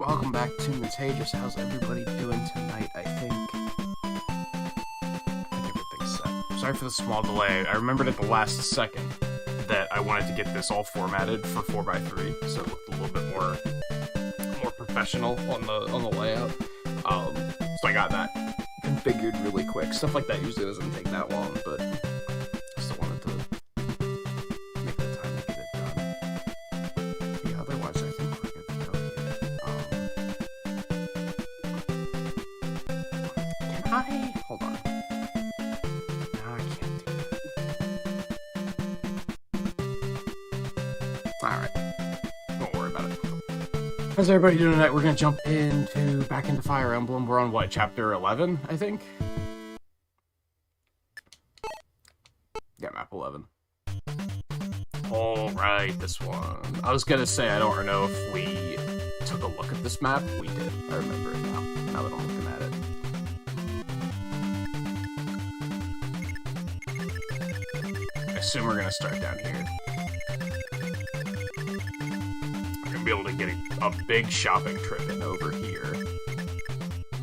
welcome back to Nintagious. How's everybody doing tonight? I think everything's set. Sorry for the small delay. I remembered at the last second that I wanted to get this all formatted for 4x3, so it looked a little bit more professional on the layout. So I got that configured really quick. Stuff like that usually doesn't take that long, but I still wanted to make the time to get it done. Yeah, otherwise I think we're good to go here. Can I? Hold on. No, I can't do that. Alright. Don't worry about it. How's everybody doing tonight? We're gonna jump back into Fire Emblem. We're on what, chapter 11, I think? Yeah, map 11. Alright, this one. I was gonna say, I don't know if we took a look at this map. We did. I remember it now that I'm looking at it. I assume we're gonna start down here. Be able to get a big shopping trip in over here,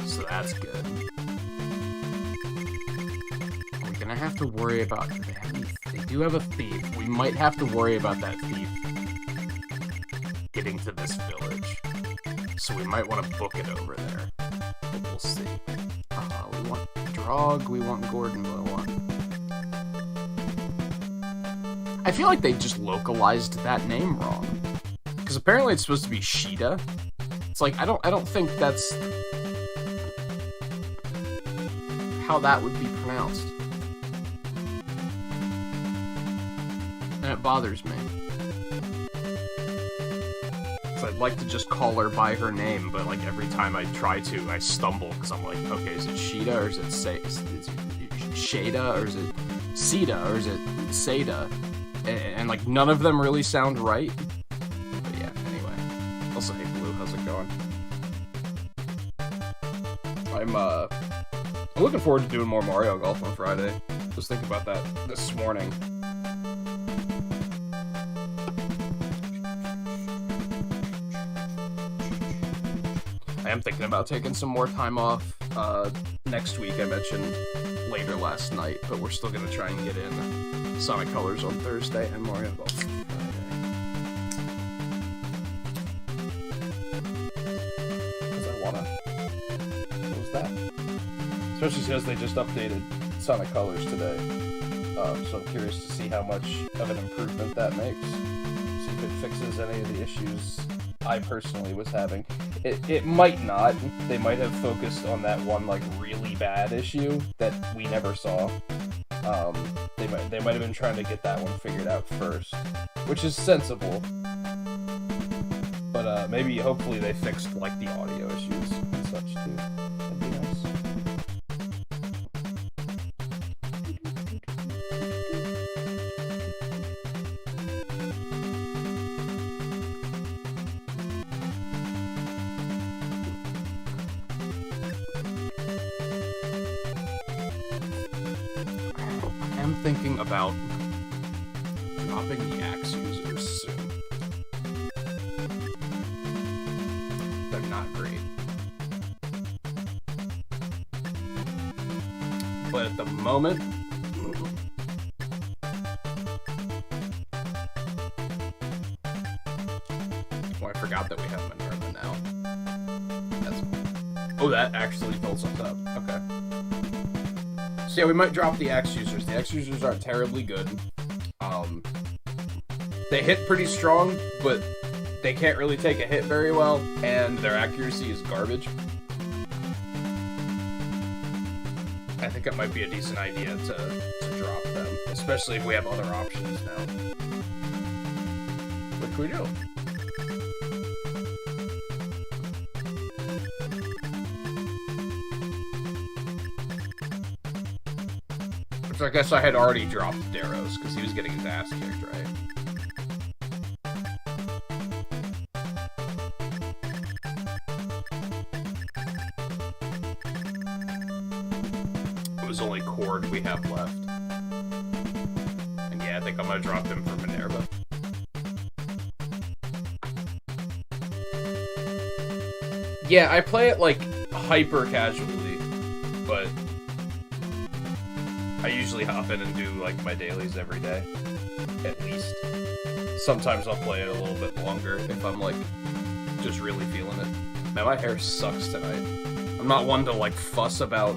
so that's good. We're gonna have to worry about, they do have a thief. We might have to worry about that thief getting to this village, so we might want to book it over there, but we'll see. We want Drog, we want Gordon, we want... I feel like they just localized that name wrong. Because apparently it's supposed to be Sheeta. It's like, I don't think that's how that would be pronounced. And it bothers me. So I'd like to just call her by her name, but like every time I try to, I stumble, because I'm like, okay, is it Sheeta, or is it Shada, or is it Sita, or is it Seda? And like, none of them really sound right. Also, hey Blue, how's it going? I'm looking forward to doing more Mario Golf on Friday. Just thinking about that this morning. I am thinking about taking some more time off next week. I mentioned later last night, but we're still gonna try and get in Sonic Colors on Thursday and Mario Golf. Especially because they just updated Sonic Colors today, so I'm curious to see how much of an improvement that makes. See if it fixes any of the issues I personally was having. It might not. They might have focused on that one like really bad issue that we never saw. They might have been trying to get that one figured out first, which is sensible. But maybe hopefully they fixed like the audio issues and such too. That'd be nice. I'm thinking about dropping the axe users soon. They're not great. But at the moment, oh, I forgot that we have Minerva now. Oh, that actually fills us up. Okay. So yeah, we might drop the axe users. The axe users aren't terribly good. They hit pretty strong, but they can't really take a hit very well, and their accuracy is garbage. I think it might be a decent idea to drop them, especially if we have other options now. What can we do? Which I guess I had already dropped Darrow's, because he was getting his ass kicked, right? It was only Cord we have left. And yeah, I think I'm gonna drop him for Minerva. Yeah, I play it, like, hyper casually, but I usually hop in and do, like, my dailies every day, at least. Sometimes I'll play it a little bit longer if I'm, like, just really feeling it. Man, my hair sucks tonight. I'm not one to, like, fuss about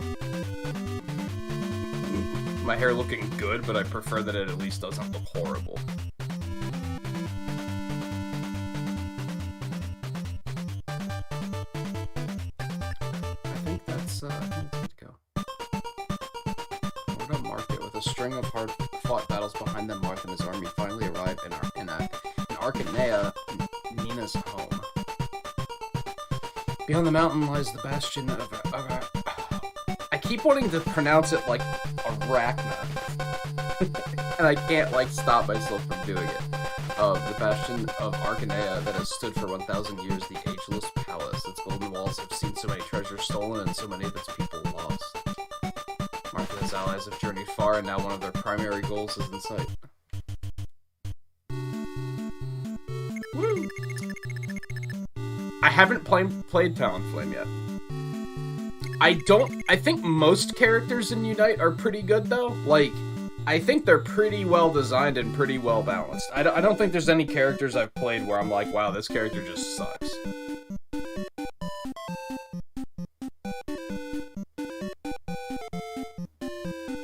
my hair looking good, but I prefer that it at least doesn't look horrible. I think that's good to go. What about Market? With a string of hard-fought battles behind them, Marth and his army finally arrive in Arcanea, Nina's home. Beyond the mountain lies the bastion of I keep wanting to pronounce it like Arachna. And I can't, like, stop myself from doing it. The bastion of Arcanea that has stood for 1,000 years, the ageless palace. Its golden walls have seen so many treasures stolen and so many of its people lost. Martha and his allies have journeyed far, and now one of their primary goals is in sight. Woo! I haven't played Talonflame yet. I think most characters in Unite are pretty good, though. Like, I think they're pretty well designed and pretty well balanced. I don't think there's any characters I've played where I'm like, wow, this character just sucks.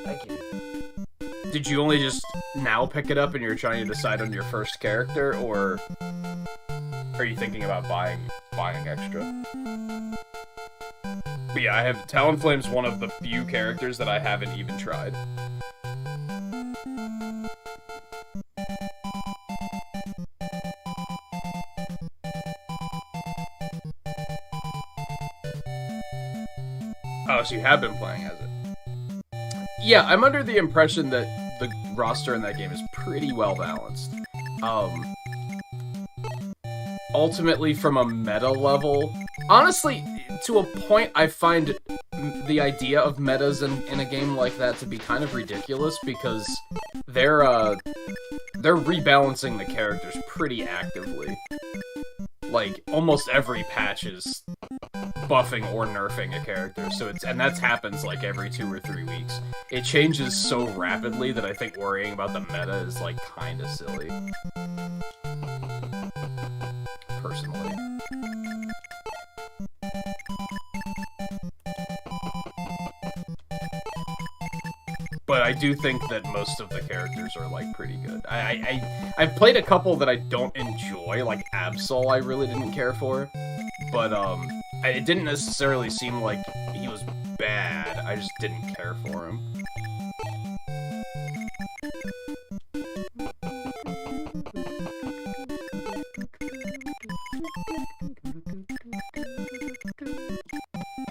Thank you. Did you only just now pick it up and you're trying to decide on your first character, or are you thinking about buying extra? But yeah, I have Talonflame's one of the few characters that I haven't even tried. Oh, so you have been playing as it. Yeah, I'm under the impression that the roster in that game is pretty well balanced. Ultimately, from a meta level, honestly, to a point, I find the idea of metas in a game like that to be kind of ridiculous, because they're rebalancing the characters pretty actively. Like, almost every patch is buffing or nerfing a character, and that happens like every 2 or 3 weeks. It changes so rapidly that I think worrying about the meta is, like, kinda silly. Personally. But I do think that most of the characters are, like, pretty good. I've played a couple that I don't enjoy, like Absol I really didn't care for, but it didn't necessarily seem like he was bad, I just didn't care for him.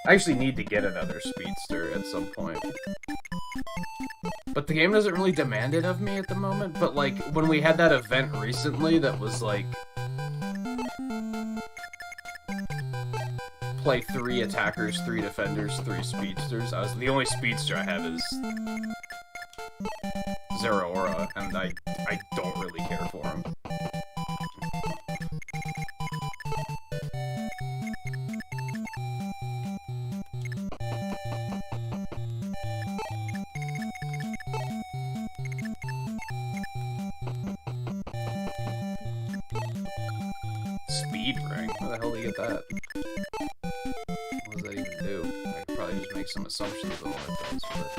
I actually need to get another speedster at some point. But the game doesn't really demand it of me at the moment, but, like, when we had that event recently that was, like, play 3 attackers, 3 defenders, 3 speedsters. The only speedster I have is Zeraora, and I don't really care for him. Speed ring? Where the hell did you get that? What does that even do? I could probably just make some assumptions on what it does, but...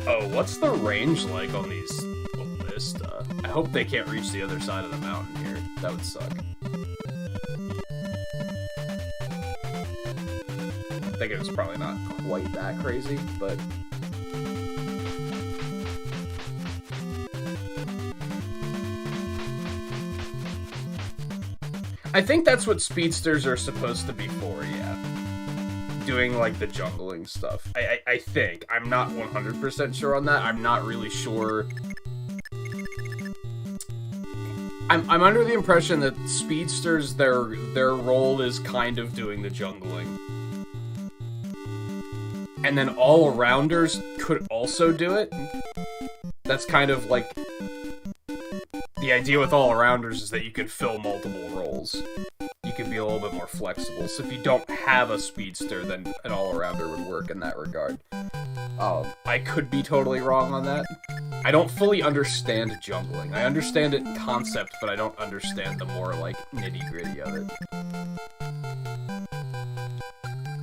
Oh, what's the range like on these ballista? I hope they can't reach the other side of the mountain here. That would suck. I think it was probably not quite that crazy, but... I think that's what speedsters are supposed to be for, yeah. Doing, like, the jungling stuff. I think. I'm not 100% sure on that. I'm not really sure. I'm under the impression that speedsters, their role is kind of doing the jungling. and then all-arounders could also do it. That's kind of like... The idea with all-arounders is that you can fill multiple roles. You can be a little bit more flexible. So if you don't have a speedster, then an all-arounder would work in that regard. I could be totally wrong on that. I don't fully understand jungling. I understand it in concept, but I don't understand the more, like, nitty-gritty of it.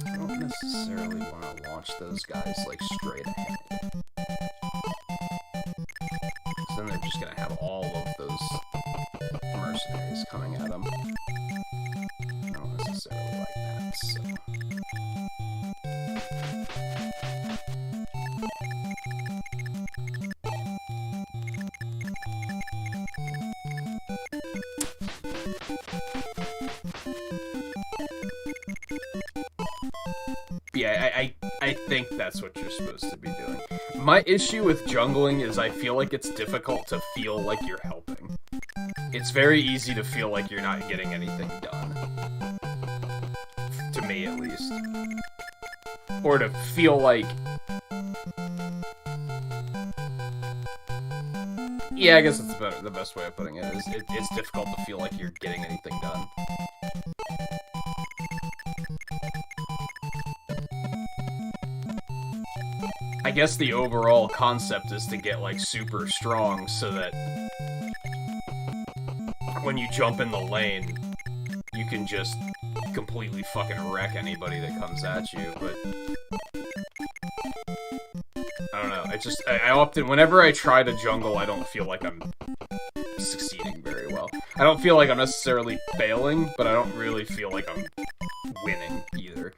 I don't necessarily want to launch those guys, like, straight ahead. So then they're just gonna have all of those mercenaries coming at them. I don't necessarily like that, so... Yeah, I think that's what you're supposed to be doing. My issue with jungling is I feel like it's difficult to feel like you're helping. It's very easy to feel like you're not getting anything done. To me, at least. Or to feel like... Yeah, I guess that's the best way of putting it, is it's difficult to feel like you're getting anything done. I guess the overall concept is to get, like, super strong so that when you jump in the lane, you can just completely fucking wreck anybody that comes at you, but... I don't know, I often, whenever I try to jungle, I don't feel like I'm succeeding very well. I don't feel like I'm necessarily failing, but I don't really feel like I'm winning either.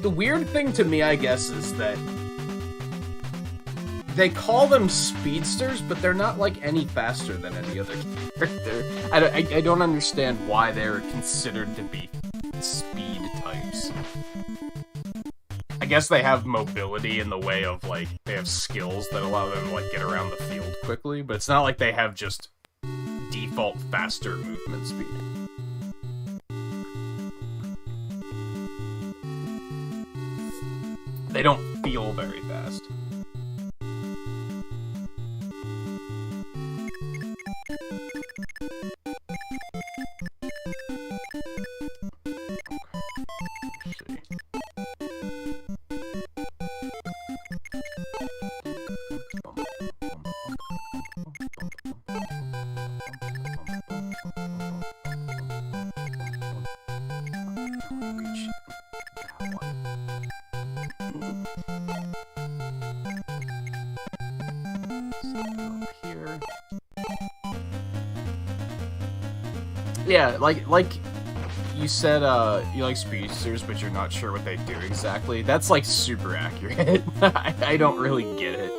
The weird thing to me, I guess, is that they call them speedsters, but they're not, like, any faster than any other character. I don't understand why they're considered to be speed types. I guess they have mobility in the way of, like, they have skills that allow them to, like, get around the field quickly, but it's not like they have just default faster movement speed. They don't feel very fast. Yeah, like you said, you like speedsters, but you're not sure what they do exactly. That's, like, super accurate. I don't really get it.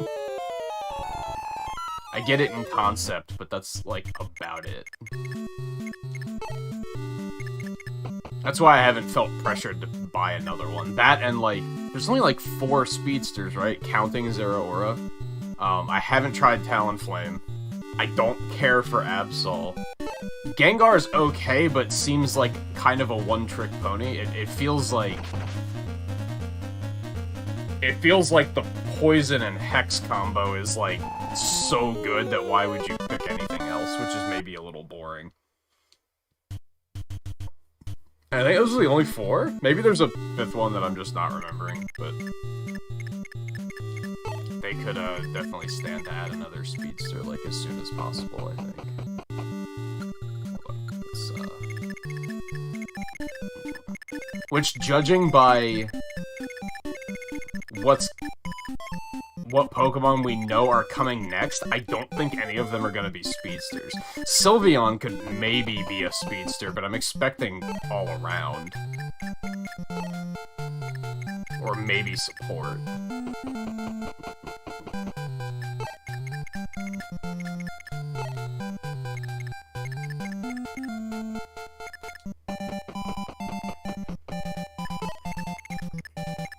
I get it in concept, but that's, like, about it. That's why I haven't felt pressured to buy another one. That and, like, there's only, like, 4 speedsters, right? Counting Zeraora. I haven't tried Talonflame. I don't care for Absol. Gengar's okay, but seems like kind of a one-trick pony. It feels like... It feels like the Poison and Hex combo is, like, so good that why would you pick anything else, which is maybe a little boring. I think those are the only 4? Maybe there's a 5th one that I'm just not remembering, but... They could definitely stand to add another speedster, like, as soon as possible, I think. Which, judging by what Pokemon we know are coming next, I don't think any of them are going to be speedsters. Sylveon could maybe be a speedster, but I'm expecting all around. Or maybe support.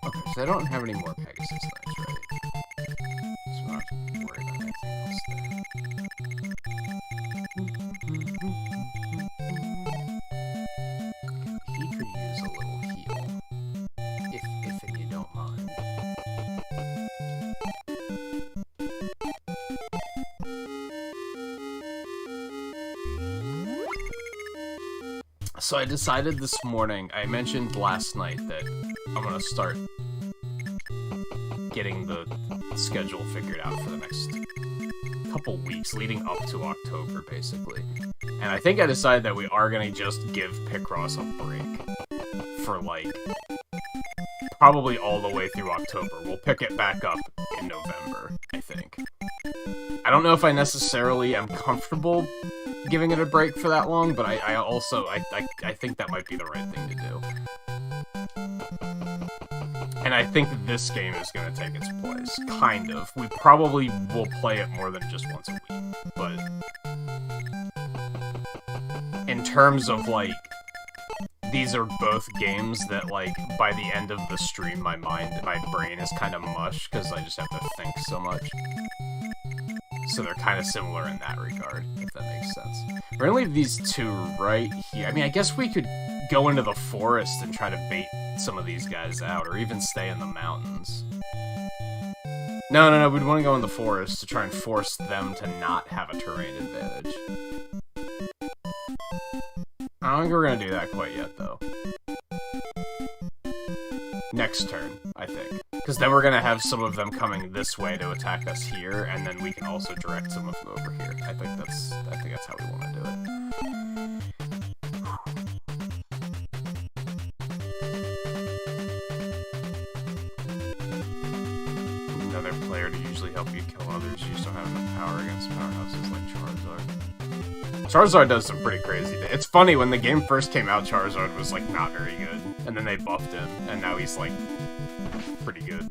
Okay, so I don't have any more Pegasus things, right? So I'm not worried about anything else there. He could use a little heal. If you don't mind. So I decided this morning, I mentioned last night that I'm gonna start getting the schedule figured out for the next couple weeks, leading up to October, basically. And I think I decided that we are gonna just give Picross a break for, like, probably all the way through October. We'll pick it back up in November, I think. I don't know if I necessarily am comfortable giving it a break for that long, but I also think that might be the right thing to do. And I think this game is going to take its place. Kind of. We probably will play it more than just once a week. But in terms of, like, these are both games that, like, by the end of the stream, my brain is kind of mush, because I just have to think so much. So they're kind of similar in that regard, if that makes sense. We're gonna leave these two right here. I mean, I guess we could go into the forest and try to bait some of these guys out, or even stay in the mountains. No, we'd want to go in the forest to try and force them to not have a terrain advantage. I don't think we're gonna do that quite yet, though. Next turn, I think. Because then we're gonna have some of them coming this way to attack us here, and then we can also direct some of them over here. I think that's how we want to do it. Another player to usually help you kill others. You just don't have enough power against powerhouses like Charizard. Charizard does some pretty crazy things. It's funny, when the game first came out, Charizard was, like, not very good. And then they buffed him, and now he's, like, pretty good.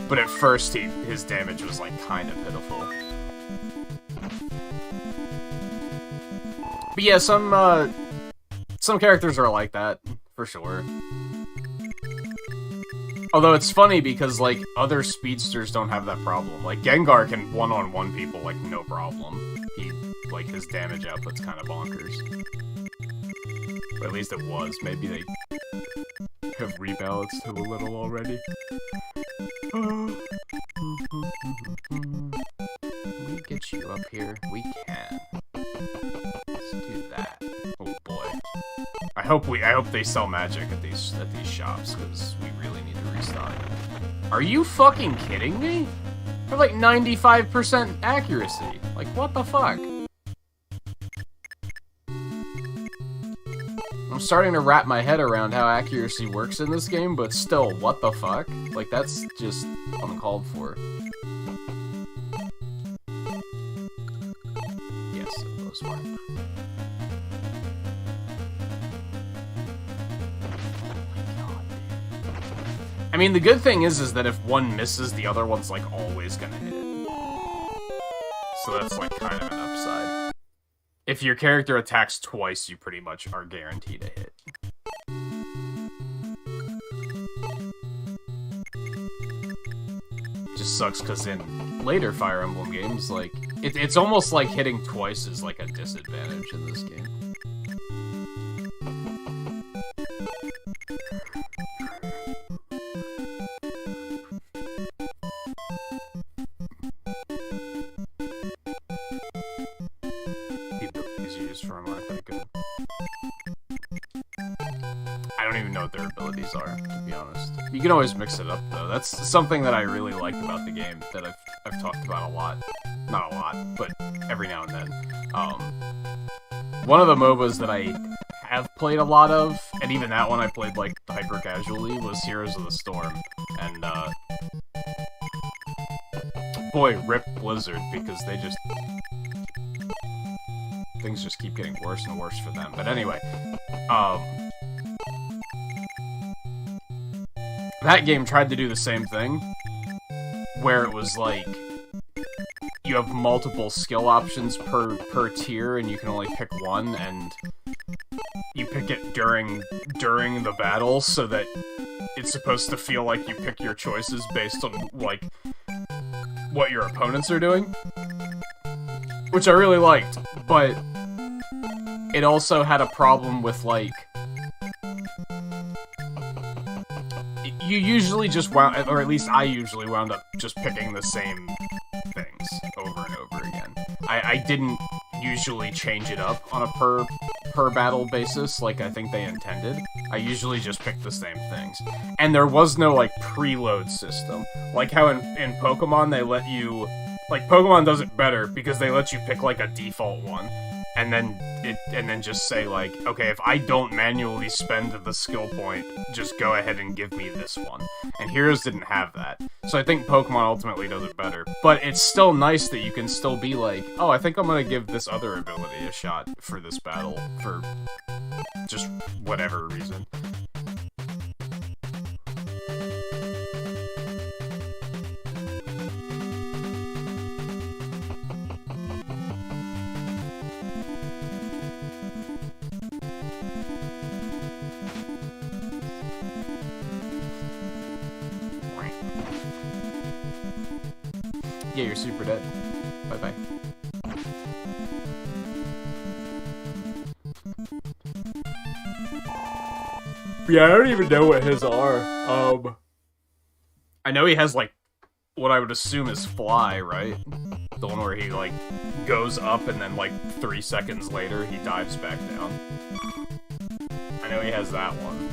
But at first, his damage was, like, kind of pitiful. But yeah, some characters are like that, for sure. Although it's funny because, like, other speedsters don't have that problem. Like, Gengar can one-on-one people, like, no problem. Like, his damage output's kind of bonkers. But at least it was. Maybe they have rebalanced him a little already. Can we get you up here? We can. Let's do that. Oh boy. I hope they sell magic at these shops, because we really need to restock. Are you fucking kidding me? They're like 95% accuracy. Like, what the fuck? I'm starting to wrap my head around how accuracy works in this game, but still, what the fuck? Like, that's just uncalled for. Yes, it was fine. I mean, the good thing is that if one misses, the other one's, like, always gonna hit it. So that's, like, kind of an upside. If your character attacks twice, you pretty much are guaranteed a hit. Just sucks, because in later Fire Emblem games, like, it's almost like hitting twice is, like, a disadvantage in this game. Are, to be honest. You can always mix it up, though. That's something that I really like about the game, that I've talked about a lot. Not a lot, but every now and then. One of the MOBAs that I have played a lot of, and even that one I played, like, hyper-casually, was Heroes of the Storm. And, Boy, rip Blizzard, because they just... things just keep getting worse and worse for them. But anyway, that game tried to do the same thing, where it was like, you have multiple skill options per tier, and you can only pick one, and you pick it during the battle, so that it's supposed to feel like you pick your choices based on, like, what your opponents are doing. Which I really liked, but it also had a problem with, like, you usually just wound, or at least I usually wound up just picking the same things over and over again. I didn't usually change it up on a per battle basis like I think they intended. I usually just picked the same things. And there was no, like, preload system. Like how in Pokemon they let you... Like, Pokemon does it better because they let you pick, like, a default one. And then just say, like, okay, if I don't manually spend the skill point, just go ahead and give me this one. And Heroes didn't have that. So I think Pokemon ultimately does it better. But it's still nice that you can still be like, oh, I think I'm gonna give this other ability a shot for this battle, for just whatever reason. Yeah, you're super dead. Bye-bye. Yeah, I don't even know what his are. I know he has, like, what I would assume is fly, right? The one where he, like, goes up and then, like, 3 seconds later he dives back down. I know he has that one.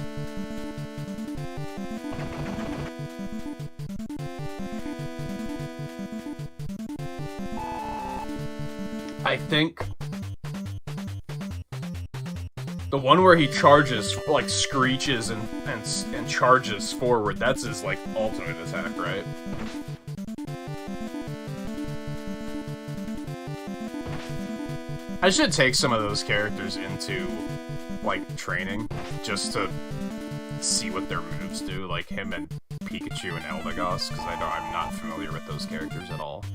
I think the one where he charges, like, screeches and charges forward, that's his, like, ultimate attack, right? I should take some of those characters into, like, training, just to see what their moves do, like him and Pikachu and Eldegoss, because I'm not familiar with those characters at all.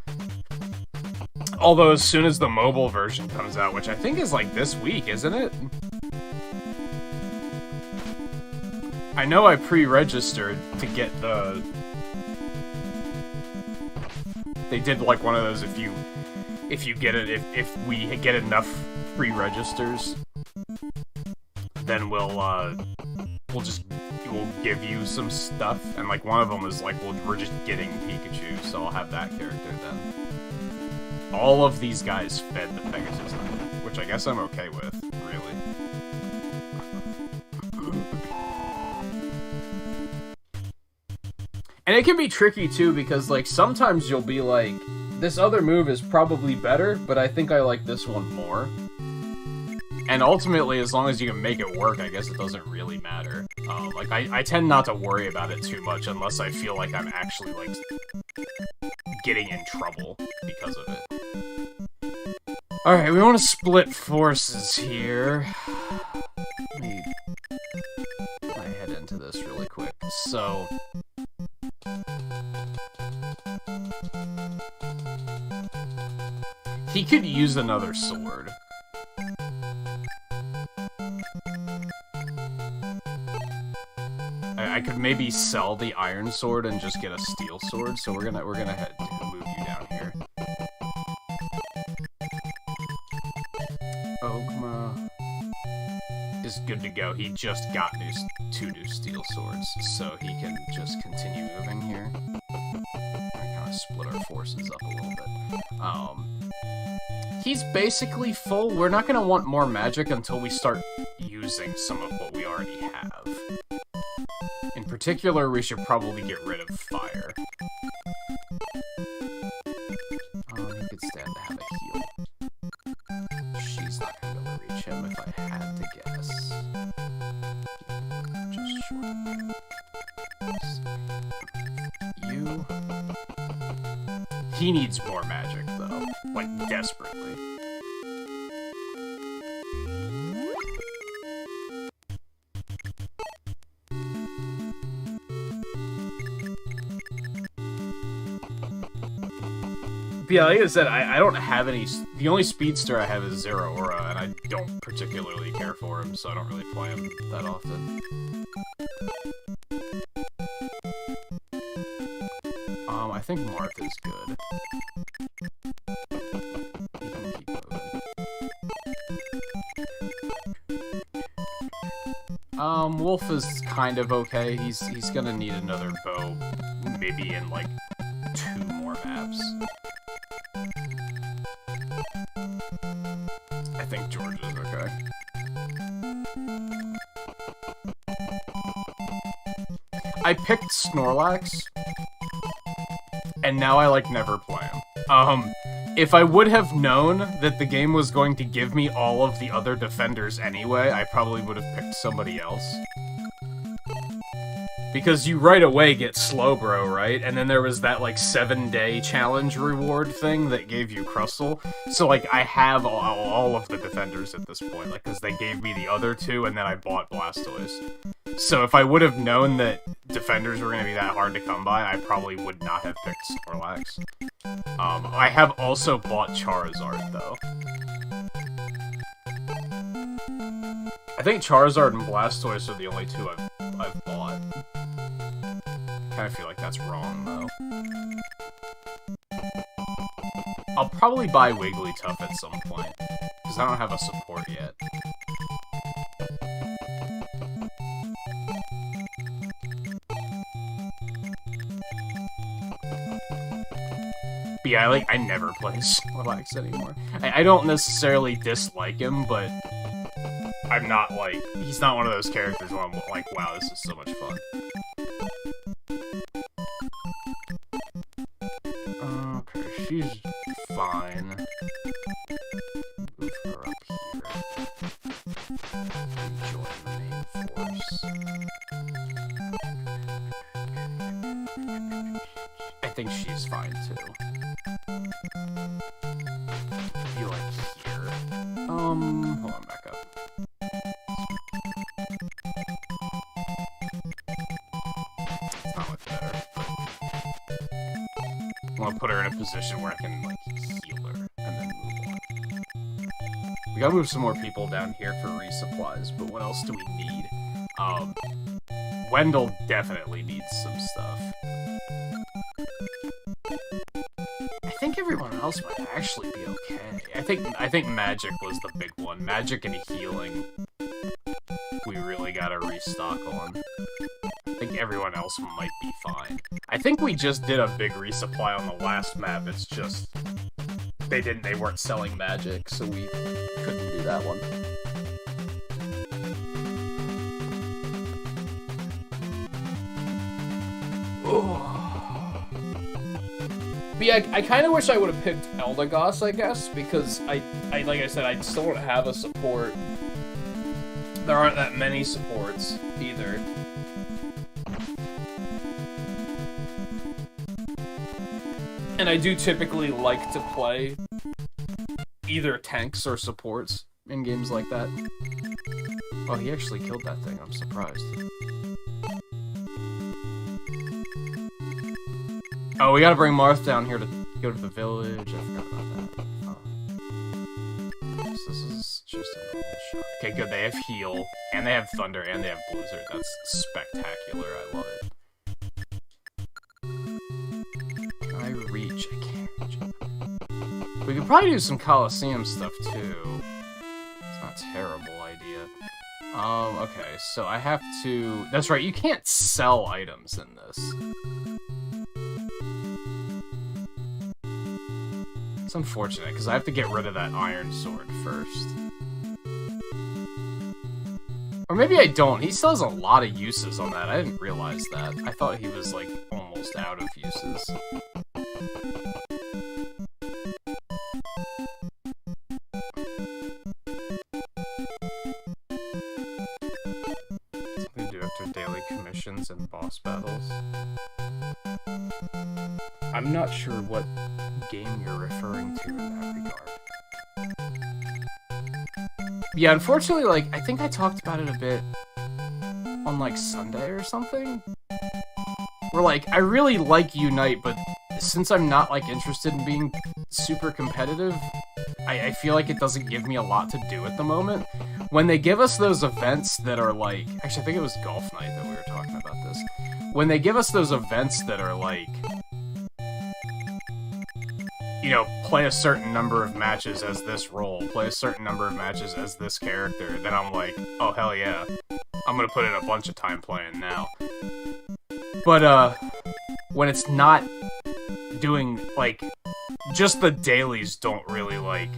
Although, as soon as the mobile version comes out, which I think is, like, this week, isn't it? I know I pre-registered to get the... They did, like, one of those, if you get it, if we get enough pre-registers, then we'll give you some stuff, and, like, one of them is, like, well, we're just getting Pikachu, so I'll have that character then. All of these guys fed the Pegasus Knight, which I guess I'm okay with, really. And it can be tricky, too, because, like, sometimes you'll be like, this other move is probably better, but I think I like this one more. And ultimately, as long as you can make it work, I guess it doesn't really matter. Like, I tend not to worry about it too much unless I feel like I'm actually, like, getting in trouble because of it. Alright, we want to split forces here. Let me head into this really quick. So... he could use another sword. I could maybe sell the iron sword and just get a steel sword, so we're gonna move you down here. Ogma is good to go. He just got two new steel swords, so he can just continue moving here. I kind of split our forces up a little bit. He's basically full. We're not gonna want more magic until we start using some of what we already have. In particular, we should probably get rid of fire. He could stand to have a heal. She's not gonna be able to reach him if I had to guess. Just short. You. he needs more magic, though. Like, desperately. But yeah, like I said, I don't have any... The only speedster I have is Zero Aura, and I don't particularly care for him, so I don't really play him that often. I think Martha's good. You can keep moving. Wolf is kind of okay. He's gonna need another bow, maybe in like 2 more maps. I think George is okay. I picked Snorlax, and now I, like, never play him. If I would have known that the game was going to give me all of the other defenders anyway, I probably would have picked somebody else. Because you right away get Slowbro, right? And then there was that, like, 7-day challenge reward thing that gave you Crustle. So, like, I have all of the defenders at this point, like, because they gave me the other 2, and then I bought Blastoise. So if I would have known that defenders were going to be that hard to come by, I probably would not have picked Snorlax. I have also bought Charizard, though. I think Charizard and Blastoise are the only 2 I've bought. Kind of feel like that's wrong, though. I'll probably buy Wigglytuff at some point, because I don't have a support yet. But yeah, I never play Snorlax anymore. I don't necessarily dislike him, but I'm not, like, he's not one of those characters where I'm like, wow, this is so much fun. Okay, she's fine. Move her up here. And join the main force. I think she's fine, too. You like here. Hold on, back up. It's not much better. I want to put her in a position where I can, like, heal her, and then move on. We gotta move some more people down here for resupplies, but what else do we need? Wendell definitely needs some stuff. I think everyone else might actually be okay. I think Magic was the big one. Magic and healing, we really gotta restock on. I think everyone else might be fine. I think we just did a big resupply on the last map. It's just they weren't selling Magic, so we couldn't do that one. But yeah, I kind of wish I would have picked Eldegoss, I guess, because like I said, I still don't have a support. There aren't that many supports, either. And I do typically like to play either tanks or supports in games like that. Oh, he actually killed that thing, I'm surprised. Oh, we gotta bring Marth down here to go to the village. I forgot about that. So this is just a normal shot. Okay, good. They have Heal, and they have Thunder, and they have Blizzard. That's spectacular. I love it. Can I reach? I can't reach. We could probably do some Coliseum stuff, too. It's not a terrible idea. Okay, so I have to... That's right, you can't sell items in this. It's unfortunate, because I have to get rid of that Iron Sword first. Or maybe I don't. He still has a lot of uses on that. I didn't realize that. I thought he was, like, almost out of uses. Something to do after daily commissions and boss battles. I'm not sure what game you're referring to in that regard. Yeah, unfortunately, like, I think I talked about it a bit on, like, Sunday or something. Where, like, I really like Unite, but since I'm not, like, interested in being super competitive, I feel like it doesn't give me a lot to do at the moment. When they give us those events that are, like... Actually, I think it was Golf Night that we were talking about this. When they give us those events that are, like... You know, play a certain number of matches as this role, play a certain number of matches as this character, then I'm like, oh, hell yeah. I'm gonna put in a bunch of time playing now. But, when it's not doing, like, just the dailies don't really, like...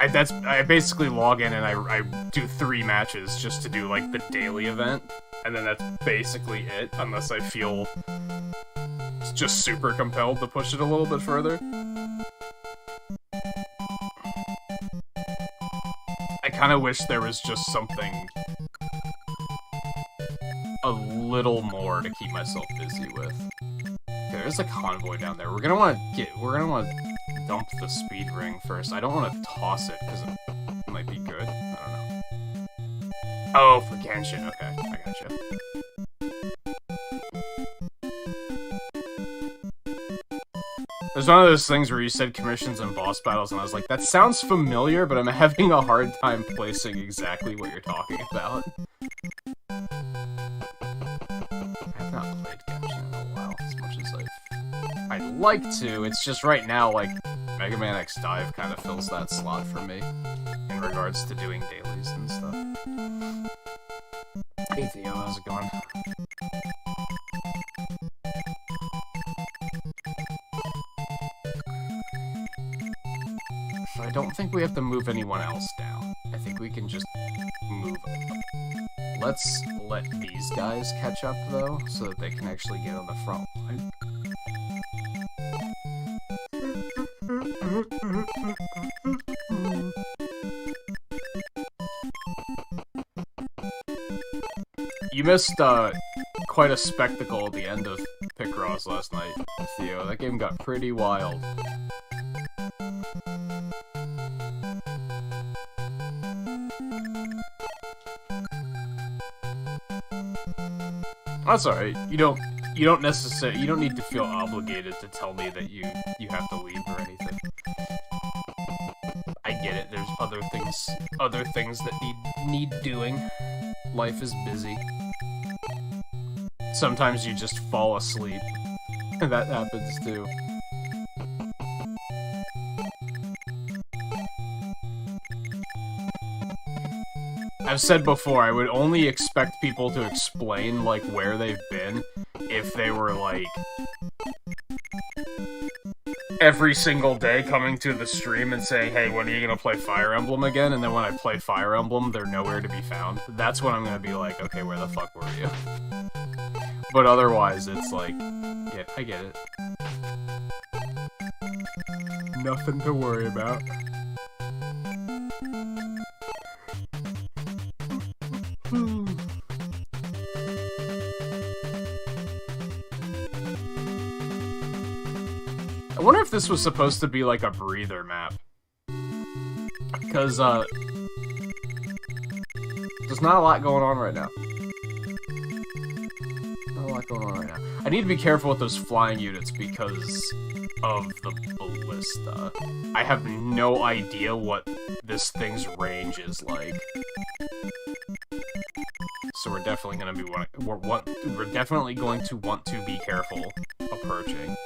I basically log in and I do 3 matches just to do, like, the daily event, and then that's basically it, unless I feel just super compelled to push it a little bit further. I kind of wish there was just something a little more to keep myself busy with. Okay, there's a convoy down there. We're gonna want to dump the speed ring first. I don't want to toss it because it might be good. I don't know. Oh, for Genshin. Okay, I gotcha. There's one of those things where you said commissions and boss battles, and I was like, that sounds familiar, but I'm having a hard time placing exactly what you're talking about. I have not played Genshin in a while, as much as I'd like to. It's just right now, like, Mega Man X Dive kind of fills that slot for me, in regards to doing dailies and stuff. Hey Theo, how's it going? So I don't think we have to move anyone else down. I think we can just move up. Let's let these guys catch up, though, so that they can actually get on the front line. You missed, quite a spectacle at the end of Picross last night, Theo. That game got pretty wild. That's alright. You don't need to feel obligated to tell me that you have to leave or anything. I get it. There's other things that need doing. Life is busy. Sometimes you just fall asleep. That happens too. I've said before, I would only expect people to explain, like, where they've been if they were, like, every single day coming to the stream and saying, hey, when are you gonna play Fire Emblem again? And then when I play Fire Emblem, they're nowhere to be found. That's when I'm gonna be like, okay, where the fuck were you? But otherwise, it's like, yeah, I get it. Nothing to worry about. I wonder if this was supposed to be like a breather map. Because, there's not a lot going on right now. Not a lot going on right now. I need to be careful with those flying units because of the ballista. I have no idea what this thing's range is like. So we're definitely going to be we're definitely going to want to be careful approaching.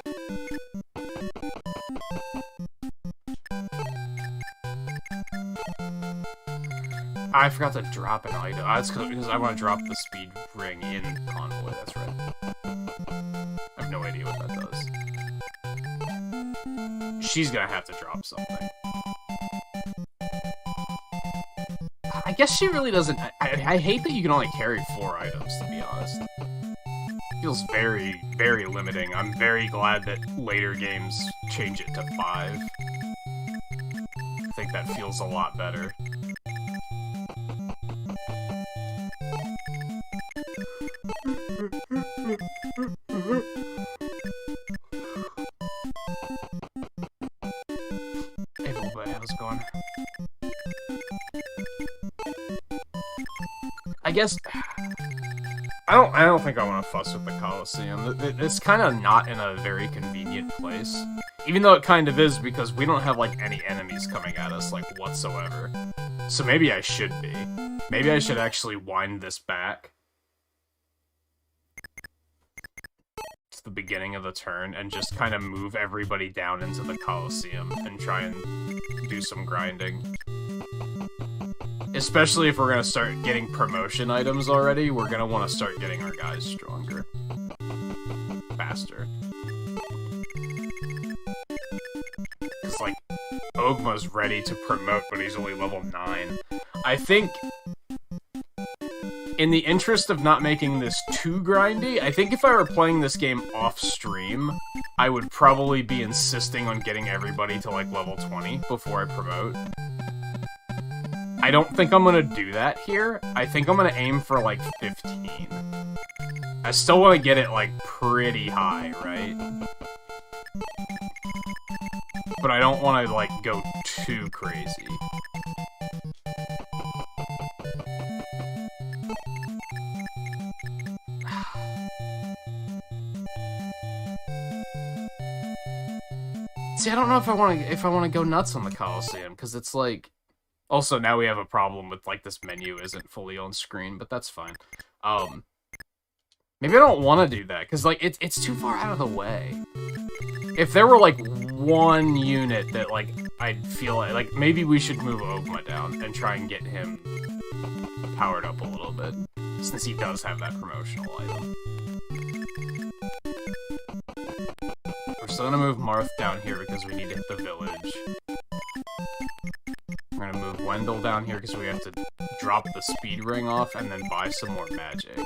I forgot to drop an item. That's because I want to drop the speed ring in Convoy, that's right. I have no idea what that does. She's gonna have to drop something. I guess she really doesn't... I hate that you can only carry 4 items, to be honest. Feels very, very limiting. I'm very glad that later games change it to 5. I think that feels a lot better. I guess I don't think I want to fuss with the Coliseum. It's kind of not in a very convenient place, even though it kind of is because we don't have like any enemies coming at us like whatsoever. So maybe I should be. Maybe I should actually wind this back to the beginning of the turn and just kind of move everybody down into the Coliseum and try and do some grinding. Especially if we're going to start getting promotion items already, we're going to want to start getting our guys stronger. Faster. Because, like, Ogma's ready to promote, but he's only level 9. I think, in the interest of not making this too grindy, I think if I were playing this game off-stream, I would probably be insisting on getting everybody to, like, level 20 before I promote. I don't think I'm gonna do that here. I think I'm gonna aim for, like, 15. I still want to get it, like, pretty high, right? But I don't want to, like, go too crazy. See, I don't know if I want to go nuts on the Coliseum, because it's like... Also, now we have a problem with, like, this menu isn't fully on screen, but that's fine. Maybe I don't want to do that, because, like, it's too far out of the way. If there were, like, one unit that, like, I'd feel like, maybe we should move Ogma down and try and get him powered up a little bit, since he does have that promotional item. We're still gonna move Marth down here because we need to hit the village. We're gonna move Wendell down here because we have to drop the speed ring off and then buy some more magic.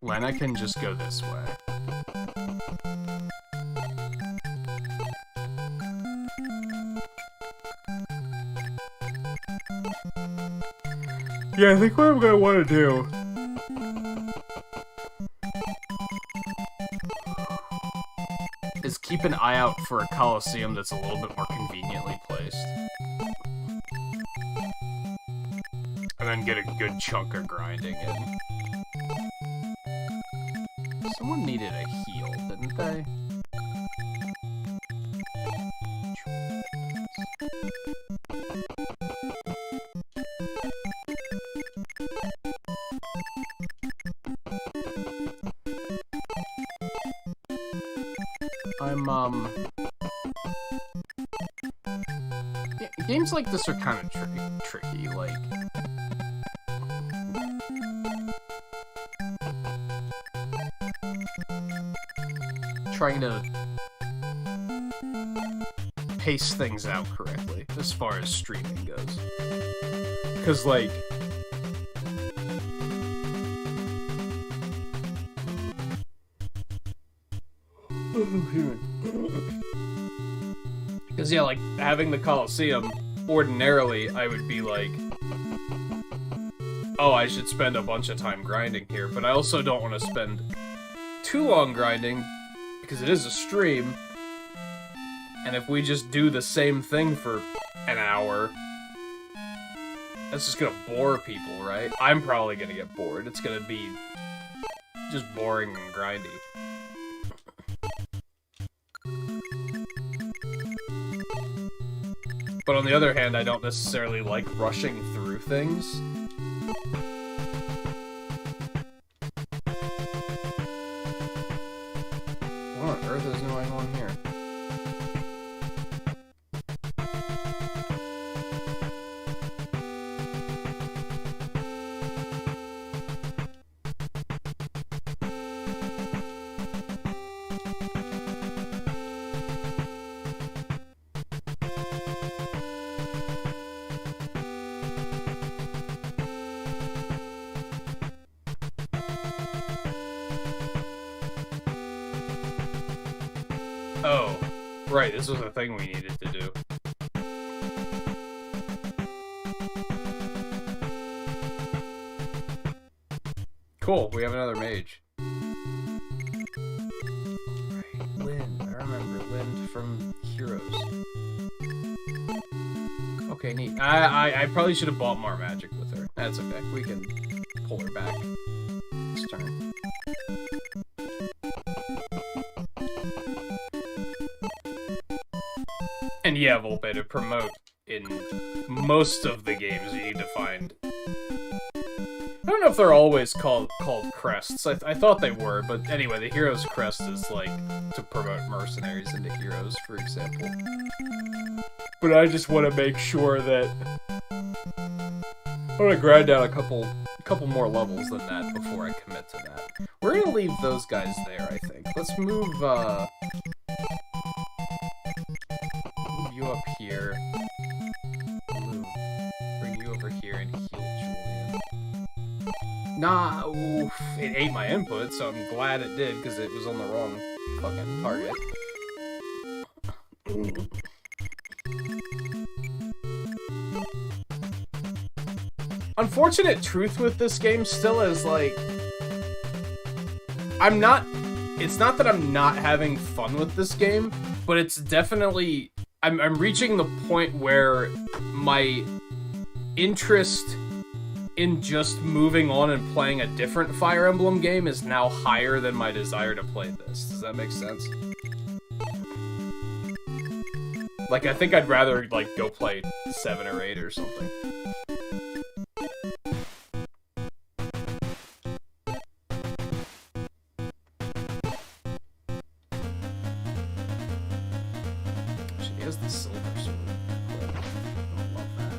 Lena can just go this way. Yeah, I think what I'm gonna want to do is keep an eye out for a Coliseum that's a little bit more conveniently placed. And then get a good chunk of grinding in. Someone needed a heal, didn't they? Games like this are kind of tricky, like... Trying to pace things out correctly, as far as streaming goes. Because, like... Because, yeah, like, having the Coliseum, ordinarily, I would be like, oh, I should spend a bunch of time grinding here, but I also don't want to spend too long grinding, because it is a stream, and if we just do the same thing for an hour, that's just gonna bore people, right? I'm probably gonna get bored. It's gonna be just boring and grindy. But on the other hand, I don't necessarily like rushing through things. What on earth is going on here? Oh, right, this was a thing we needed to do. Cool, we have another mage. Right, Lynn, I remember Lynn from Heroes. Okay, neat. I probably should have bought more magic with her. That's okay. We can pull her back this turn. And yeah, Volpe, to promote in most of the games, you need to find... I don't know if they're always called crests. I thought they were, but anyway, the hero's crest is, like, to promote mercenaries into heroes, for example. But I just want to make sure that... I want to grind down a couple more levels than that before I commit to that. We're gonna leave those guys there, I think. Let's move you up here. Bring you over here and heal Julian. Nah, oof, it ate my input, so I'm glad it did, because it was on the wrong fucking target. Unfortunate truth with this game still is, like... It's not that I'm not having fun with this game, but it's definitely... I'm reaching the point where my interest in just moving on and playing a different Fire Emblem game is now higher than my desire to play this. Does that make sense? Like, I think I'd rather, like, go play 7 or 8 or something. She has the silver sword. I love that.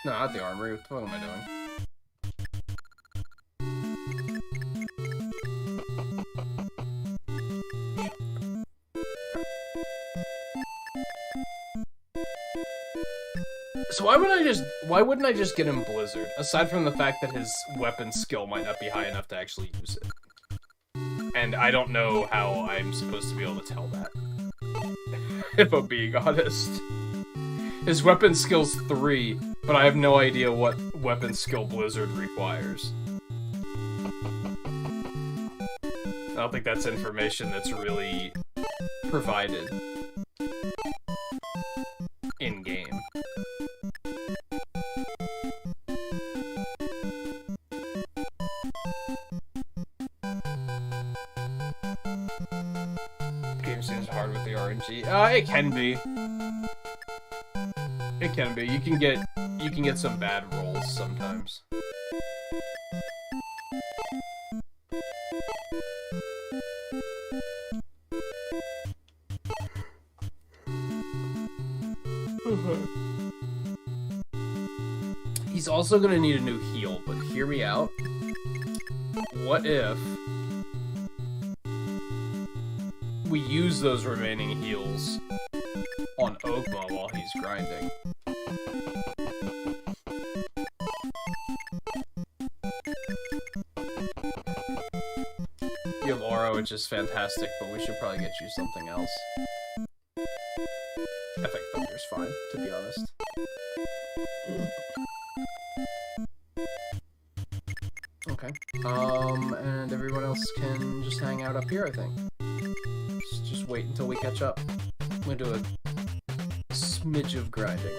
No, not the armory. What am I doing? So why wouldn't I just get him Blizzard? Aside from the fact that his weapon skill might not be high enough to actually use it. And I don't know how I'm supposed to be able to tell that. If I'm being honest. His weapon skill's 3, but I have no idea what weapon skill Blizzard requires. I don't think that's information that's really provided in-game. The game seems hard with the RNG. It can be. It can be. You can get some bad rolls sometimes. He's also gonna need a new heal, but hear me out. What if we use those remaining heals on Ogma while he's grinding? You have Aura, which is fantastic, but we should probably get you something else. I think Thunder's fine, to be honest. Okay. And everyone else can just hang out up here, I think. Just wait until we catch up. I'm gonna do a smidge of grinding.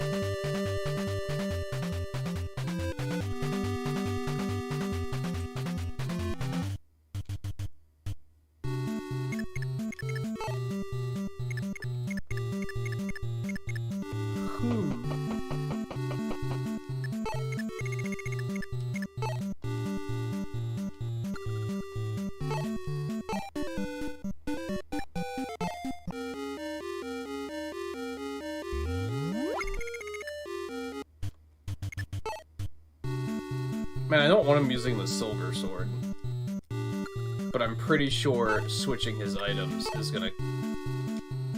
Man, I don't want him using the silver sword, but I'm pretty sure switching his items is gonna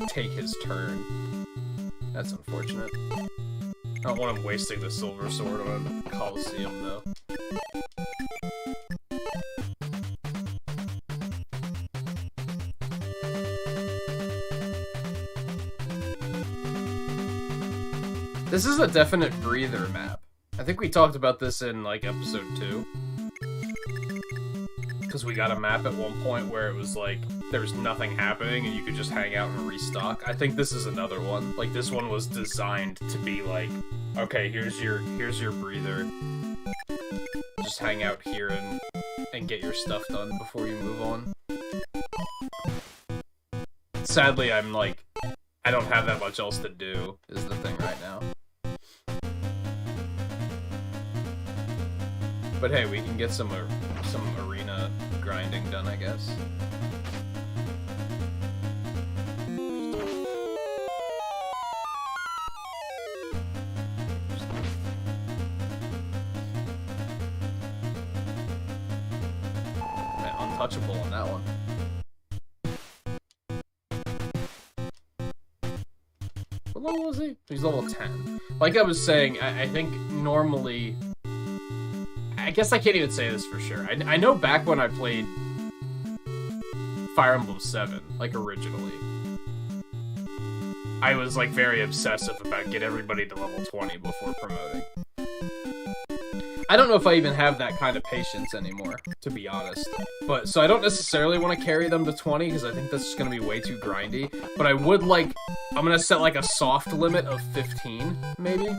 take his turn. That's unfortunate. I don't want him wasting the silver sword on a Coliseum, though. This is a definite breather map. I think we talked about this in, like, episode 2. Because we got a map at one point where it was, like, there was nothing happening and you could just hang out and restock. I think this is another one. Like, this one was designed to be, like, okay, here's your breather. Just hang out here and get your stuff done before you move on. Sadly, I'm, like, I don't have that much else to do, is the thing right now. But hey, we can get some arena grinding done, I guess. Man, untouchable on that one. What level was he? He's level 10. Like I was saying, I think normally... I guess I can't even say this for sure. I know back when I played Fire Emblem 7, like originally, I was like very obsessive about get everybody to level 20 before promoting. I don't know if I even have that kind of patience anymore, to be honest. But so I don't necessarily want to carry them to 20 because I think that's just going to be way too grindy. But I would like, I'm going to set like a soft limit of 15, maybe?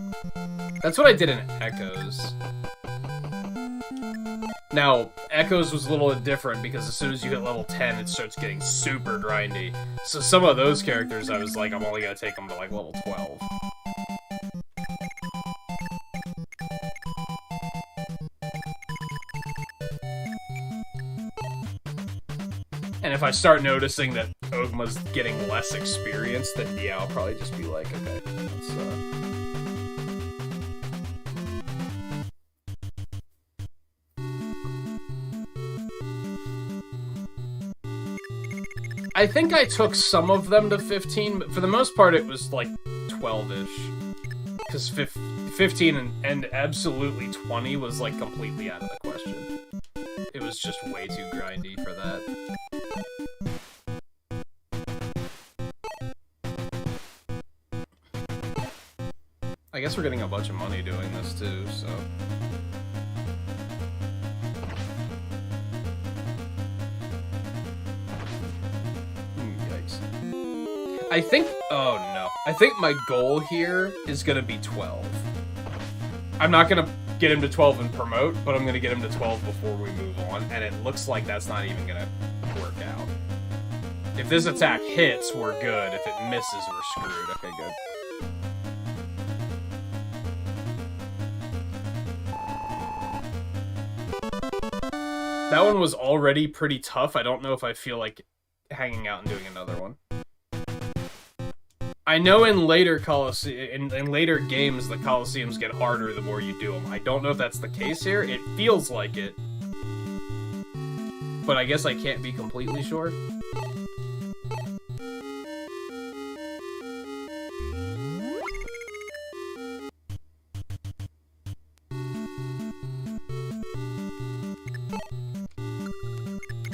That's what I did in Echoes. Now, Echoes was a little different because as soon as you hit level 10, it starts getting super grindy. So some of those characters, I was like, I'm only going to take them to like level 12. And if I start noticing that Ogma's getting less experience, then yeah, I'll probably just be like, okay, let's I think I took some of them to 15, but for the most part it was like 12-ish. Because 15 and absolutely 20 was like completely out of the question. It was just way too grindy for that. I guess we're getting a bunch of money doing this too, so... I think, oh no. I think my goal here is gonna be 12. I'm not gonna get him to 12 and promote, but I'm gonna get him to 12 before we move on, and it looks like that's not even gonna work out. If this attack hits, we're good. If it misses, we're screwed. Okay, good. That one was already pretty tough. I don't know if I feel like hanging out and doing another one. I know in later in later games, the Coliseums get harder the more you do them. I don't know if that's the case here. It feels like it. But I guess I can't be completely sure.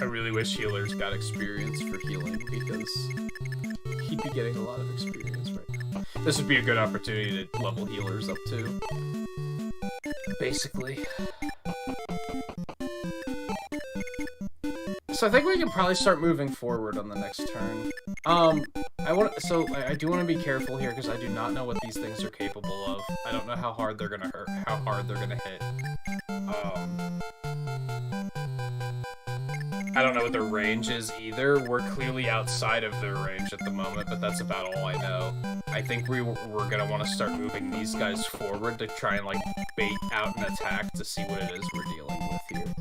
I really wish healers got experience for healing, because he'd be getting a lot of experience right now. This would be a good opportunity to level healers up too. Basically. So I think we can probably start moving forward on the next turn. I do want to be careful here because I do not know what these things are capable of. I don't know how hard they're gonna hurt, how hard they're gonna hit. I don't know what their range is either. We're clearly outside of their range at the moment, but that's about all I know. I think we're gonna want to start moving these guys forward to try and like bait out an attack to see what it is we're dealing with here.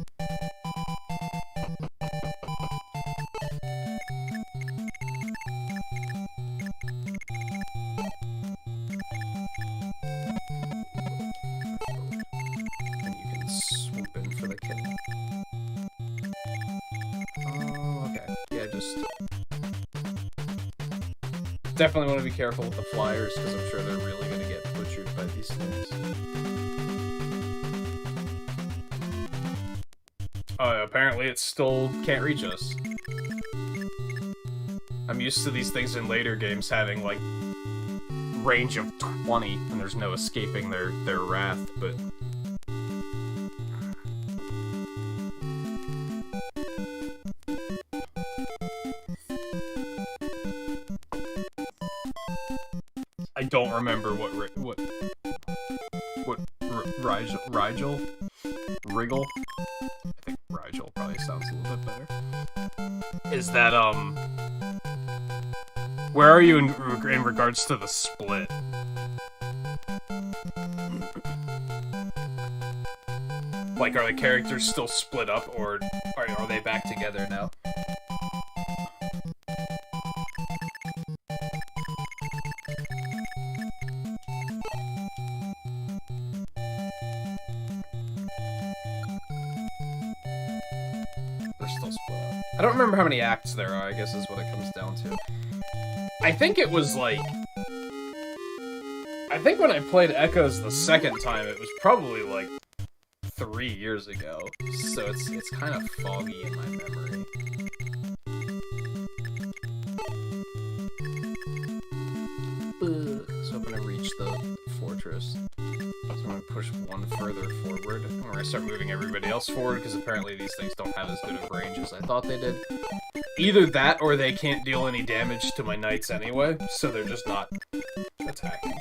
And you can swoop in for the kill. Oh, okay. Yeah, just... Definitely want to be careful with the flyers, because I'm sure they're really going to get butchered by these things. Apparently it still can't reach us. I'm used to these things in later games having, like, range of 20, and there's no escaping their wrath, but... I don't remember what Rigel? Wriggle? I think Rigel probably sounds a little bit better. Is that, where are you in regards to the split? Like, are the characters still split up, or are they back together now? They're still split up. I don't remember how many acts there are, I guess is what it comes down to. I think it was like... I think when I played Echoes the second time, it was probably like 3 years ago. So it's kind of foggy in my memory. So I'm gonna reach the fortress. So I'm gonna push one further forward. I'm gonna start moving everybody else forward, because apparently these things don't have as good of range as I thought they did. Either that, or they can't deal any damage to my knights anyway, so they're just not attacking.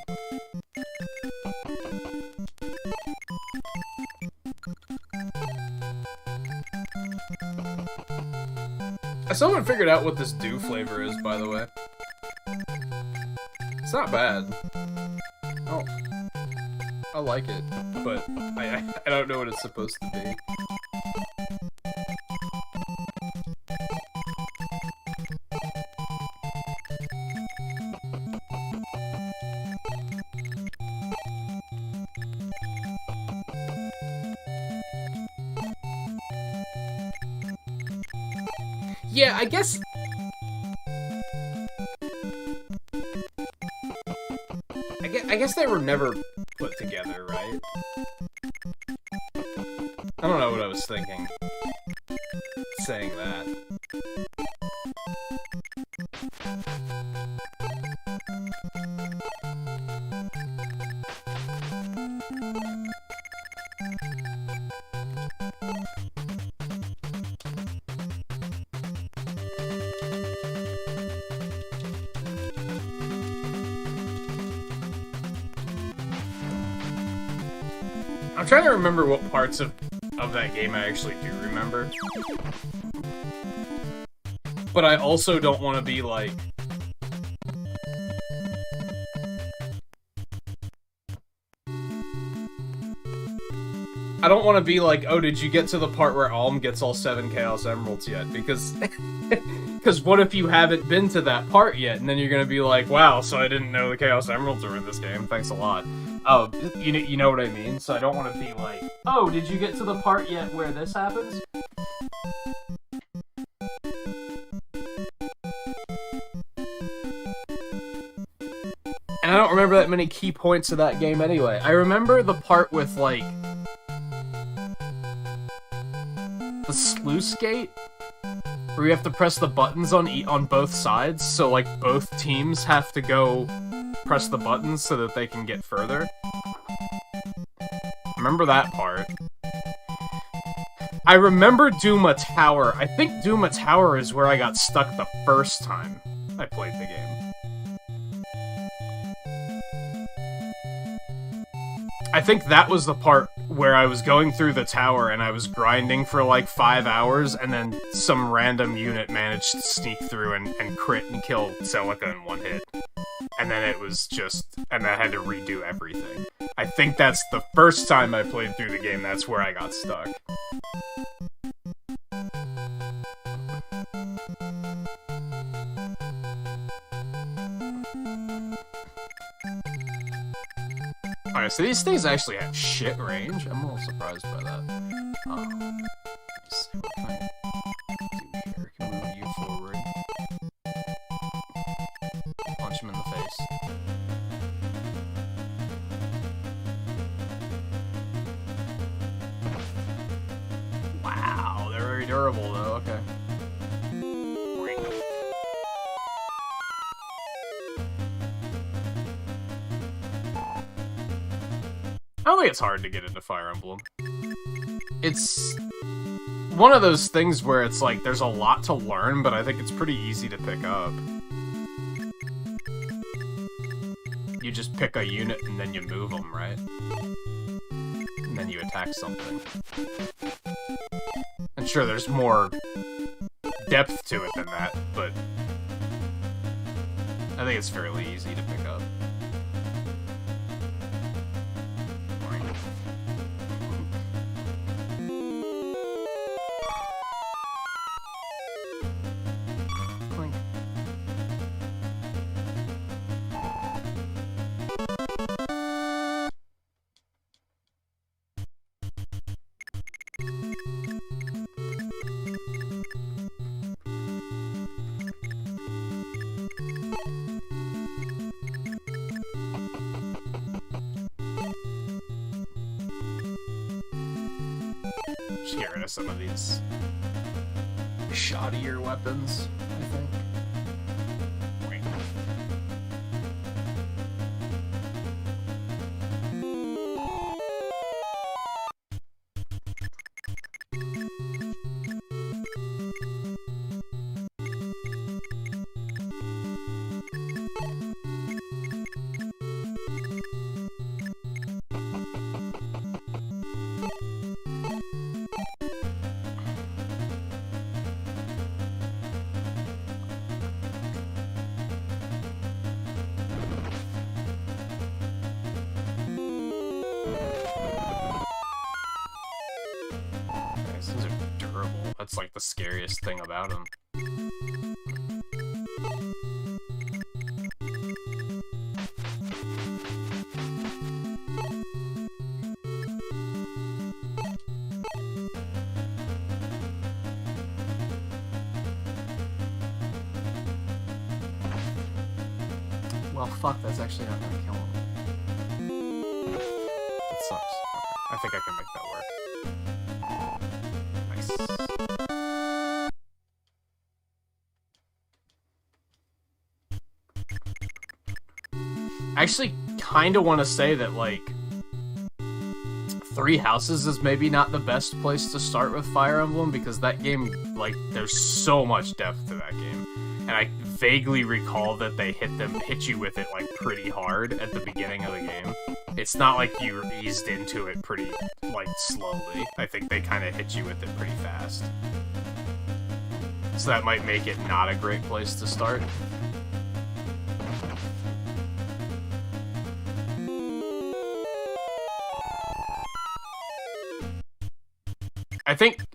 I still haven't figured out what this dew flavor is, by the way. It's not bad. Oh, I like it, but I don't know what it's supposed to be. Yeah, I guess... I guess they were never put together, right? I don't know what I was thinking. Saying that. I'm trying to remember what parts of that game I actually do remember. But I also don't want to be like... I don't want to be like, oh, did you get to the part where Alm gets all 7 Chaos Emeralds yet? Because... Because what if you haven't been to that part yet, and then you're gonna be like, wow, so I didn't know the Chaos Emeralds were in this game, thanks a lot. Oh, you know what I mean? So I don't want to be like, oh, did you get to the part yet where this happens? And I don't remember that many key points of that game anyway. I remember the part with, like... the sluice gate? Where you have to press the buttons on both sides, so, like, both teams have to go press the buttons so that they can get further. Remember that part. I remember Duma Tower. I think Duma Tower is where I got stuck the first time I played the game. I think that was the part where I was going through the tower and I was grinding for like 5 hours, and then some random unit managed to sneak through and crit and kill Celica in one hit. And then it was just... and I had to redo everything. I think that's the first time I played through the game, that's where I got stuck. Alright, so these things actually have shit range. I'm a little surprised by that. Let's see, what can I do here? Can we move you forward? Launch him in very durable, though. Okay. I don't think it's hard to get into Fire Emblem. It's one of those things where it's like there's a lot to learn, but I think it's pretty easy to pick up. You just pick a unit and then you move them, right? And then you attack something. And sure, there's more depth to it than that, but I think it's fairly easy to pick up. Just get rid of some of these shoddier weapons, I think. These are durable. That's like the scariest thing about them. Well, fuck, that's actually not gonna kill him. That sucks. Okay. I think I can make that work. Nice. I actually kind of want to say that, like, Three Houses is maybe not the best place to start with Fire Emblem, because that game, like, there's so much depth to that game. And I vaguely recall that they hit you with it, like, pretty hard at the beginning of the game. It's not like you eased into it pretty, like, slowly. I think they kind of hit you with it pretty fast. So that might make it not a great place to start. I think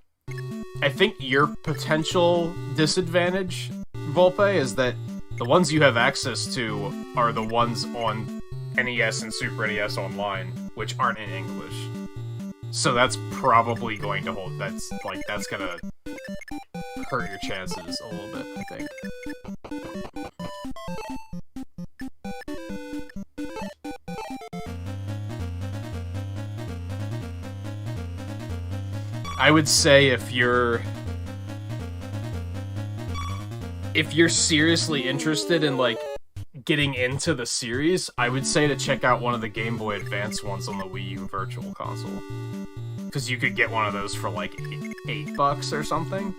your potential disadvantage, Volpe, is that the ones you have access to are the ones on NES and Super NES Online, which aren't in English. So that's probably going to hold. That's gonna hurt your chances a little bit, I think. I would say if you're seriously interested in, like, getting into the series, I would say to check out one of the Game Boy Advance ones on the Wii U Virtual Console. Because you could get one of those for, like, $8 or something.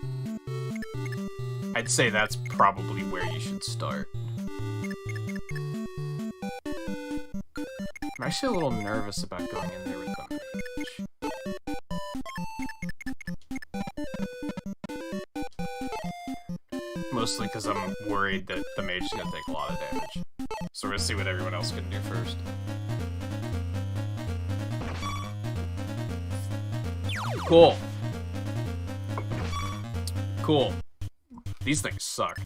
I'd say that's probably where you should start. I'm actually a little nervous about going in there with the mage. Mostly because I'm worried that the mage is going to take a lot of damage. So we're going to see what everyone else can do first. Cool. Cool. These things suck.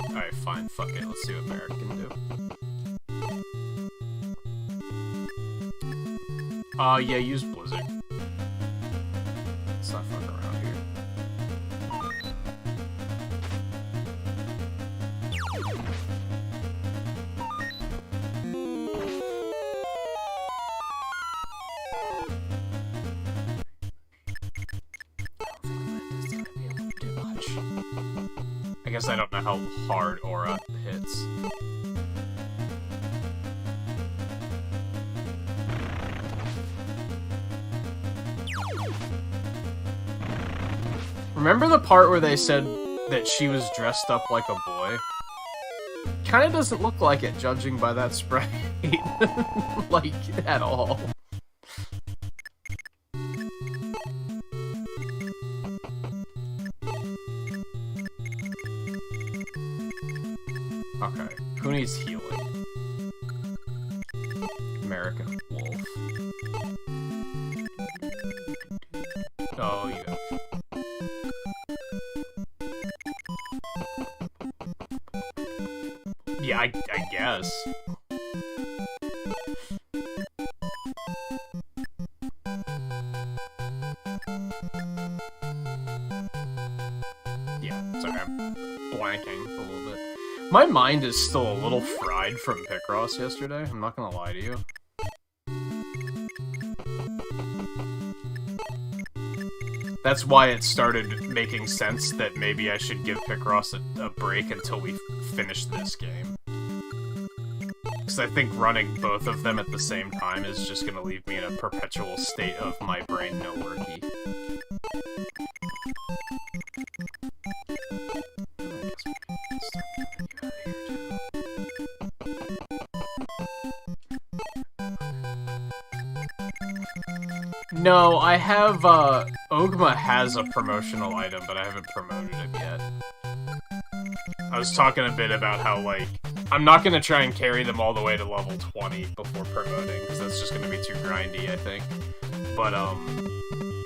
Alright, fine. Fuck it. Let's see what Merrick can do. Yeah, use Blizzard. Let's not fuck around here. I guess I don't know how hard Aura hits. Remember the part where they said that she was dressed up like a boy? Kinda doesn't look like it, judging by that sprite. Like, at all. Okay, who needs healing? American Wolf. Oh, yeah. Yeah, I guess. Yeah, sorry, I'm blanking a little bit. My mind is still a little fried from Picross yesterday, I'm not gonna lie to you. That's why it started making sense that maybe I should give Picross a break until we finish this game. Because I think running both of them at the same time is just going to leave me in a perpetual state of my brain no worky. No, I have, Ogma has a promotional item, but I haven't promoted it yet. I was talking a bit about how, like, I'm not gonna try and carry them all the way to level 20 before promoting, because that's just gonna be too grindy, I think. But, I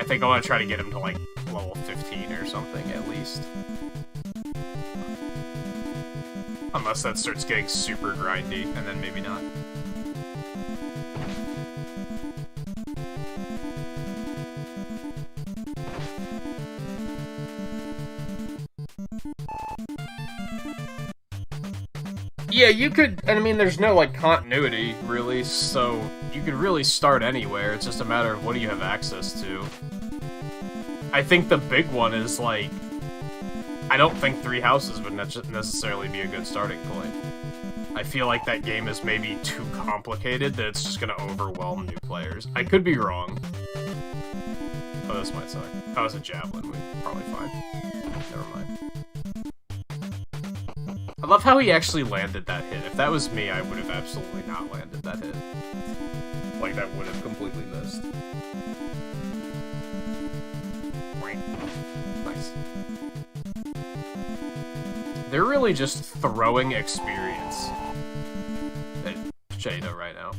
think I want to try to get him to, like, level 15 or something, at least. Unless that starts getting super grindy, and then maybe not. Yeah, you could, and I mean, there's no, like, continuity, really, so you could really start anywhere. It's just a matter of what do you have access to. I think the big one is, like, I don't think 3 houses would necessarily be a good starting point. I feel like that game is maybe too complicated that it's just gonna overwhelm new players. I could be wrong. Oh, this might suck. That was a javelin, we'd probably fine. Never mind. I love how he actually landed that hit. If that was me, I would have absolutely not landed that hit. Like, that would have completely missed. Nice. They're really just throwing experience at Jada right now.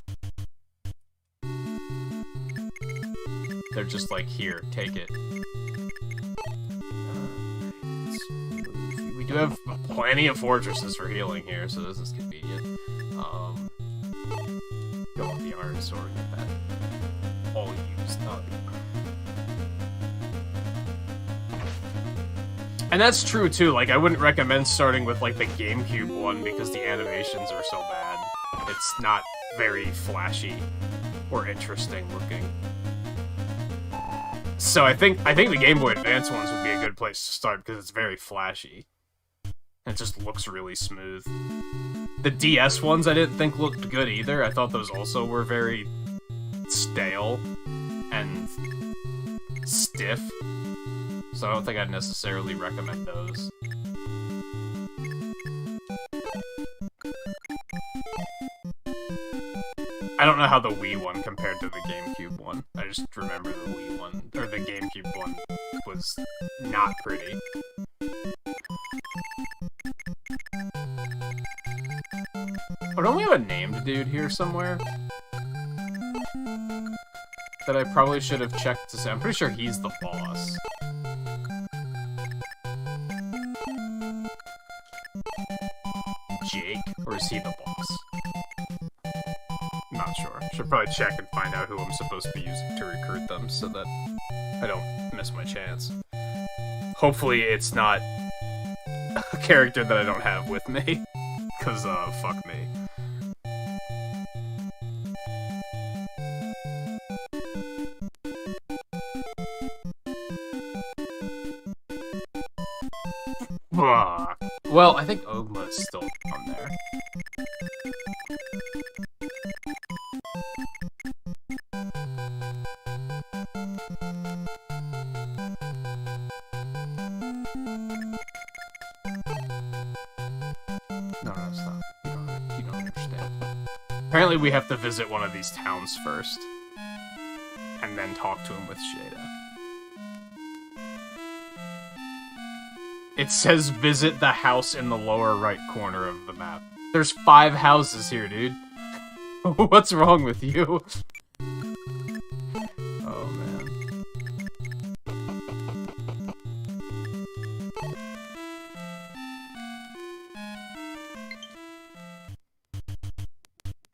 They're just like, here, take it. We do have plenty of fortresses for healing here, so this is convenient. Go with the iron sword, get that all used up. And that's true too, like, I wouldn't recommend starting with, like, the GameCube one because the animations are so bad. It's not very flashy or interesting looking. So I think the Game Boy Advance ones would be a good place to start because it's very flashy. It just looks really smooth. The DS ones I didn't think looked good either. I thought those also were very stale and stiff. So I don't think I'd necessarily recommend those. I don't know how the Wii one compared to the GameCube one. I just remember the Wii one, or the GameCube one, was not pretty. Oh, don't we have a named dude here somewhere? That I probably should have checked to say. I'm pretty sure he's the boss. Jake? Or is he the boss? Not sure. Should probably check and find out who I'm supposed to be using to recruit them so that I don't miss my chance. Hopefully it's not a character that I don't have with me. Cause, fuck me. Fuck. Well, I think Ogma is still on there. No, it's not. You don't understand. Apparently we have to visit one of these towns first. And then talk to him with Shada. It says visit the house in the lower right corner of the map. There's 5 houses here, dude. What's wrong with you? Oh, man.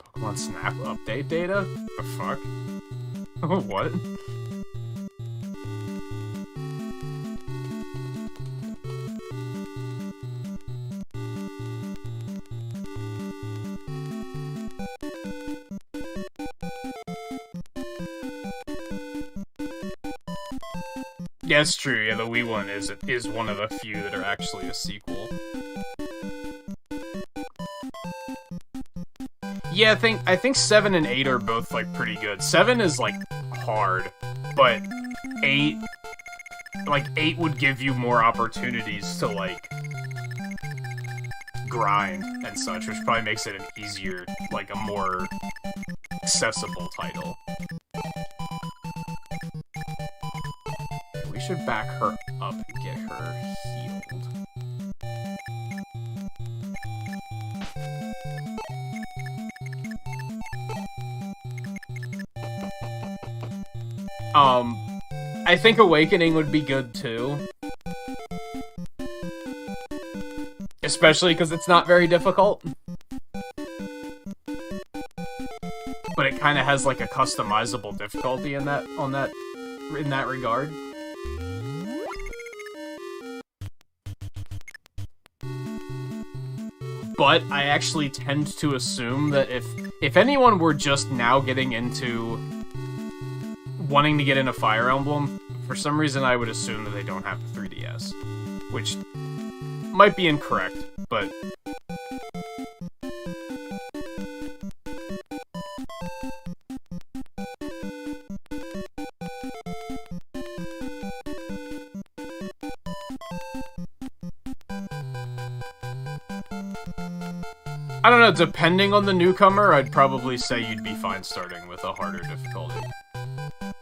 Pokemon Snap update data? The fuck? What? Yeah, it's true. Yeah, the Wii one is one of the few that are actually a sequel. Yeah, I think 7 and 8 are both like pretty good. 7 is like hard, but 8 would give you more opportunities to like grind and such, which probably makes it an easier, like a more accessible title. We should back her up and get her healed. I think Awakening would be good too. Especially because it's not very difficult. But it kind of has like a customizable difficulty in that regard. But I actually tend to assume that if anyone were just now getting into wanting to get into Fire Emblem, for some reason I would assume that they don't have the 3DS, which might be incorrect, but I don't know, depending on the newcomer, I'd probably say you'd be fine starting with a harder difficulty.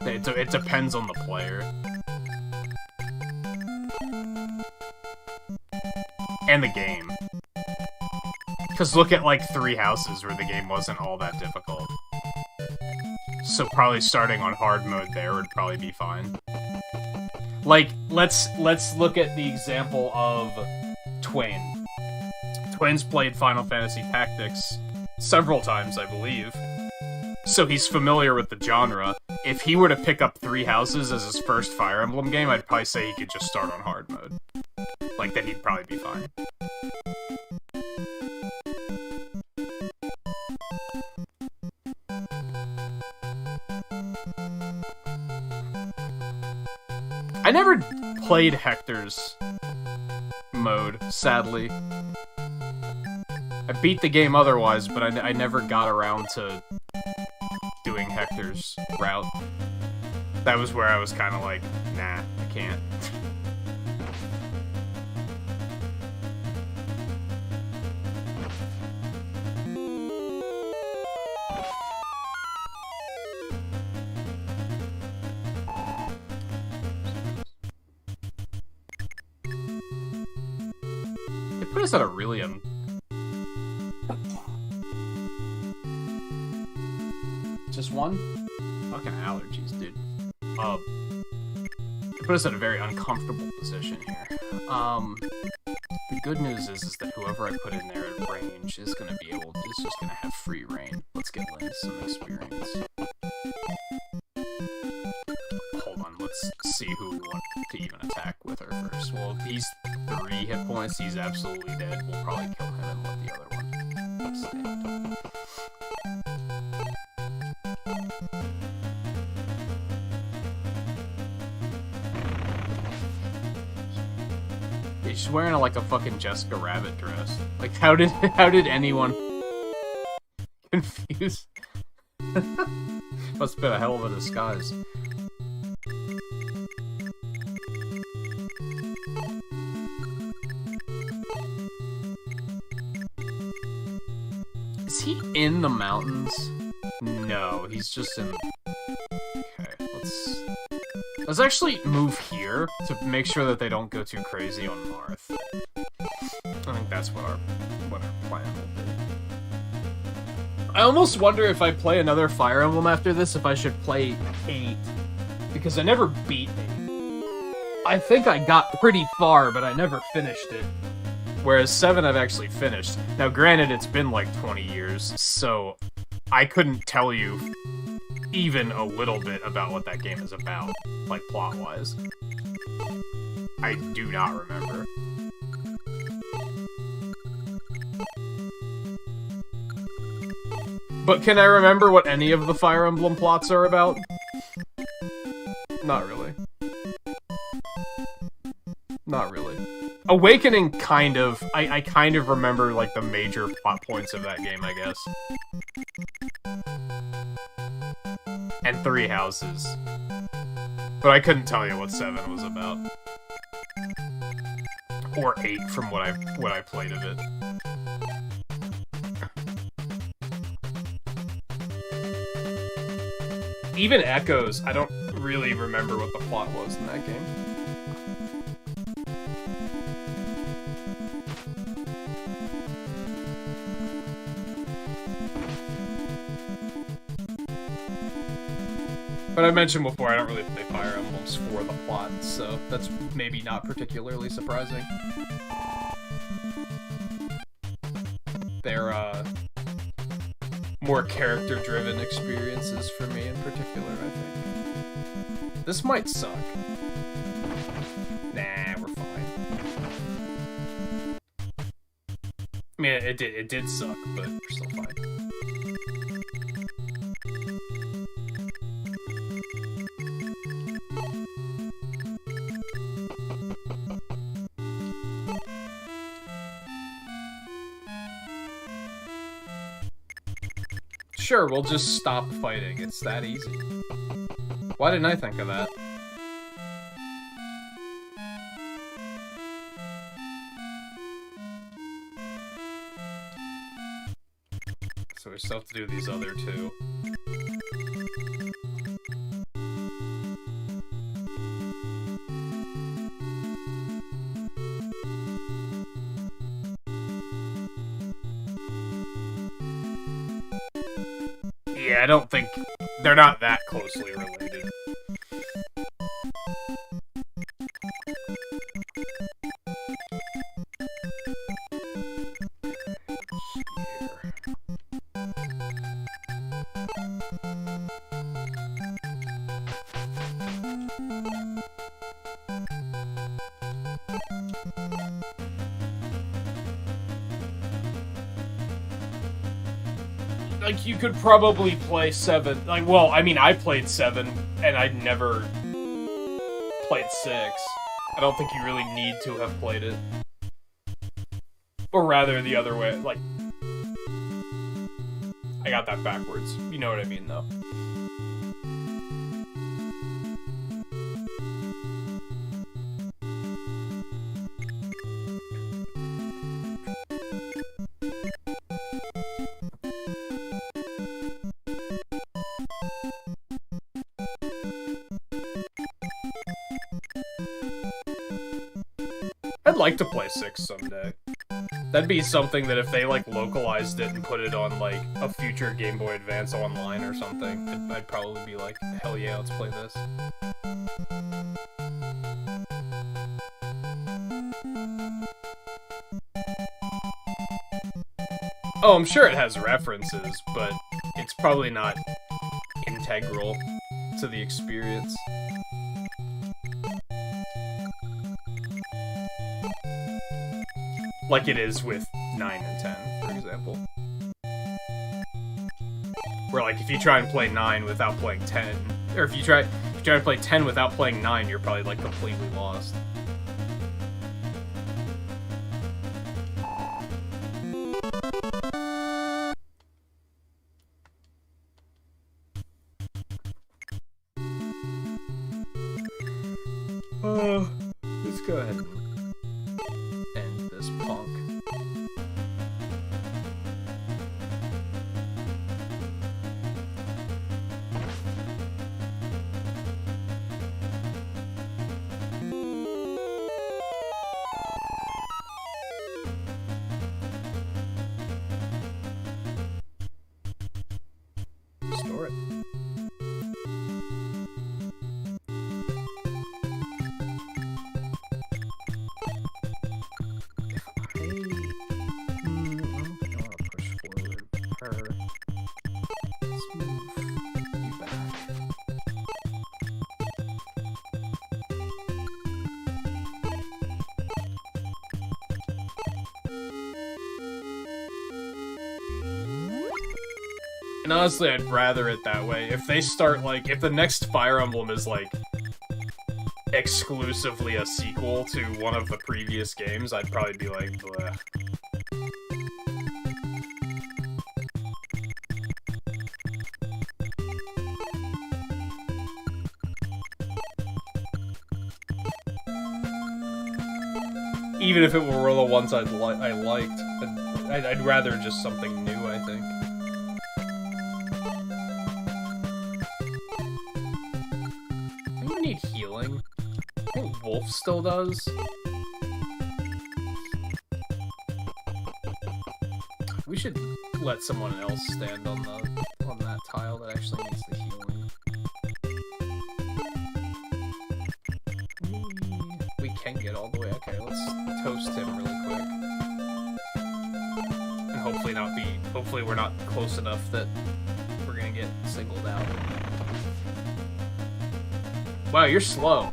It depends on the player. And the game. Because look at, like, 3 houses where the game wasn't all that difficult. So probably starting on hard mode there would probably be fine. Like, let's look at the example of Twain. Twain's played Final Fantasy Tactics several times, I believe. So he's familiar with the genre. If he were to pick up 3 houses as his first Fire Emblem game, I'd probably say he could just start on hard mode. Like, then he'd probably be fine. I never played Hector's mode, sadly. I beat the game otherwise, but I never got around to doing Hector's route. That was where I was kind of like, nah, I can't. They put us at a really just one? Fucking allergies, dude. They put us at a very uncomfortable position here. The good news is that whoever I put in there at range is just gonna have free reign. Let's get Lynn some experience. Hold on, let's see who we want to even attack with her first. Well, if he's 3 hit points, he's absolutely dead. We'll probably kill him and let the other one stand. she's wearing like a fucking Jessica Rabbit dress. Like, how did anyone confuse? Must have been a hell of a disguise. Is he in the mountains? No, he's just in... Okay, let's actually move here to make sure that they don't go too crazy on Marth. I think that's what our plan will be. I almost wonder if I play another Fire Emblem after this, if I should play 8. Because I never beat 8. I think I got pretty far, but I never finished it. Whereas 7 I've actually finished. Now granted, it's been like 20 years, so I couldn't tell you even a little bit about what that game is about, like plot-wise. I do not remember. But can I remember what any of the Fire Emblem plots are about? Not really. Not really. Awakening, kind of. I kind of remember, like, the major plot points of that game, I guess. And 3 Houses. But I couldn't tell you what 7 was about. Or 8 from what I played of it. Even Echoes, I don't really remember what the plot was in that game. But I mentioned before, I don't really play Fire Emblems for the plot, so that's maybe not particularly surprising. They're, more character-driven experiences for me in particular, I think. This might suck. Nah, we're fine. I mean, it did suck, but we're still fine. Sure, we'll just stop fighting. It's that easy. Why didn't I think of that? So we still have to do these other 2. Yeah, I don't think... They're not that closely related. Like, you could probably play 7. Like, well, I mean, I played 7, and I never played 6. I don't think you really need to have played it. Or rather, the other way. Like, I got that backwards. You know what I mean, though. I'd like to play 6 someday. That'd be something that if they, like, localized it and put it on, like, a future Game Boy Advance online or something, I'd probably be like, hell yeah, let's play this. Oh, I'm sure it has references, but it's probably not integral to the experience. Like it is with 9 and 10, for example. Where, like, if you try and play 9 without playing 10, or if you try to play 10 without playing 9, you're probably, like, completely lost. this punk. Store it. And honestly, I'd rather it that way. If they start, like, if the next Fire Emblem is, like, exclusively a sequel to one of the previous games, I'd probably be like, bleh. Even if it were the ones I liked, I'd rather just something new, I think. Need healing. I think Wolf still does. We should let someone else stand on that tile that actually needs the healing. We can get all the way. Okay, let's toast him really quick. And hopefully we're not close enough that we're gonna get singled out. Wow, you're slow.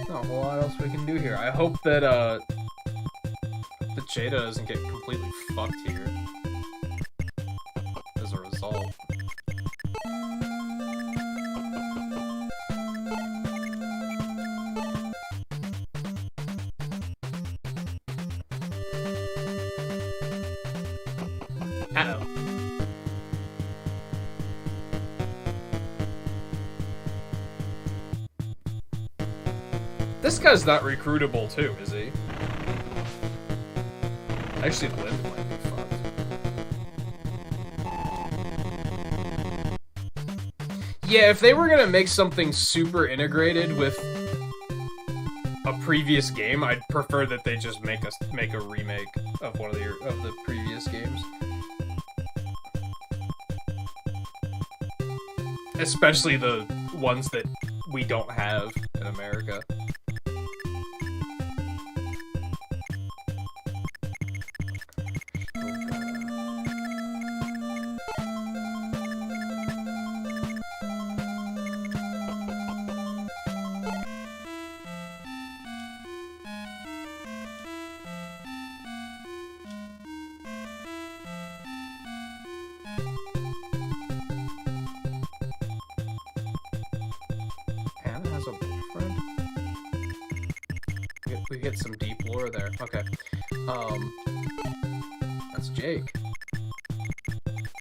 Not a whole lot else we can do here. I hope that Jada doesn't get completely fucked here as a result. Uh-oh. This guy's not recruitable too, is he? Actually, Lind might be fucked. Yeah, if they were gonna make something super integrated with a previous game, I'd prefer that they just make a remake of one of the previous games. Especially the ones that we don't have in America. We get some deep lore there. Okay. That's Jake.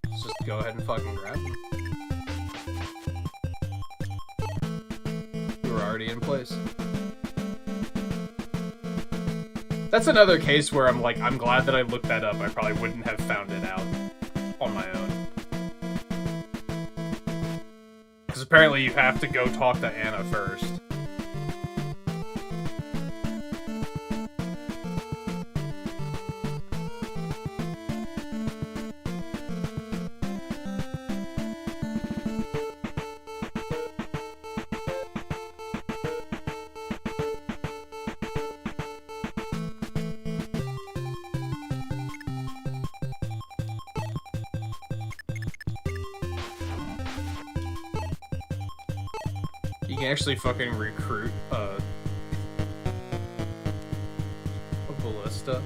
Let's just go ahead and fucking grab him. We were already in place. That's another case where I'm like, I'm glad that I looked that up. I probably wouldn't have found it out on my own. Because apparently you have to go talk to Anna first. can actually fucking recruit a ballista.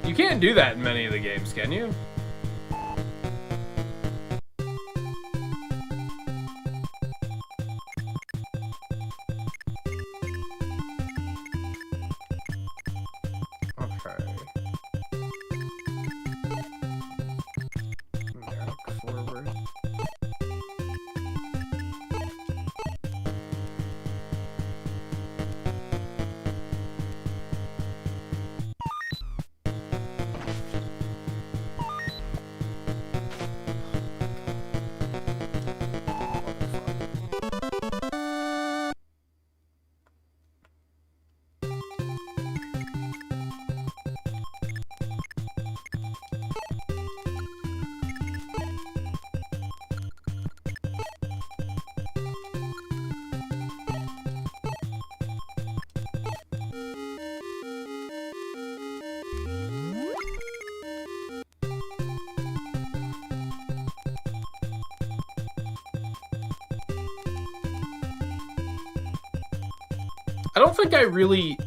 You can't do that in many of the games, can you? I don't think I really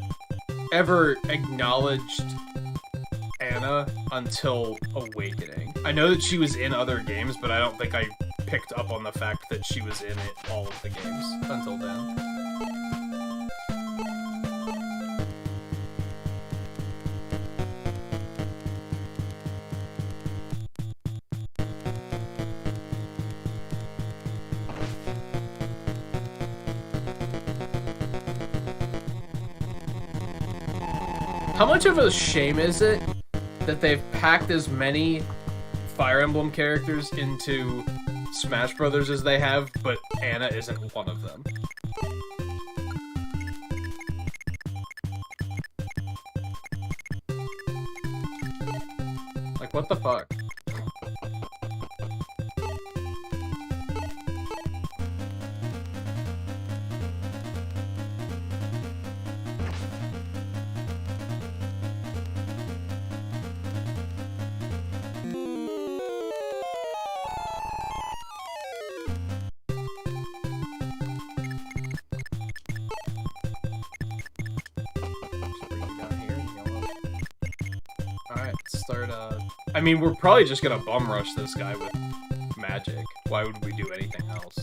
ever acknowledged Anna until Awakening. I know that she was in other games, but I don't think I picked up on the fact that she was in all of the games until then. How much of a shame is it that they've packed as many Fire Emblem characters into Smash Brothers as they have, but Anna isn't one of them? Like, what the fuck? I mean, we're probably just gonna bum rush this guy with magic. Why would we do anything else?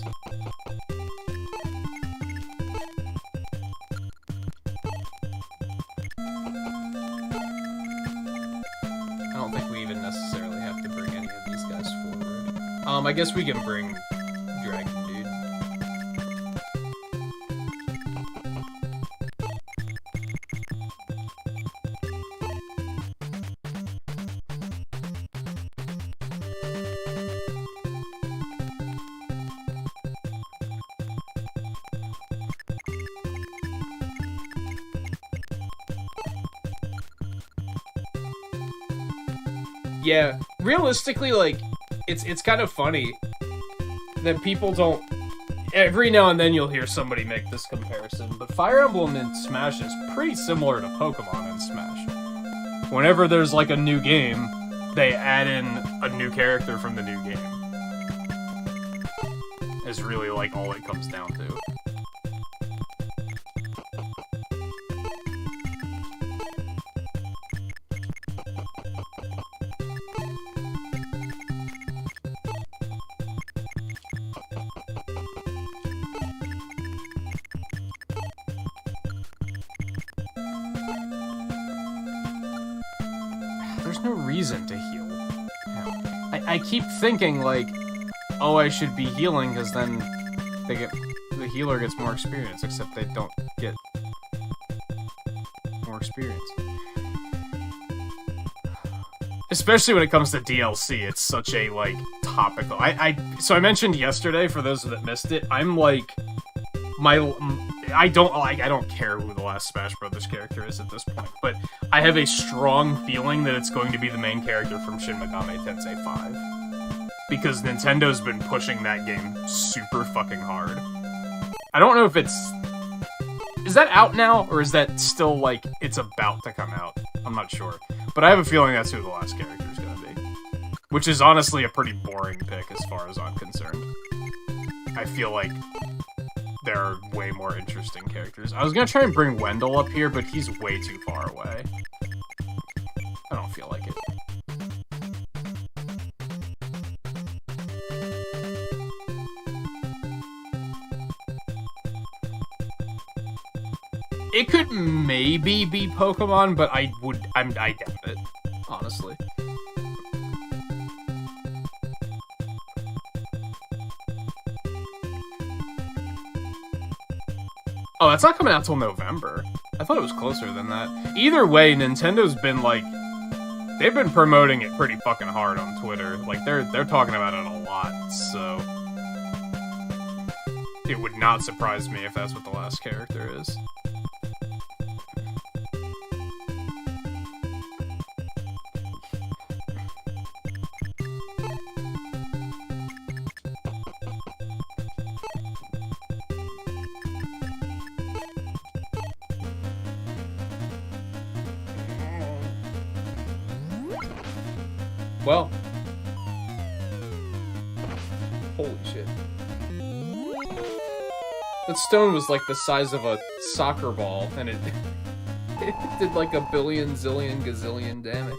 I don't think we even necessarily have to bring any of these guys forward. I guess we can bring Dragon Dude. Yeah, realistically, like, it's kind of funny that people don't... Every now and then you'll hear somebody make this comparison, but Fire Emblem in Smash is pretty similar to Pokemon in Smash. Whenever there's, like, a new game, they add in a new character from the new game. Is really, like, all it comes down to. There's no reason to heal. I keep thinking, like, oh, I should be healing, because then the healer gets more experience, except they don't get more experience. Especially when it comes to DLC, it's such a, like, topical... So I mentioned yesterday, for those that missed it, I'm, like, I don't care who the last Smash Brothers character is at this point, but I have a strong feeling that it's going to be the main character from Shin Megami Tensei 5. Because Nintendo's been pushing that game super fucking hard. I don't know if it's... Is that out now, or is that still, like, it's about to come out? I'm not sure. But I have a feeling that's who the last character is going to be. Which is honestly a pretty boring pick as far as I'm concerned. I feel like there are way more interesting characters. I was gonna try and bring Wendell up here, but he's way too far away. I don't feel like it. It could maybe be Pokemon, but I doubt it, honestly. Oh, that's not coming out till November. I thought it was closer than that. Either way, Nintendo's been like, they've been promoting it pretty fucking hard on Twitter. Like they're talking about it a lot, so it would not surprise me if that's what the last character is. Well, holy shit. That stone was like the size of a soccer ball, and it did like a billion, zillion, gazillion damage.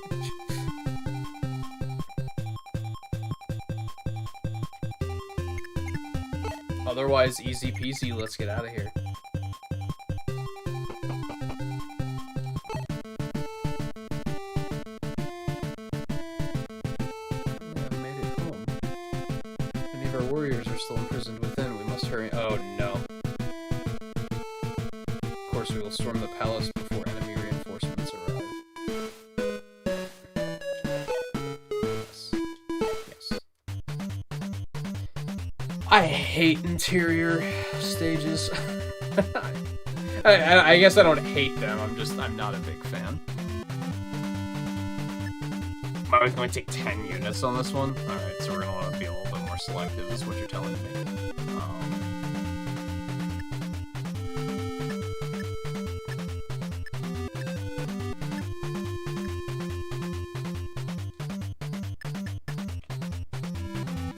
Otherwise, easy peasy, let's get out of here. Warriors are still imprisoned within. We must hurry. Oh no. Of course, we will storm the palace before enemy reinforcements arrive. Yes. Yes. I hate interior stages. I guess I don't hate them. I'm not a big fan. Am I going to take 10 units on this one? Alright, so we're going to want to be a little bit more selective, is what you're telling me.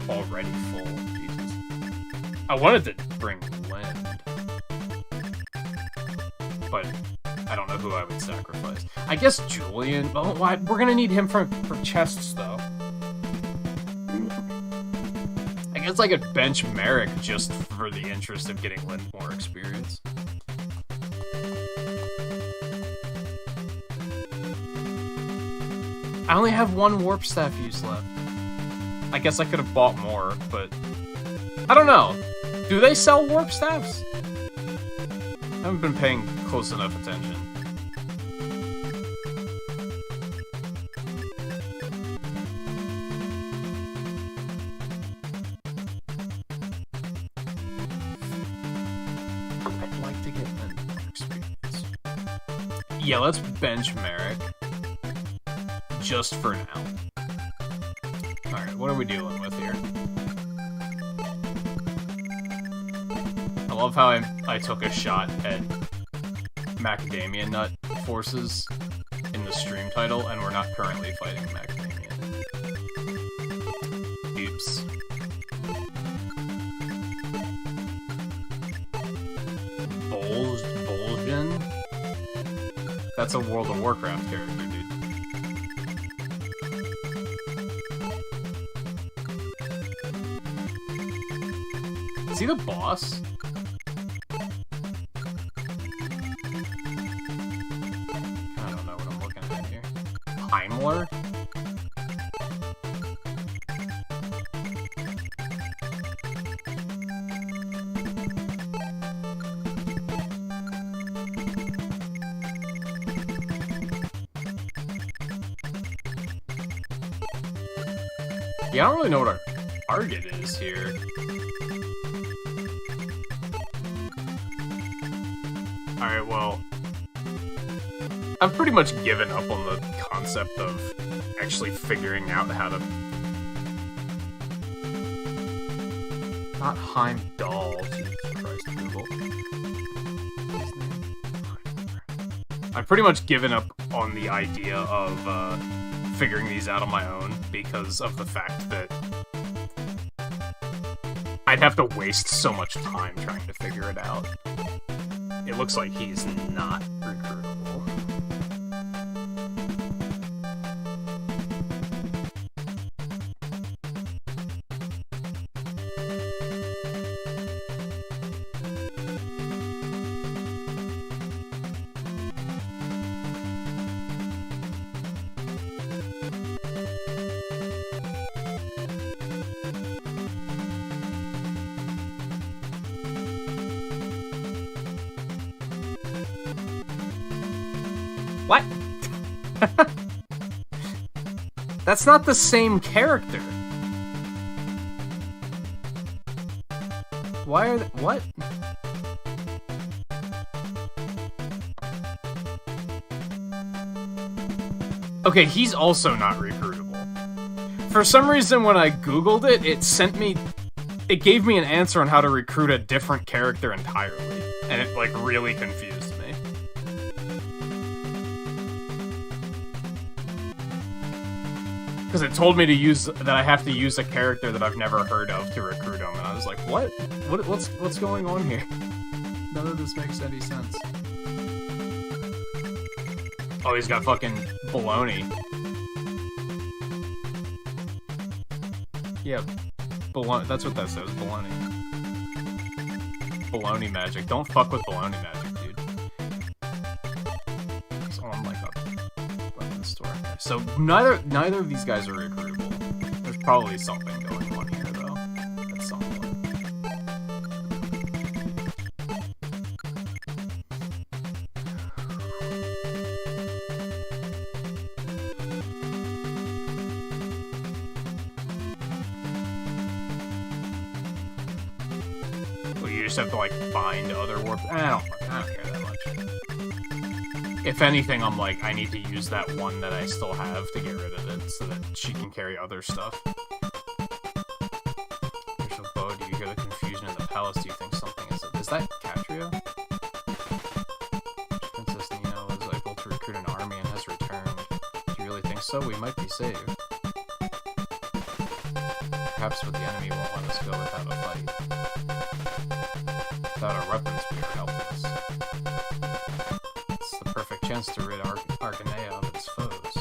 Already full. Jesus. I wanted to bring Lynn, but I don't know who I would sacrifice. I guess Julian. Oh, why? We're gonna need him for chests, though. I guess I could bench Merrick just for the interest of getting Lynn more experience. I only have one warp staff use left. I guess I could have bought more, but I don't know. Do they sell warp staffs? I haven't been paying close enough attention. I'd like to get an experience. Yeah, let's bench Merrick. Just for now. Alright, what are we dealing with here? I love how I took a shot at Macadamia Nut forces in the stream title, and we're not currently fighting Macadamia. Oops. Bolgen? That's a World of Warcraft character, dude. Is he the boss? I don't know what I'm looking at here. Heimler? Yeah, I don't really know what our target is here. Alright, well, I've pretty much given up on the concept of actually figuring out how to... Not Heimdall, Jesus Christ, Google. I've pretty much given up on the idea of figuring these out on my own because of the fact that I'd have to waste so much time trying to figure it out. It looks like he's not recruitable. What? That's not the same character. Why are they... What? Okay, he's also not recruitable. For some reason, when I googled it, it sent me... It gave me an answer on how to recruit a different character entirely. And it, like, really confused me. Because it told me to use... that I have to use a character that I've never heard of to recruit him. And I was like, what? What's going on here? None of this makes any sense. Oh, he's got fucking baloney. Yeah, baloney. That's what that says, baloney. Baloney magic. Don't fuck with baloney magic, dude. It's on like a weapon store. Okay. So neither of these guys are recruitable. There's probably something going on here, though. At some point. You just have to, like, find other warp... I don't care that much. If anything, I'm like, I need to use that one that I still have to get rid of it, so that she can carry other stuff. Rachel Bow, do you hear the confusion in the palace? Do you think something is... Is that Catria? Princess Nina was able to recruit an army and has returned. Do you really think so? We might be saved. Perhaps with the enemy won't let us go without a fight. Without our weapons, we are helpless. It's the perfect chance to rid Arganea of its foes.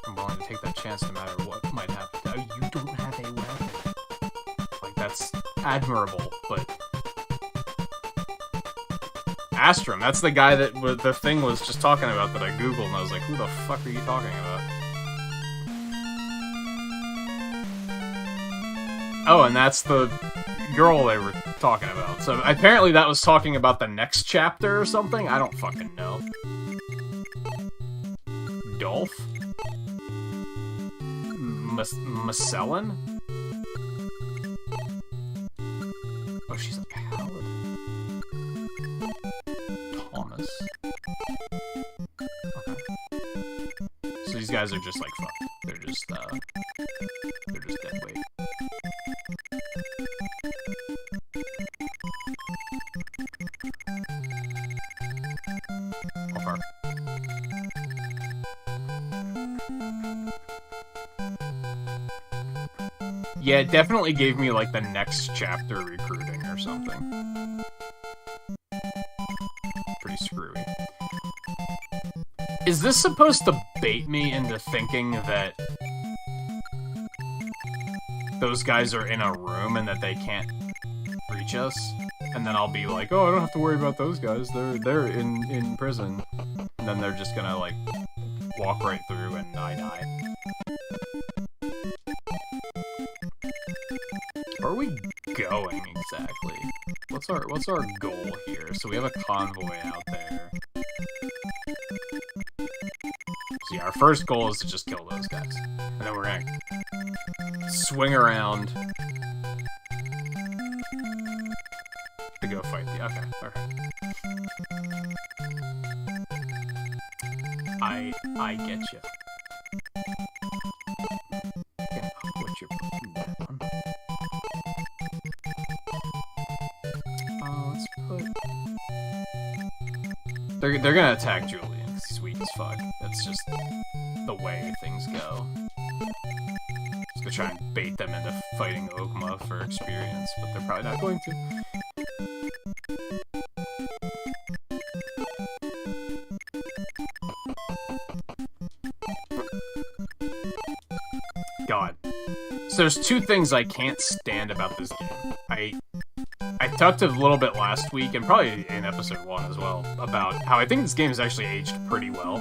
I'm willing to take that chance no matter what might happen. Oh, you don't have a weapon. Like, that's admirable, but... Astrum, that's the guy that the thing was just talking about that I googled, and I was like, who the fuck are you talking about? Oh, and that's the girl they were talking about. So apparently that was talking about the next chapter or something? I don't fucking know. Dolph? Macellin? Oh, she's a paladin. Thomas. Okay. So these guys are just like, fuck. They're just dead weight. Okay. Yeah, it definitely gave me, like, the next chapter recruiting or something. Pretty screwy. Is this supposed to bait me into thinking that those guys are in a room and that they can't reach us? And then I'll be like, oh, I don't have to worry about those guys. They're in prison. And then they're just gonna, like, walk right through and I die. Where are we going exactly? What's our goal here? So we have a convoy out there. So yeah, our first goal is to just kill those guys. And then we're gonna swing around to go fight the... Okay. I get you. Yeah, what's your weapon? Let's put... They're gonna attack Julian, because he's weak as fuck. That's just the way things go. Just gonna try and bait them into fighting Ogma for experience, but they're probably not going to. God. So there's two things I can't stand about this game. I talked a little bit last week, and probably in episode 1 as well, about how I think this game has actually aged pretty well.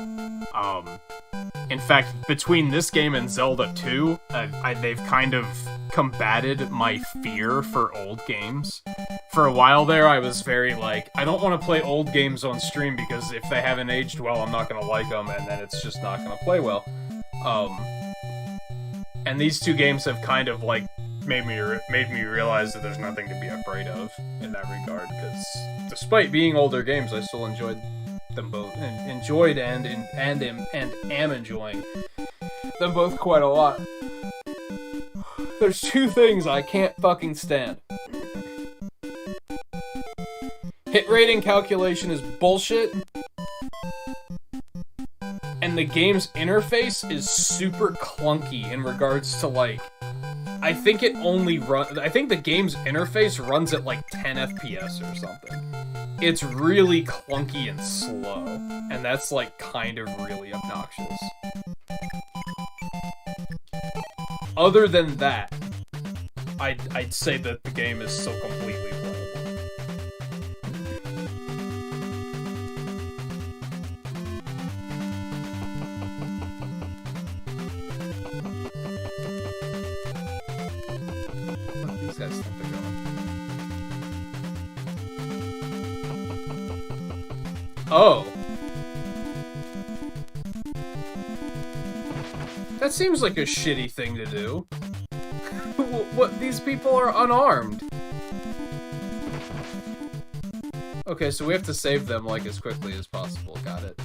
In fact, between this game and Zelda 2, they've kind of combated my fear for old games. For a while there, I was very like, I don't want to play old games on stream because if they haven't aged well, I'm not going to like them, and then it's just not going to play well. And these two games have kind of, like, made me realize that there's nothing to be afraid of in that regard, because despite being older games, I still enjoyed them both, and am enjoying them both quite a lot. There's two things I can't fucking stand. Hit rating calculation is bullshit, and the game's interface is super clunky in regards to, like, I think the game's interface runs at like 10 FPS or something. It's really clunky and slow, and that's like kind of really obnoxious. Other than that, I'd say that the game is so completely playable. These guys think they're going. Oh. That seems like a shitty thing to do. What? These people are unarmed. Okay, so we have to save them, like, as quickly as possible. Got it.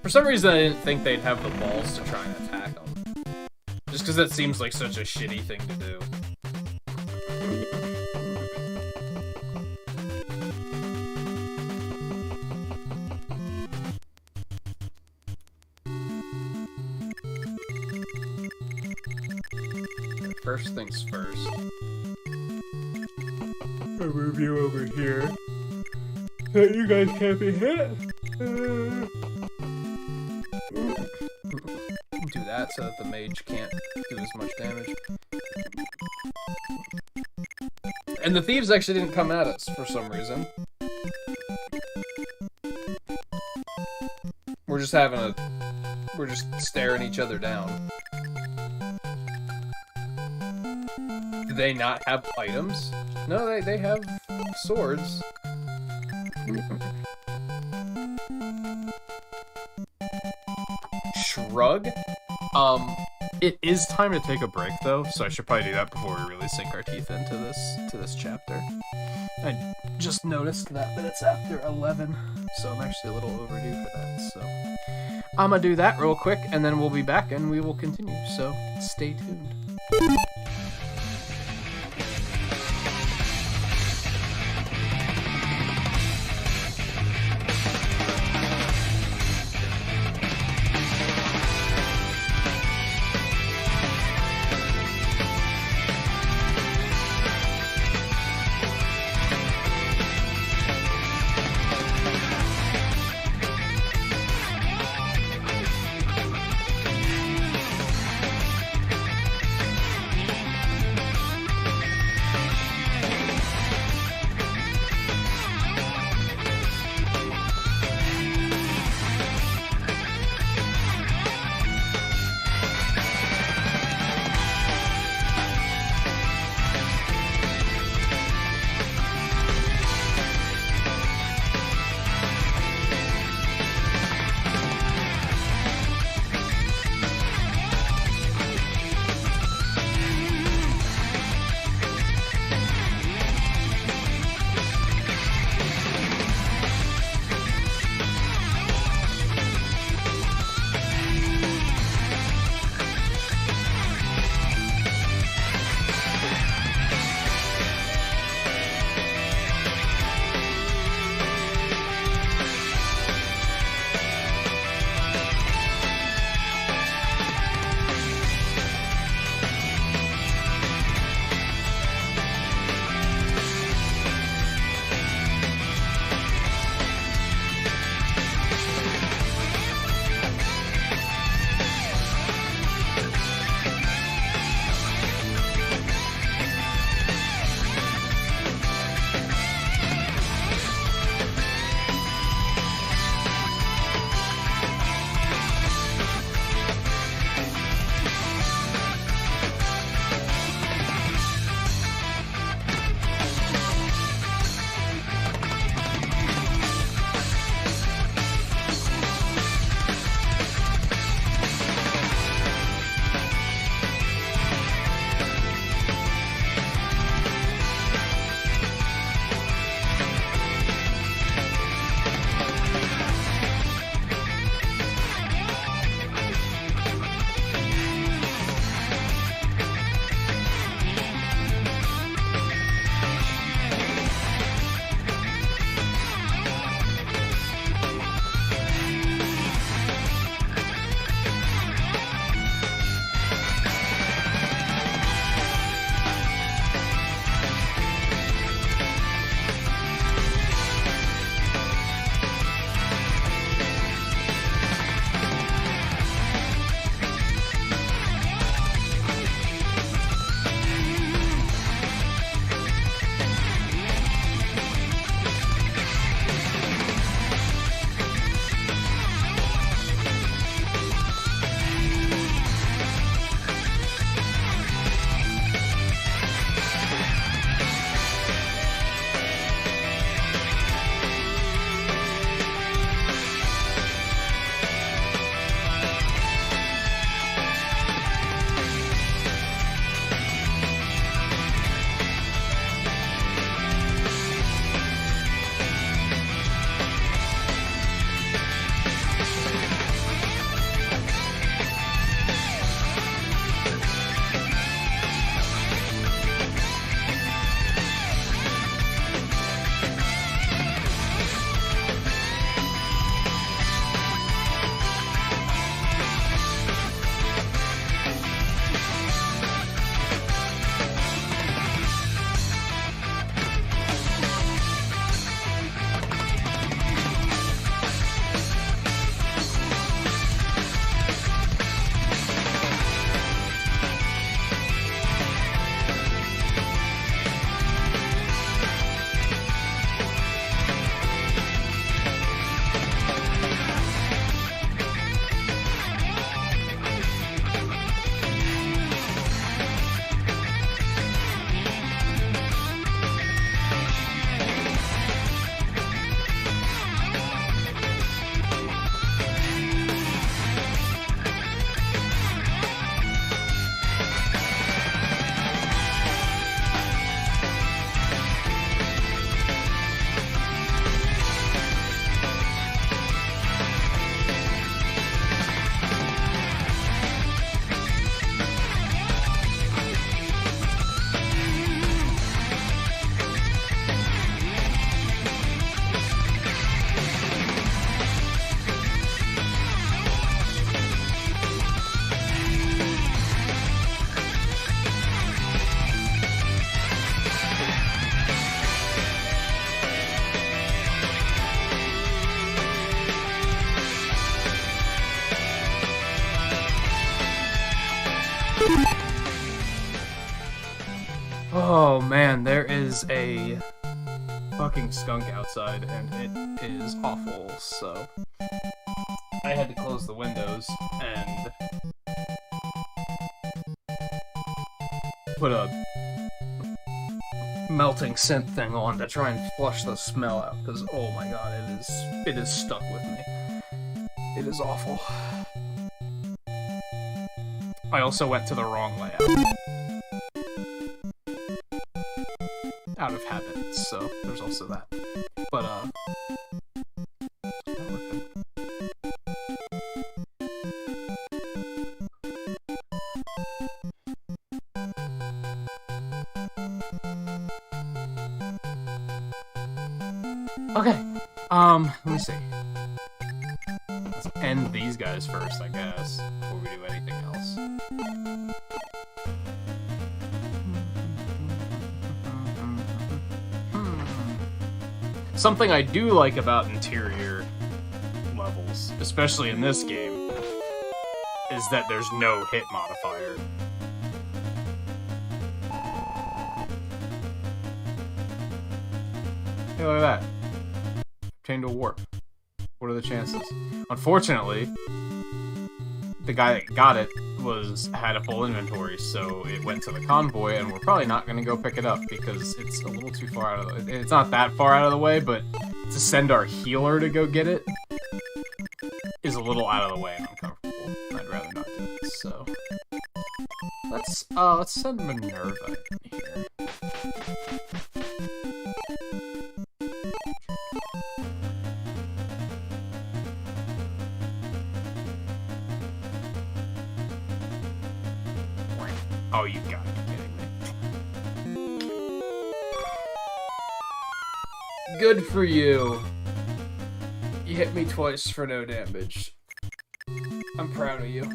For some reason, I didn't think they'd have the balls to try and attack them. Just because that seems like such a shitty thing to do. First things first. I'll move you over here so you guys can't be hit. Do that so that the mage can't do as much damage. And the thieves actually didn't come at us for some reason. We're just staring each other down. Do they not have items? No, they have swords. Shrug? It is time to take a break though, so I should probably do that before we really sink our teeth into this chapter. I just noticed that it's after 11, so I'm actually a little overdue for that, so I'm gonna do that real quick, and then we'll be back and we will continue, so stay tuned. Oh man, there is a fucking skunk outside, and it is awful, so I had to close the windows and put a melting scent thing on to try and flush the smell out, because oh my god, it is stuck with me. It is awful. I also went to the wrong layout. Out of habit, so there's also that. But, we're good. Okay, let me see. Let's end these guys first, I guess, before we do anything else. Something I do like about interior levels, especially in this game, is that there's no hit modifier. Hey, look at that. Obtained a warp. What are the chances? Unfortunately, the guy that got it had a full inventory, so it went to the convoy, and we're probably not going to go pick it up because it's a little too far out of the... It's not that far out of the way, but to send our healer to go get it is a little out of the way and uncomfortable. I'd rather not do it, so... Let's send Minerva in here. Oh, you gotta be kidding me. Good for you. You hit me twice for no damage. I'm proud of you.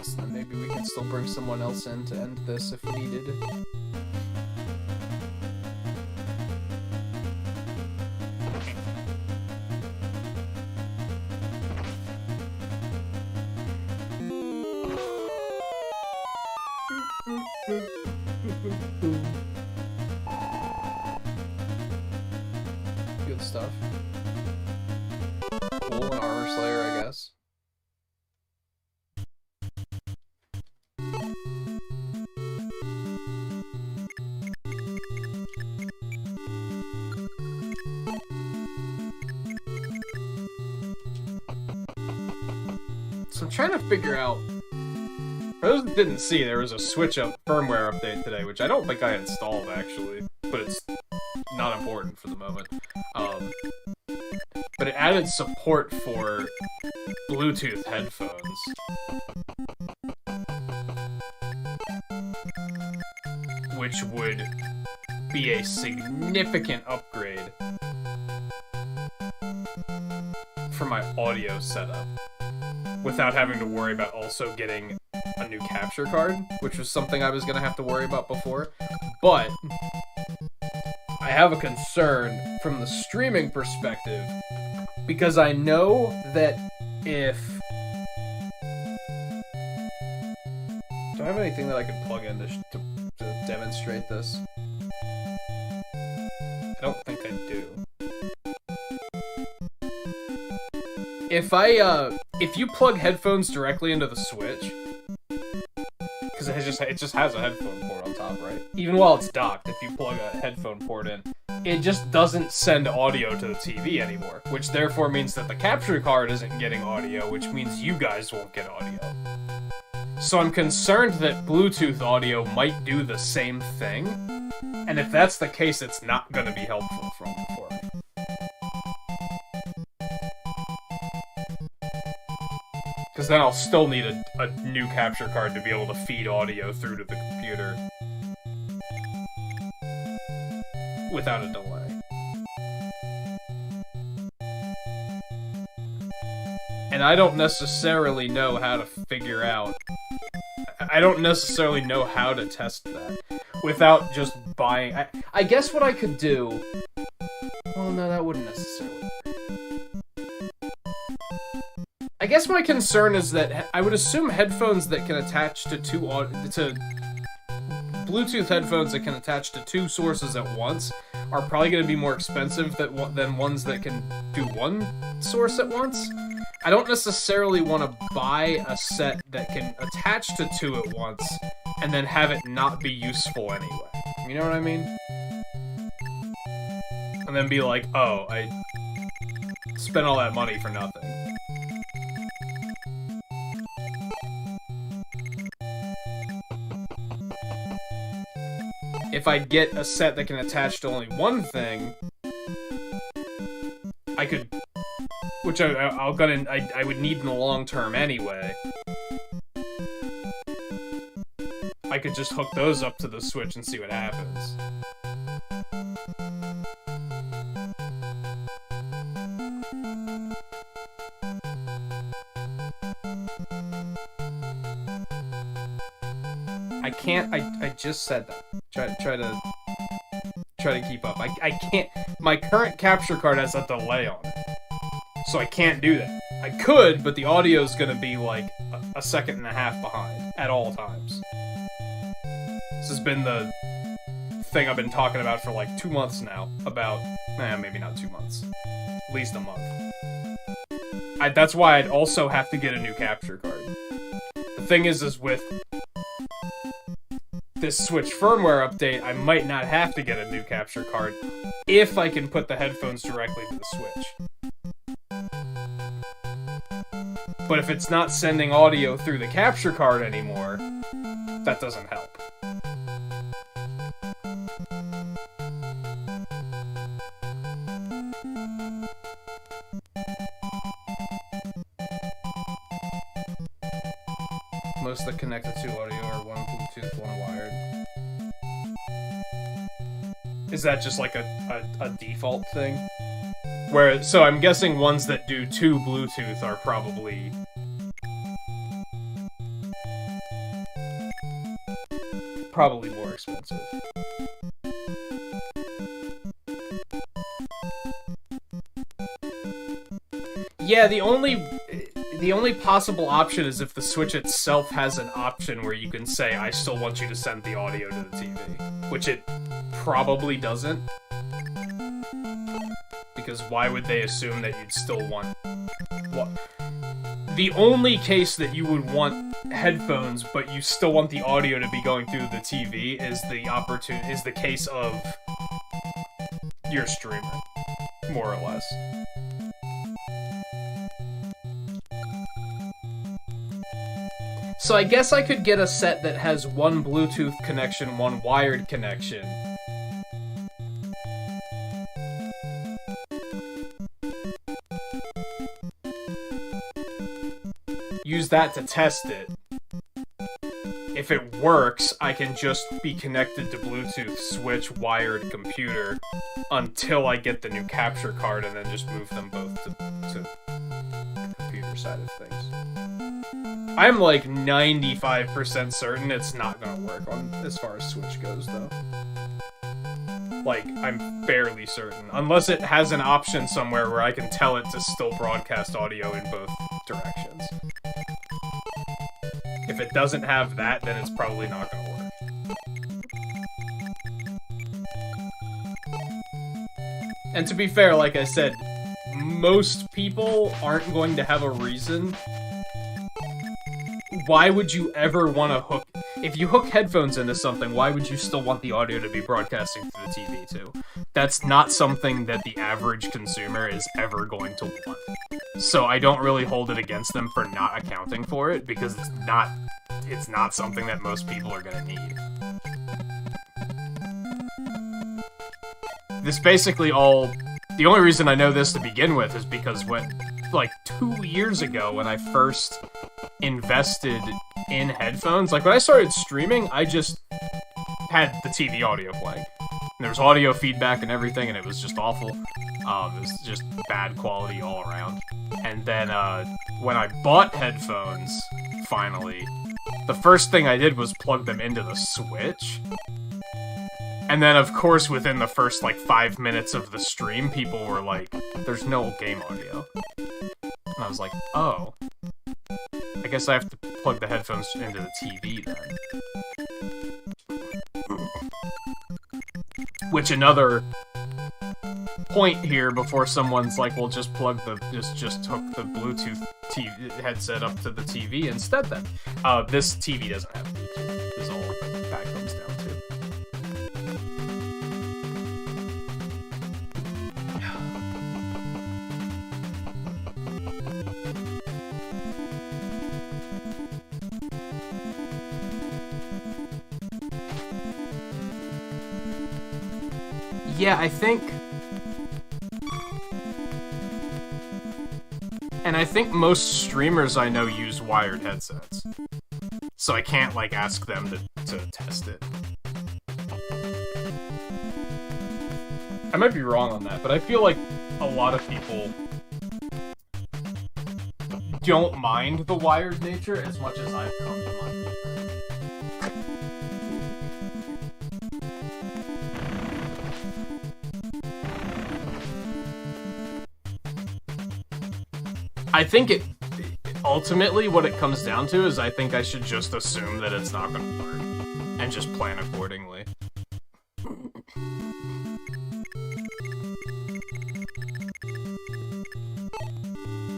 So maybe we can still bring someone else in to end this if needed. Good stuff. Cool, an armor slayer, I guess. So I'm trying to figure out... For those that didn't see, there was a switch up firmware update today, which I don't think I installed, actually. But it's not important for the moment. But it added support for Bluetooth headphones. Which would be a significant upgrade for my audio setup. Without having to worry about also getting a new capture card, which was something I was going to have to worry about before. But I have a concern from the streaming perspective, because I know that if... Do I have anything that I could plug in to demonstrate this? I don't think I do. If you plug headphones directly into the Switch, because it just has a headphone port on top, right? Even while it's docked, if you plug a headphone port in, it just doesn't send audio to the TV anymore, which therefore means that the capture card isn't getting audio, which means you guys won't get audio. So I'm concerned that Bluetooth audio might do the same thing, and if that's the case, it's not going to be helpful for me. Because then I'll still need a new capture card to be able to feed audio through to the computer without a delay. And I don't necessarily know how to figure out... I don't necessarily know how to test that without just buying... I guess what I could do... Well, no, that wouldn't necessarily... I guess my concern is that I would assume headphones that can attach to Bluetooth headphones that can attach to two sources at once are probably going to be more expensive than ones that can do one source at once. I don't necessarily want to buy a set that can attach to two at once and then have it not be useful anyway. You know what I mean? And then be like, oh, I spent all that money for nothing. If I get a set that can attach to only one thing, I could, which I would need in the long term anyway. I could just hook those up to the Switch and see what happens. I can't. I just said that. Try to keep up. I can't. My current capture card has a delay on it, so I can't do that. I could, but the audio's gonna be like a second and a half behind at all times. This has been the thing I've been talking about for like 2 months now. About, maybe not 2 months, at least a month. That's why I'd also have to get a new capture card. The thing is with this Switch firmware update, I might not have to get a new capture card if I can put the headphones directly to the Switch. But if it's not sending audio through the capture card anymore, that doesn't help. Most that connect the two audio are one Bluetooth, one wired. Is that just like a default thing? So I'm guessing ones that do two Bluetooth are probably more expensive. Yeah, the only possible option is if the Switch itself has an option where you can say, I still want you to send the audio to the TV. Which it probably doesn't. Because why would they assume that you'd still want... What? The only case that you would want headphones, but you still want the audio to be going through the TV is the case of your streamer. More or less. So I guess I could get a set that has one Bluetooth connection, one wired connection. Use that to test it. If it works, I can just be connected to Bluetooth, Switch, wired computer until I get the new capture card and then just move them both to the computer side of things. I'm like 95% certain it's not gonna work as far as Switch goes, though. Like, I'm fairly certain. Unless it has an option somewhere where I can tell it to still broadcast audio in both directions. If it doesn't have that, then it's probably not gonna work. And to be fair, like I said, most people aren't going to have a reason. Why would you ever want to hook... If you hook headphones into something, why would you still want the audio to be broadcasting through the TV, too? That's not something that the average consumer is ever going to want. So I don't really hold it against them for not accounting for it, because it's not something that most people are going to need. This basically all... The only reason I know this to begin with is because like 2 years ago, when I first invested in headphones, like when I started streaming, I just had the TV audio playing. And there was audio feedback and everything, and it was just awful. It was just bad quality all around. And then when I bought headphones, finally, the first thing I did was plug them into the Switch. And then, of course, within the first, like, 5 minutes of the stream, people were like, there's no game audio. I'm And I was like, oh. I guess I have to plug the headphones into the TV then. Which another point here before someone's like, well, just plug the, just hook the Bluetooth TV headset up to the TV instead then. This TV doesn't have Bluetooth, is all that comes down to. Yeah, I think... And I think most streamers I know use wired headsets. So I can't, like, ask them to test it. I might be wrong on that, but I feel like a lot of people don't mind the wired nature as much as I've come to mind. I think it ultimately what it comes down to is I think I should just assume that it's not going to work and just plan accordingly.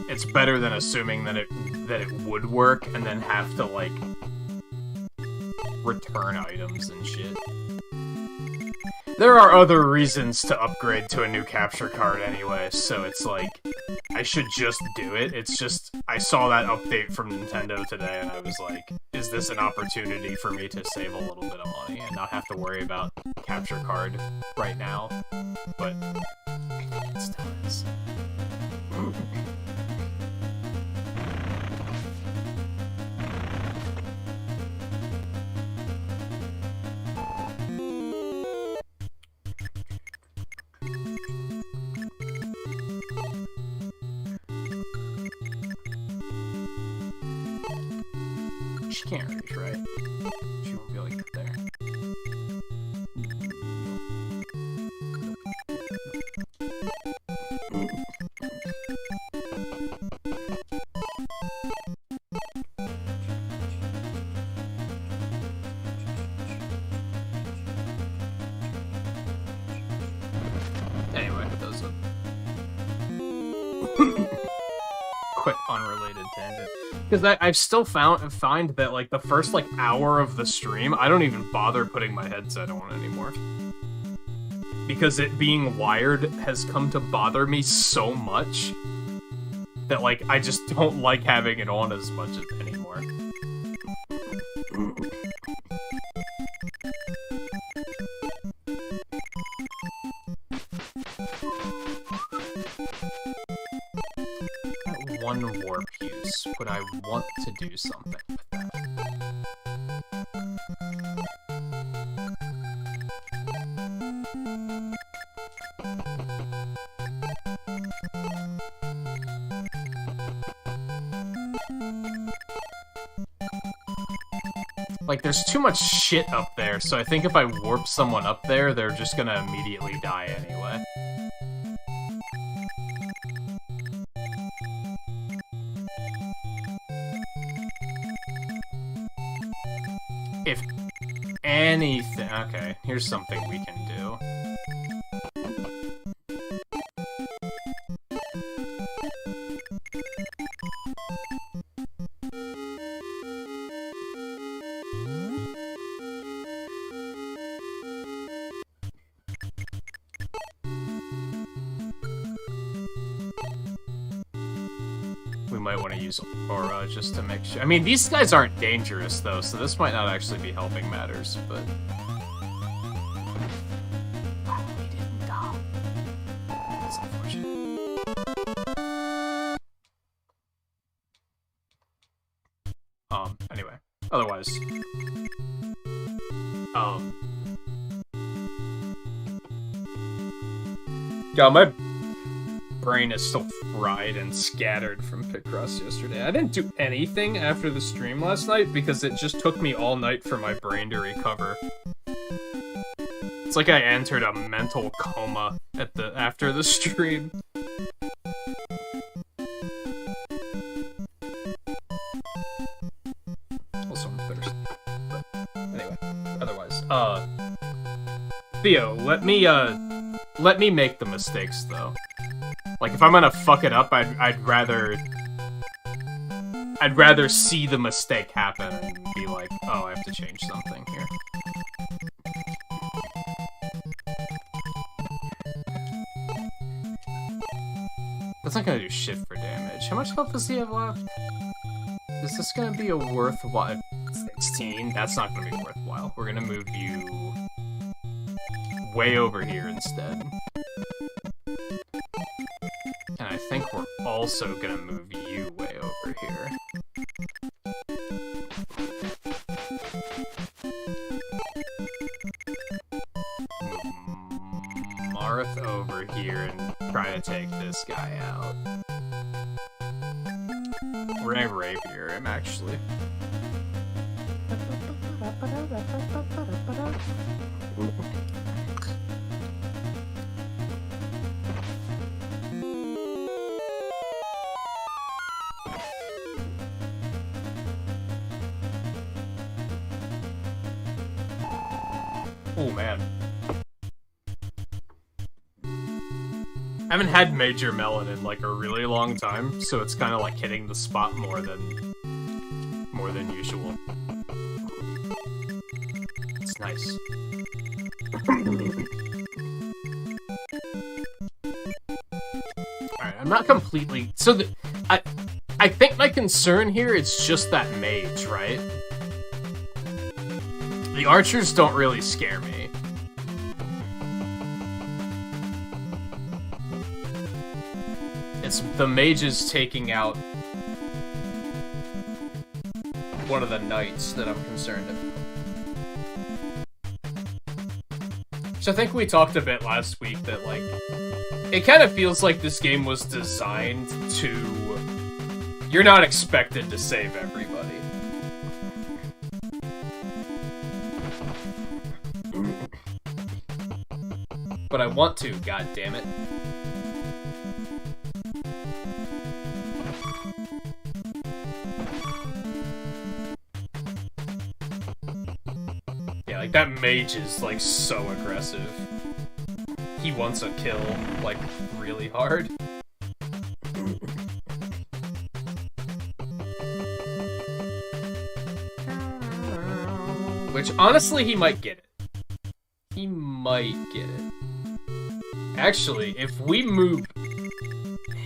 It's better than assuming that it would work and then have to like return items and shit. There are other reasons to upgrade to a new capture card anyway, so it's like, I should just do it. It's just, I saw that update from Nintendo today and I was like, is this an opportunity for me to save a little bit of money and not have to worry about capture card right now? But, it still is. She can't reach, right? She won't be able to get there. Anyway, those are quick unrelated tangent. Because I've still find that, like, the first, like, hour of the stream, I don't even bother putting my headset on anymore. Because it being wired has come to bother me so much that, like, I just don't like having it on as much anymore. One warp use. Would I want to do something with that? Like, there's too much shit up there, so I think if I warp someone up there, they're just gonna immediately die anyway. If anything... Okay, here's something we can do. We might want to use Aura just to make sure. I mean, these guys aren't dangerous, though, so this might not actually be helping matters, but... Oh, he didn't die. That's unfortunate. Anyway. Otherwise... God, my brain is still fried and scattered from Picross yesterday. I didn't do anything after the stream last night because it just took me all night for my brain to recover. It's like I entered a mental coma after the stream. so I'm thirsty. But anyway, otherwise, Theo, let me make the mistakes though. Like if I'm gonna fuck it up, I'd rather see the mistake happen and be like, oh, I have to change something here. That's not gonna do shit for damage. How much health does he have left? Is this gonna be a worthwhile... 16? That's not gonna be worthwhile. We're gonna move you... way over here instead. And I think we're also gonna move you way over here. Move Marth over here and try to take this guy out. We're gonna rapier him, actually. Oh man. I haven't had Major Melon in like a really long time, so it's kind of like hitting the spot more than usual. It's nice. Alright, I'm not completely... So, I think my concern here is just that mage, right? The archers don't really scare me. It's the mages taking out one of the knights that I'm concerned about. So I think we talked a bit last week that, like, it kind of feels like this game was designed to... You're not expected to save everybody. But I want to, god damn it. Yeah, like that mage is like so aggressive. He wants a kill, like, really hard. Which, honestly, he might get it. He might get it. Actually, if we move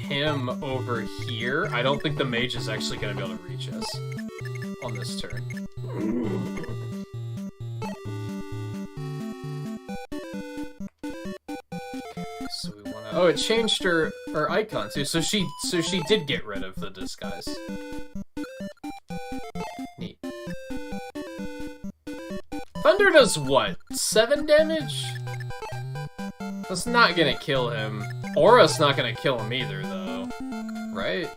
him over here, I don't think the mage is actually going to be able to reach us on this turn. So we wanna... Oh, it changed her icon too. So she did get rid of the disguise. Neat. Thunder does what? 7 damage? That's not gonna kill him. Aura's not gonna kill him either, though. Right?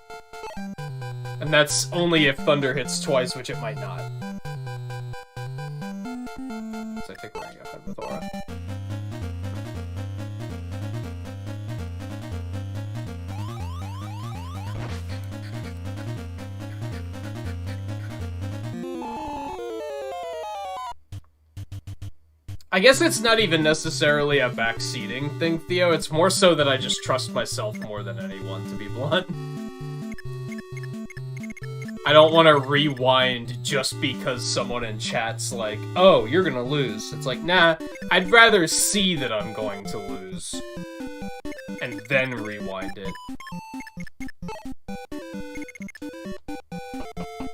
And that's only if Thunder hits twice, which it might not. So I think we're gonna go ahead with Aura. I guess it's not even necessarily a backseating thing, Theo. It's more so that I just trust myself more than anyone, to be blunt. I don't want to rewind just because someone in chat's like, oh, you're gonna lose. It's like, nah, I'd rather see that I'm going to lose. And then rewind it.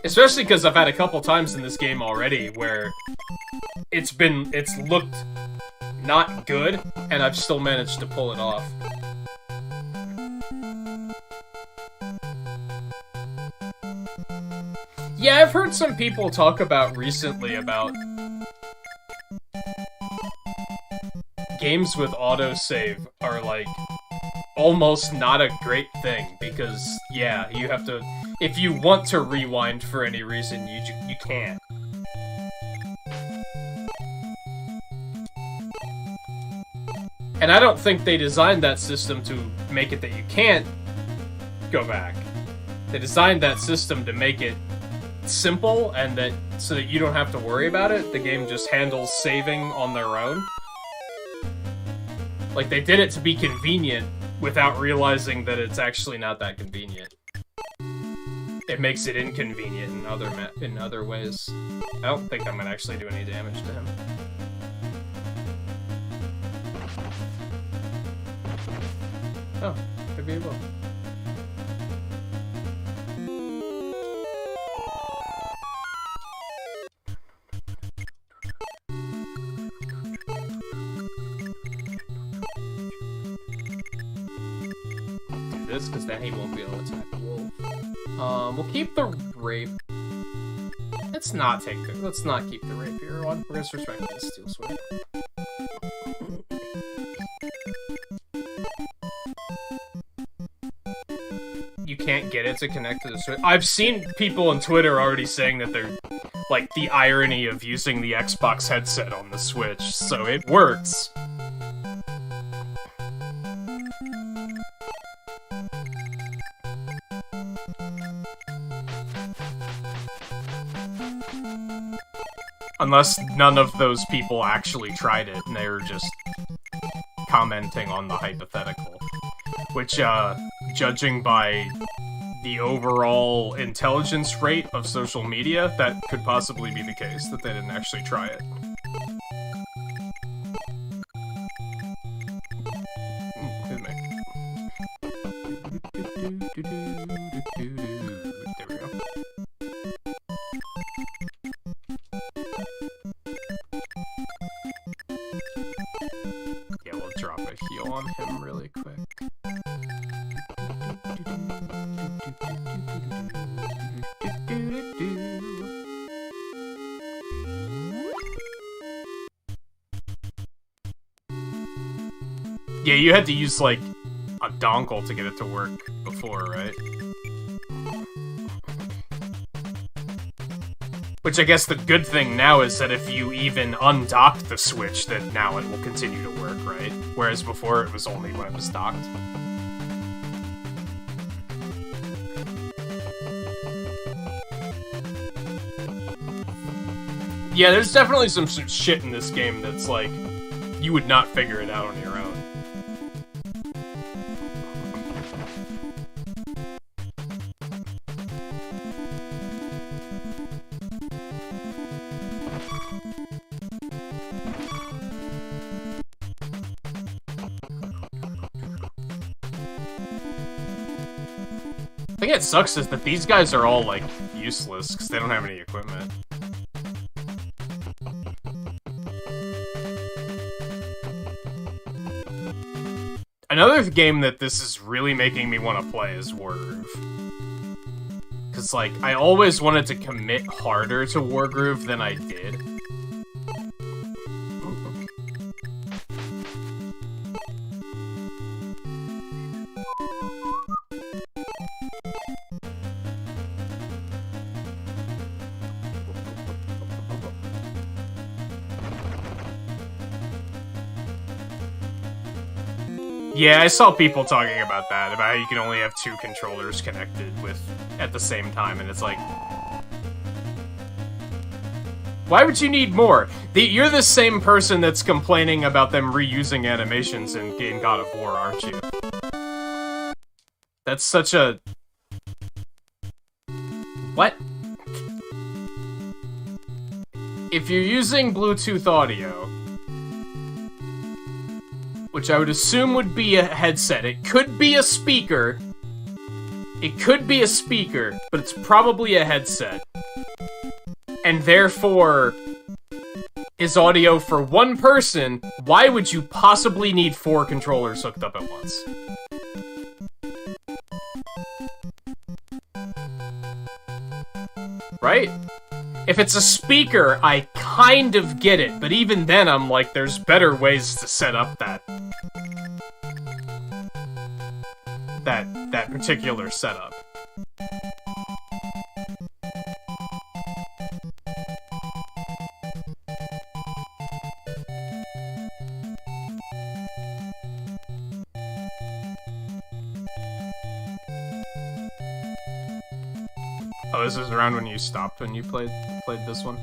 Especially because I've had a couple times in this game already where it's looked not good, and I've still managed to pull it off. Yeah, I've heard some people talk about recently about games with autosave are like almost not a great thing because, yeah, you have to, if you want to rewind for any reason, you can't. And I don't think they designed that system to make it that you can't go back. They designed that system to make it simple and that so that you don't have to worry about it, the game just handles saving on their own. Like, they did it to be convenient without realizing that it's actually not that convenient. It makes it inconvenient in other ways. I don't think I'm gonna actually do any damage to him. Oh, maybe it will. This because then he won't be able to attack the wolf. We'll keep the rape. Let's not keep the rapier on. We're gonna switch back to the steel sword. You can't get it to connect to the switch. I've seen people on Twitter already saying that they're like the irony of using the Xbox headset on the Switch, so it works. Unless none of those people actually tried it, and they were just commenting on the hypothetical. Which, judging by the overall intelligence rate of social media, that could possibly be the case, that they didn't actually try it. Excuse me. There we go. Yeah, we'll drop a heal on him really quick. Yeah, you had to use, like, a dongle to get it to work before, right? Which I guess the good thing now is that if you even undock the Switch, then now it will continue to work, right? Whereas before it was only when it was docked. Yeah, there's definitely some shit in this game that's like, you would not figure it out on your own. I think it sucks is that these guys are all, like, useless, because they don't have any equipment. Another game that this is really making me want to play is Wargroove. Because, like, I always wanted to commit harder to Wargroove than I did. Yeah, I saw people talking about that, about how you can only have 2 controllers connected at the same time, and it's like... Why would you need more? You're the same person that's complaining about them reusing animations in God of War, aren't you? That's such a... What? If you're using Bluetooth audio... which I would assume would be a headset. It could be a speaker. It could be a speaker, but it's probably a headset. And therefore, is audio for one person. Why would you possibly need 4 controllers hooked up at once? Right? If it's a speaker, I kind of get it, but even then I'm like, there's better ways to set up that particular setup. this is around when you stopped when you played this one.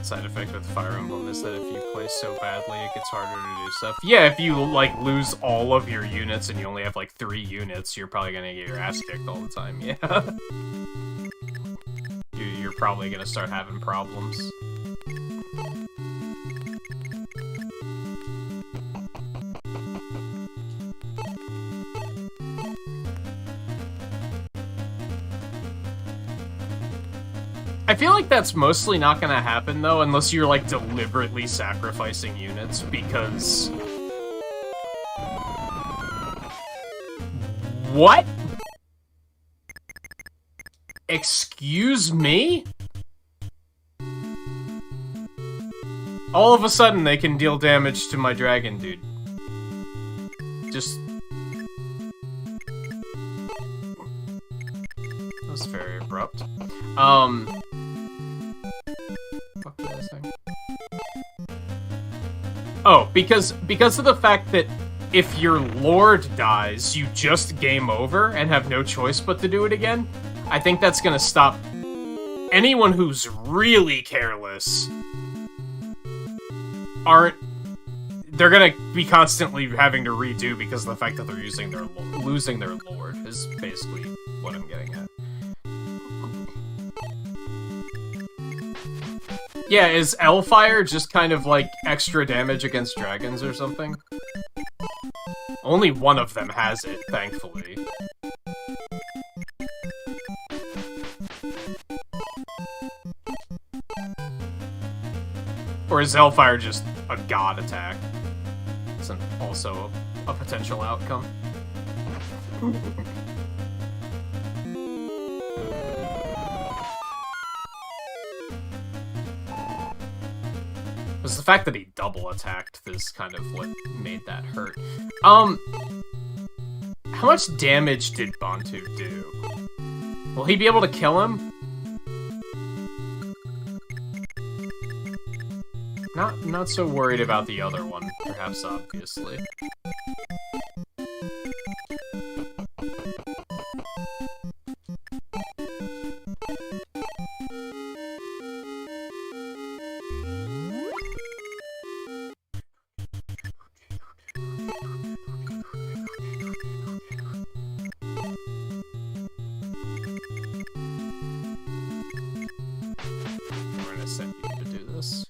Side effect with Fire Emblem is that if you play so badly, it gets harder to do stuff. Yeah, if you, like, lose all of your units and you only have, like, 3 units, you're probably gonna get your ass kicked all the time, yeah. You're probably gonna start having problems. I feel like that's mostly not gonna happen, though, unless you're, like, deliberately sacrificing units, because... What? Excuse me? All of a sudden, they can deal damage to my dragon, dude. Just... That was very abrupt. Fuck was I saying? Oh, because of the fact that if your lord dies, you just game over and have no choice but to do it again, I think that's gonna stop anyone who's really careless. They're gonna be constantly having to redo because of the fact that they're losing their lord, is basically what I'm getting at. Yeah, is Hellfire just kind of like extra damage against dragons or something? Only one of them has it, thankfully. Or is Hellfire just a god attack? It's also a potential outcome. It was the fact that he double attacked is kind of what made that hurt. How much damage did Bantu do? Will he be able to kill him? Not so worried about the other one, perhaps obviously. We're gonna send you to do this.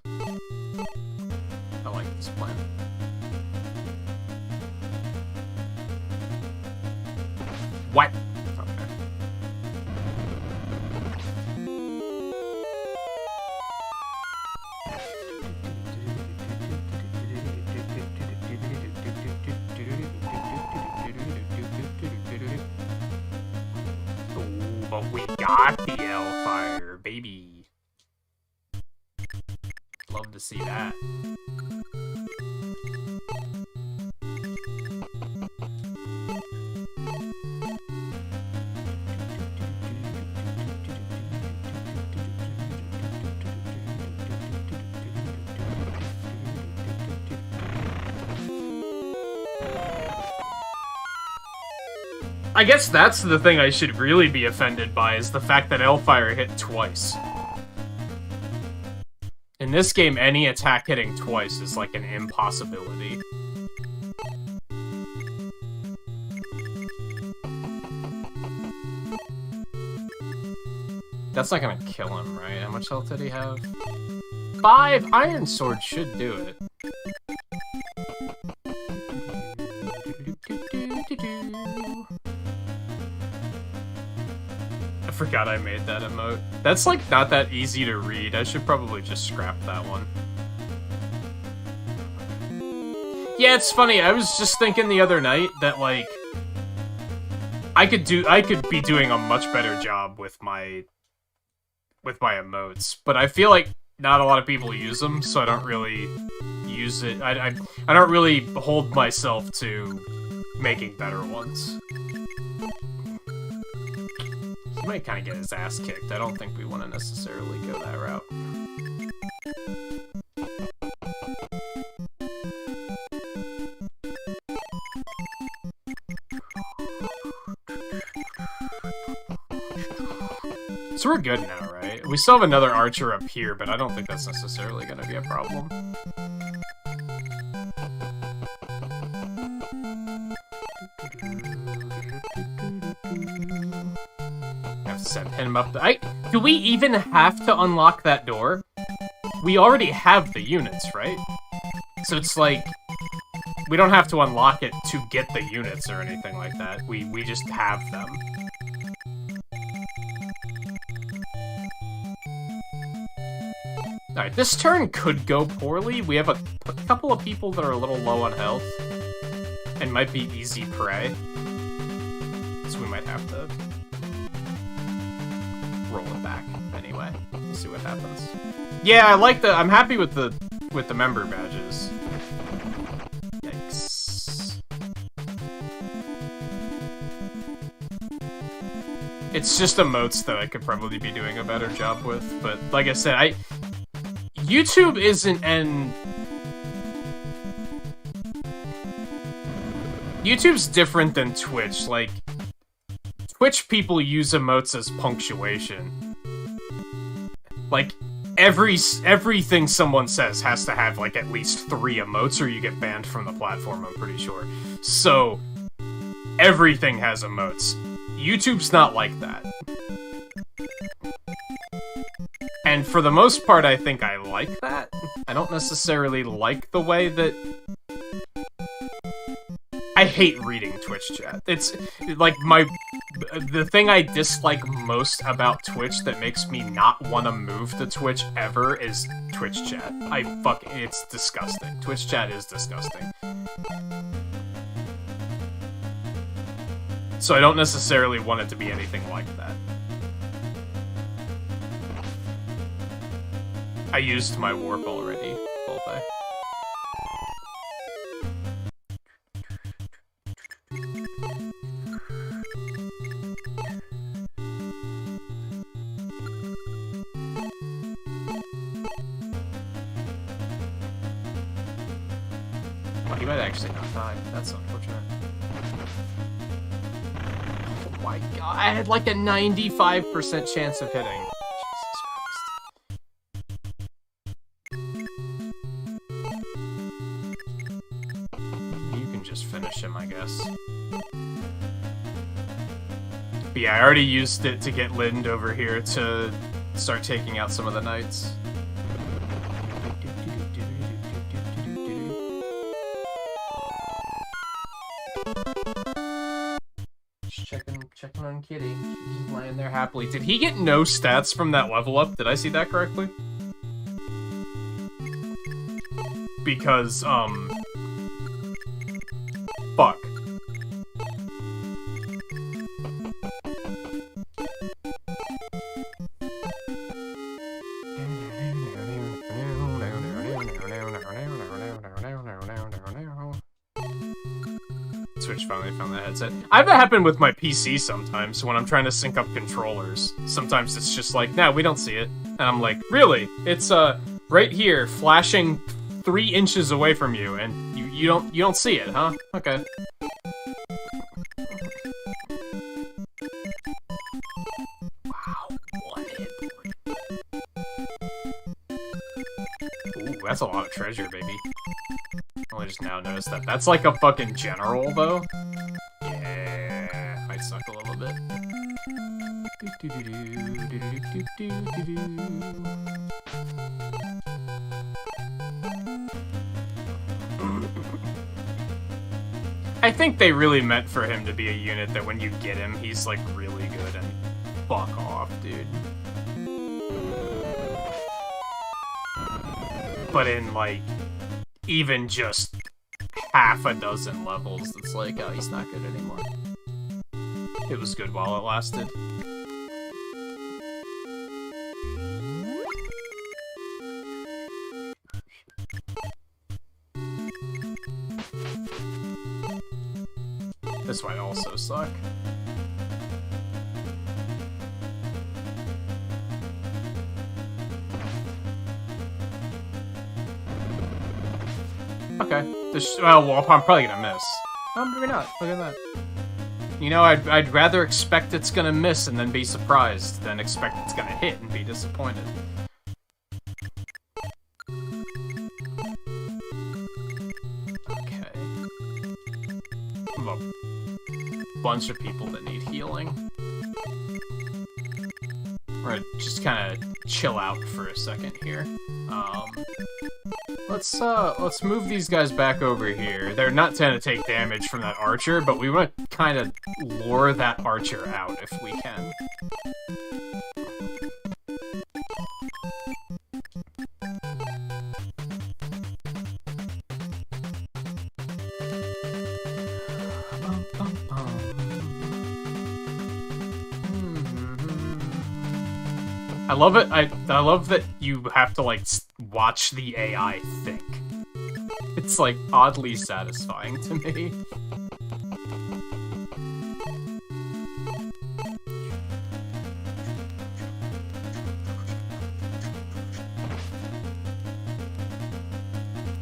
I like this plan. What? Okay. Ooh, but we got the Hellfire, baby. Love to see that. I guess that's the thing I should really be offended by, is the fact that Hellfire hit twice. In this game, any attack hitting twice is like an impossibility. That's not gonna kill him, right? How much health did he have? 5! Iron Sword should do it. I forgot I made that emote. That's like not that easy to read. I should probably just scrap that one. Yeah, it's funny. I was just thinking the other night that like I could be doing a much better job with my emotes, but I feel like not a lot of people use them, so I don't really use it. I don't really hold myself to making better ones. He might kind of get his ass kicked. I don't think we want to necessarily go that route. So we're good now, right? We still have another archer up here, but I don't think that's necessarily going to be a problem. I have to send him up the... Do we even have to unlock that door? We already have the units, right? So it's like... we don't have to unlock it to get the units or anything like that. We just have them. Alright, this turn could go poorly. We have a couple of people that are a little low on health. And might be easy prey. So we might have to roll it back anyway. We'll see what happens. Yeah, I like the... I'm happy with the member badges. Yikes. It's just emotes that I could probably be doing a better job with, but like I said, YouTube isn't an... YouTube's different than Twitch. Like, Twitch people use emotes as punctuation. Like, everything someone says has to have, like, at least 3 emotes or you get banned from the platform, I'm pretty sure. So, everything has emotes. YouTube's not like that. And for the most part, I think I like that. I don't necessarily like the way that... I hate reading Twitch chat. It's, like, the thing I dislike most about Twitch that makes me not want to move to Twitch ever is Twitch chat. It's disgusting. Twitch chat is disgusting. So I don't necessarily want it to be anything like that. I used my warp already, both I. Oh, he might actually not die. That's unfortunate. Oh my god, I had like a 95% chance of hitting. Him, I guess. But yeah, I already used it to get Lind over here to start taking out some of the knights. Just checking on Kitty. She's lying there happily. Did he get no stats from that level up? Did I see that correctly? Because, fuck. Switch finally found that headset. I have that happen with my PC sometimes when I'm trying to sync up controllers. Sometimes it's just like, nah, we don't see it. And I'm like, really? It's right here, flashing 3 inches away from you, and you don't see it, huh? Okay. Wow, 1 hit point. Ooh, that's a lot of treasure, baby. I just now noticed that. That's like a fucking general, though. Yeah, might suck a little bit. I think they really meant for him to be a unit that when you get him, he's like really good and fuck off, dude. But in like even just half a dozen levels, it's like, oh, he's not good anymore. It was good while it lasted. might also suck. Okay. Well, I'm probably gonna miss. Oh, maybe not. Look at that. You know, I'd rather expect it's gonna miss and then be surprised than expect it's gonna hit and be disappointed. Okay. I have a bunch of people that need healing. We're gonna just kind of chill out for a second here. Let's move these guys back over here. They're not trying to take damage from that archer, but we want to kind of lure that archer out if we can. I love it. I love that you have to, like, watch the AI think. It's, like, oddly satisfying to me.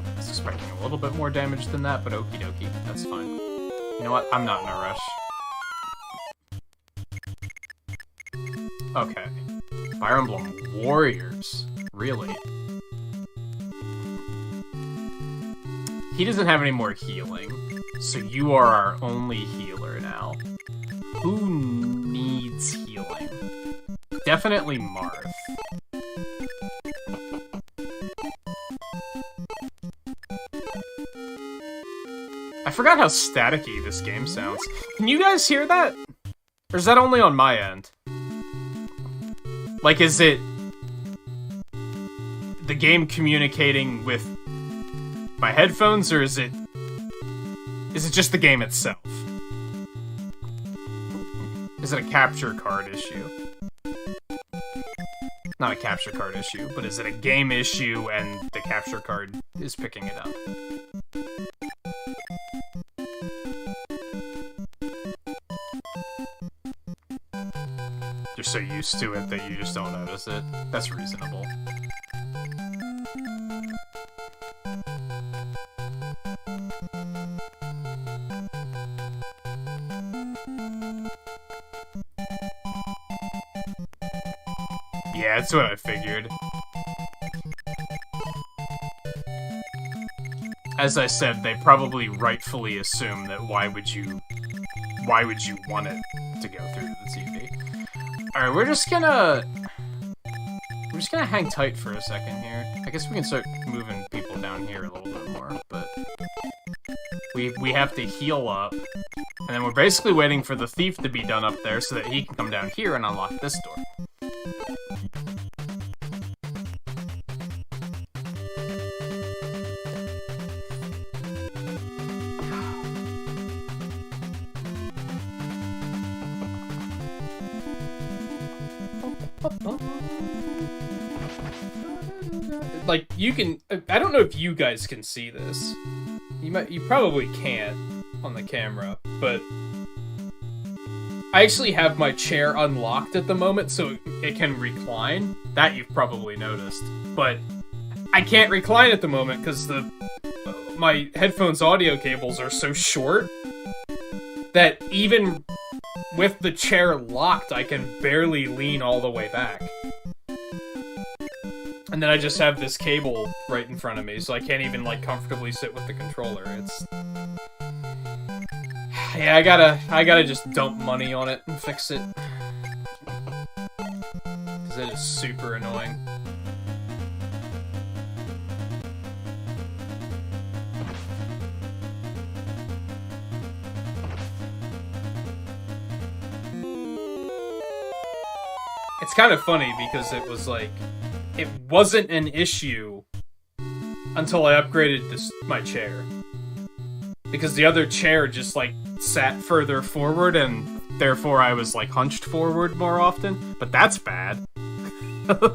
I was expecting a little bit more damage than that, but okie dokie. That's fine. You know what? I'm not in a rush. Okay. Fire Emblem Warriors. Really? He doesn't have any more healing, so you are our only healer now. Who needs healing? Definitely Marth. I forgot how staticky this game sounds. Can you guys hear that? Or is that only on my end? Like, is it the game communicating with my headphones, or is it just the game itself? Is it a capture card issue? Not a capture card issue, but is it a game issue and the capture card is picking it up? You're so used to it that you just don't notice it. That's reasonable. Yeah, that's what I figured. As I said, they probably rightfully assume that why would you want it to go through the TV? Alright, we're just gonna hang tight for a second here. I guess we can start moving people down here a little bit more, but we have to heal up, and then we're basically waiting for the thief to be done up there so that he can come down here and unlock this door. Like, you can... I don't know if you guys can see this. You probably can't on the camera, but I actually have my chair unlocked at the moment so it can recline. That you've probably noticed. But I can't recline at the moment because my headphones audio cables are so short that even with the chair locked, I can barely lean all the way back. And then I just have this cable right in front of me, so I can't even, like, comfortably sit with the controller. It's... Yeah, I gotta just dump money on it and fix it. Because it is super annoying. It's kind of funny because it was like... It wasn't an issue until I upgraded my chair. Because the other chair just, like, sat further forward, and therefore I was, like, hunched forward more often. But that's bad.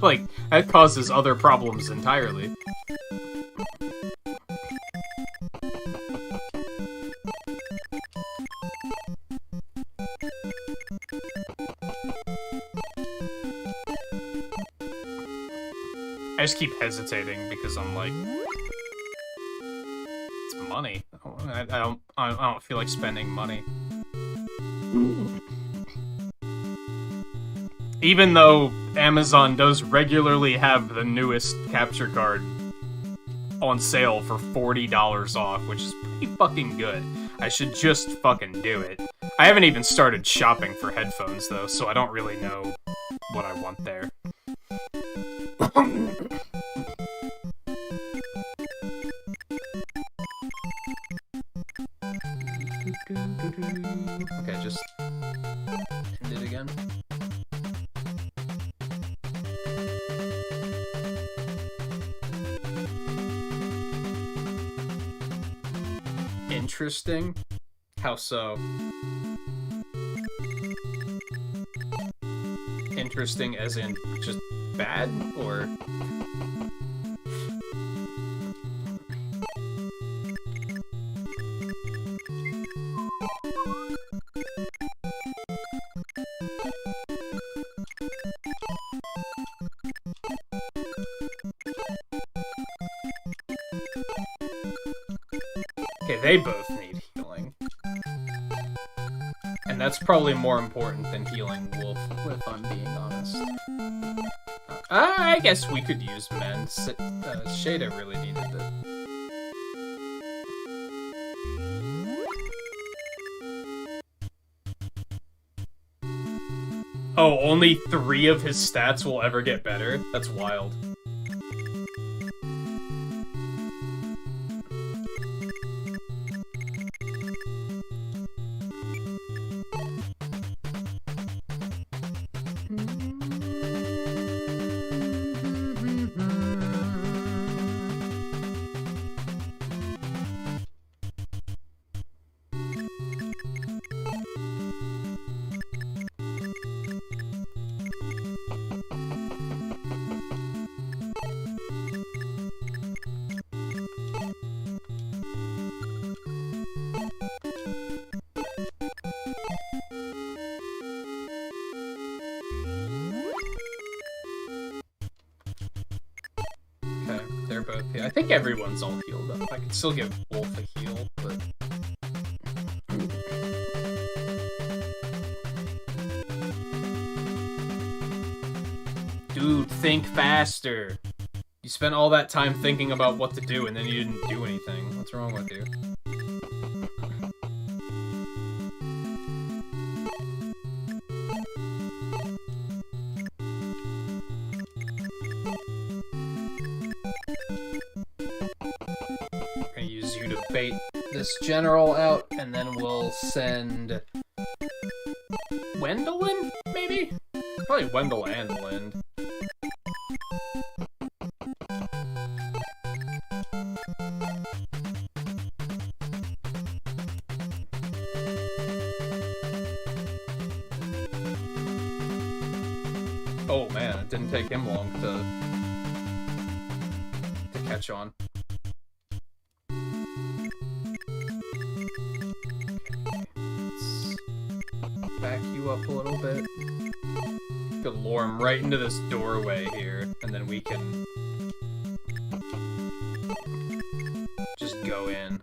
Like, that causes other problems entirely. just keep hesitating because I'm like, it's money. I don't feel like spending money. Even though Amazon does regularly have the newest capture card on sale for $40 off, which is pretty fucking good. I should just fucking do it. I haven't even started shopping for headphones, though, so I don't really know what I want there. Okay, just end it again. Interesting? How so? Interesting as in just bad, or? Okay, they both need healing. And that's probably more important than healing Wolf, if I'm being honest. I guess we could use men. Shada really needed it. Oh, only 3 of his stats will ever get better? That's wild. I think everyone's all healed up. I could still give Wolf a heal, but... Dude, think faster! You spent all that time thinking about what to do, and then you didn't do anything. What's wrong with you? Bait this general out, and then we'll send Wendelin, maybe? Probably Wendell and Lind. Oh man, it didn't take him long to catch on. Back you up a little bit. Could lure him right into this doorway here, and then we can just go in.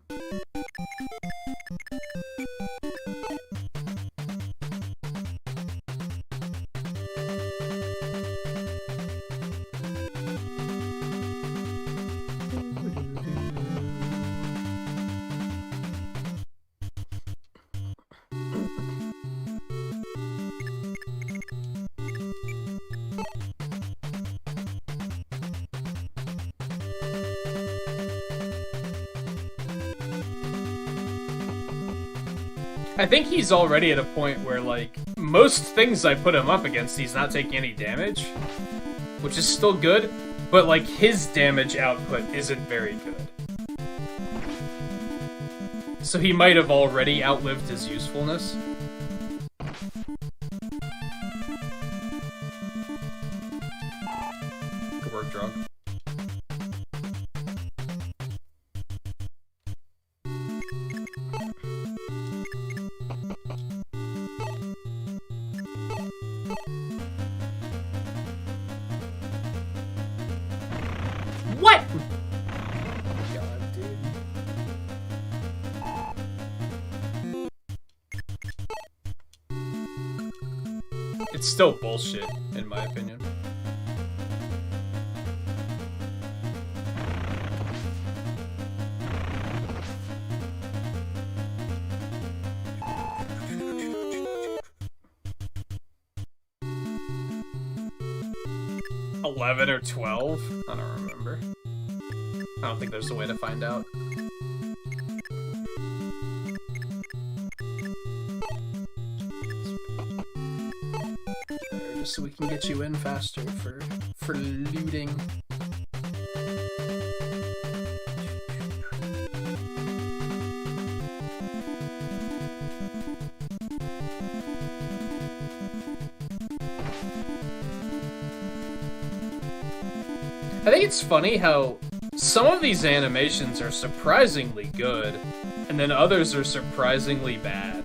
I think he's already at a point where, like, most things I put him up against, he's not taking any damage, which is still good, but, like, his damage output isn't very good. So he might have already outlived his usefulness. Good work, Drug. It's still bullshit, in my opinion. $11 or $12? I don't remember. I don't think there's a way to find out. There, just so we can get you in faster for looting. I think it's funny how some of these animations are surprisingly good, and then others are surprisingly bad.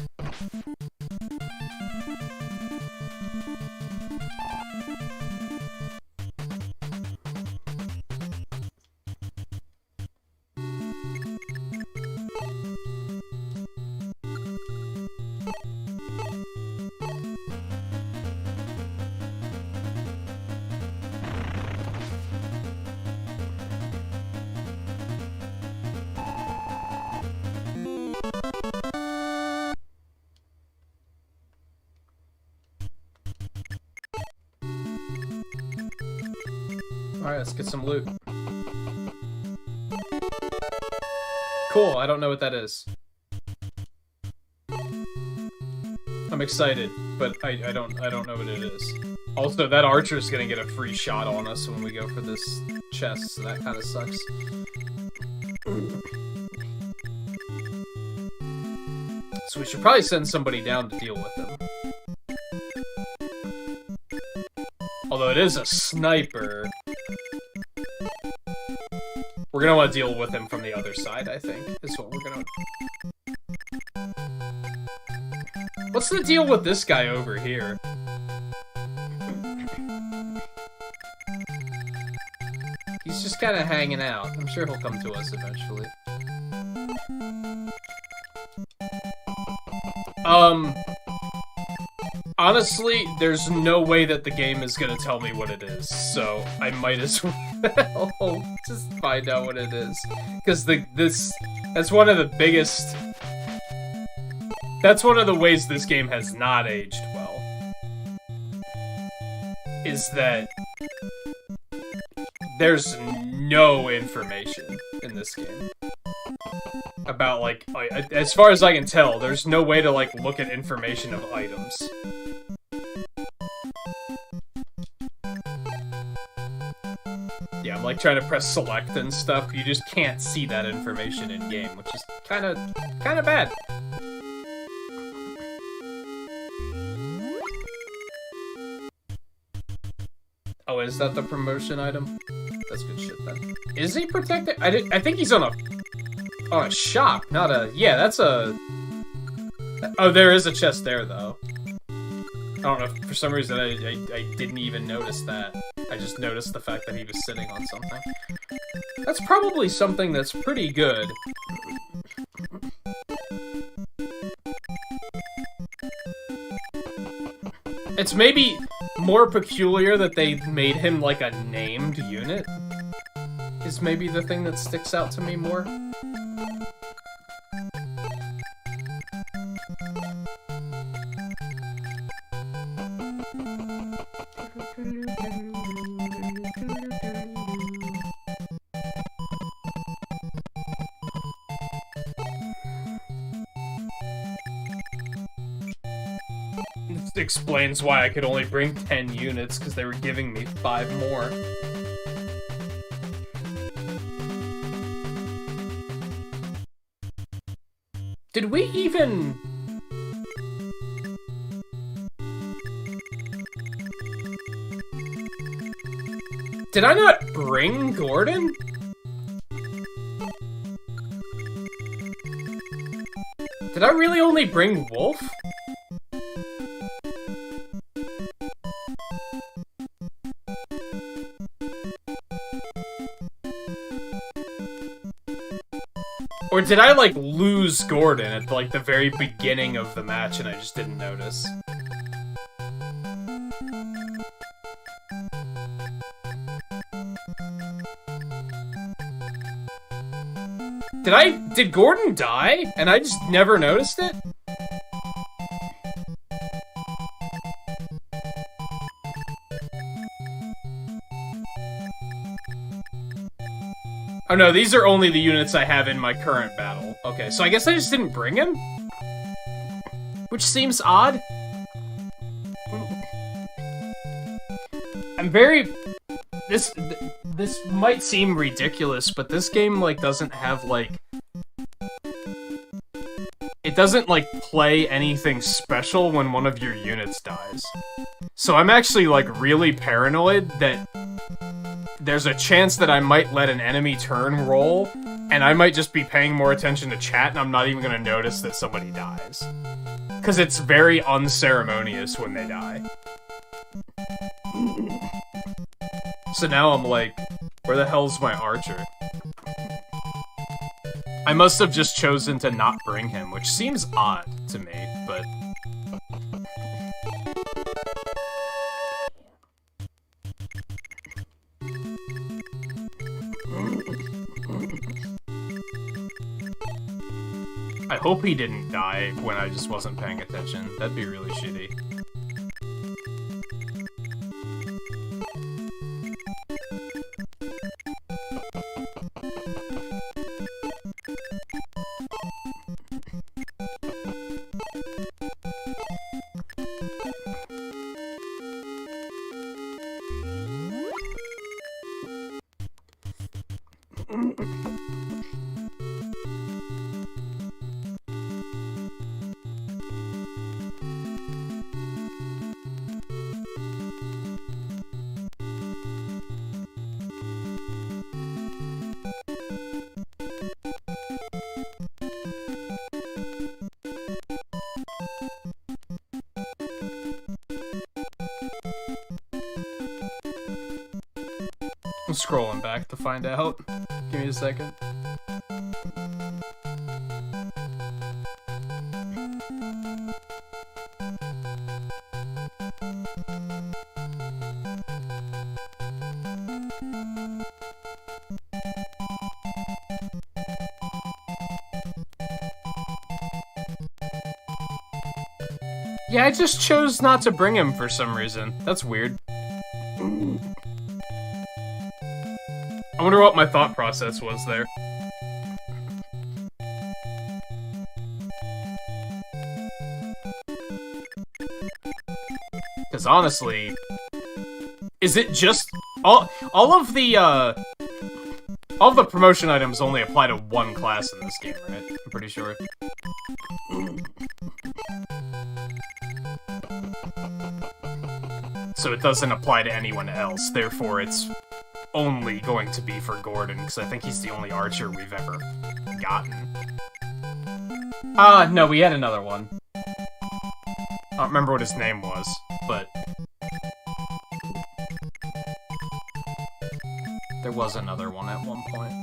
Alright, let's get some loot. Cool, I don't know what that is. I'm excited, but I don't know what it is. Also, that archer's gonna get a free shot on us when we go for this chest, so that kinda sucks. So we should probably send somebody down to deal with him. Although it is a sniper. We're gonna want to deal with him from the other side, I think, is what we're gonna... What's the deal with this guy over here? He's just kind of hanging out. I'm sure he'll come to us eventually. Honestly, there's no way that the game is gonna tell me what it is, so I might as well just find out what it is. Because that's one of the biggest... That's one of the ways this game has not aged well. Is that there's no information in this game. About, like, as far as I can tell, there's no way to, like, look at information of items. Yeah, I'm, like, trying to press select and stuff. You just can't see that information in-game, which is kinda bad. Oh, is that the promotion item? That's good shit, then. Is he protected? I think he's on a shop, not a... Yeah, that's a... Oh, there is a chest there, though. I don't know, for some reason I didn't even notice that. I just noticed the fact that he was sitting on something. That's probably something that's pretty good. It's maybe more peculiar that they made him like a named unit. Is maybe the thing that sticks out to me more. This explains why I could only bring 10 units, because they were giving me 5 more. Did we even... Did I not bring Gordon? Did I really only bring Wolf? Or did I, like, lose Gordon at, like, the very beginning of the match and I just didn't notice? Did Gordon die? And I just never noticed it? Oh no, these are only the units I have in my current battle. Okay, so I guess I just didn't bring him? Which seems odd. I'm very... This might seem ridiculous, but this game, like, doesn't have, like... It doesn't, like, play anything special when one of your units dies. So I'm actually, like, really paranoid that there's a chance that I might let an enemy turn roll, and I might just be paying more attention to chat, and I'm not even gonna notice that somebody dies. Because it's very unceremonious when they die. So now I'm like, where the hell's my archer? I must have just chosen to not bring him, which seems odd to me, but... I hope he didn't die when I just wasn't paying attention. That'd be really shitty. I'm scrolling back to find out. Give me a second. Yeah, I just chose not to bring him for some reason. That's weird. I wonder what my thought process was there. Because honestly, is it just all of the promotion items only apply to one class in this game, right? I'm pretty sure. So it doesn't apply to anyone else, therefore it's only going to be for Gordon, because I think he's the only archer we've ever gotten. No, we had another one. I don't remember what his name was, but... there was another one at one point.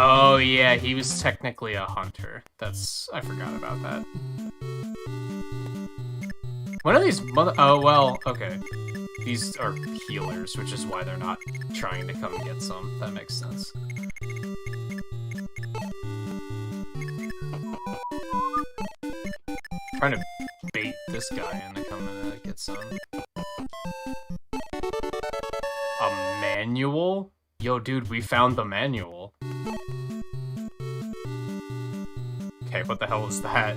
Oh yeah, he was technically a hunter. I forgot about that. One of these oh well, okay. These are healers, which is why they're not trying to come get some. That makes sense. Trying to bait this guy into coming to get some. A manual? Yo, dude, we found the manual. Okay, what the hell is that?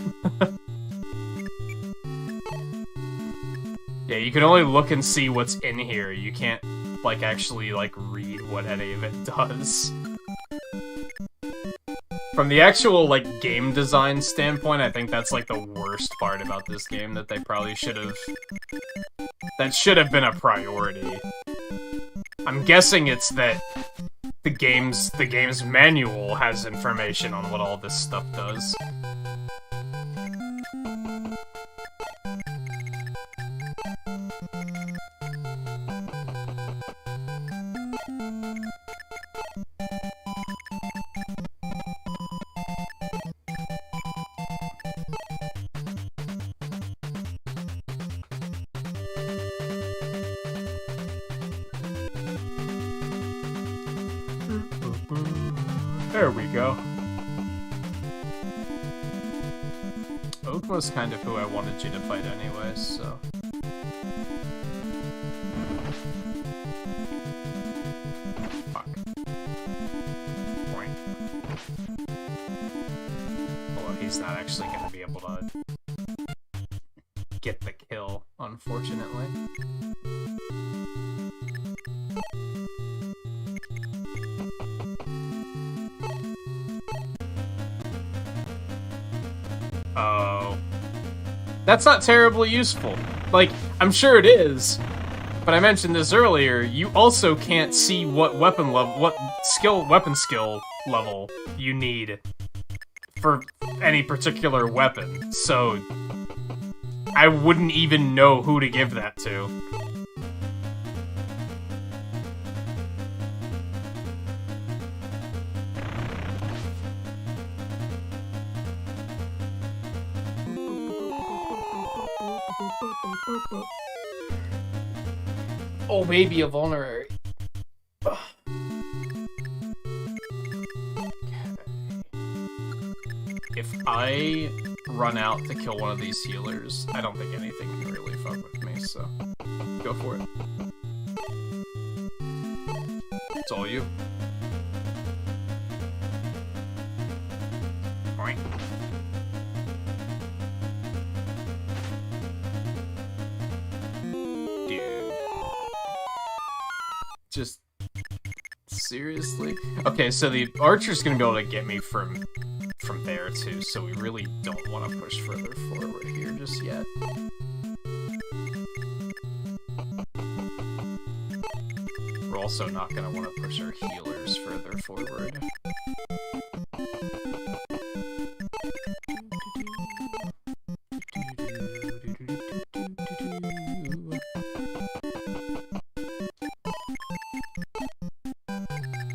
Yeah, you can only look and see what's in here. You can't, like, actually, like, read what any of it does. From the actual, like, game design standpoint, I think that's, like, the worst part about this game that they probably should have... that should have been a priority. I'm guessing it's that the game's manual has information on what all this stuff does. There we go. Oak was kind of who I wanted you to fight anyways, so... Fuck. Point. Although he's not actually going to be able to get the kill, unfortunately. Oh. That's not terribly useful. Like, I'm sure it is, but I mentioned this earlier, you also can't see what weapon level, weapon skill level you need for any particular weapon, so I wouldn't even know who to give that to. Oh, baby, a vulnerary. Ugh. If I run out to kill one of these healers, I don't think anything can really fuck with me, so go for it. It's all you. Alright. Dude. Just... seriously? Okay, so the archer's gonna be able to get me from there too, so we really don't want to push further forward here just yet. We're also not going to want to push our healers further forward.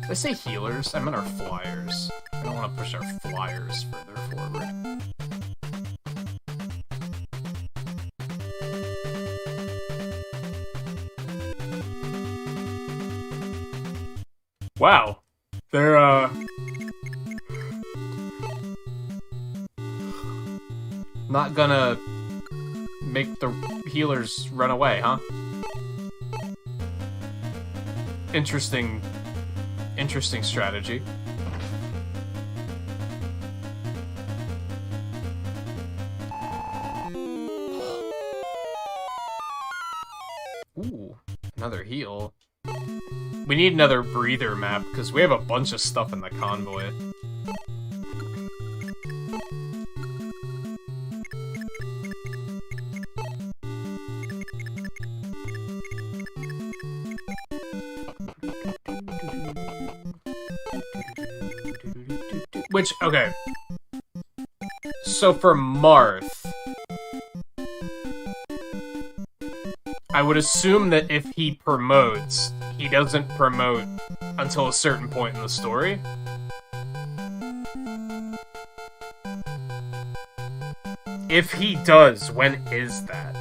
Did I say healers? I meant our flyers. I don't want to push our flyers further forward. Wow. They're, not gonna make the healers run away, huh? Interesting strategy. Ooh, another heal. We need another breather map, because we have a bunch of stuff in the convoy. Which, okay. So for Marth, I would assume that if he promotes, he doesn't promote until a certain point in the story. If he does, when is that?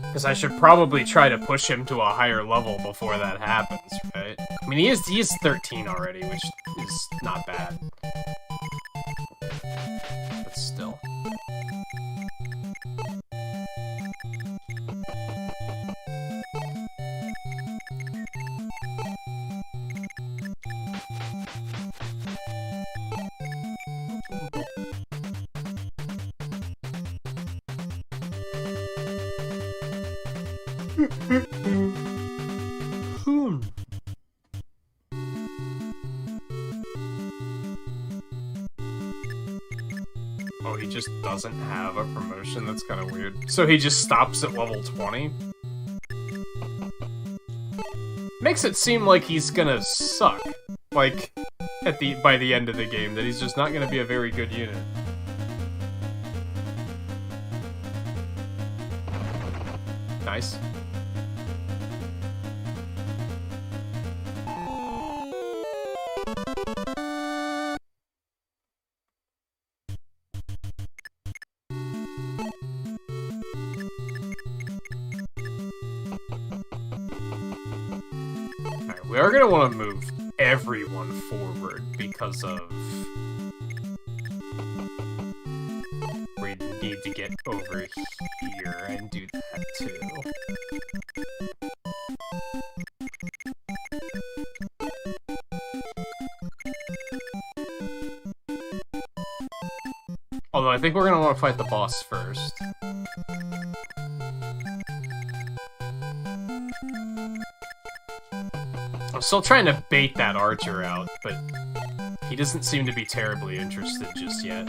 Because I should probably try to push him to a higher level before that happens, right? I mean, he is 13 already, which is not bad. But still. Oh, he just doesn't have a promotion? That's kind of weird. So he just stops at level 20? Makes it seem like he's gonna suck. Like, by the end of the game, that he's just not gonna be a very good unit. Nice. We are going to want to move everyone forward because of... We need to get over here and do that too. Although I think we're gonna want to fight the boss first. I'm still trying to bait that archer out, but he doesn't seem to be terribly interested just yet.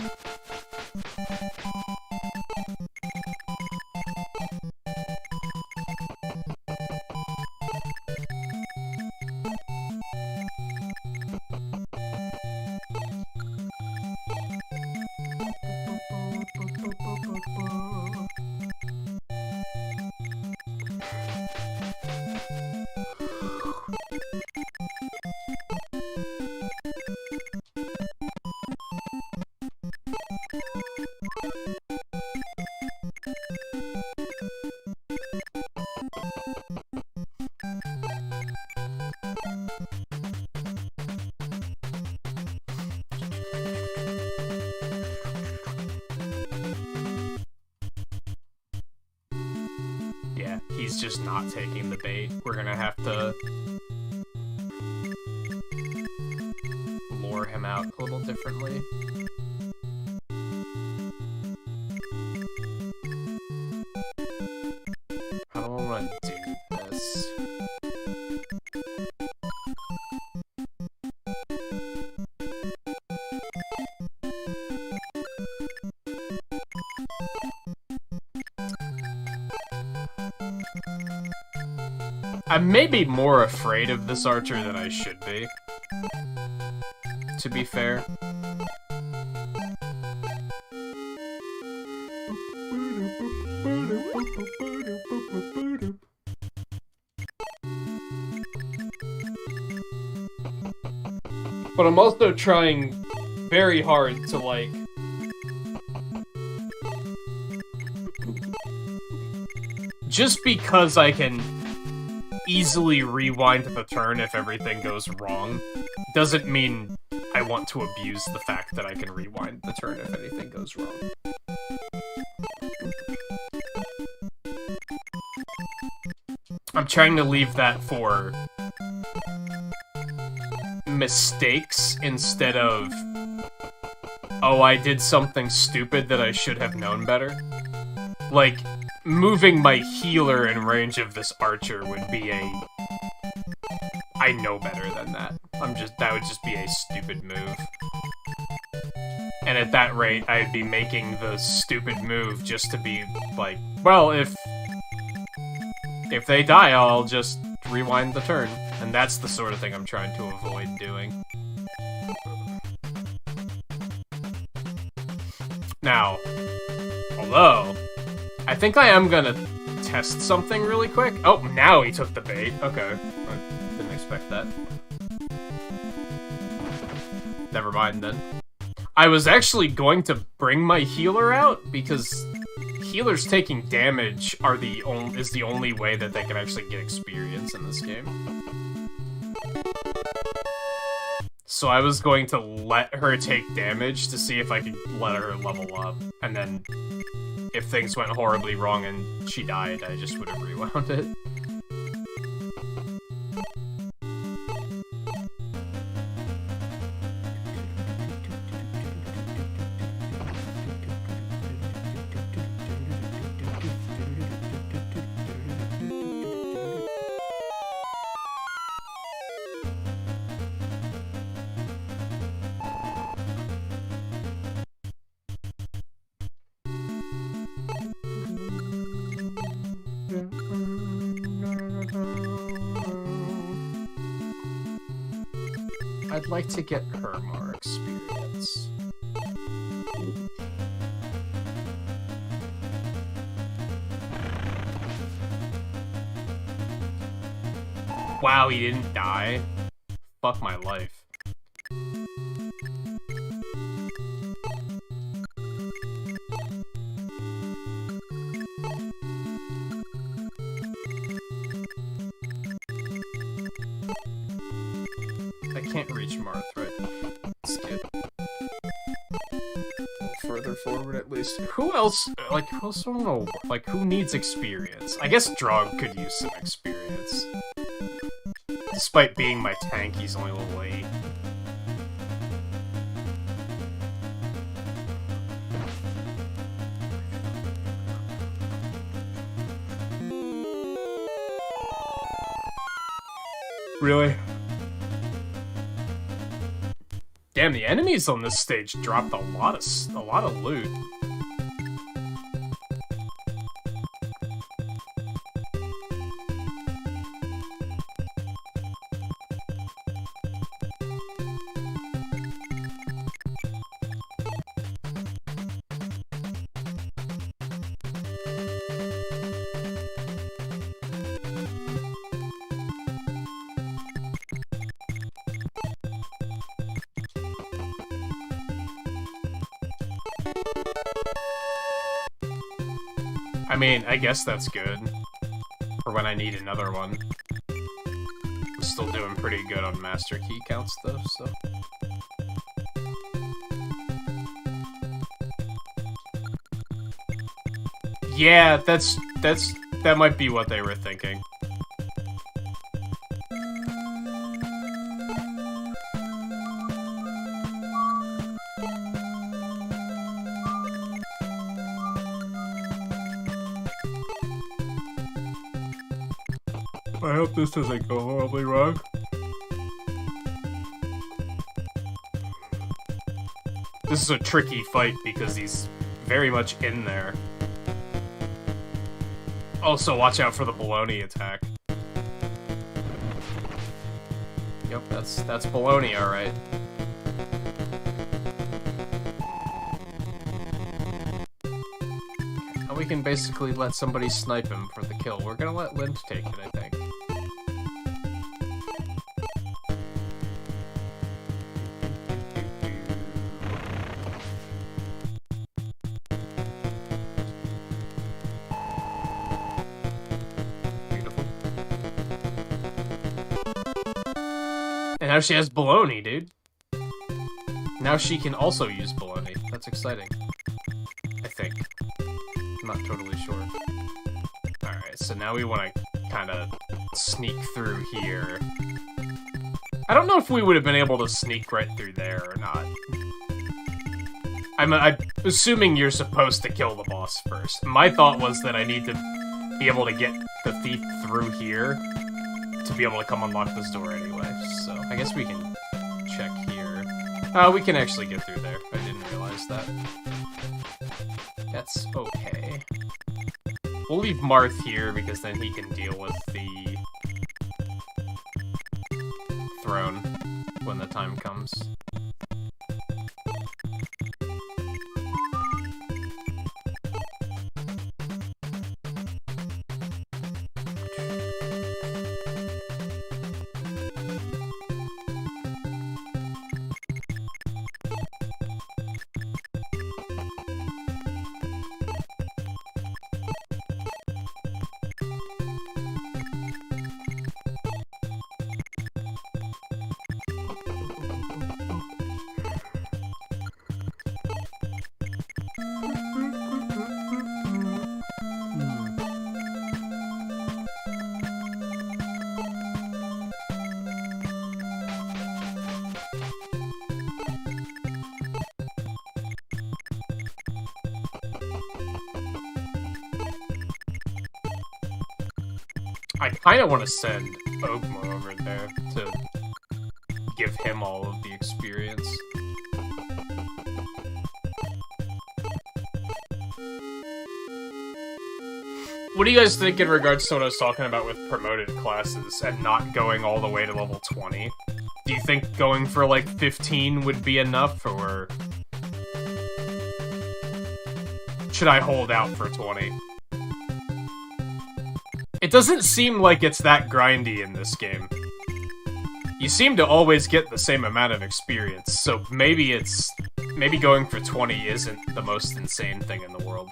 Yeah, he's just not taking the bait. We're gonna have to lure him out a little differently. How do I want to do this? I'm maybe more afraid of this archer than I should be, to be fair. But I'm also trying very hard to, like, just because I can easily rewind the turn if everything goes wrong doesn't mean I want to abuse the fact that I can rewind the turn if anything goes wrong. I'm trying to leave that for mistakes instead of, oh, I did something stupid that I should have known better. Like, moving my healer in range of this archer would be a... I know better than that. That would just be a stupid move. And at that rate, I'd be making the stupid move just to be like, well, if they die, I'll just rewind the turn. And that's the sort of thing I'm trying to avoid doing. Now, although, I think I am gonna test something really quick. Oh, now he took the bait. Okay. I didn't expect that. Never mind, then. I was actually going to bring my healer out, because healers taking damage is the only way that they can actually get experience in this game. So I was going to let her take damage to see if I could let her level up, and then if things went horribly wrong and she died, I just would have rewound it. I'd like to get her more experience. Wow, he didn't die? Fuck my life. can't reach Marth, right? Let's get a little further forward at least. Who else, like, who else don't know, like, who needs experience? I guess Drog could use some experience. Despite being my tank, he's only level 8. Really? Damn, the enemies on this stage dropped a lot of loot. I mean, I guess that's good. For when I need another one. I'm still doing pretty good on master key counts though, so. Yeah, that might be what they were thinking. I hope this doesn't go horribly wrong. This is a tricky fight because he's very much in there. Also, watch out for the baloney attack. Yep, that's baloney, alright. Now we can basically let somebody snipe him for the kill. We're gonna let Lint take it, I think. And now she has baloney, dude. Now she can also use baloney. That's exciting. I think. I'm not totally sure. Alright, so now we want to kind of sneak through here. I don't know if we would have been able to sneak right through there or not. I'm assuming you're supposed to kill the boss first. My thought was that I need to be able to get the thief through here to be able to come unlock this door anyway, so I guess we can check here. We can actually get through there. I didn't realize that. That's okay. We'll leave Marth here because then he can deal with the throne when the time comes. I kind of want to send Ogma over there to give him all of the experience. What do you guys think in regards to what I was talking about with promoted classes and not going all the way to level 20? Do you think going for like 15 would be enough, or should I hold out for 20? It doesn't seem like it's that grindy in this game. You seem to always get the same amount of experience, so maybe going for 20 isn't the most insane thing in the world.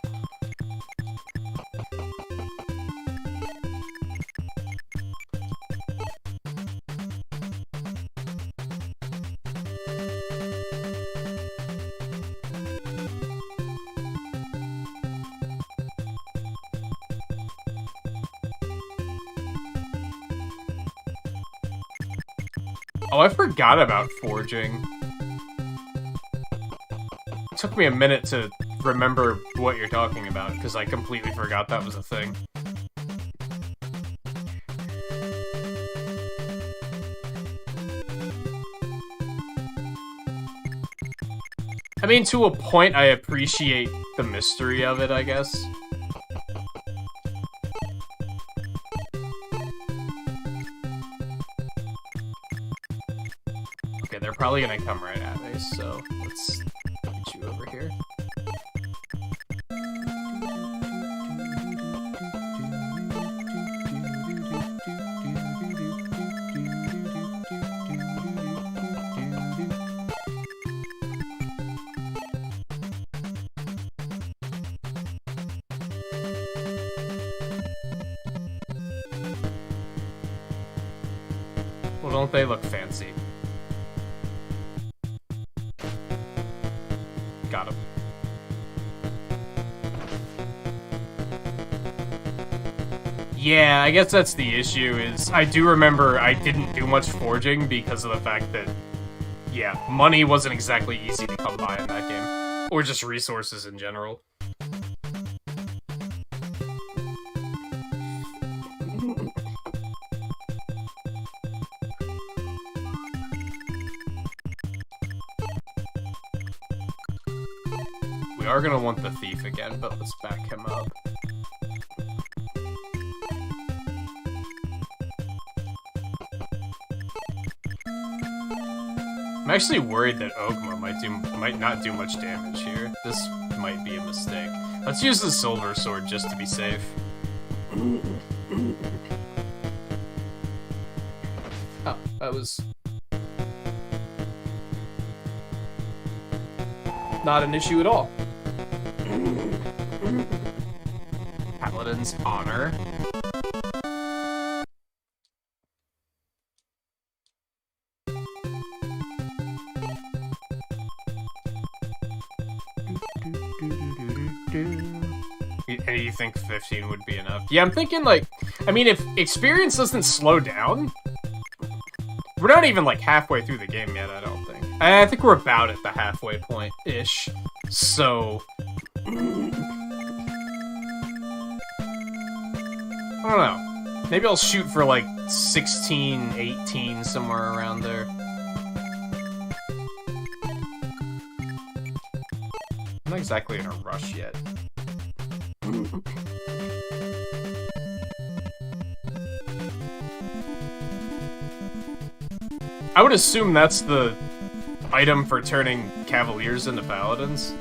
Oh, I forgot about forging. It took me a minute to remember what you're talking about, because I completely forgot that was a thing. I mean, to a point, I appreciate the mystery of it, I guess. Okay, they're probably gonna come right at me, so let's get you over here. Well, don't they look fancy? Got him. Yeah, I guess that's the issue, is I do remember I didn't do much forging because of the fact that, yeah, money wasn't exactly easy to come by in that game. Or just resources in general. We are gonna want the thief again, but let's back him up. I'm actually worried that Ogma might not do much damage here. This might be a mistake. Let's use the silver sword just to be safe. Oh, that was not an issue at all. Paladin's Honor. And you think 15 would be enough? Yeah, I'm thinking, like, I mean, if experience doesn't slow down, we're not even, like, halfway through the game yet, I don't think. I think we're about at the halfway point-ish, so... I don't know. Maybe I'll shoot for, like, 16, 18, somewhere around there. I'm not exactly in a rush yet. I would assume that's the item for turning Cavaliers into Paladins,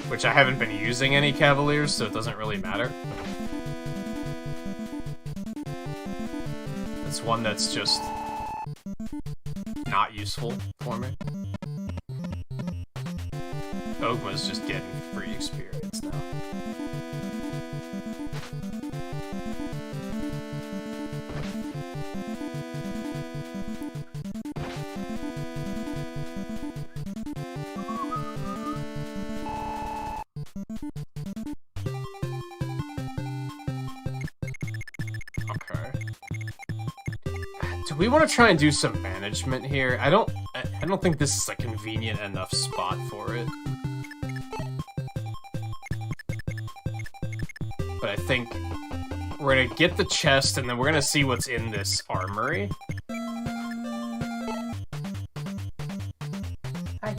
which I haven't been using any Cavaliers, so it doesn't really matter. It's one that's just not useful for me. Ogma's just getting free experience now. Do we want to try and do some management here? I don't think this is a convenient enough spot for it. But I think we're gonna get the chest and then we're gonna see what's in this armory. Hi.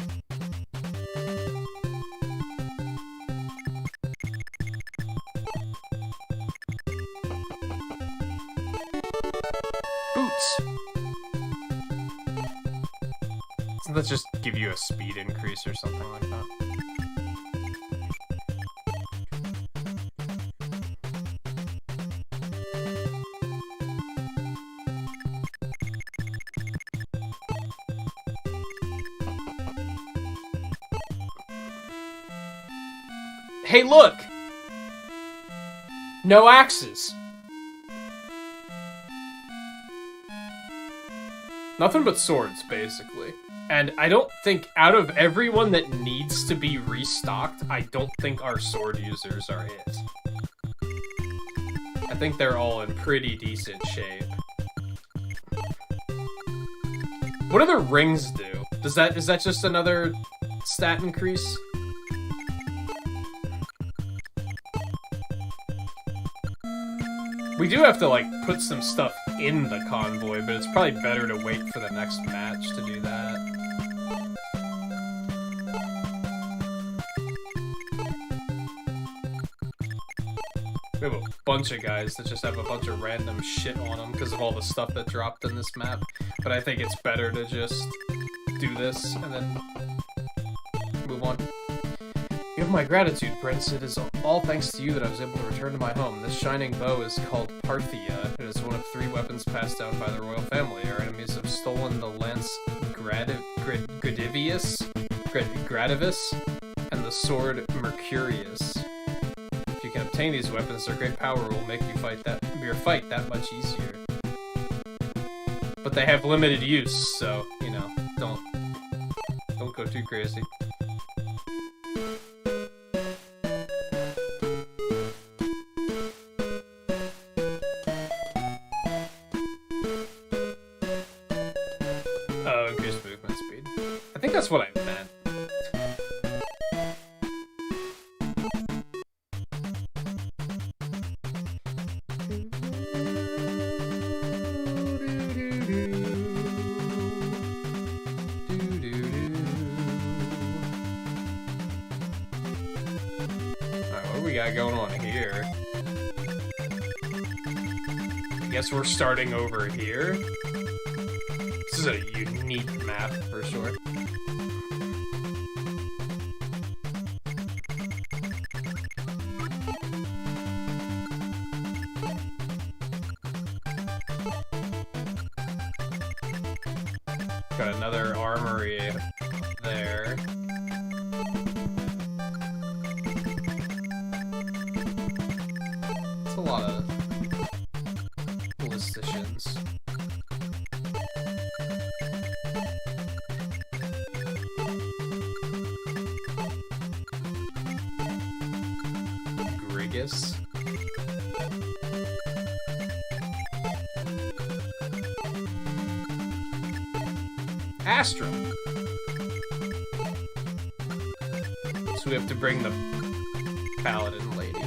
Boots. Doesn't that just give you a speed increase or something like that? Hey, look! No axes. Nothing but swords, basically. And I don't think, out of everyone that needs to be restocked, I don't think our sword users are it. I think they're all in pretty decent shape. What do the rings do? Is that just another stat increase? We do have to, like, put some stuff in the convoy, but it's probably better to wait for the next match to do that. We have a bunch of guys that just have a bunch of random shit on them because of all the stuff that dropped in this map, but I think it's better to just do this and then move on. You have my gratitude, Prince. It is all thanks to you that I was able to return to my home. This shining bow is called Parthia. It is one of 3 weapons passed down by the royal family. Our enemies have stolen the lance Gradivius, and the sword Mercurius. If you can obtain these weapons, their great power will make your fight that much easier. But they have limited use, so, you know, don't go too crazy. Increased movement speed. I think that's what I meant. Alright, what do we got going on here? I guess we're starting over here. This is a unique map, for sure. Got another armory there. It's a lot of ballisticians. Grigus. Astro. So we have to bring the paladin lady.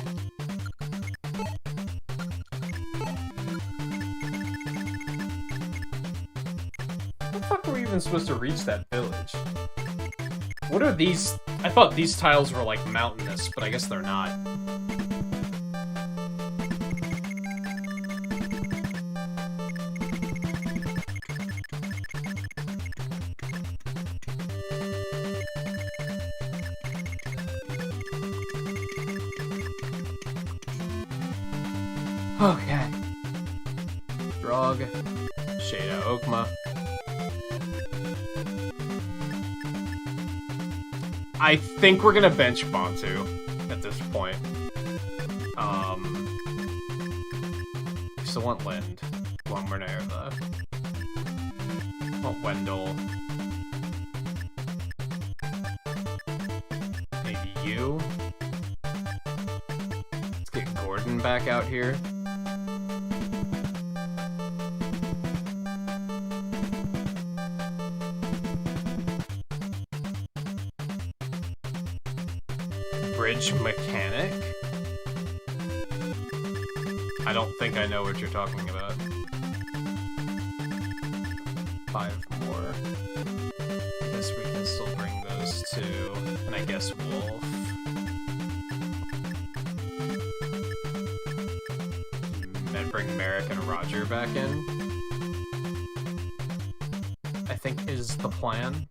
How the fuck were we even supposed to reach that village? What are these? I thought these tiles were like mountainous, but I guess they're not. Okay. Drog. Shada Okma. I think we're gonna bench Bantu at this point. We still want Lind. Want Minerva. Want Wendell. Maybe you. Let's get Gordon back out here. Bridge mechanic? I don't think I know what you're talking about. 5 more. I guess we can still bring those 2. And I guess Wolf. And bring Merrick and Roger back in. I think is the plan.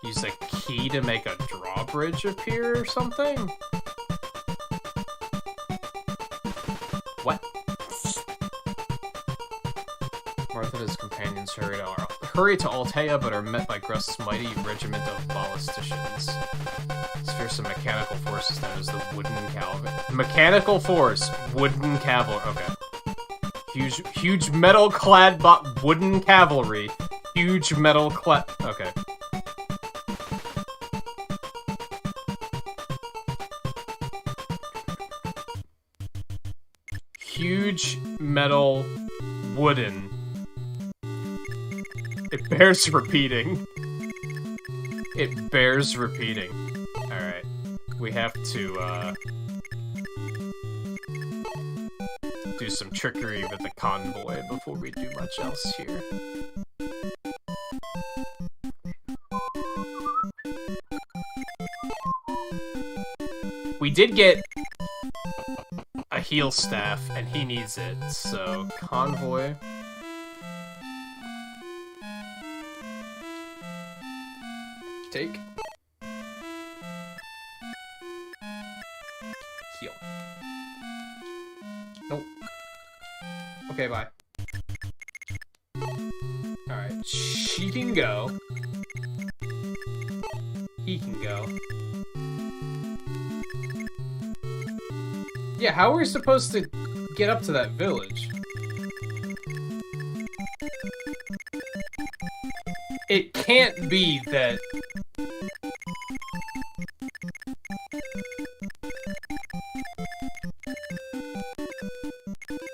Use a key to make a drawbridge appear or something? What? Martha and his companions hurry to Altea, but are met by Grust's mighty regiment of ballisticians. This fearsome mechanical force is known as the Wooden Cavalry. Mechanical force, Wooden Cavalry. Okay. Huge metal-clad wooden cavalry. Huge metal-clad. Okay. huge metal wooden. It bears repeating. It bears repeating. Alright. We have to, do some trickery with the convoy before we do much else here. We did get a heal staff, and he needs it, so convoy. Take. Heal. Nope. Okay, bye. Alright, she can go. He can go. Yeah, how are we supposed to get up to that village? It can't be that...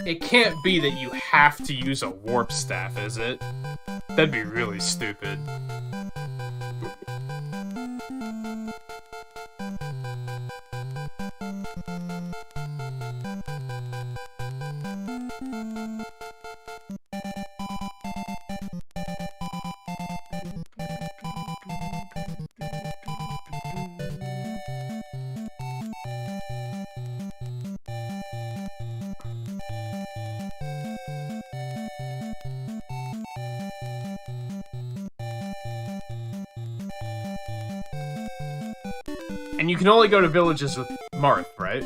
It can't be that you have to use a warp staff, is it? That'd be really stupid. And you can only go to villages with Marth, right?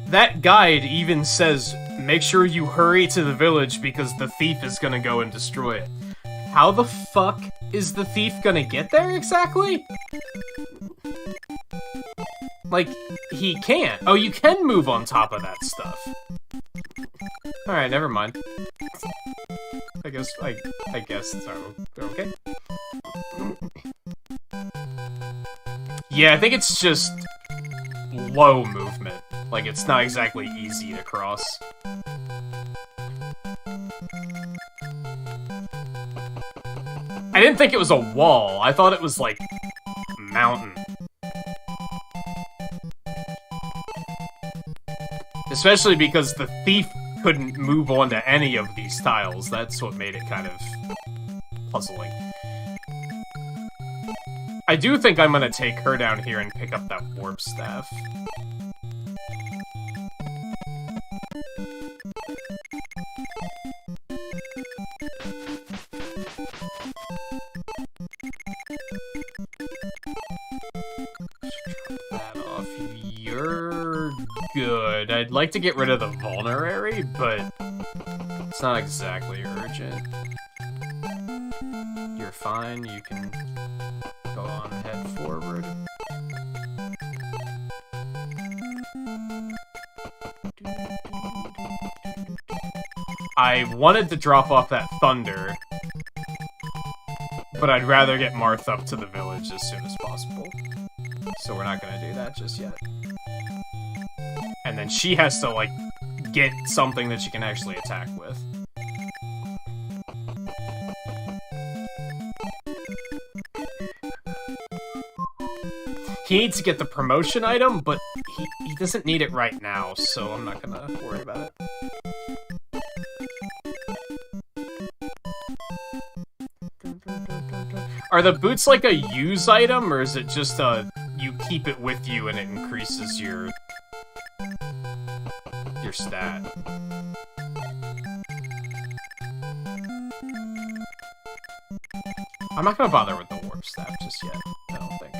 That guide even says, make sure you hurry to the village because the thief is gonna go and destroy it. How the fuck is the thief gonna get there exactly? Like, he can't. Oh, you can move on top of that stuff. Alright, never mind. I guess it's okay. Yeah, I think it's just low movement. Like, it's not exactly easy to cross. I didn't think it was a wall. I thought it was, like, a mountain. Especially because the thief couldn't move onto any of these tiles. That's what made it kind of puzzling. I do think I'm gonna take her down here and pick up that warp staff. Good. I'd like to get rid of the vulnerary, but it's not exactly urgent. You're fine, you can go on and head forward. I wanted to drop off that thunder, but I'd rather get Marth up to the village as soon as possible. So we're not gonna do that just yet. And then she has to, like, get something that she can actually attack with. He needs to get the promotion item, but he doesn't need it right now, so I'm not gonna worry about it. Are the boots like a use item, or is it just you keep it with you and it increases your stat? I'm not gonna bother with the warp staff just yet, I don't think.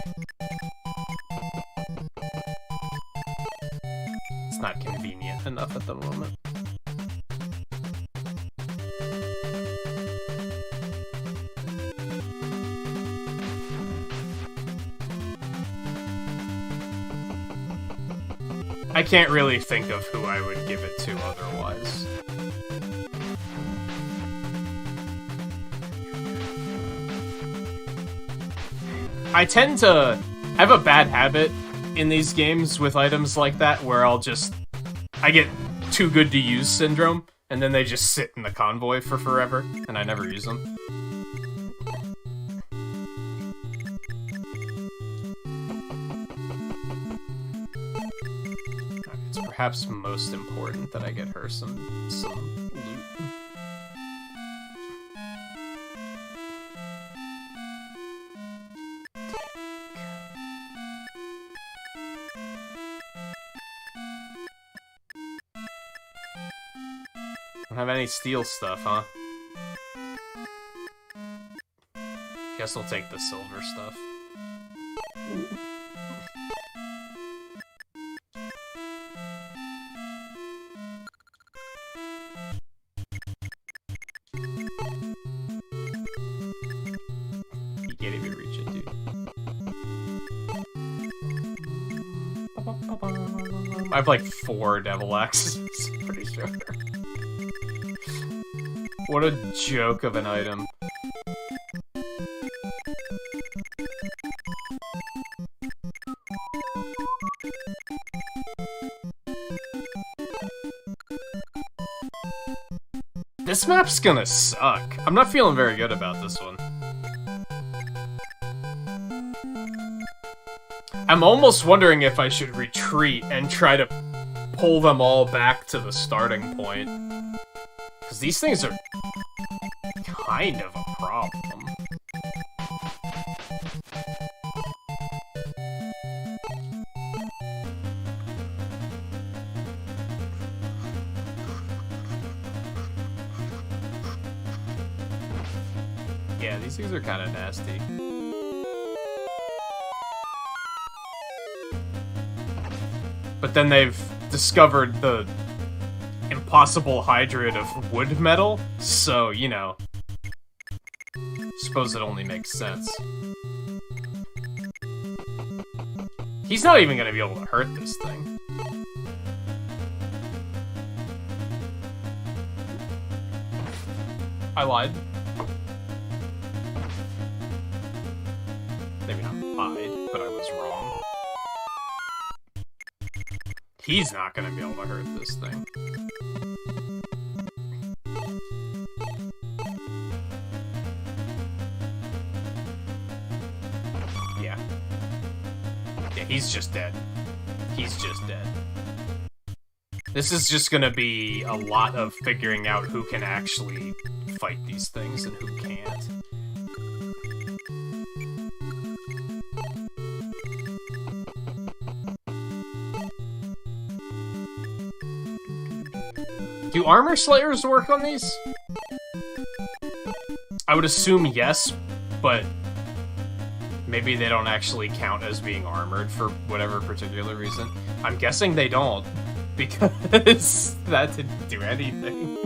It's not convenient enough at the moment. I can't really think of who I would give it to otherwise. I tend to have a bad habit in these games with items like that where I get too good to use syndrome, and then they just sit in the convoy for forever, and I never use them. It's perhaps most important that I get her some loot. Don't have any steel stuff, huh? Guess I'll take the silver stuff. You can't even reach it, dude. I have like 4 devil axes, pretty sure. What a joke of an item. This map's gonna suck. I'm not feeling very good about this one. I'm almost wondering if I should retreat and try to pull them all back to the starting point. Because these things are kind of a problem. Yeah, these things are kind of nasty. But then they've discovered the impossible hydrate of wood metal, so, you know, suppose it only makes sense. He's not even gonna be able to hurt this thing. I lied. Maybe not lied, but I was wrong. He's not gonna be able to hurt this thing. Yeah. Yeah, he's just dead. He's just dead. This is just gonna be a lot of figuring out who can actually fight these things and who can't. Do armor slayers work on these? I would assume yes, but maybe they don't actually count as being armored for whatever particular reason. I'm guessing they don't, because that didn't do anything.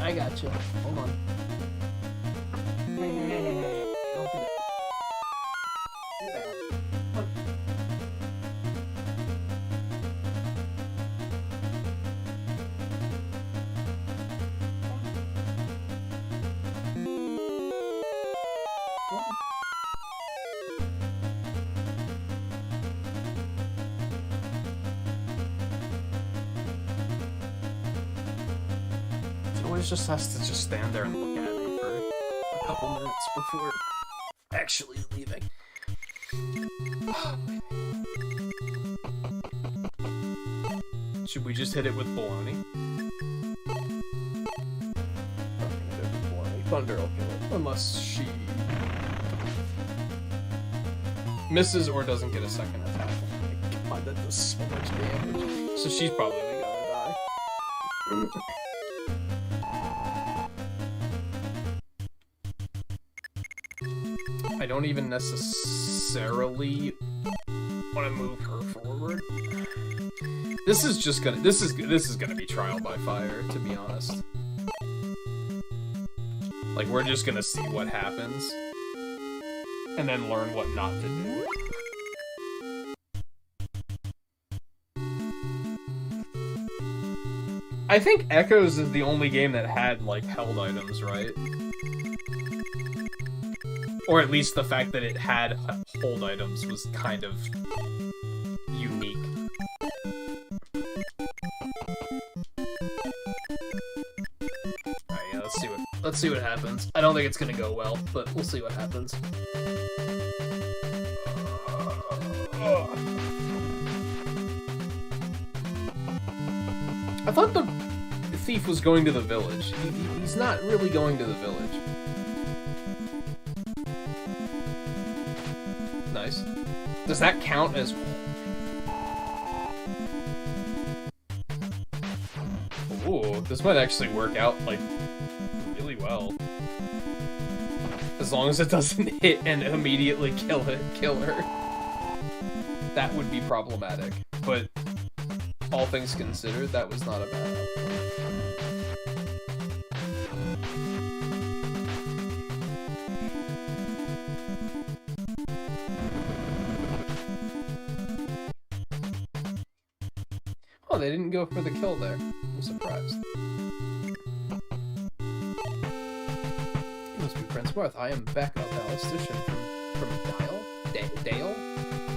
I got you. Hold on. Hey, don't do that. Do that. Look. Always just has to just stand there and look at me for a couple minutes before actually leaving. Should we just hit it with baloney? Thunder will kill it. Unless she misses or doesn't get a second attack. Oh my god, that does so much damage. So she's probably gonna die. I don't even necessarily want to move her forward. This is just gonna this is gonna be trial by fire, to be honest. Like, we're just gonna see what happens and then learn what not to do. I think Echoes is the only game that had, like, held items, right? Or at least the fact that it had hold items was kind of unique. Alright, yeah, let's see what happens. I don't think it's gonna go well, but we'll see what happens. I thought the thief was going to the village. He's not really going to the village. Nice. Does that count as... Ooh, this might actually work out, like, really well. As long as it doesn't hit and immediately kill her. That would be problematic. But, all things considered, that was not a bad outcome. Oh, they didn't go for the kill there. I'm surprised. It must be Prince Worth. I am Beck, a ballistician from Dale?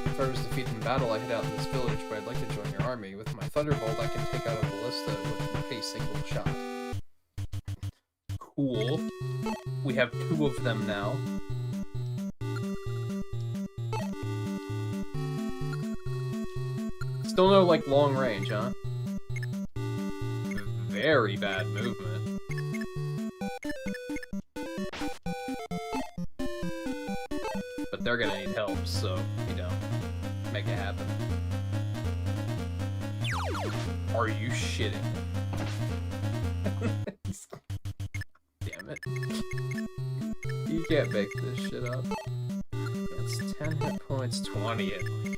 If I was defeated in battle, I head out in this village, but I'd like to join your army. With my Thunderbolt, I can take out a ballista with a single shot. Cool. We have 2 of them now. Still no, like, long range, huh? Very bad movement. But they're gonna need help, so, you know, make it happen. Are you shitting? Damn it. You can't make this shit up. That's 10 hit points, 20 hit points.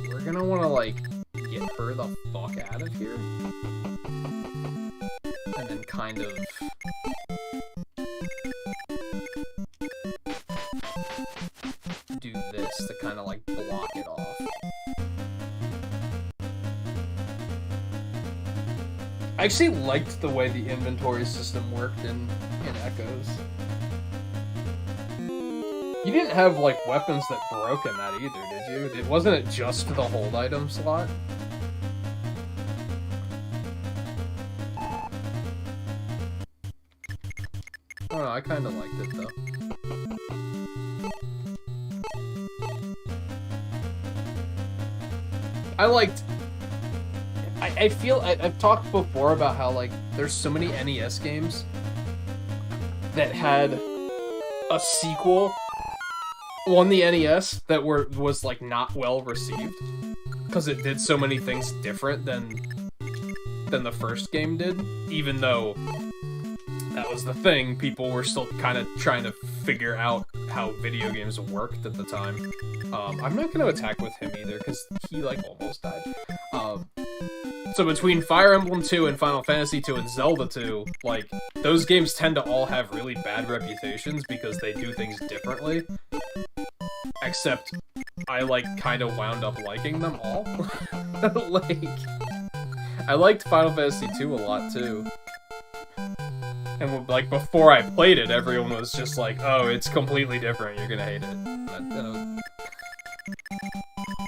We're gonna wanna, like, get her the fuck out of here. And then kind of... do this to kind of, like, block it off. I actually liked the way the inventory system worked in Echoes. You didn't have, like, weapons that broke in that either, did you? Wasn't it just the hold item slot? I don't know, I kinda liked it, though. I liked... I feel... I've talked before about how, like, there's so many NES games that had a sequel on the NES that was like not well received because it did so many things different than the first game did, even though that was the thing. People were still kind of trying to figure out how video games worked at the time. I'm not going to attack with him either because he like almost died. So between Fire Emblem 2 and Final Fantasy 2 and Zelda 2, like, those games tend to all have really bad reputations because they do things differently. Except, I, like, kind of wound up liking them all. Like, I liked Final Fantasy 2 a lot, too. And, like, before I played it, everyone was just like, oh, it's completely different, you're gonna hate it.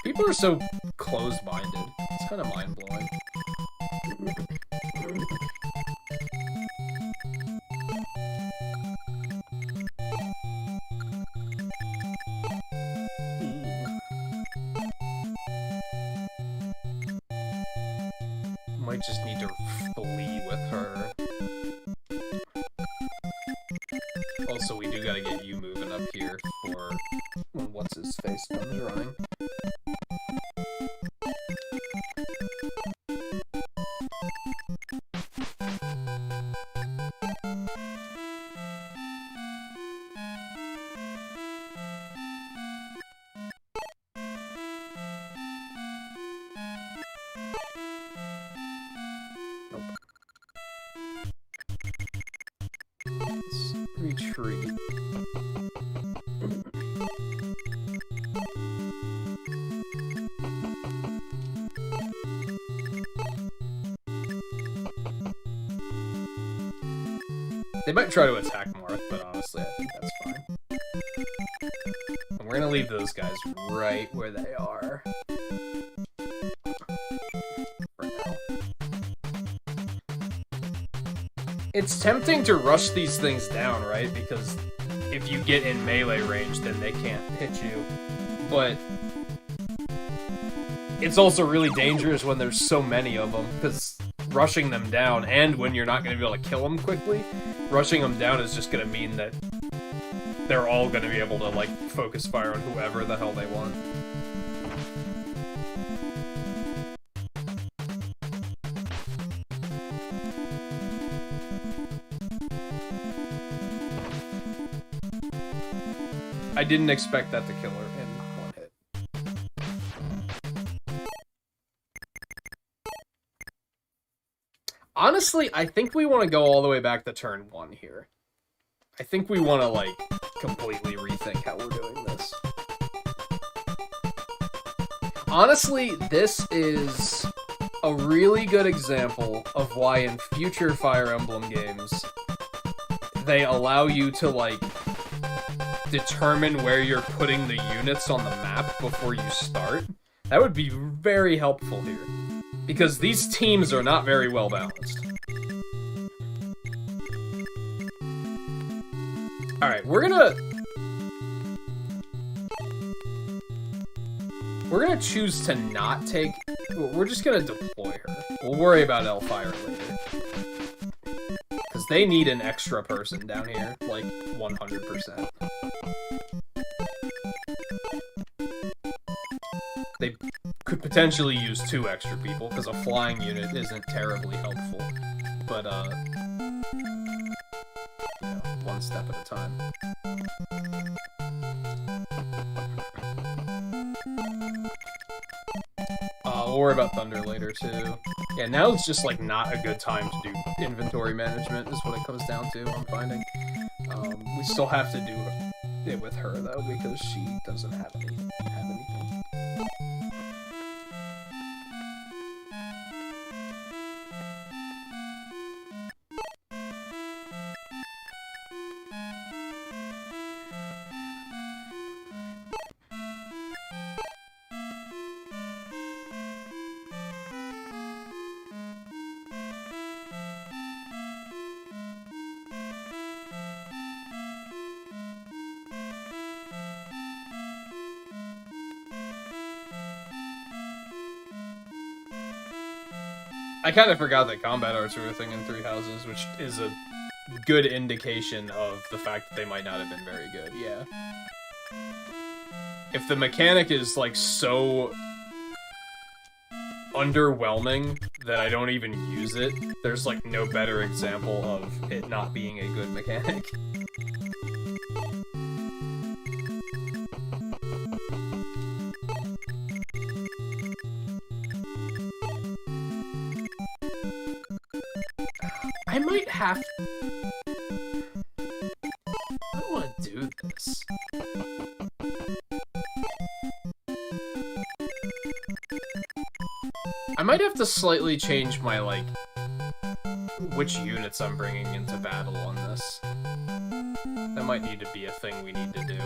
People are so closed-minded. It's kind of mind-blowing. Might just need to flee with her. 3. They might try to attack Marth, but honestly, I think that's fine. And we're gonna leave those guys right where they are. For now. It's tempting to rush these things down, right? Because if you get in melee range, then they can't hit you. But it's also really dangerous when there's so many of them, because rushing them down, and when you're not going to be able to kill them quickly, rushing them down is just going to mean that they're all going to be able to, like, focus fire on whoever the hell they want. I didn't expect that to kill her in one hit. Honestly, I think we want to go all the way back to turn 1 here. I think we want to, like, completely rethink how we're doing this. Honestly, this is a really good example of why in future Fire Emblem games, they allow you to, like, determine where you're putting the units on the map before you start. That would be very helpful here, because these teams are not very well balanced. Alright, we're gonna choose to not take... We're just gonna deploy her. We'll worry about Elfire later. Because they need an extra person down here, like 100%. They could potentially use 2 extra people, because a flying unit isn't terribly helpful. But, you know, one step at a time. We'll worry about Thunder later, too. Yeah, now it's just, like, not a good time to do inventory management, is what it comes down to, I'm finding. We still have to do it with her, though, because she doesn't have anything. I kind of forgot that combat arts were a thing in Three Houses, which is a good indication of the fact that they might not have been very good, yeah. If the mechanic is, like, so underwhelming that I don't even use it, there's, like, no better example of it not being a good mechanic. I might have... I don't want to do this. I might have to slightly change my, like, which units I'm bringing into battle on this. That might need to be a thing we need to do.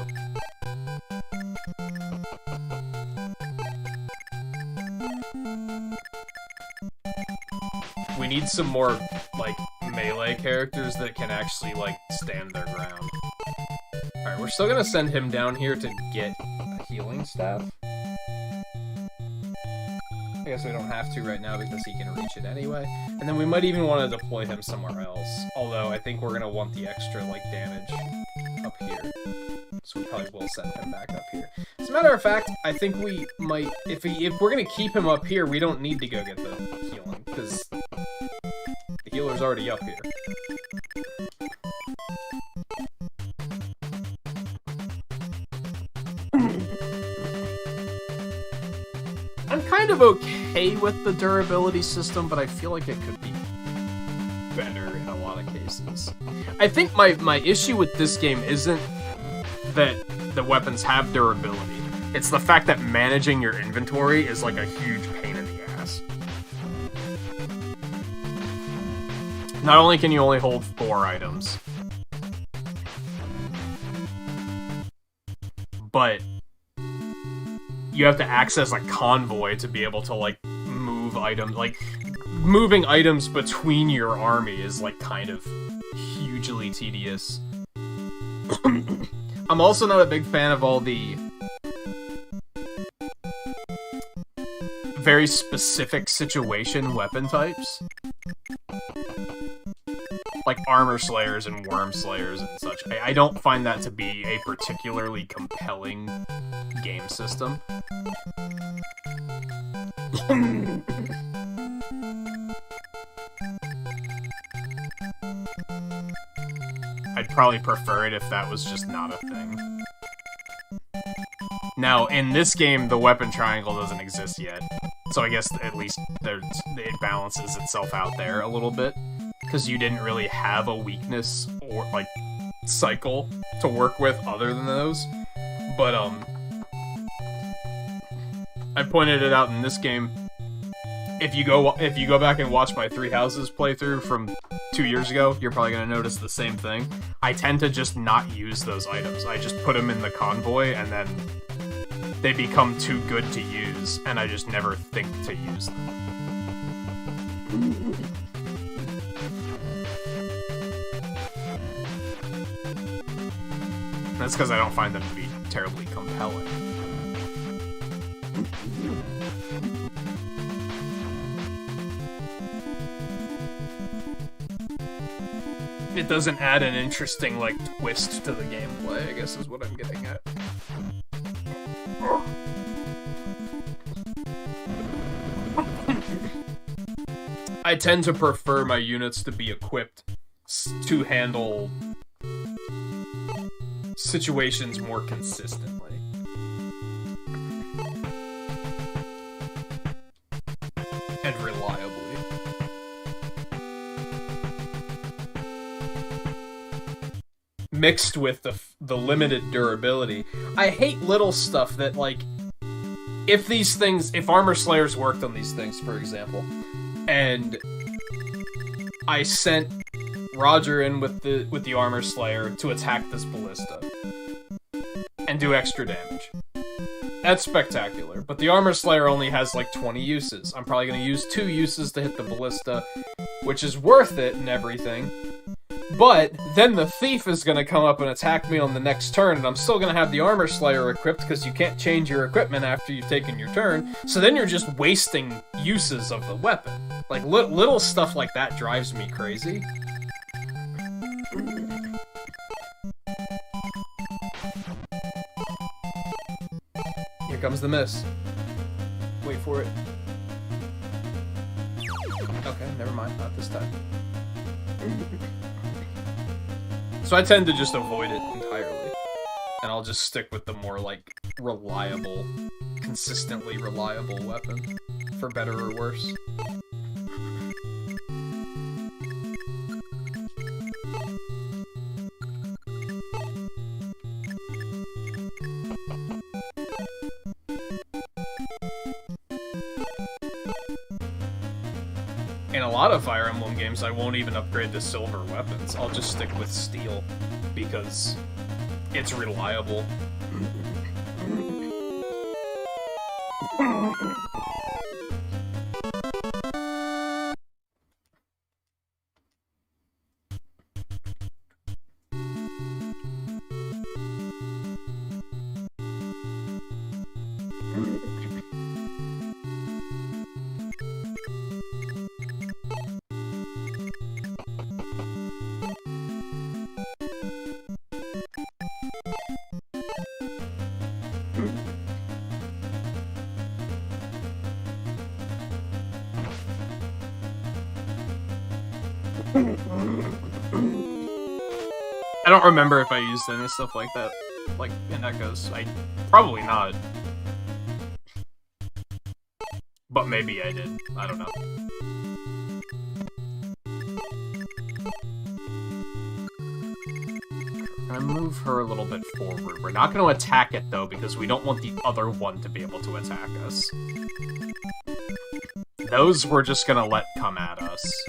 We need some more, like, melee characters that can actually, like, stand their ground. Alright, we're still gonna send him down here to get a healing staff. I guess we don't have to right now because he can reach it anyway. And then we might even want to deploy him somewhere else. Although I think we're gonna want the extra, like, damage up here. So we probably will send him back up here. As a matter of fact, I think we might... If we're gonna keep him up here, we don't need to go get the healing, because the healer's already up here. I'm kind of okay with the durability system, but I feel like it could be better in a lot of cases. I think my issue with this game isn't that the weapons have durability. It's the fact that managing your inventory is like a huge pain in the ass. Not only can you only hold 4 items, but you have to access a convoy to be able to, like, move items. Like, moving items between your army is, like, kind of hugely tedious. I'm also not a big fan of all the very specific situation weapon types. Like armor slayers and worm slayers and such. I don't find that to be a particularly compelling game system. I'd probably prefer it if that was just not a thing. Now, in this game, the weapon triangle doesn't exist yet. So I guess at least it balances itself out there a little bit. Because you didn't really have a weakness or, like, cycle to work with other than those. But, I pointed it out in this game. If you go back and watch my Three Houses playthrough from 2 years ago, you're probably going to notice the same thing. I tend to just not use those items. I just put them in the convoy, and then they become too good to use, and I just never think to use them. That's because I don't find them to be terribly compelling. It doesn't add an interesting, like, twist to the gameplay, I guess is what I'm getting at. I tend to prefer my units to be equipped to handle situations more consistently. And reliably. Mixed with the limited durability. I hate little stuff that, like, if armor slayers worked on these things, for example, and I sent Roger in with the armor slayer to attack this ballista and do extra damage. That's spectacular, but the armor slayer only has like 20 uses. I'm probably going to use 2 uses to hit the ballista, which is worth it and everything. But then the thief is going to come up and attack me on the next turn, and I'm still going to have the armor slayer equipped because you can't change your equipment after you've taken your turn. So then you're just wasting uses of the weapon. Like little stuff like that drives me crazy. Here comes the miss. Wait for it. Okay, never mind. Not this time. So I tend to just avoid it entirely. And I'll just stick with the more, like, reliable, consistently reliable weapon. For better or worse. In a lot of Fire Emblem games, I won't even upgrade to silver weapons. I'll just stick with steel, because it's reliable. I don't remember if I used any stuff like that, like in Echoes. Probably not. But maybe I did. I don't know. gonna move her a little bit forward. We're not gonna attack it, though, because we don't want the other one to be able to attack us. Those we're just gonna let come at us.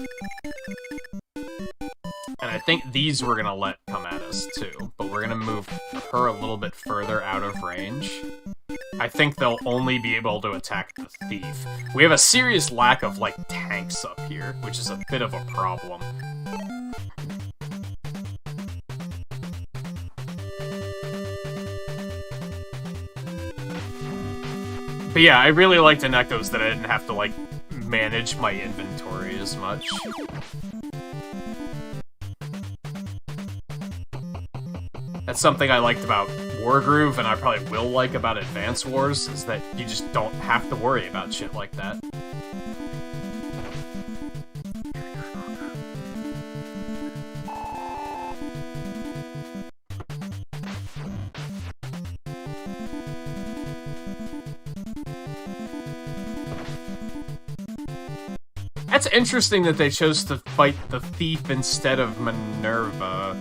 And I think these we're gonna let come at us, too. But we're gonna move her a little bit further out of range. I think they'll only be able to attack the thief. We have a serious lack of, like, tanks up here, which is a bit of a problem. But yeah, I really liked in Echoes that I didn't have to, like, manage my inventory as much. That's something I liked about Wargroove, and I probably will like about Advance Wars, is that you just don't have to worry about shit like that. That's interesting that they chose to fight the thief instead of Minerva.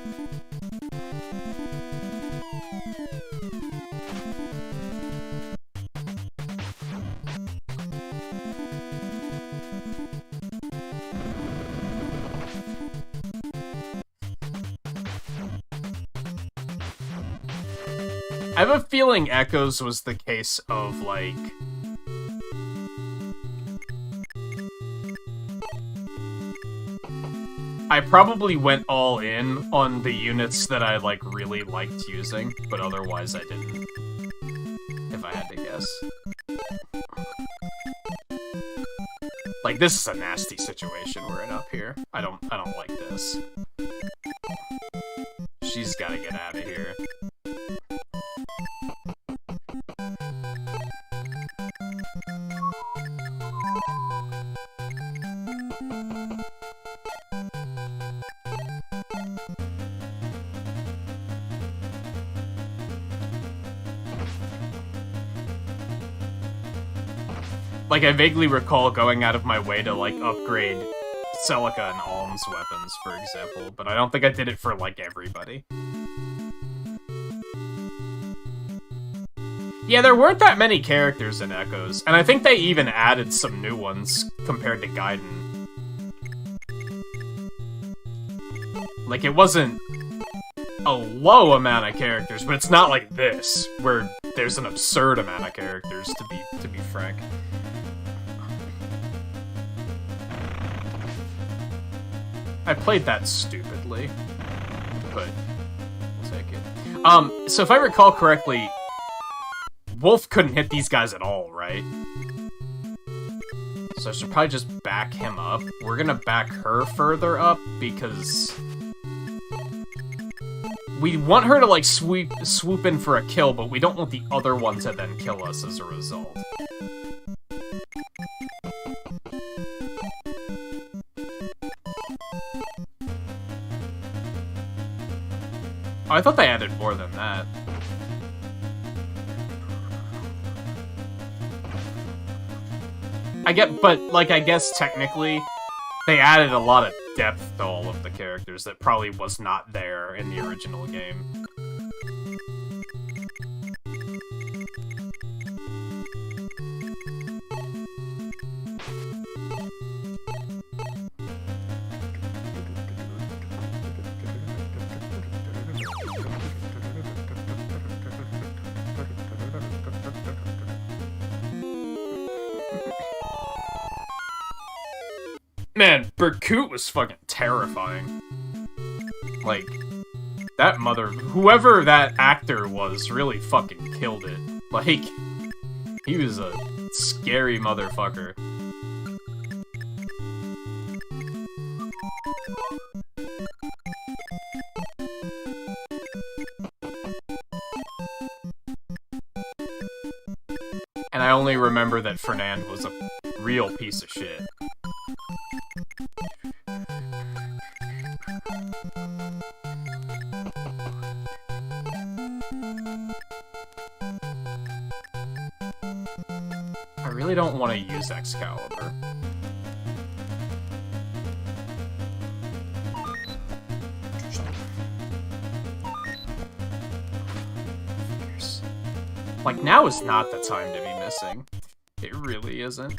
I have a feeling Echoes was the case of, like... I probably went all in on the units that I, like, really liked using, but otherwise I didn't. If I had to guess. Like, this is a nasty situation we're in up here. I don't like this. She's gotta get out of here. Like, I vaguely recall going out of my way to, like, upgrade Celica and Alm's weapons, for example, but I don't think I did it for, like, everybody. Yeah, there weren't that many characters in Echoes, and I think they even added some new ones compared to Gaiden. Like, it wasn't a low amount of characters, but it's not like this, where there's an absurd amount of characters, to be frank. I played that stupidly, but we'll take it. So if I recall correctly, Wolf couldn't hit these guys at all, right? So I should probably just back him up. We're gonna back her further up, because we want her to, like, swoop in for a kill, but we don't want the other one to then kill us as a result. Oh, I thought they added more than that. I guess technically, they added a lot of depth to all of the characters that probably was not there in the original game. Man, Berkut was fucking terrifying. Like, that whoever that actor was really fucking killed it. Like, he was a scary motherfucker. And I only remember that Fernand was a real piece of shit. I really don't want to use Excalibur. Like, now is not the time to be missing. It really isn't.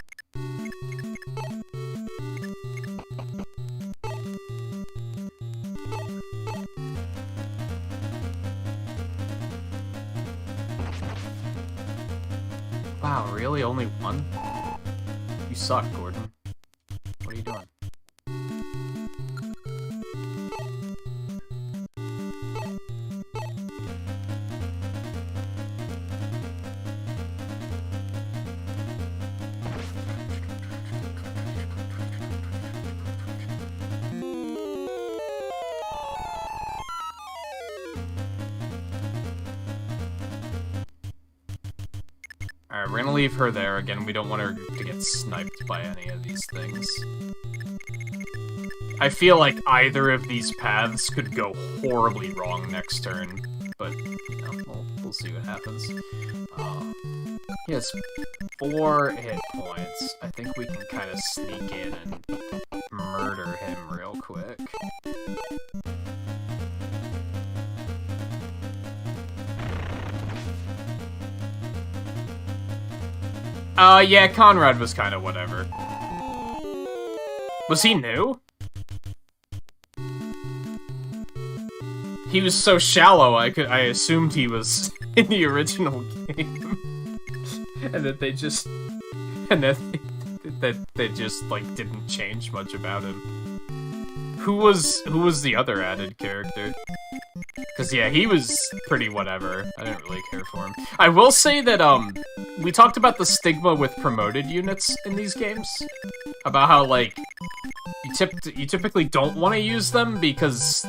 Wow, really? Only one? You suck, Gordon. What are you doing? Alright, we're gonna leave her there. Again, we don't want her to get sniped by any of these things. I feel like either of these paths could go horribly wrong next turn, but, you know, we'll see what happens. He has 4 hit points. I think we can kind of sneak in and murder him real quick. Yeah, Conrad was kind of whatever. Was he new? He was so shallow, I assumed he was in the original game. And that they just... And that they just, like, didn't change much about him. Who was the other added character? Because, yeah, he was pretty whatever. I didn't really care for him. I will say that, we talked about the stigma with promoted units in these games. About how, like, you typically don't want to use them because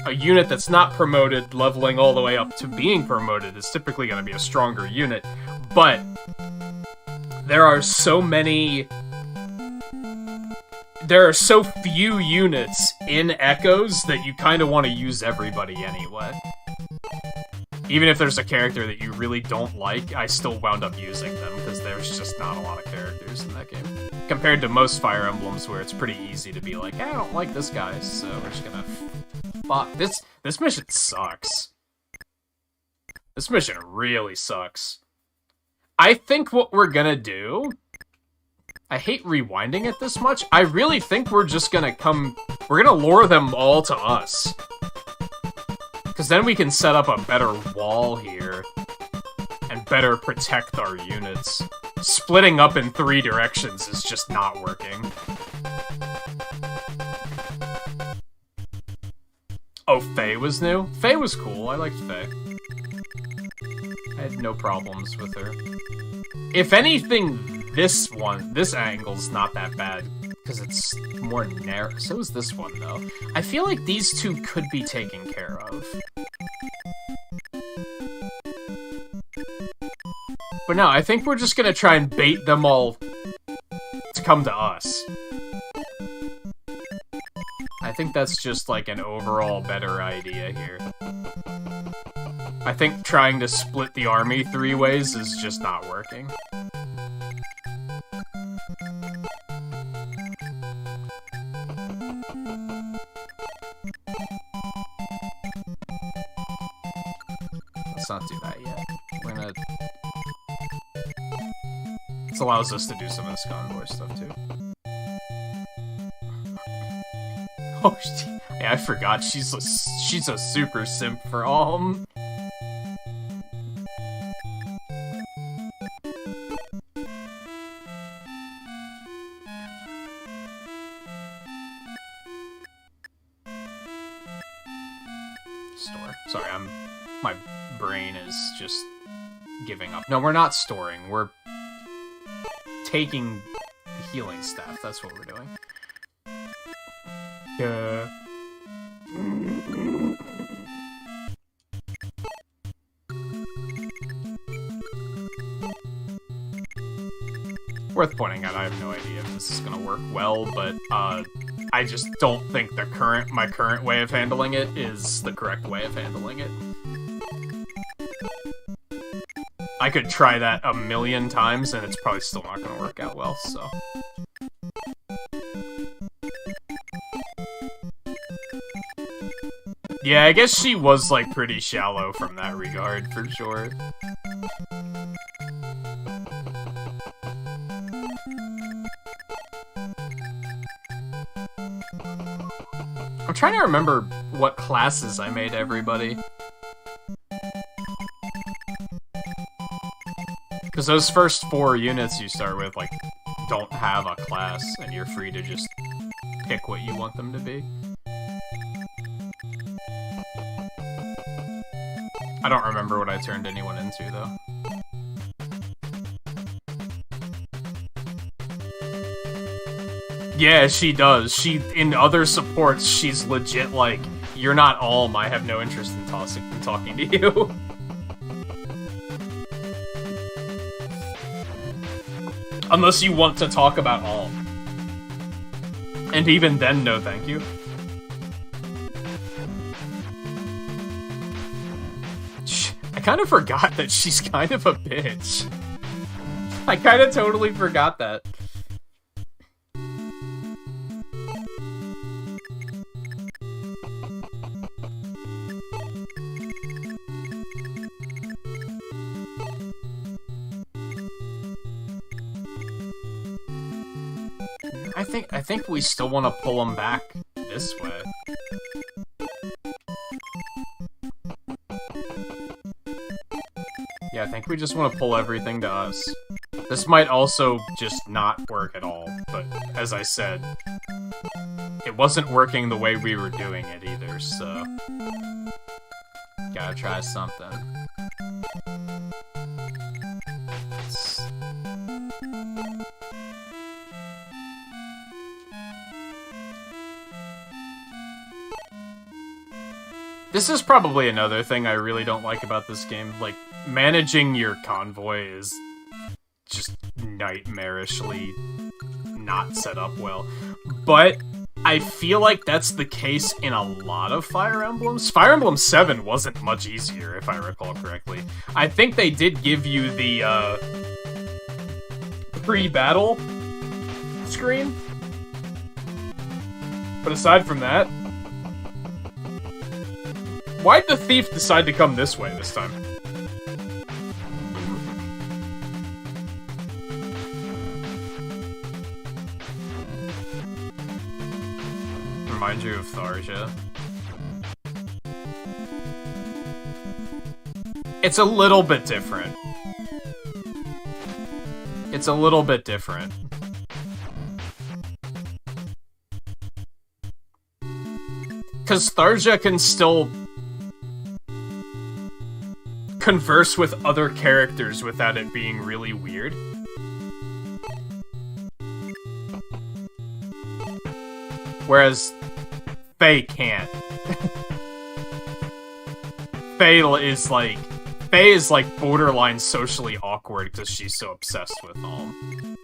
a unit that's not promoted leveling all the way up to being promoted is typically going to be a stronger unit. But there are so few units in Echoes that you kind of want to use everybody anyway. Even if there's a character that you really don't like, I still wound up using them, because there's just not a lot of characters in that game. Compared to most Fire Emblems, where it's pretty easy to be like, I don't like this guy, so we're just gonna... Fuck, this mission sucks. This mission really sucks. I think what we're gonna do... I hate rewinding it this much. I really think we're just gonna we're gonna lure them all to us. Because then we can set up a better wall here. And better protect our units. Splitting up in 3 directions is just not working. Oh, Faye was new? Faye was cool. I liked Faye. I had no problems with her. If anything, this angle's not that bad, because it's more narrow. So is this one, though. I feel like these two could be taken care of. But no, I think we're just gonna try and bait them all to come to us. I think that's just, like, an overall better idea here. I think trying to split the army 3 ways is just not working. Let's not do that yet. We're gonna... This allows us to do some of this convoy stuff, too. Oh, yeah, I forgot. She's a super simp for Alm. Store. Sorry, my brain is just giving up. No, we're not storing. We're taking the healing staff. That's what we're doing. Worth pointing out, I have no idea if this is gonna work well, but I just don't think my current way of handling it is the correct way of handling it. I could try that a million times and it's probably still not gonna work out well, so. Yeah, I guess she was, like, pretty shallow from that regard, for sure. I'm trying to remember what classes I made everybody. Because those first 4 units you start with, like, don't have a class, and you're free to just pick what you want them to be. I don't remember what I turned anyone into, though. Yeah, she does. In other supports, she's legit like, you're not Alm, I have no interest in talking to you. Unless you want to talk about Alm. And even then, no thank you. I kind of forgot that she's kind of a bitch. I kind of totally forgot that. I think we still want to pull him back this way. Yeah, I think we just want to pull everything to us. This might also just not work at all, but as I said, it wasn't working the way we were doing it either, so... Gotta try something. This is probably another thing I really don't like about this game. Like, managing your convoy is just nightmarishly not set up well. But I feel like that's the case in a lot of Fire Emblems. Fire Emblem 7 wasn't much easier, if I recall correctly. I think they did give you the, pre-battle screen. But aside from that... Why'd the thief decide to come this way this time? Remind you of Tharja. It's a little bit different. It's a little bit different. Because Tharja can still converse with other characters without it being really weird. Whereas Faye can't. Faye is like borderline socially awkward because she's so obsessed with Alm.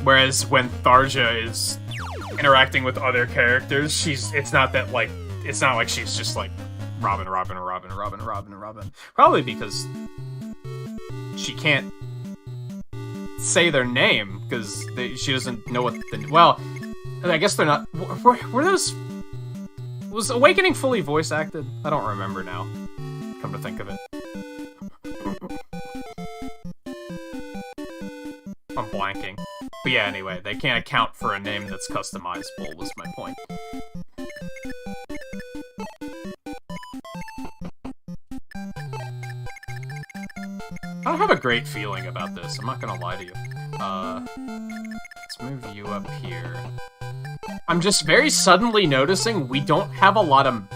Whereas when Tharja is interacting with other characters, it's not like she's just like Robin. Probably because she can't say their name because she doesn't know what well, I guess they're not. Were those? Was Awakening fully voice acted? I don't remember now. Come to think of it, I'm blanking. But yeah, anyway, they can't account for a name that's customizable, was my point. I don't have a great feeling about this, I'm not gonna lie to you. Let's move you up here. I'm just very suddenly noticing we don't have a lot of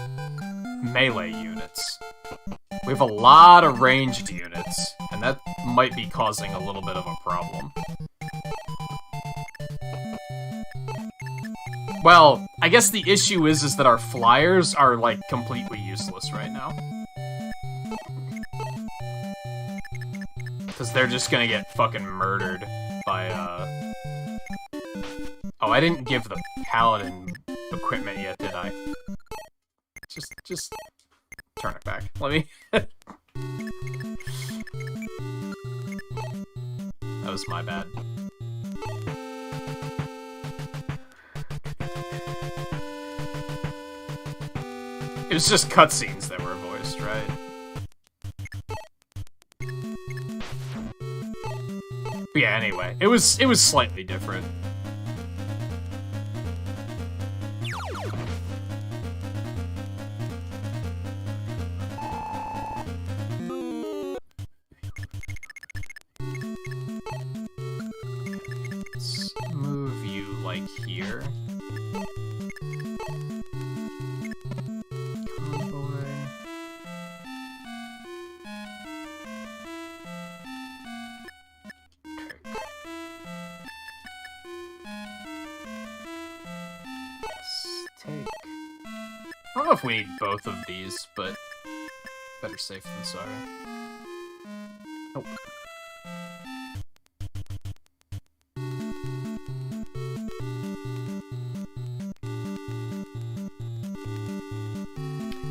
melee units. We have a lot of ranged units, and that might be causing a little bit of a problem. Well, I guess the issue is that our flyers are, like, completely useless right now. Because they're just gonna get fucking murdered by, Oh, I didn't give the paladin equipment yet, did I? Just... turn it back. Let me... That was my bad. It was just cutscenes that were voiced, right? But yeah, anyway, it was slightly different. Let's move you like here. Convoy. Take. I don't know if we need both of these, but better safe than sorry. Nope.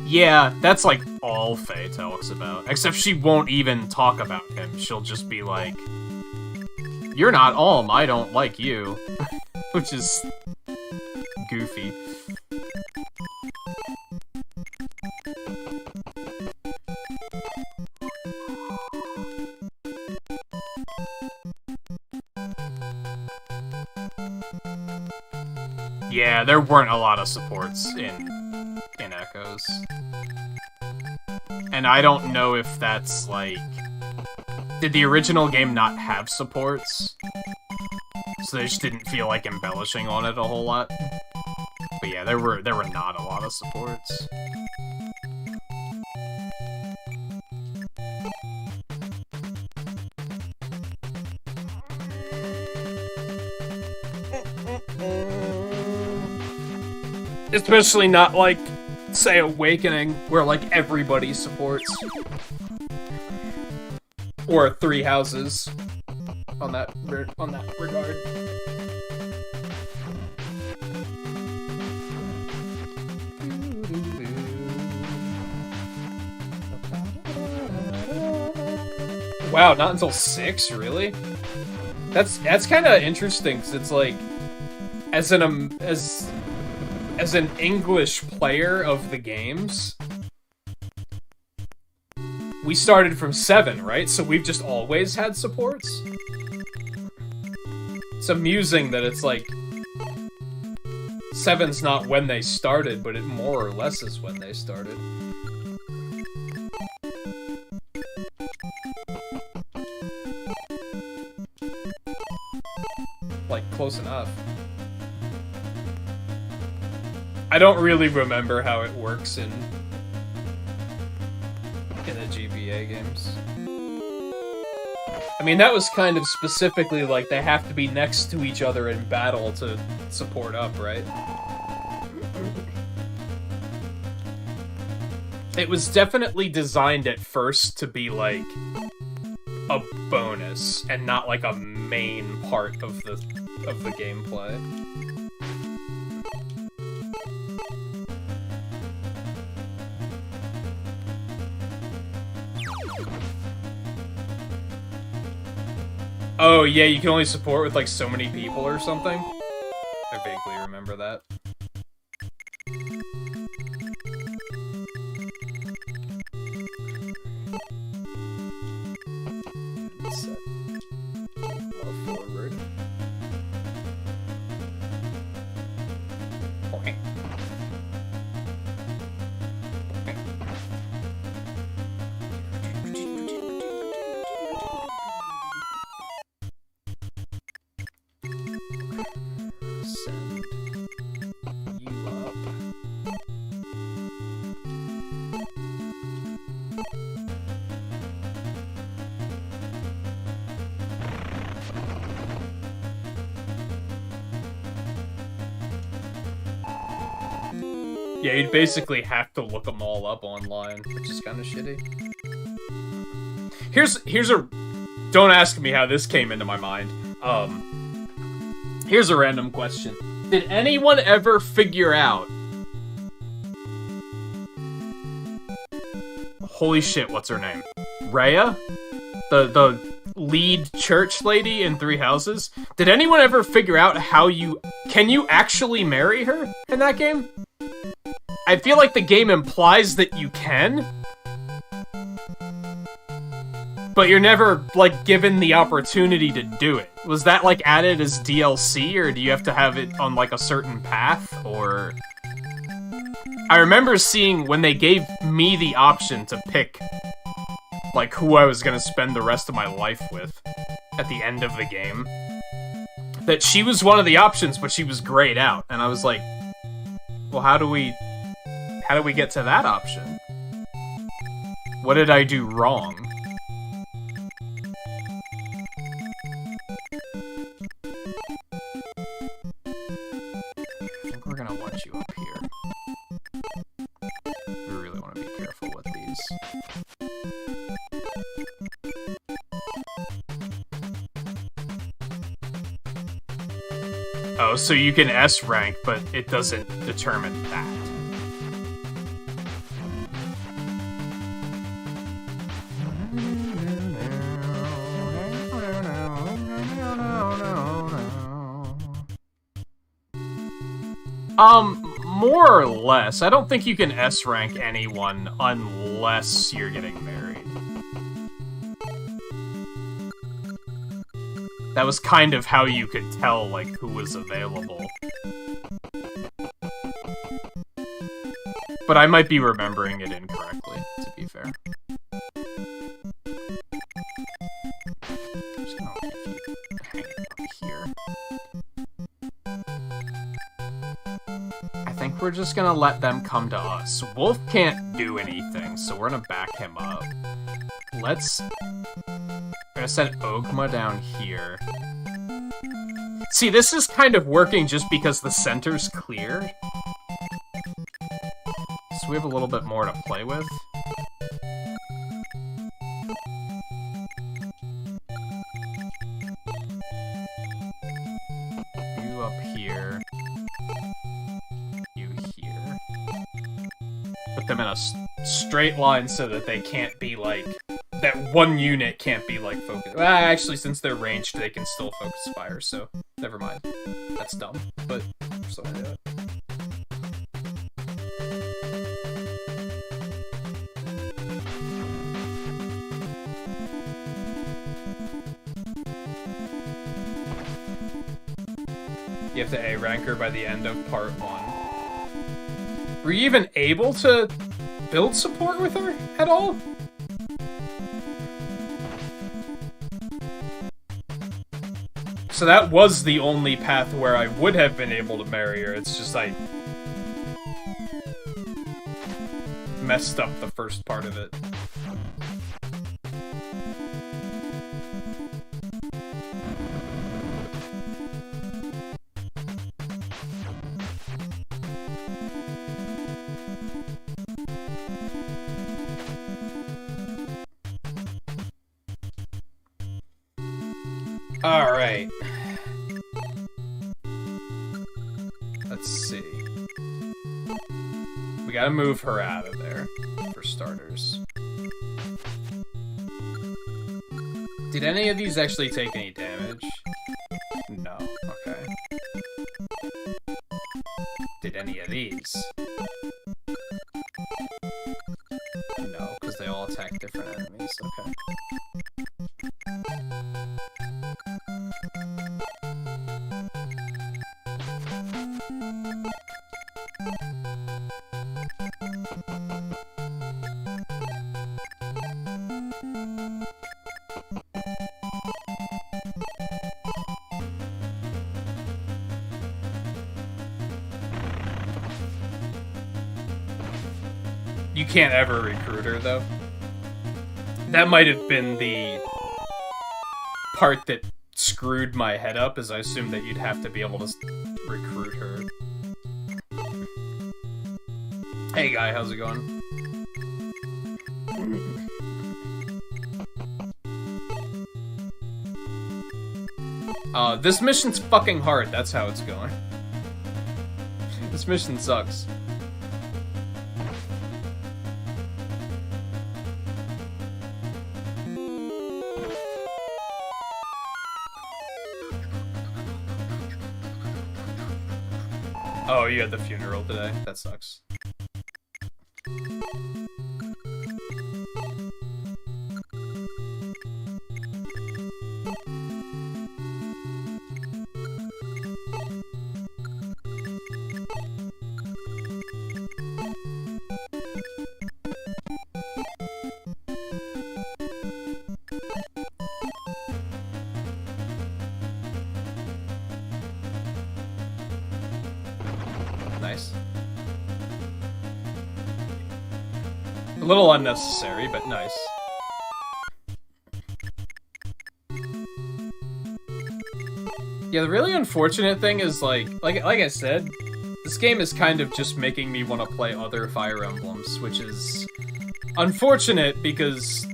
Yeah, that's like all Faye talks about. Except she won't even talk about him. She'll just be like, "You're not Alm, I don't like you." Which is goofy. Yeah, there weren't a lot of supports in Echoes. And I don't know if that's like... Did the original game not have supports? So they just didn't feel like embellishing on it a whole lot. But yeah, there were not a lot of supports. Especially not like, say, Awakening, where like everybody supports. Or Three Houses on that regard. Wow, not until 6, really? That's kind of interesting, because it's like, as an English player of the games, we started from 7, right? So we've just always had supports? It's amusing that it's like 7's not when they started, but it more or less is when they started. Like, close enough. I don't really remember how it works in the GBA games. I mean, that was kind of specifically like they have to be next to each other in battle to support up, right? It was definitely designed at first to be like a bonus and not like a main part of the gameplay. Oh, yeah, you can only support with, like, so many people or something? I vaguely remember that. Set. More forward. Okay. Send you up. Yeah, you'd basically have to look them all up online, which is kind of shitty. Here's a... Don't ask me how this came into my mind. Here's a random question. Did anyone ever figure out... Holy shit, what's her name? Rhea? The lead church lady in Three Houses? Did anyone ever figure out how you... Can you actually marry her in that game? I feel like the game implies that you can, but you're never, like, given the opportunity to do it. Was that, like, added as DLC, or do you have to have it on, like, a certain path, or... I remember seeing when they gave me the option to pick, like, who I was gonna spend the rest of my life with at the end of the game, that she was one of the options, but she was grayed out, and I was like, well, how do we get to that option? What did I do wrong? I think we're gonna want you up here. We really want to be careful with these. Oh, so you can S rank, but it doesn't determine that. More or less. I don't think you can S rank anyone unless you're getting married. That was kind of how you could tell, like, who was available. But I might be remembering it incorrectly, to be fair. I'm just gonna keep hanging up here. I think we're just gonna let them come to us. Wolf can't do anything, so we're gonna back him up. I'm gonna set Ogma down here. See, this is kind of working just because the center's clear. So we have a little bit more to play with. You up here. You here. Put them in a straight line so that they can't be, like... that one unit can't be, like, focused. Well, actually, since they're ranged, they can still focus fire, so never mind. That's dumb, but still gonna do it. You have to A rank her by the end of part 1. Were you even able to build support with her at all? So that was the only path where I would have been able to marry her. It's just I messed up the first part of it. Alright. Let's see. We gotta move her out of there, for starters. Did any of these actually take any damage? No. Okay. Did any of these? No, because they all attack different enemies. Okay. You can't ever recruit her, though. That might have been the part that screwed my head up, as I assumed that you'd have to be able to recruit her. Hey guy, how's it going? This mission's fucking hard, that's how it's going. This mission sucks. Oh, you had the funeral today? That sucks. Nice. A little unnecessary, but nice. Yeah, the really unfortunate thing is, like I said, this game is kind of just making me want to play other Fire Emblems, which is unfortunate because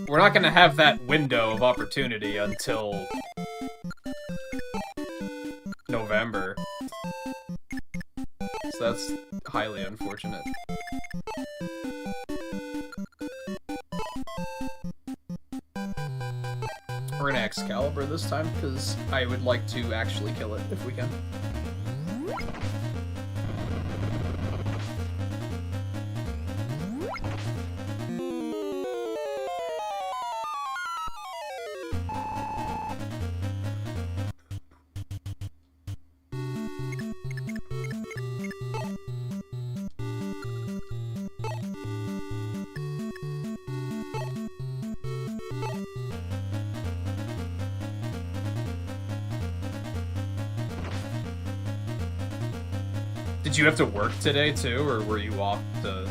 we're not going to have that window of opportunity until November. So that's highly unfortunate. We're gonna Excalibur this time, because I would like to actually kill it if we can. Did you have to work today, too, or were you off to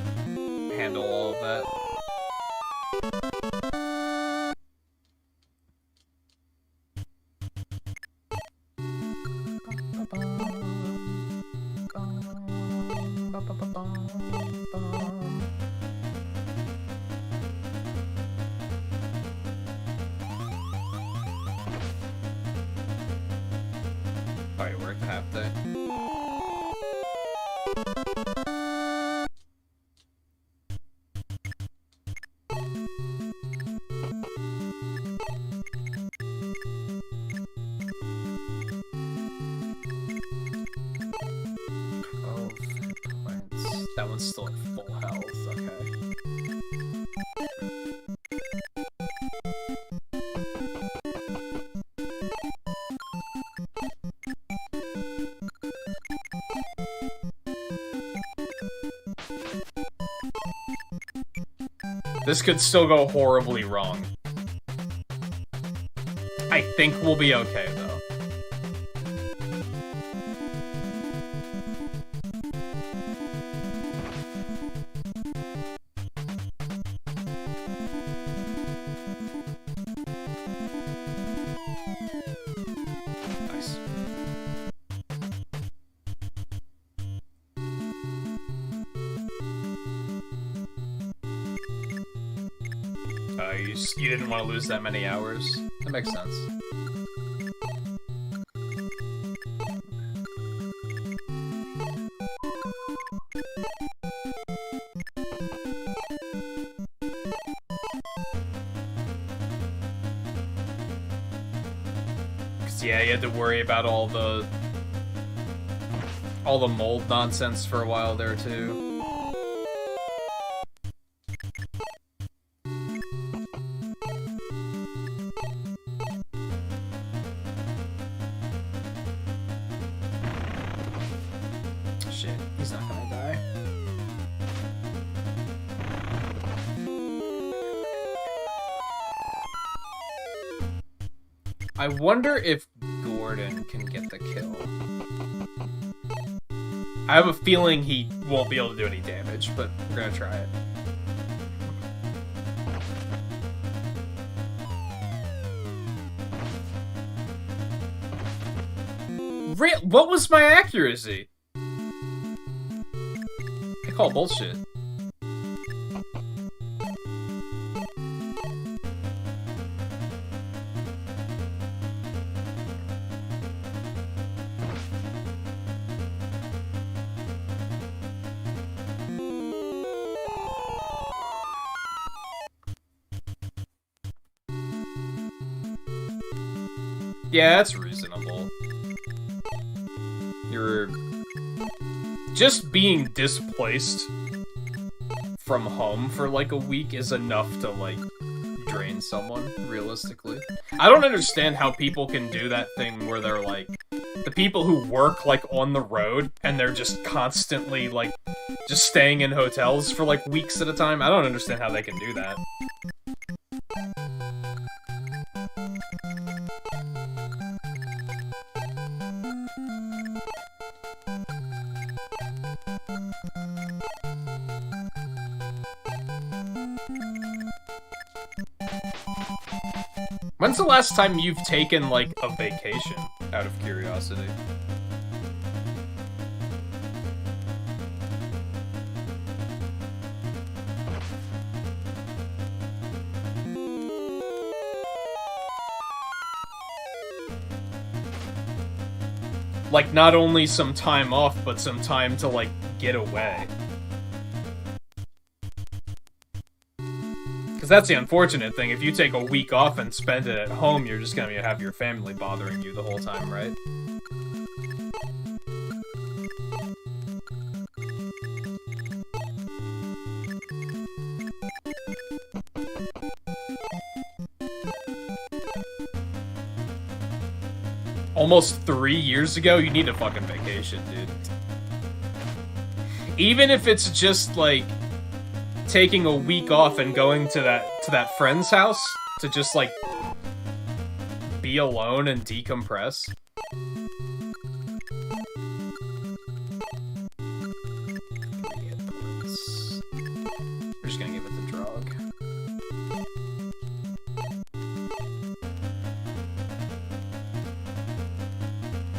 handle all of that? Oh, you worked half day. That one's still at full health, okay. This could still go horribly wrong. I think we'll be okay, though. Nice. You didn't want to lose that many hours? That makes sense. Cause yeah, you had to worry about all the mold nonsense for a while there too. Shit, he's not gonna die. I wonder if Gordon can get the kill. I have a feeling he won't be able to do any damage, but we're gonna try it. What was my accuracy? I call bullshit. Yeah, that's reasonable. You're just being displaced from home for like a week is enough to like drain someone, realistically. I don't understand how people can do that thing where they're like, the people who work like on the road and they're just constantly like just staying in hotels for like weeks at a time. I don't understand how they can do that. When's the last time you've taken, like, a vacation, out of curiosity? Like, not only some time off, but some time to, like, get away. Because that's the unfortunate thing. If you take a week off and spend it at home, you're just gonna have your family bothering you the whole time, right? Almost 3 years ago, you need a fucking vacation, dude. Even if it's just, like, taking a week off and going to that friend's house to just, like, be alone and decompress. We're just gonna give it the drug.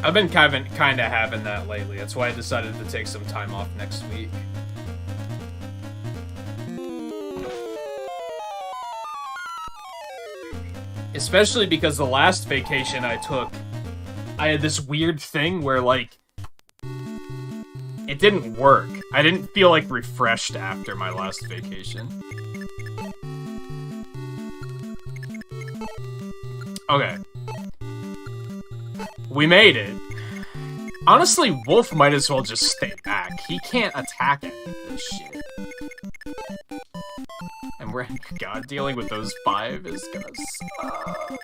I've been kind of having that lately. That's why I decided to take some time off next week. Especially because the last vacation I took, I had this weird thing where, like, it didn't work. I didn't feel, like, refreshed after my last vacation. Okay. We made it. Honestly, Wolf might as well just stay back. He can't attack any of this shit. And we're... God, dealing with those 5 is gonna suck.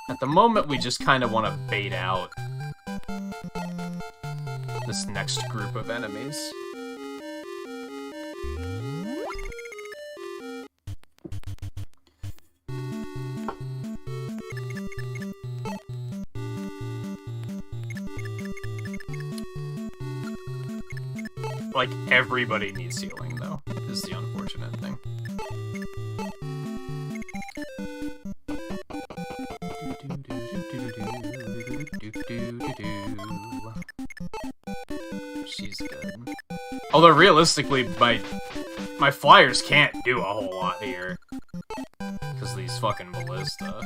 At the moment, we just kind of want to bait out this next group of enemies. Like, everybody needs healing, though, is the unfortunate thing. She's good. Although, realistically, my flyers can't do a whole lot here. Because of these fucking ballista.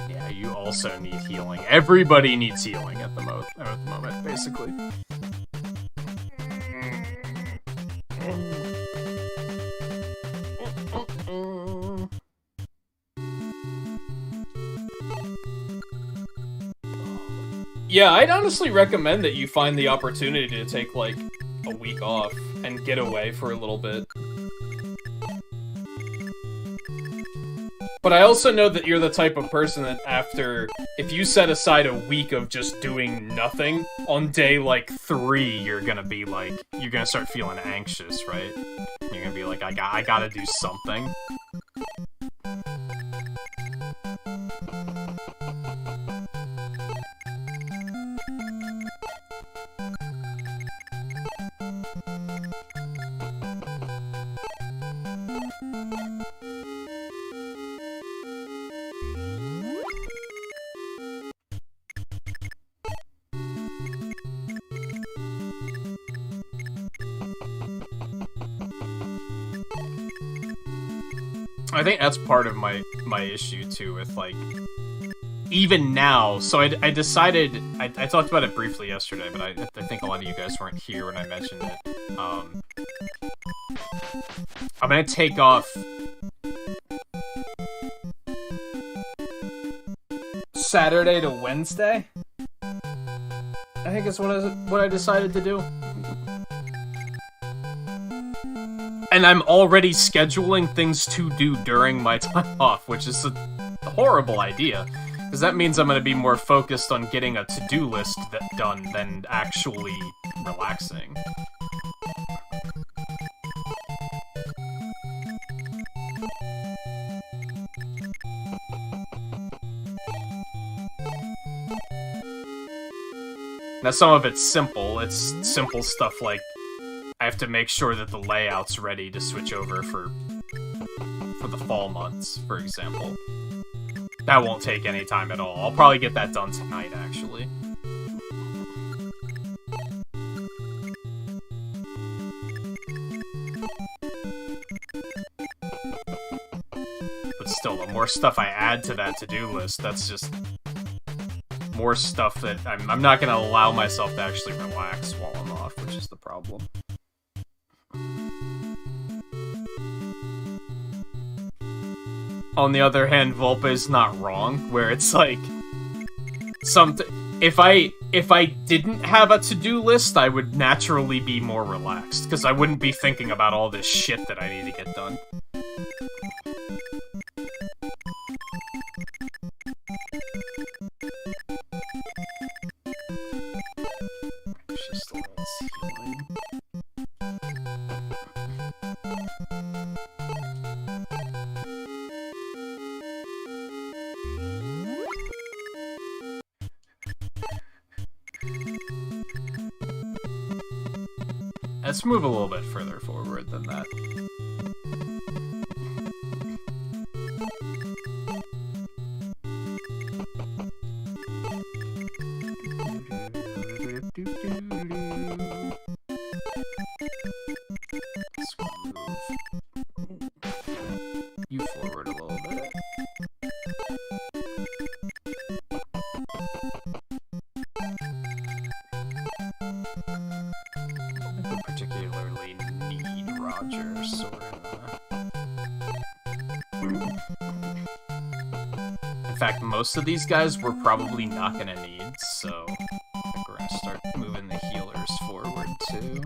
Yeah, you also need healing. Everybody needs healing at the moment, basically. Yeah, I'd honestly recommend that you find the opportunity to take, like, a week off and get away for a little bit. But I also know that you're the type of person that if you set aside a week of just doing nothing, on day, like, 3, you're gonna be, like, you're gonna start feeling anxious, right? You're gonna be like, I gotta do something. I think that's part of my issue, too, with, like, even now, so I decided, I talked about it briefly yesterday, but I think a lot of you guys weren't here when I mentioned it. I'm gonna take off Saturday to Wednesday. I think it's what I decided to do. And I'm already scheduling things to do during my time off, which is a horrible idea. Because that means I'm going to be more focused on getting a to-do list done than actually relaxing. Now, some of it's simple. It's simple stuff like I have to make sure that the layout's ready to switch over for the fall months, for example. That won't take any time at all. I'll probably get that done tonight, actually. But still, the more stuff I add to that to-do list, that's just more stuff that I'm not going to allow myself to actually relax while I'm off, which is the problem. On the other hand, Volpe is not wrong, where it's like if I didn't have a to-do list, I would naturally be more relaxed, because I wouldn't be thinking about all this shit that I need to get done. Let's move a little bit further forward than that. Let's move you forward a little bit. Particularly need Roger, sorta. In fact, most of these guys we're probably not gonna need, so I think we're gonna start moving the healers forward too.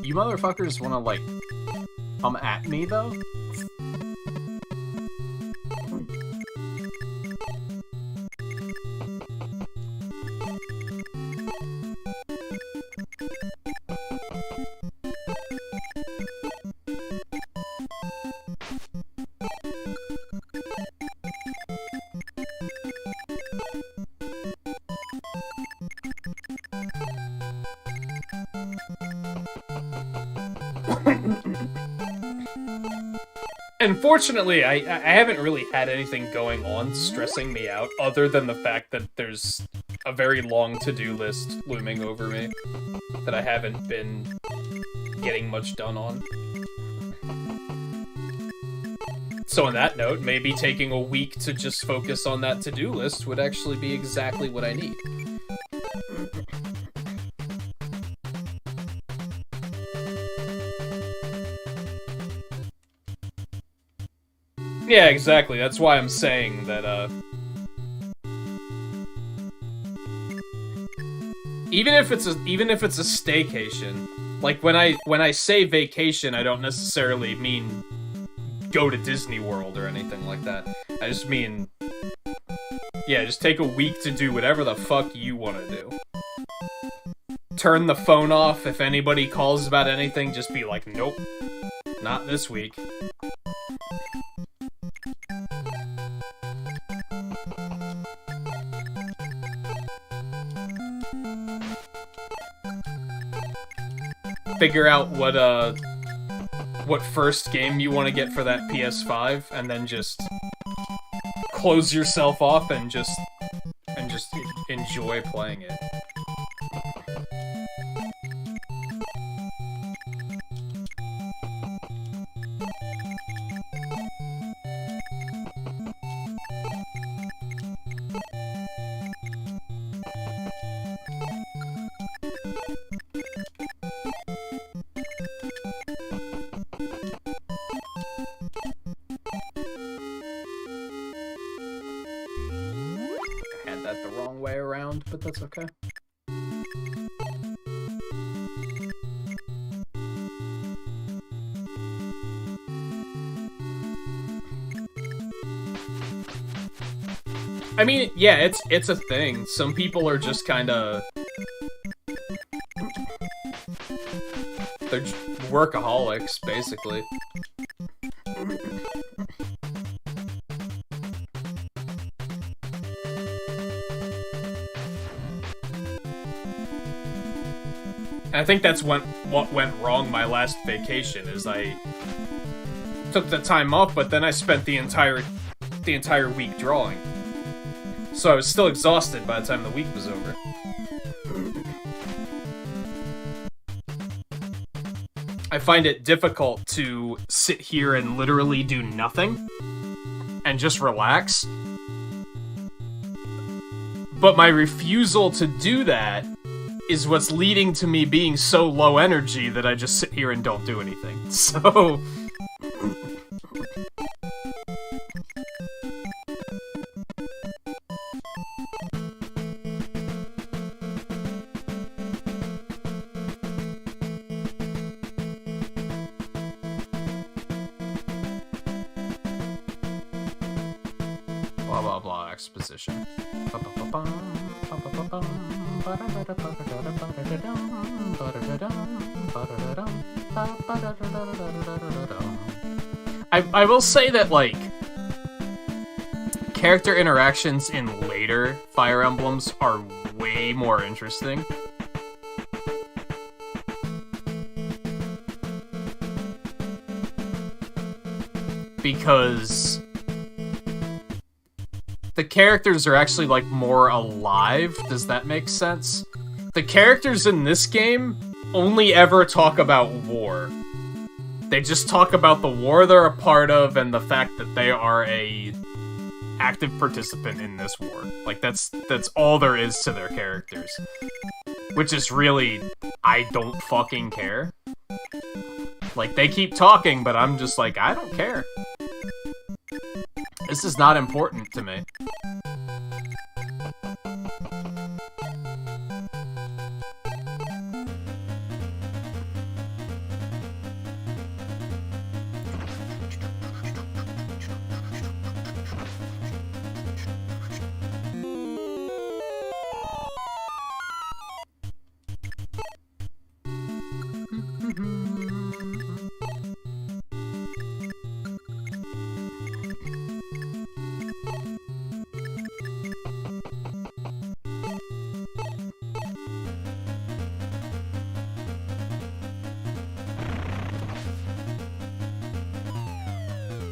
You motherfuckers wanna, like, come at me, though? Unfortunately, I haven't really had anything going on stressing me out, other than the fact that there's a very long to-do list looming over me that I haven't been getting much done on. So on that note, maybe taking a week to just focus on that to-do list would actually be exactly what I need. Yeah, exactly. That's why I'm saying that, even if it's a staycation, like when I say vacation, I don't necessarily mean go to Disney World or anything like that. I just mean, yeah, just take a week to do whatever the fuck you want to do. Turn the phone off. If anybody calls about anything, just be like, nope, not this week. Figure out what first game you want to get for that PS5, and then just close yourself off and just enjoy playing it. sound, but that's okay. I mean, yeah, it's a thing. Some people are just kind of... They're workaholics, basically. I think that's what went wrong my last vacation, is I took the time off, but then I spent the entire week drawing. So I was still exhausted by the time the week was over. I find it difficult to sit here and literally do nothing and just relax. But my refusal to do that is what's leading to me being so low energy that I just sit here and don't do anything. So... blah blah blah exposition. I will say that, like, character interactions in later Fire Emblems are way more interesting. Because the characters are actually, like, more alive. Does that make sense? The characters in this game only ever talk about war. They just talk about the war they're a part of and the fact that they are a active participant in this war. Like, that's all there is to their characters. Which is really, I don't fucking care. Like, they keep talking, but I'm just like, I don't care. This is not important to me.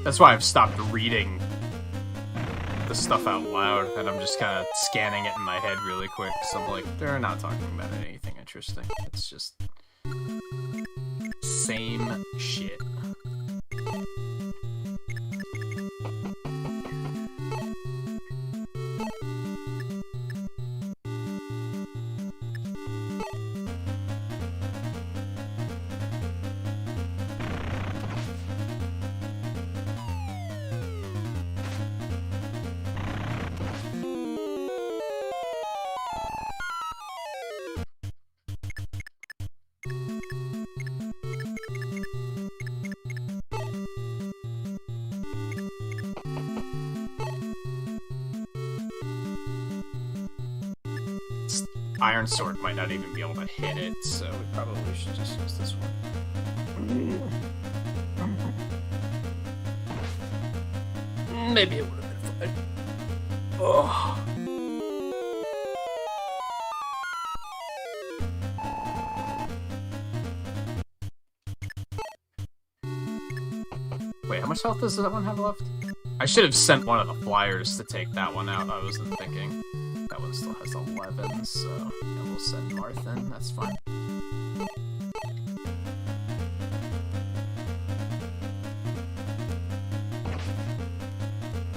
That's why I've stopped reading the stuff out loud, and I'm just kind of scanning it in my head really quick, so I'm like, they're not talking about anything interesting. It's just... same shit. Iron Sword might not even be able to hit it, so we probably should just use this one. Maybe it would have been fine. Oh. Wait, how much health does that one have left? I should have sent one of the flyers to take that one out. I wasn't thinking. That one still has 11, so yeah, we'll send Marthin. That's fine.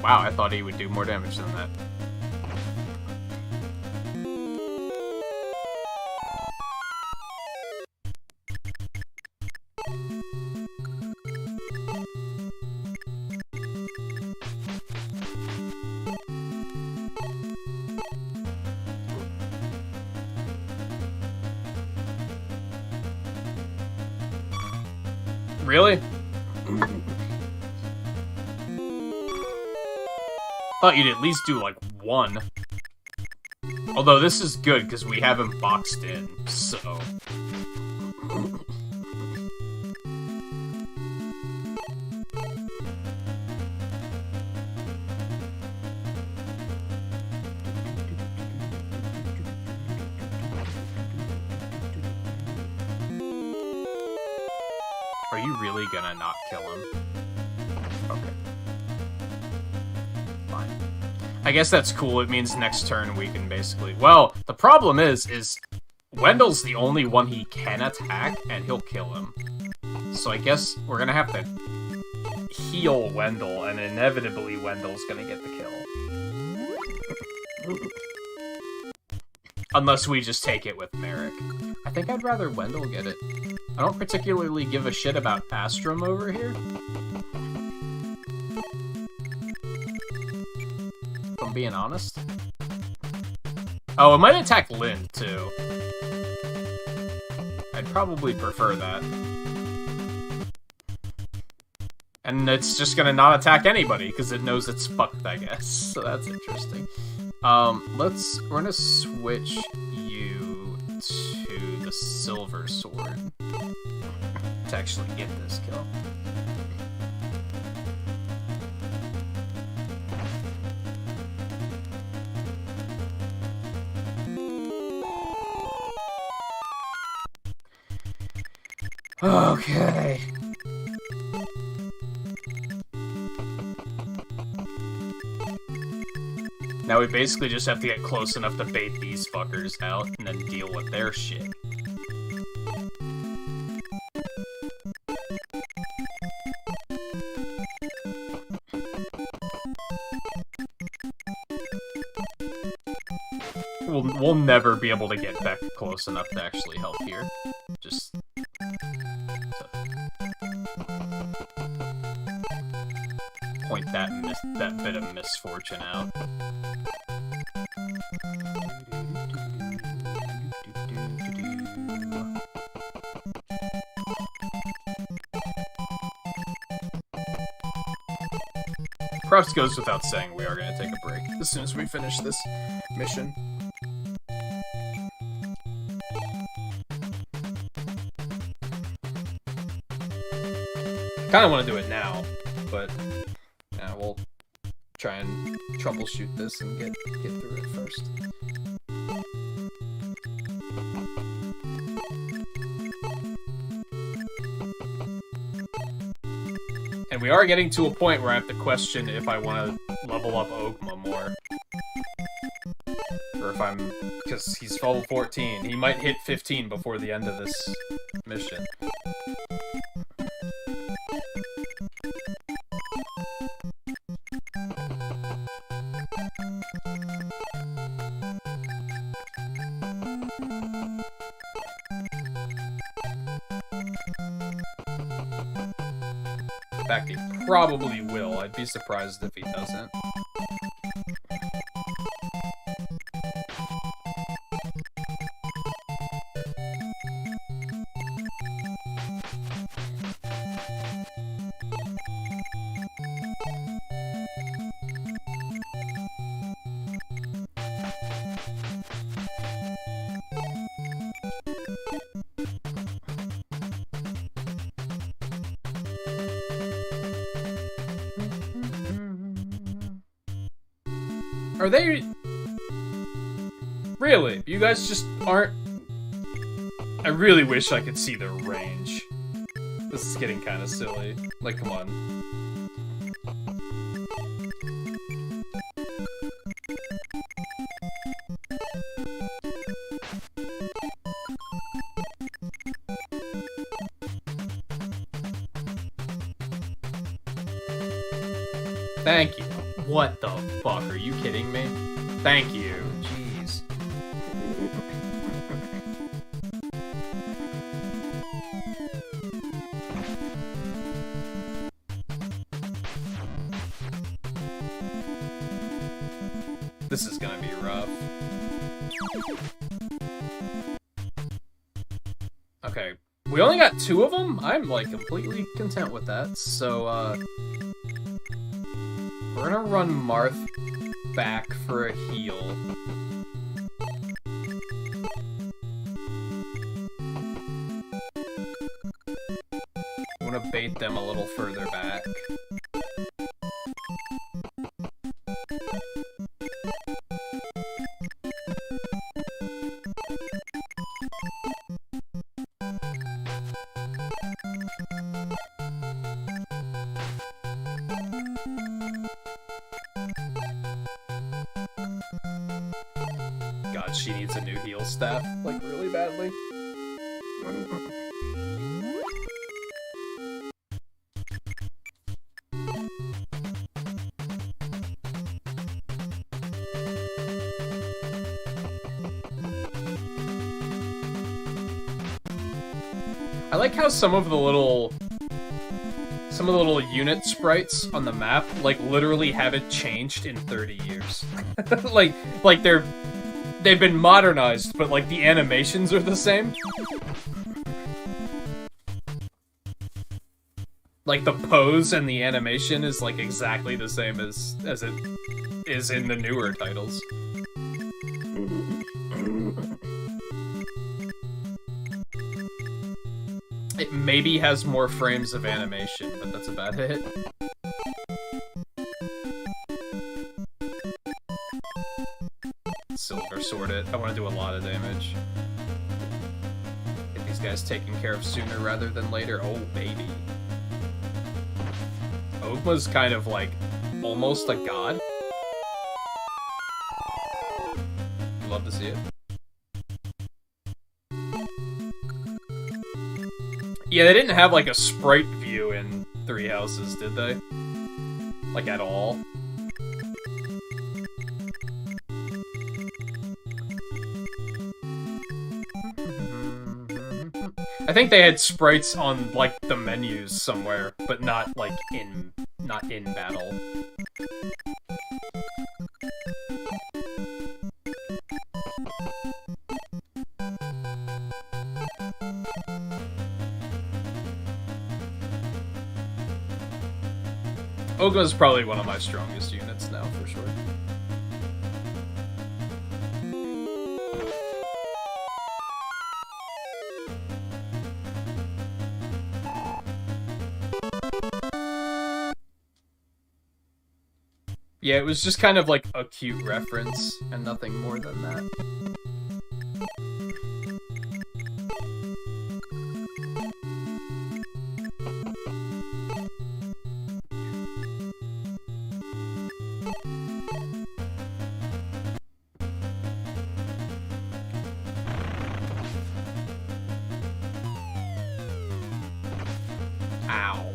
Wow, I thought he would do more damage than that. Really? Thought you'd at least do, like, one. Although this is good, because we have him boxed in, so... Are you really gonna not kill him? Okay. Fine. I guess that's cool. It means next turn we can basically... Well, the problem is Wendell's the only one he can attack, and he'll kill him. So I guess we're gonna have to heal Wendell, and inevitably Wendell's gonna get the kill. Unless we just take it with Merrick. I think I'd rather Wendell get it. I don't particularly give a shit about Astrum over here. If I'm being honest. Oh, it might attack Lynn, too. I'd probably prefer that. And it's just gonna not attack anybody, because it knows it's fucked, I guess. So that's interesting. We're gonna switch you to the Silver Sword to actually get this kill. Okay. Now we basically just have to get close enough to bait these fuckers out and then deal with their shit. We'll never be able to get back close enough to actually help here. Just... point that bit of misfortune out. Perhaps goes without saying we are going to take a break as soon as we finish this mission. Kind of want to do it now, but yeah, we'll try and troubleshoot this and get through it first. And we are getting to a point where I have to question if I want to level up Ogma more. Or if I'm... because he's level 14. He might hit 15 before the end of this mission. In fact, he probably will. I'd be surprised if he doesn't. Are they... Really? You guys just aren't... I really wish I could see their range. This is getting kind of silly. Like, come on. Thank you. What the fuck? Are you kidding me? Thank you. Jeez. This is gonna be rough. Okay. We only got 2 of them? I'm, like, completely content with that. So, we're gonna run Marth back for a heal. I'm gonna bait them a little further back. God, she needs a new heal staff, like, really badly. I like how some of the little unit sprites on the map, like, literally haven't changed in 30 years. like they've been modernized, but, like, the animations are the same. Like, the pose and the animation is, like, exactly the same as it is in the newer titles. It maybe has more frames of animation, but that's about it. Silver Sword it. I want to do a lot of damage. Get these guys taken care of sooner rather than later. Oh, baby. Ogma's kind of, like, almost a god. Love to see it. Yeah, they didn't have, like, a sprite view in Three Houses, did they? Like, at all? I think they had sprites on, like, the menus somewhere, but not, like, in battle. Ogma's probably one of my strongest units now, for sure. Yeah, it was just kind of like a cute reference, and nothing more than that. Ow.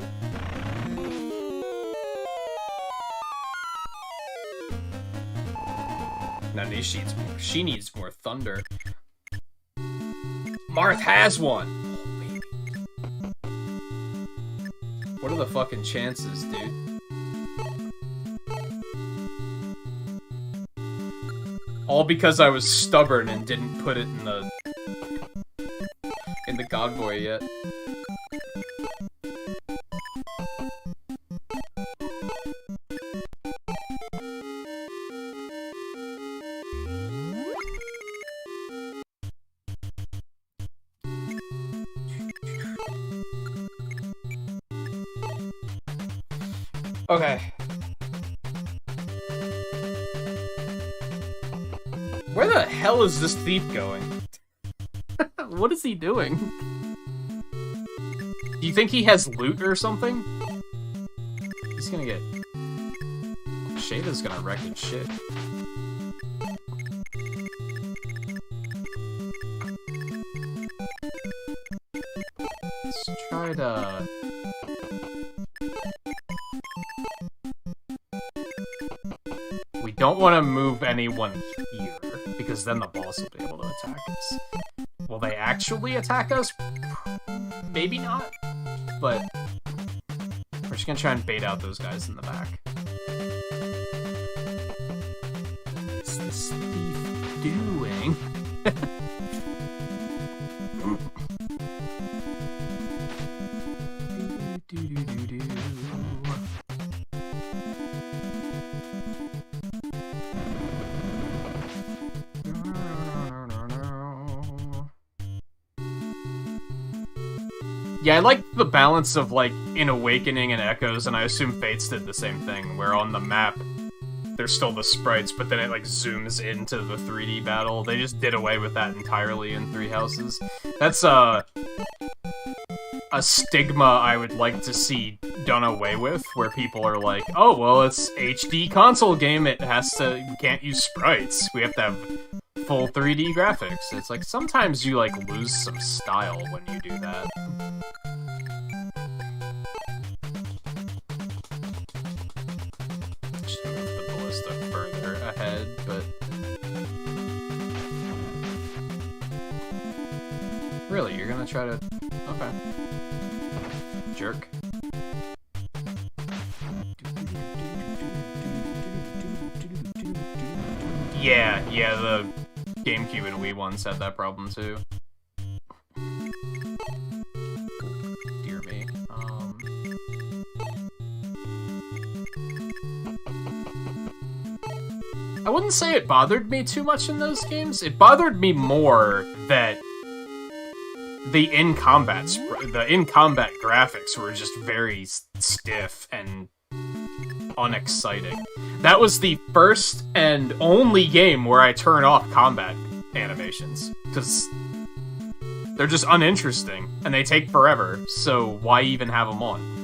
Now she needs more thunder. Marth has one! Oh, baby. What are the fucking chances, dude? All because I was stubborn and didn't put it in the God Boy yet. Okay. Where the hell is this thief going? What is he doing? Do you think he has loot or something? He's gonna get... Shada's gonna wreck his shit. Let's try to... We don't want to move anyone here, because then the boss will be able to attack us. Will they actually attack us? Maybe not, but we're just gonna try and bait out those guys in the back. What's this thief doing? Yeah, I like the balance of, like, in Awakening and Echoes, and I assume Fates did the same thing, where on the map, there's still the sprites, but then it, like, zooms into the 3D battle. They just did away with that entirely in Three Houses. That's, a stigma I would like to see done away with, where people are like, oh, well, it's HD console game, you can't use sprites. We have to have full 3D graphics. It's like, sometimes you, like, lose some style when you do that. Just move the ballista further ahead, but... Really, you're gonna try to... Okay. Jerk. Yeah, the GameCube and Wii ones had that problem too. Dear me. I wouldn't say it bothered me too much in those games. It bothered me more that the in-combat graphics were just very stiff and unexciting. That was the first and only game where I turn off combat animations, because they're just uninteresting, and they take forever, so why even have them on?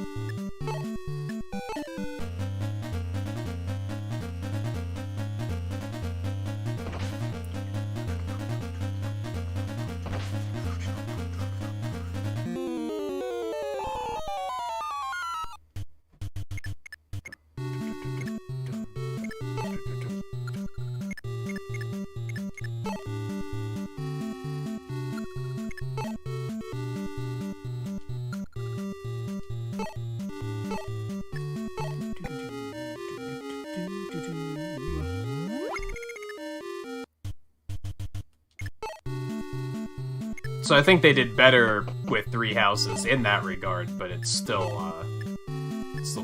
So I think they did better with Three Houses in that regard, but it still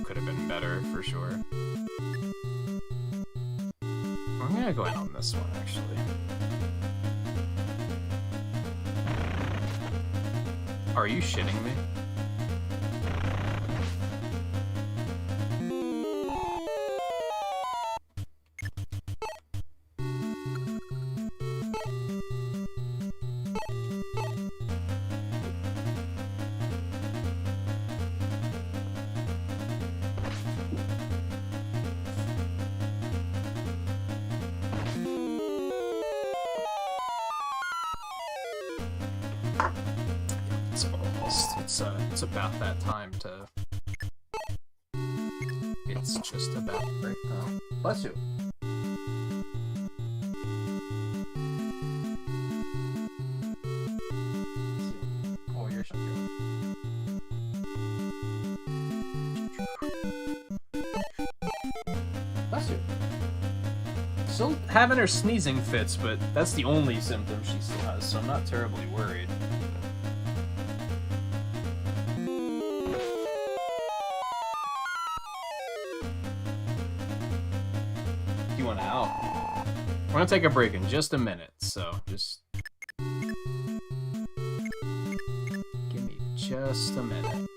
could have been better for sure. I'm gonna go in on this one actually. Are you shitting me? It's about that time to... It's just about right now. Bless you. Oh, you're shocking. Bless you. Still having her sneezing fits, but that's the only symptom she still has, so I'm not terribly worried. We're gonna take a break in just a minute, so just give me just a minute.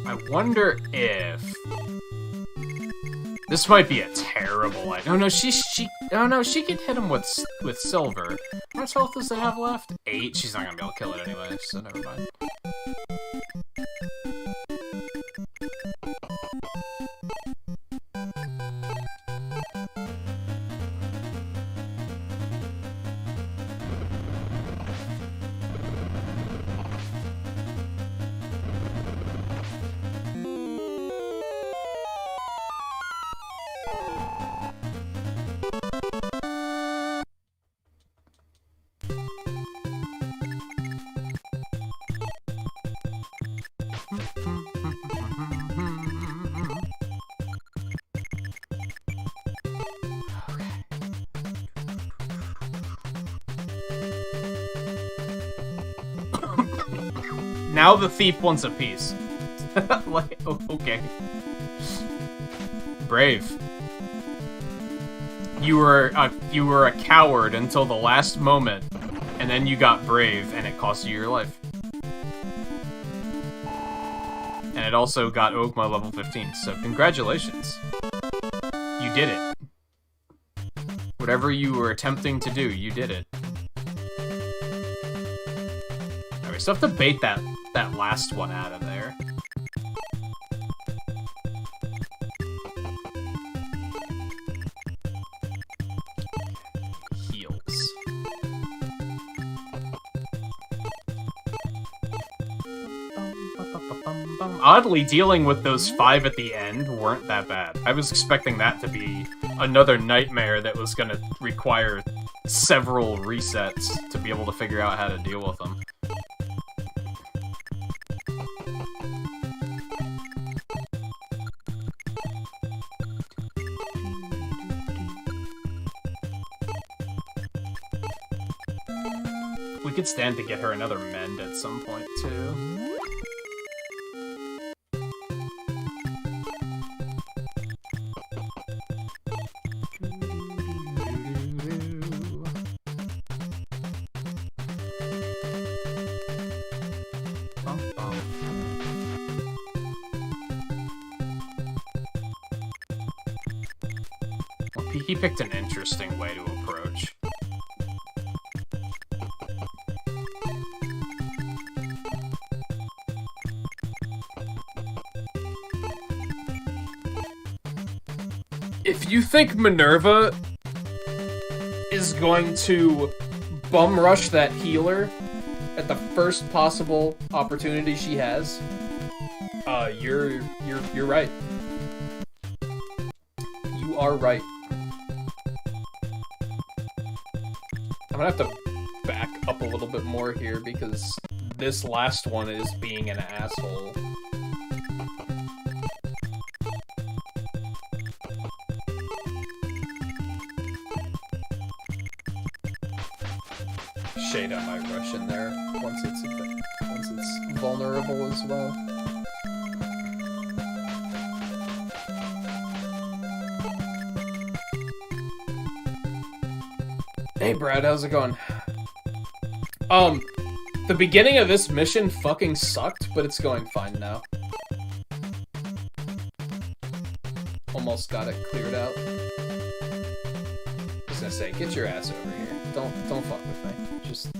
I wonder if this might be a terrible idea. Oh no, she can hit him with silver. How much health does it have left? 8. She's not gonna be able to kill it anyway, so never mind. Now the thief wants a piece. Like, okay. Brave. you were a coward until the last moment, and then you got brave, and it cost you your life. And it also got Ogma level 15, so congratulations. You did it. Whatever you were attempting to do, you did it. Alright, we still have to bait that last one out of there. Heals. Oddly, dealing with those 5 at the end weren't that bad. I was expecting that to be another nightmare that was going to require several resets to be able to figure out how to deal with them. We could stand to get her another mend at some point, too. He picked an interesting way to approach. If you think Minerva is going to bum rush that healer at the first possible opportunity she has, you're right. You are right. I'm gonna have to back up a little bit more here because this last one is being an asshole. Shade I might rush in there once it's vulnerable as well. Hey Brad, how's it going? The beginning of this mission fucking sucked, but it's going fine now. Almost got it cleared out. I was gonna say, get your ass over here. Don't fuck with me. Just...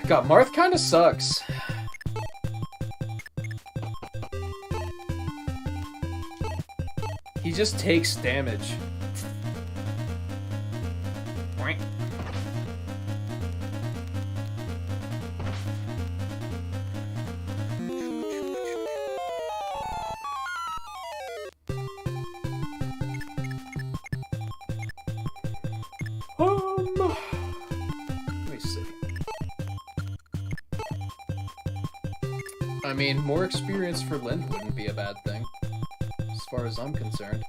God, Marth kinda sucks. He just takes damage. Let me see. I mean, more experience for Lind wouldn't be a bad thing, as far as I'm concerned.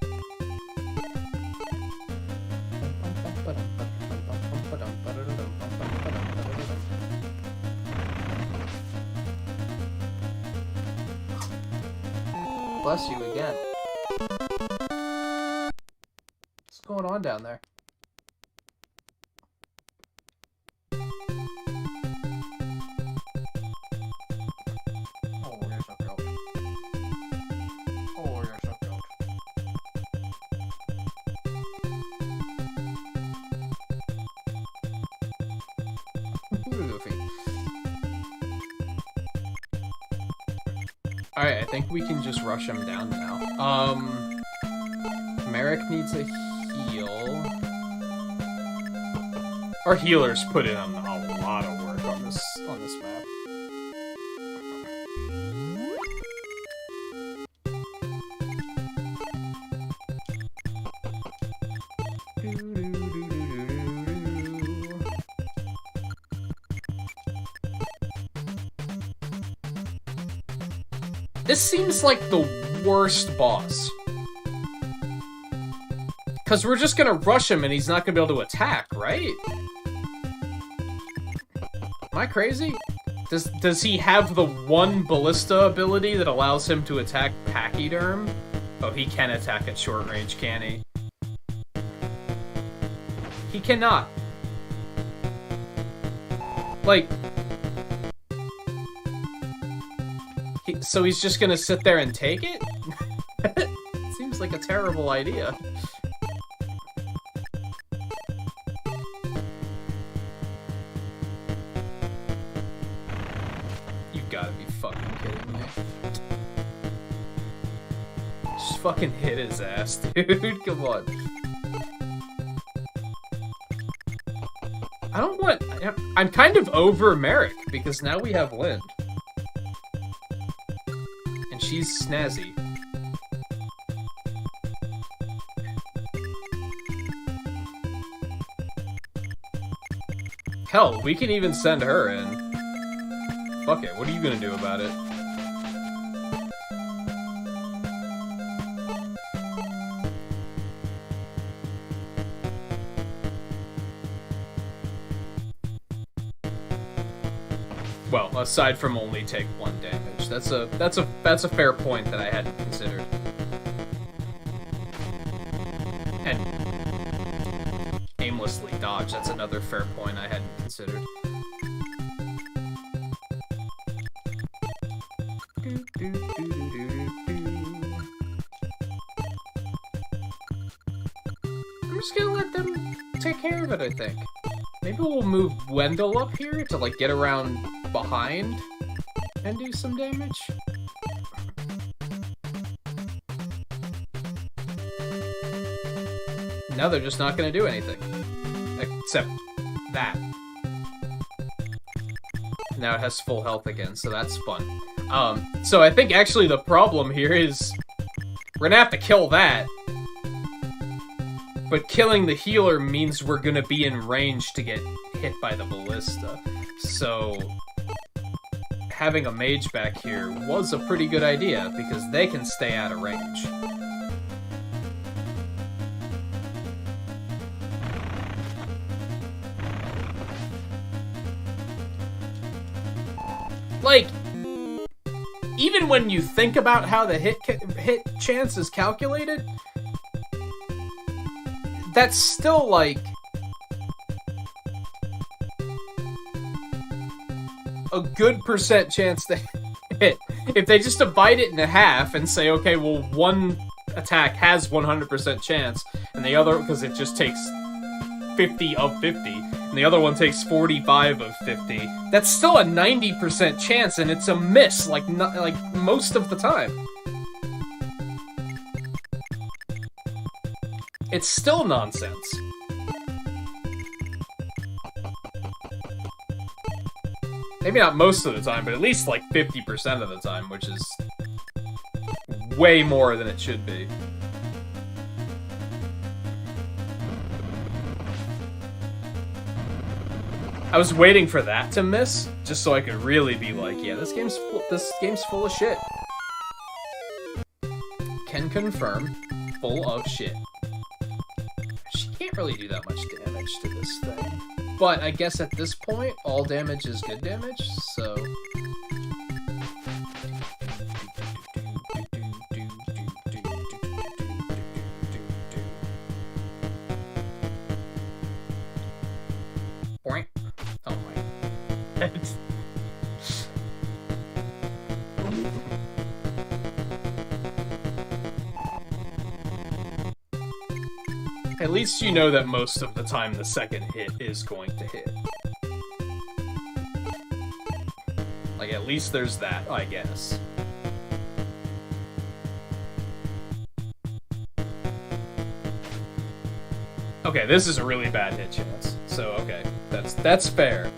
Bless you again. What's going on down there? Alright, I think we can just rush him down now. Merrick needs a heal. Our healers put in a lot of work on this map. This seems like the worst boss. Because we're just gonna rush him and he's not gonna be able to attack, right? Am I crazy? Does he have the one ballista ability that allows him to attack Pachyderm? Oh, he can attack at short range, can he? He cannot. Like... so he's just gonna sit there and take it? Seems like a terrible idea. You gotta be fucking kidding me. Just fucking hit his ass, dude. Come on. I don't want... I'm kind of over Merrick, because now we have Lind. And she's snazzy. Hell, we can even send her in. Fuck it, what are you gonna do about it? Well, aside from only take 1 damage, that's a fair point that I hadn't considered. And aimlessly dodge, that's another fair point I hadn't considered. I'm just gonna let them take care of it, I think. Maybe we'll move Wendell up here to, like, get around behind and do some damage. Now they're just not gonna do anything. Except that. Now it has full health again, so that's fun. So I think actually the problem here is we're gonna have to kill that. But killing the healer means we're gonna be in range to get hit by the ballista. So having a mage back here was a pretty good idea, because they can stay out of range. Like, even when you think about how the hit chance is calculated, that's still, like, a good % chance to hit. If they just divide it in half and say, okay, well, one attack has 100% chance, and the other, because it just takes 50 of 50, and the other one takes 45 of 50, that's still a 90% chance, and it's a miss, like most of the time. It's still nonsense. Maybe not most of the time, but at least like 50% of the time, which is way more than it should be. I was waiting for that to miss, just so I could really be like, yeah, this game's full of shit. Can confirm, full of shit. She can't really do that much damage to this thing. But I guess at this point, all damage is good damage, so... Boink. Oh my... At least you know that most of the time the second hit is going to hit. Like, at least there's that, I guess. Okay, this is a really bad hit chance. So, okay, that's fair.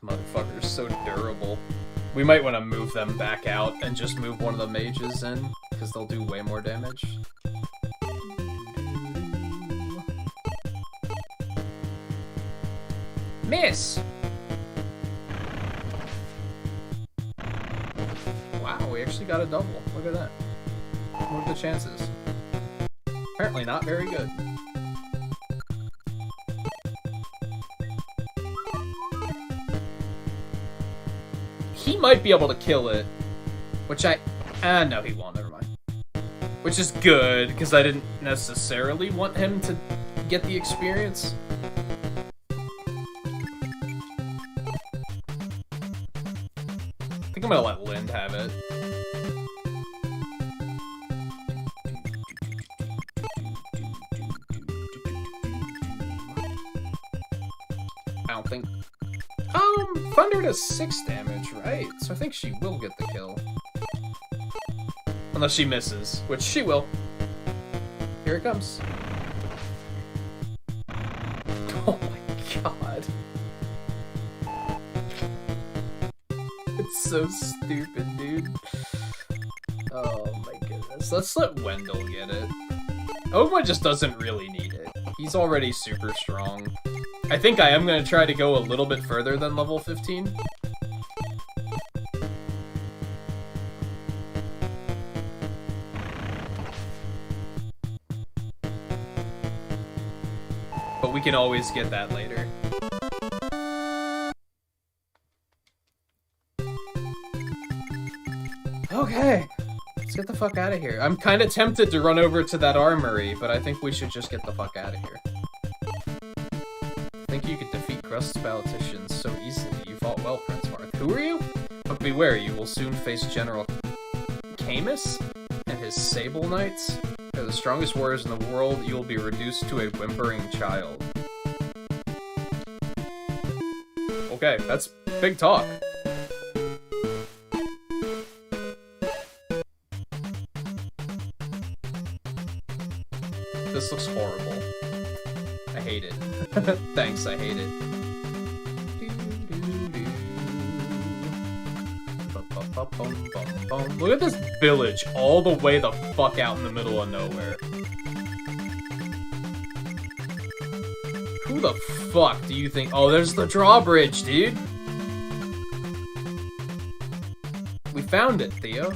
Motherfucker's so durable. We might want to move them back out and just move one of the mages in, because they'll do way more damage. Miss! Wow, we actually got a double. Look at that. What are the chances? Apparently not very good. might be able to kill it. Which no, he won't. Never mind. Which is good, because I didn't necessarily want him to get the experience. I think I'm gonna let Lind have it. I don't think... Thunder does 6 damage, right? So I think she will get the kill. Unless she misses, which she will. Here it comes. Oh my god. It's so stupid, dude. Oh my goodness. Let's let Wendell get it. Ogma just doesn't really need it. He's already super strong. I think I am going to try to go a little bit further than level 15. But we can always get that later. Okay, let's get the fuck out of here. I'm kind of tempted to run over to that armory, but I think we should just get the fuck out of here. I think you could defeat Crust's politicians so easily. You fought well, Prince Marth. Who are you? But beware, you will soon face General Camus and his Sable Knights. They're the strongest warriors in the world. You will be reduced to a whimpering child. Okay, that's big talk. This looks horrible. I hate it. Thanks, I hate it. Look at this village all the way the fuck out in the middle of nowhere. Who the fuck do you think? Oh, there's the drawbridge, dude. We found it, Theo.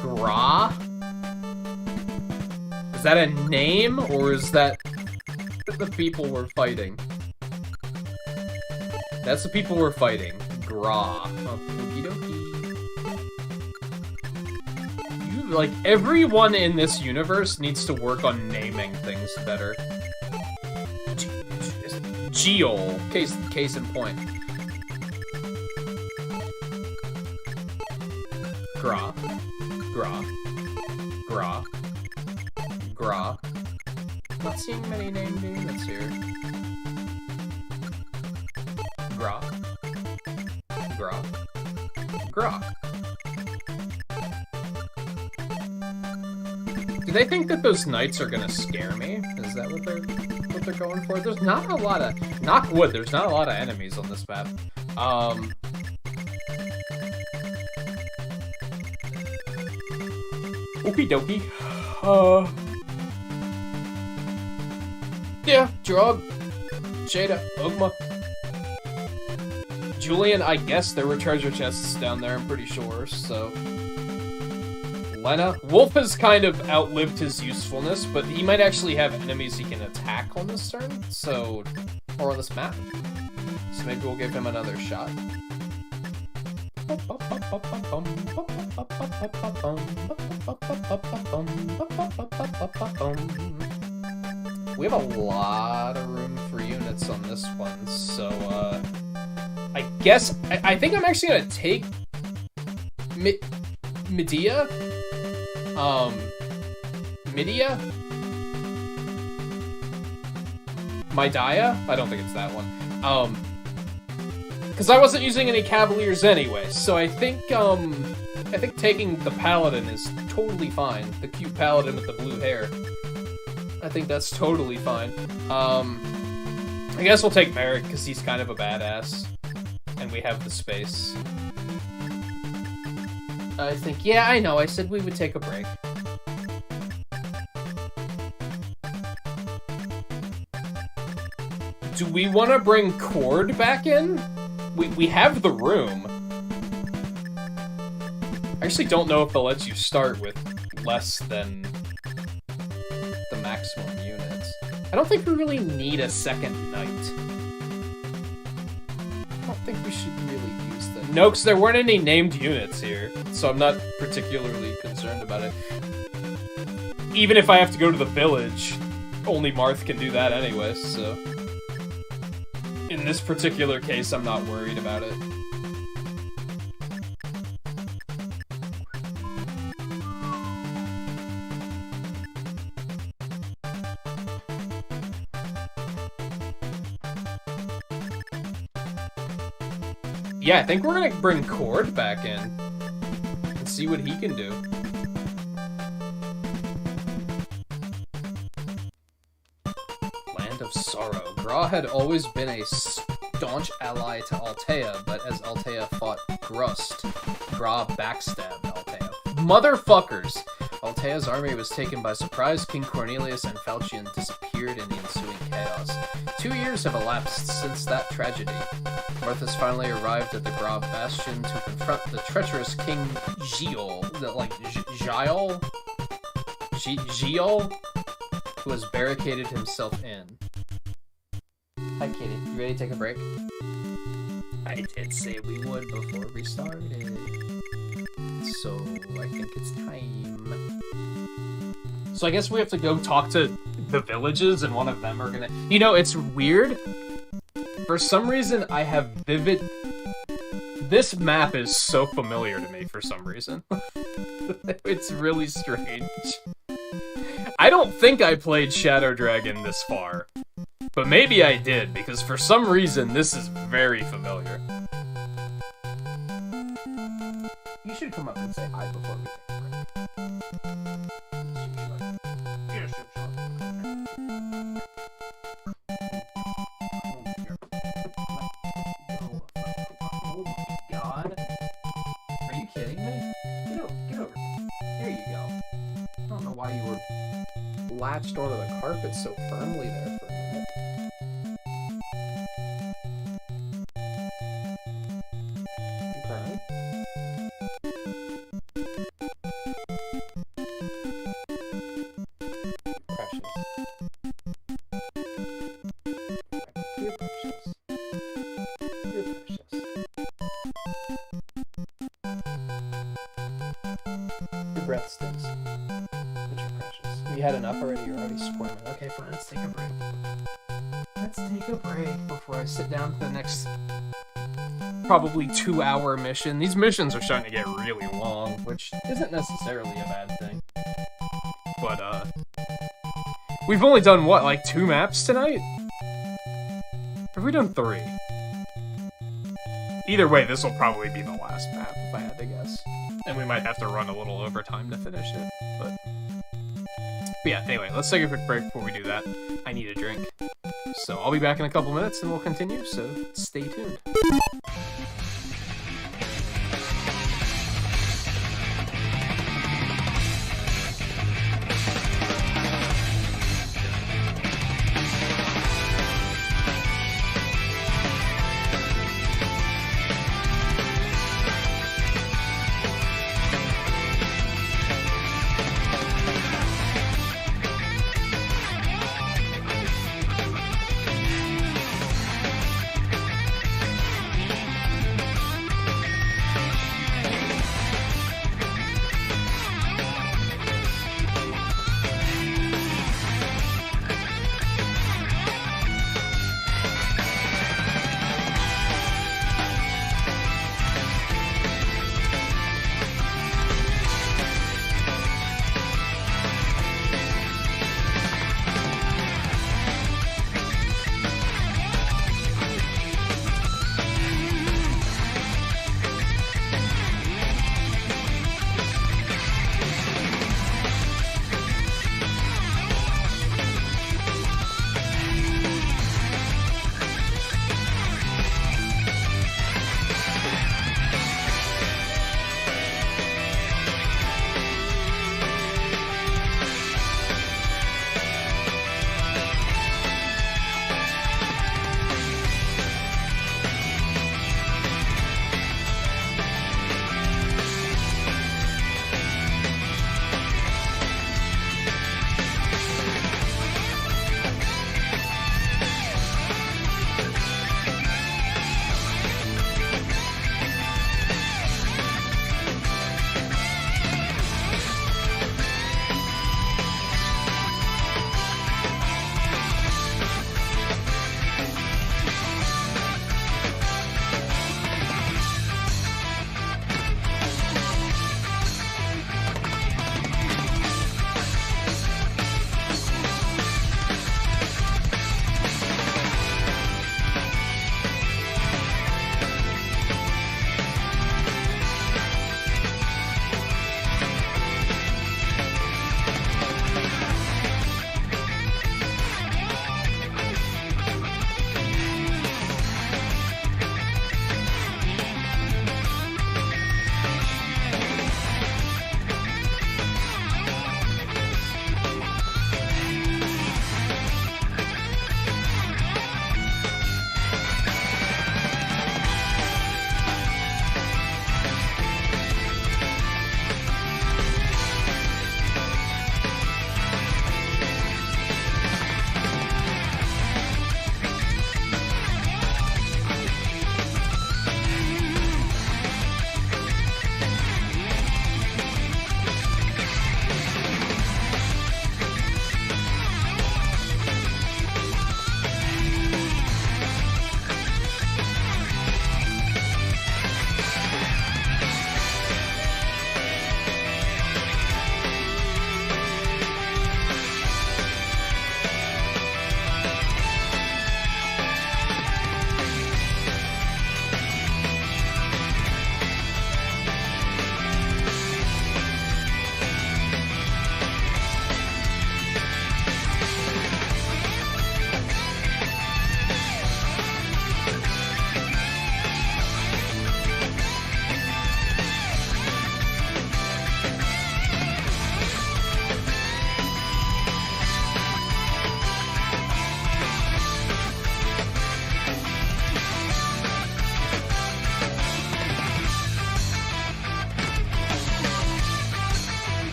Gra? Is that a name, or is that the people we're fighting? That's the people we're fighting. Gra. Oh, okie dokie. You, like, everyone in this universe needs to work on naming things better. Geol. Case in point. Gra. Gra. Gra. Gra. Not seeing many named units here. Gra. Gra. Gra. Do they think that those knights are gonna scare me? Is that what they're going for? There's not a lot of... Knock wood, there's not a lot of enemies on this map. Okie dokie. Yeah, Drog, Jada, Ogma. Julian, I guess there were treasure chests down there, I'm pretty sure, so... Lena. Wolf has kind of outlived his usefulness, but he might actually have enemies he can attack on this turn, so... Or on this map. So maybe we'll give him another shot. We have a lot of room for units on this one, so, I guess... I think I'm actually gonna take... Medea? Midia? Midaya? I don't think it's that one. Because I wasn't using any Cavaliers anyway, so I think taking the Paladin is totally fine. The cute Paladin with the blue hair. I think that's totally fine. I guess we'll take Merrick, because he's kind of a badass. And we have the space. I think, yeah, I know, I said we would take a break. Do we want to bring Cord back in? We have the room. I actually don't know if they'll let you start with less than the maximum units. I don't think we really need a second knight. I don't think we should really use them. No, because there weren't any named units here, so I'm not particularly concerned about it. Even if I have to go to the village, only Marth can do that anyway, so... In this particular case, I'm not worried about it. Yeah, I think we're gonna bring Cord back in and see what he can do. Land of Sorrow. Gra had always been a staunch ally to Altea, but as Altea fought Grust, Gra backstabbed Altea. Motherfuckers! Altea's army was taken by surprise. King Cornelius and Falchion disappeared in the ensuing chaos. 2 years have elapsed since that tragedy. Marth has finally arrived at the Gra Bastion to confront the treacherous King Giol, Giol, who has barricaded himself in. Hi, Kitty. You ready to take a break? I did say we would before we started. So, I think it's time. So I guess we have to go talk to the villages, and one of them are gonna... You know, it's weird. For some reason, I have vivid... This map is so familiar to me for some reason. It's really strange. I don't think I played Shadow Dragon this far. But maybe I did, because for some reason, this is very familiar. You should come up and say hi before we take a break. Yes, sure. Oh my god. Are you kidding me? Get over. There you go. I don't know why you were latched onto the carpet so firmly there for a minute. Okay. Precious. You're precious. You're precious. Your breath stinks. But you're precious. You had enough already? You're already squirming. Okay, fine. Let's take a break. Let's take a break before I sit down for the next probably 2-hour mission. These missions are starting to get really long, which isn't necessarily a bad thing. But, we've only done, what, like 2 maps tonight? Have we done 3? Either way, this will probably be the last map, if I had to guess. And we might have to run a little overtime to finish it, but yeah, anyway, let's take a quick break before we do that. I need a drink. So I'll be back in a couple minutes and we'll continue, so stay tuned.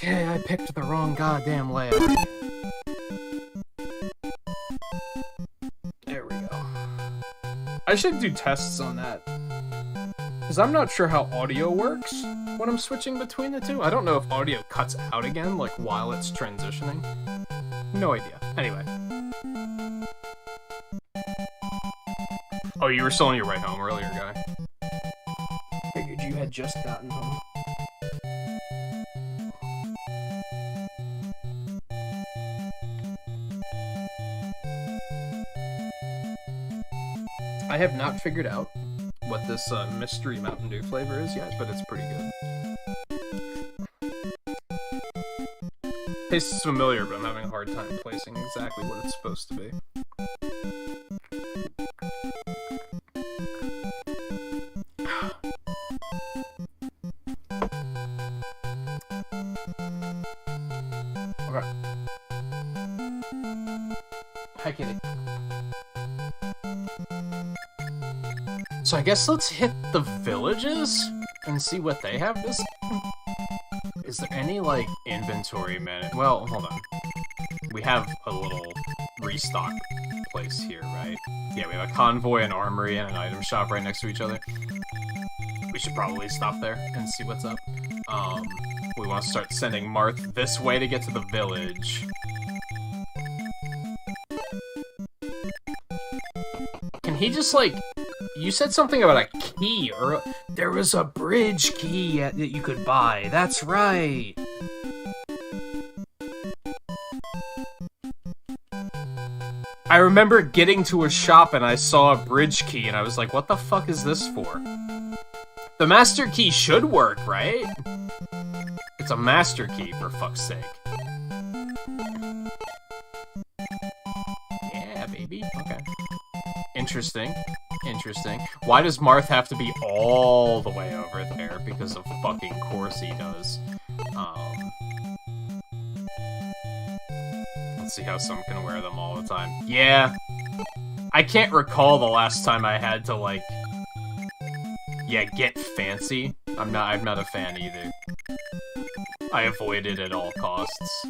Okay, I picked the wrong goddamn layout. There we go. I should do tests on that. Because I'm not sure how audio works when I'm switching between the two. I don't know if audio cuts out again, like, while it's transitioning. No idea. Anyway. Oh, you were still on your way home earlier, guy. Figured you had just gotten home. I have not figured out what this mystery Mountain Dew flavor is yet, but it's pretty good. Tastes familiar, but I'm having a hard time placing exactly what it's supposed to be. Okay. Hi, kitty. So I guess let's hit the villages and see what they have this. Is there any, like, inventory management? Well, hold on. We have a little restock place here, right? Yeah, we have a convoy, an armory, and an item shop right next to each other. We should probably stop there and see what's up. We want to start sending Marth this way to get to the village. Can he just, like... You said something about a key, or there was a bridge key that you could buy. That's right. I remember getting to a shop and I saw a bridge key and I was like, what the fuck is this for? The master key should work, right? It's a master key, for fuck's sake. Yeah, baby. Okay. Interesting. Interesting. Why does Marth have to be all the way over there? Because of fucking course he does. Let's see how some can wear them all the time. Yeah. I can't recall the last time I had to, like... Yeah, get fancy. I'm not a fan either. I avoid it at all costs.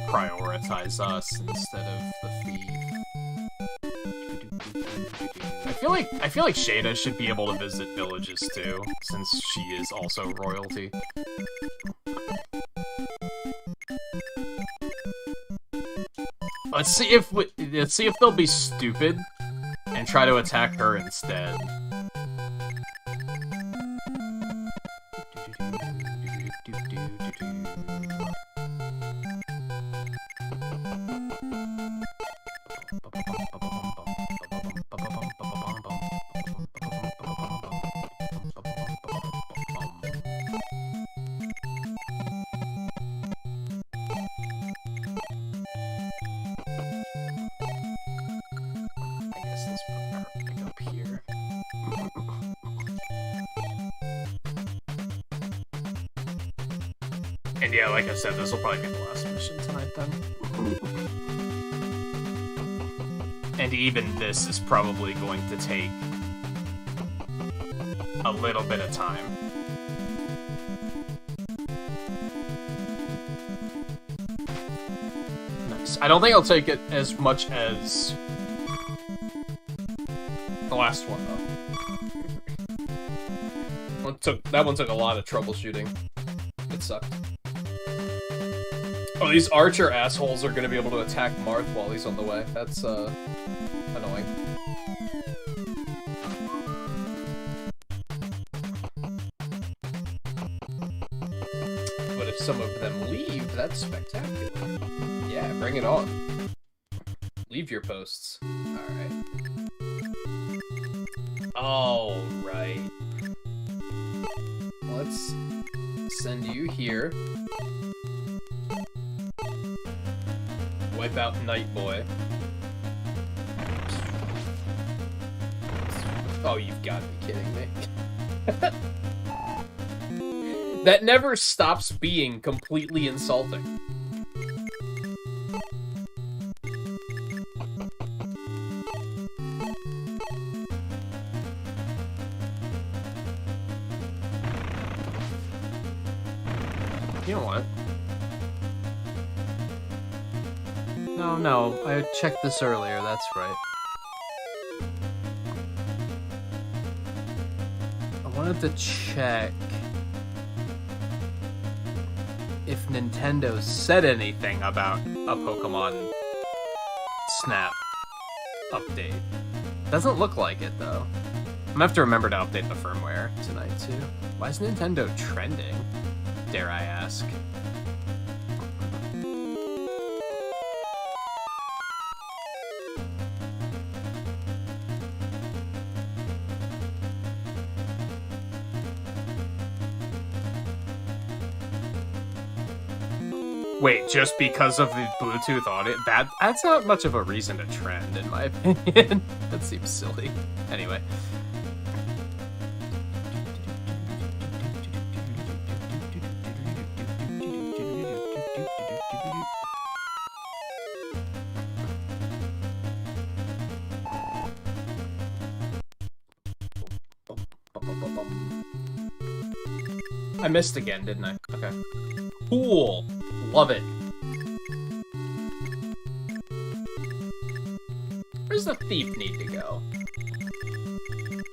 Prioritize us instead of the thief. I feel like Shada should be able to visit villages too, since she is also royalty. Let's see if they'll be stupid and try to attack her instead. And yeah, like I said, this will probably be the last mission tonight then. And even this is probably going to take a little bit of time. Nice. I don't think I'll take it as much as the last one, though. That one took a lot of troubleshooting. It sucked. Oh, these archer assholes are gonna be able to attack Marth while he's on the way. That's, annoying. But if some of them leave, that's spectacular. Yeah, bring it on. Leave your posts. Alright. All right. Let's send you here. Wipe out Night Boy. Oh, you've got to be kidding me. That never stops being completely insulting. You know what? No, I checked this earlier, that's right. I wanted to check if Nintendo said anything about a Pokemon Snap update. Doesn't look like it, though. I'm gonna have to remember to update the firmware tonight, too. Why is Nintendo trending? Dare I ask? Wait, just because of the Bluetooth audio? That's not much of a reason to trend, in my opinion. That seems silly. Anyway. I missed again, didn't I? Okay. Cool. Love it. Where's the thief need to go?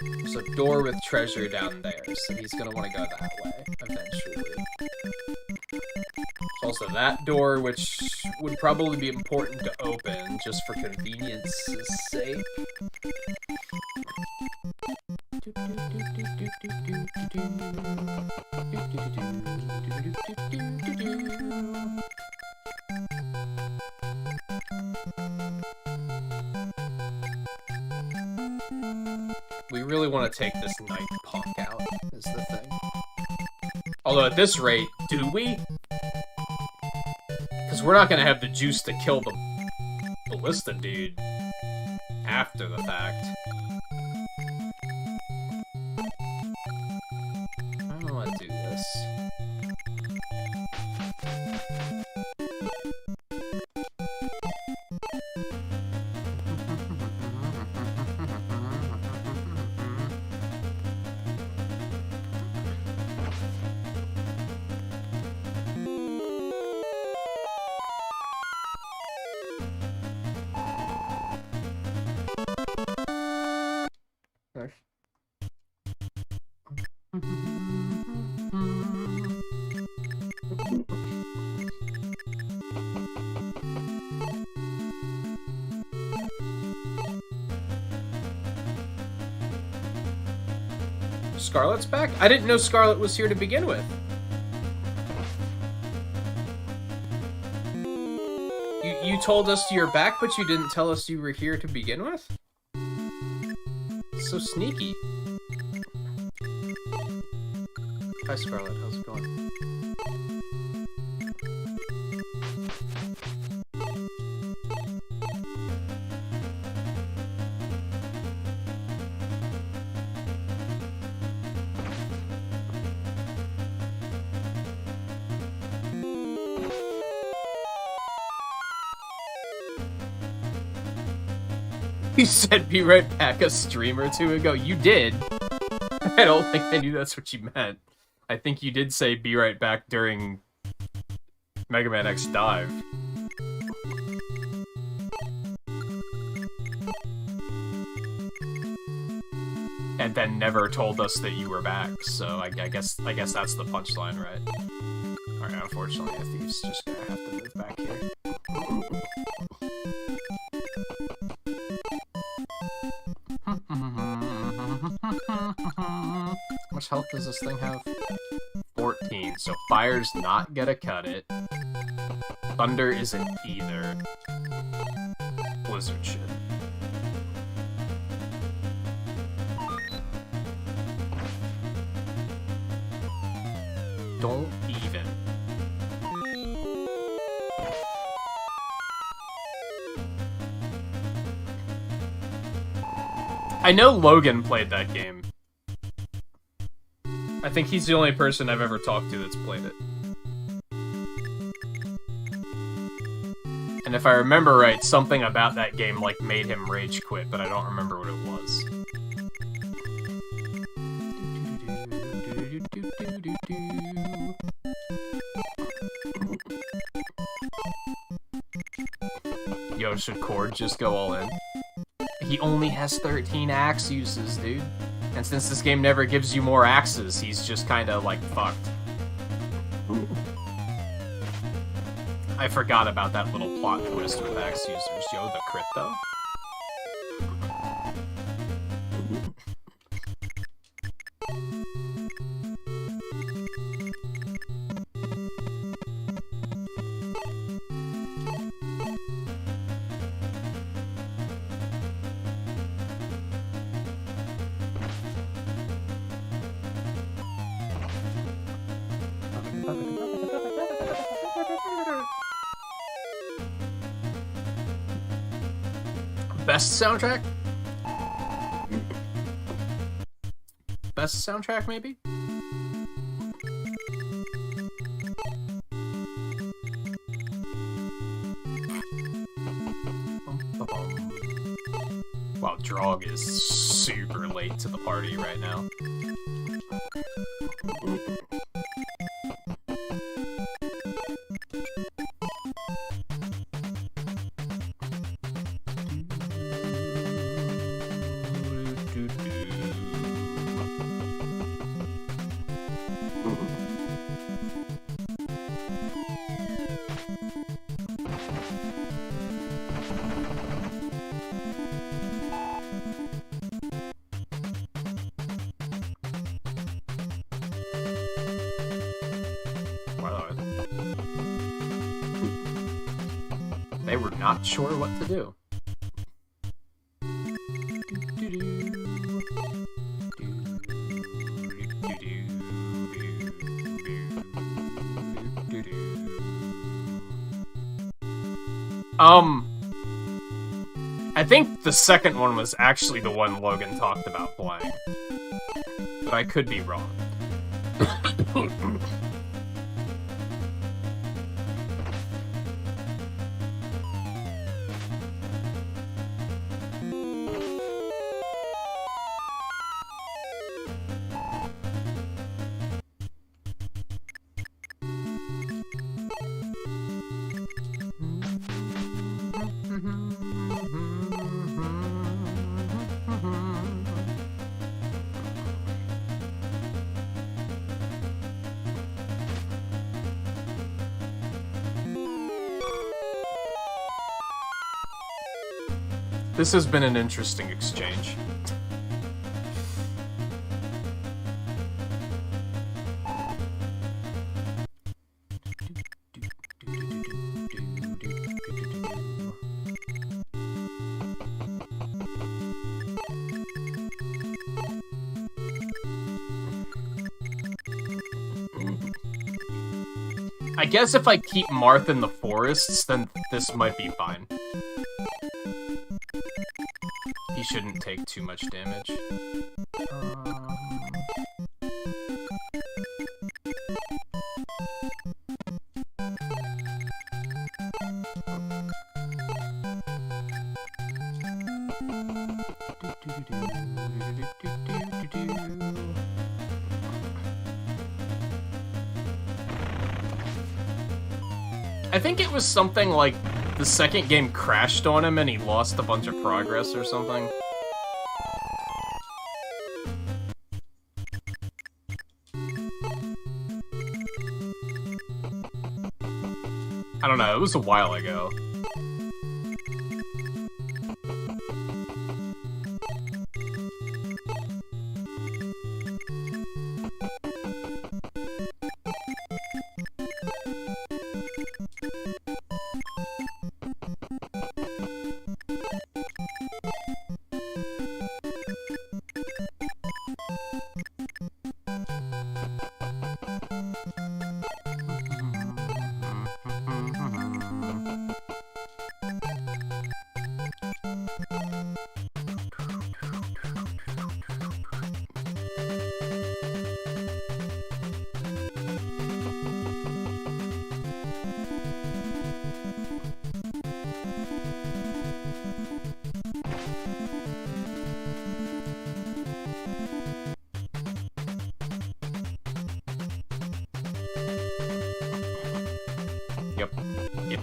There's a door with treasure down there, so he's gonna want to go that way, eventually. There's also that door, which would probably be important to open, just for convenience's sake. We really want to take this Night Punk out, is the thing. Although at this rate, do we? Because we're not going to have the juice to kill the Ballista dude after the fact. I don't want to do this. Scarlet's back? I didn't know Scarlet was here to begin with. You told us you're back, but you didn't tell us you were here to begin with? So sneaky. Hi, Scarlet. How's it going? You said be right back a stream or two ago. You did. I don't think I knew that's what you meant. I think you did say be right back during Mega Man X Dive. And then never told us that you were back, so I guess that's the punchline, right? Alright, unfortunately, I think he's just gonna have to move back here. How much health does this thing have? 14, so fire's not gonna cut it. Thunder isn't either. Blizzard shit. Don't even. I know Logan played that game. I think he's the only person I've ever talked to that's played it. And if I remember right, something about that game like made him rage quit, but I don't remember what it was. Yo, should Cord just go all in? He only has 13 axe uses, dude. And since this game never gives you more axes, he's just kinda, like, fucked. I forgot about that little plot twist with axe users. Yo, the crit, though? Best soundtrack? Best soundtrack, maybe? Wow, Drog is super late to the party right now. They were not sure what to do. I think the second one was actually the one Logan talked about playing. But I could be wrong. This has been an interesting exchange. I guess if I keep Marth in the forests, then this might be fine. He shouldn't take too much damage. I think it was something like the second game crashed on him and he lost a bunch of progress or something. I don't know, it was a while ago.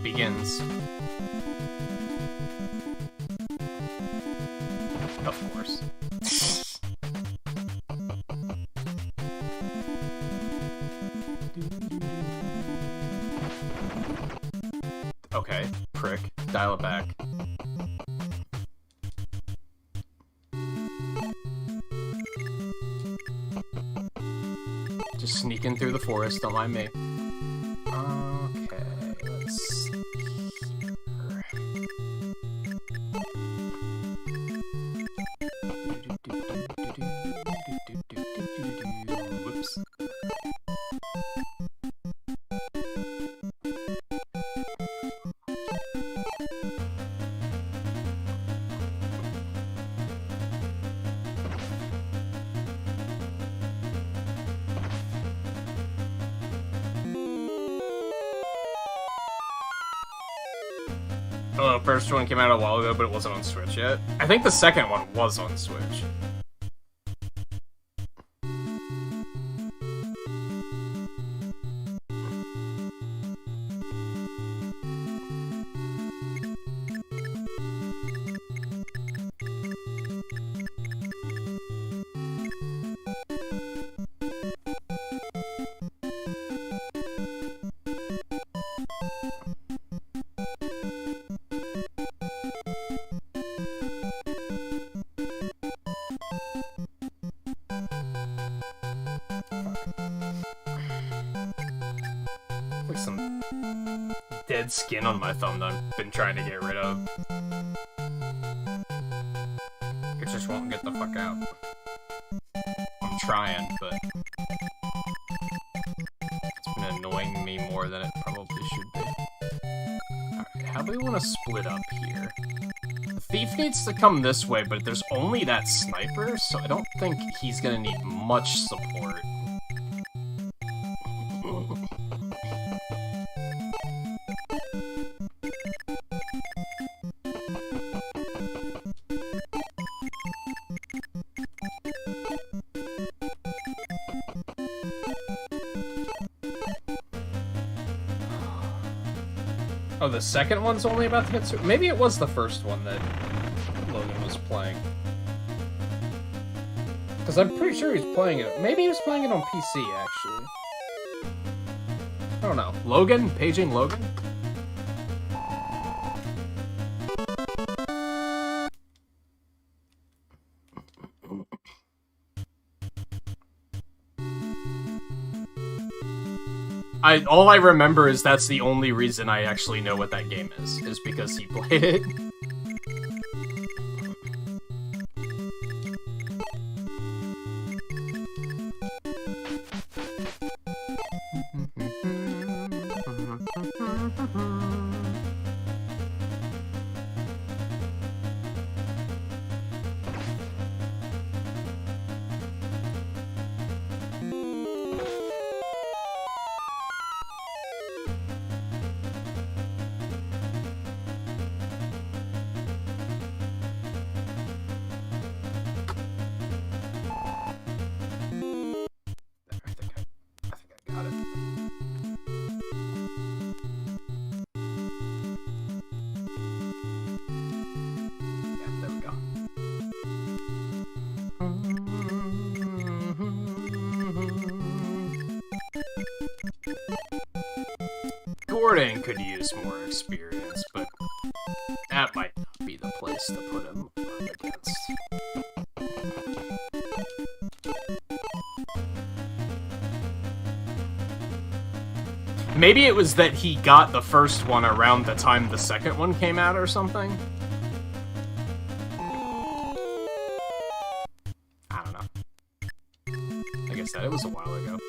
begins. Of course. Okay, prick. Dial it back. Just sneaking through the forest, don't mind me. Okay, let's see here. Whoops. Oh, the first one came out a while ago, but it wasn't on Switch yet. I think the second one was on Switch. Like some dead skin on my thumb that I've been trying to get rid of. It just won't get the fuck out. I'm trying, but it's been annoying me more than it probably should be. Alright, how do we want to split up here? The thief needs to come this way, but there's only that sniper, so I don't think he's gonna need much support. Oh, the second one's only about to hit. Maybe it was the first one that Logan was playing. Because I'm pretty sure he was playing it. Maybe he was playing it on PC, actually. I don't know. Logan? Paging Logan? All I remember is that's the only reason I actually know what that game is because he played it. Gordon could use more experience, but that might not be the place to put him up against. Maybe it was that he got the first one around the time the second one came out or something? I don't know. Like I said, it was a while ago.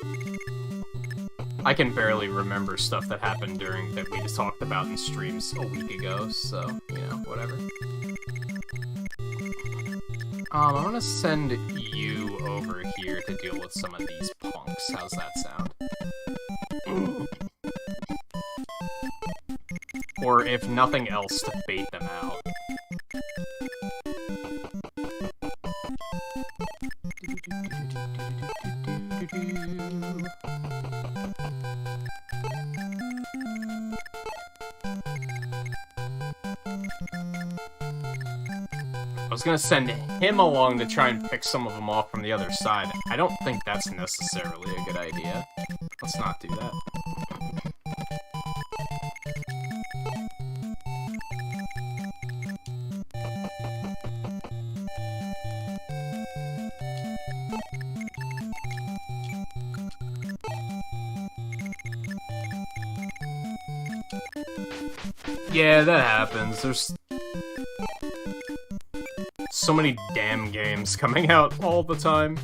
I can barely remember stuff that happened that we just talked about in streams a week ago, so, you know, whatever. I'm gonna send you over here to deal with some of these punks. How's that sound? Or, if nothing else, to bait them out. I was gonna send him along to try and pick some of them off from the other side. I don't think that's necessarily a good idea. Let's not do that. Yeah, that happens. There's so many damn games coming out all the time.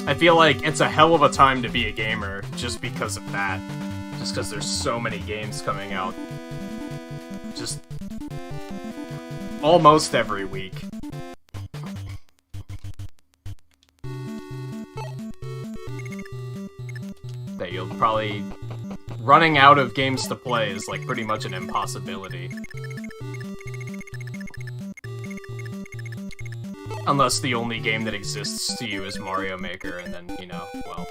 I feel like it's a hell of a time to be a gamer just because of that. Just because there's so many games coming out. Just almost every week. That you'll probably... Running out of games to play is, like, pretty much an impossibility. Unless the only game that exists to you is Mario Maker, and then, you know, well...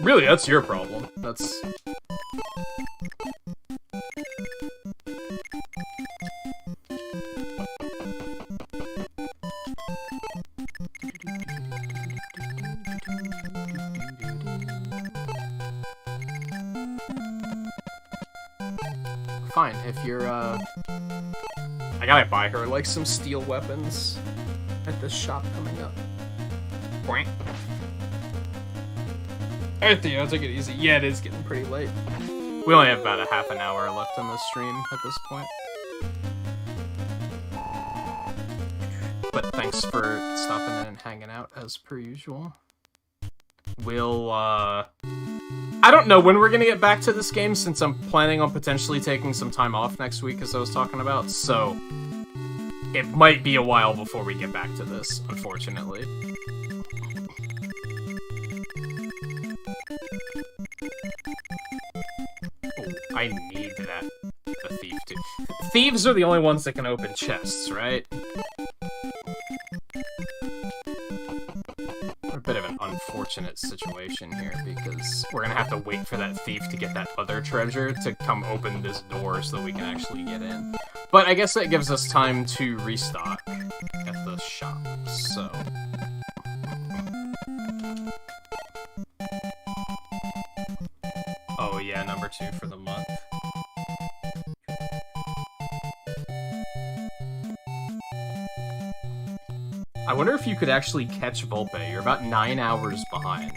Really, that's your problem. That's... Fine, if you're, I gotta buy her, like, some steel weapons at this shop coming up. Boink. Alright, Theo, take it easy. Yeah, it is getting pretty late. We only have about a half an hour left on the stream at this point. But thanks for stopping in and hanging out, as per usual. We'll, I don't know when we're gonna get back to this game, since I'm planning on potentially taking some time off next week, as I was talking about, so... It might be a while before we get back to this, unfortunately. Oh, I need that. The thief, too. Thieves are the only ones that can open chests, right? We're a bit of an unfortunate situation here, because we're gonna have to wait for that thief to get that other treasure to come open this door so that we can actually get in. But I guess that gives us time to restock at the shop, so... Oh yeah, number 2 for the month. I wonder if you could actually catch Volpe. You're about 9 hours behind.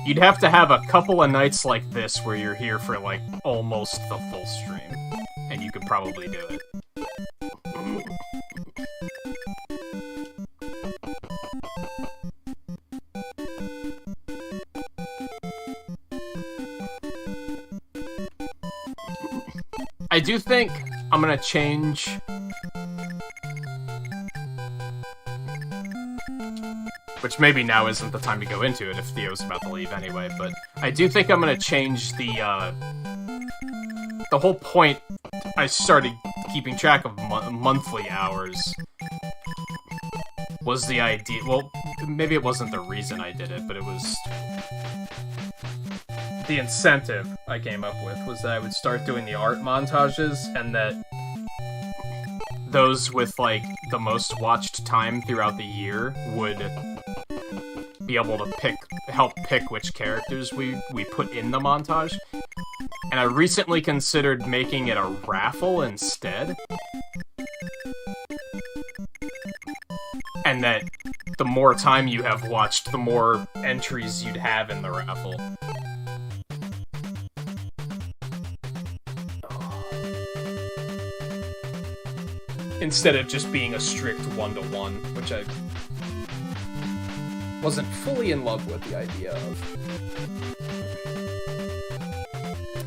You'd have to have a couple of nights like this where you're here for, like, almost the full stream. And you could probably do it. I do think I'm gonna change... Which maybe now isn't the time to go into it if Theo's about to leave anyway, but I do think I'm gonna change the whole point I started keeping track of monthly hours was the idea. Well, maybe it wasn't the reason I did it, but it was the incentive I came up with was that I would start doing the art montages, and that those with, like, the most watched time throughout the year would be able to help pick which characters we put in the montage. And I recently considered making it a raffle instead. And that the more time you have watched, the more entries you'd have in the raffle. Instead of just being a strict 1-to-1, which I wasn't fully in love with the idea of.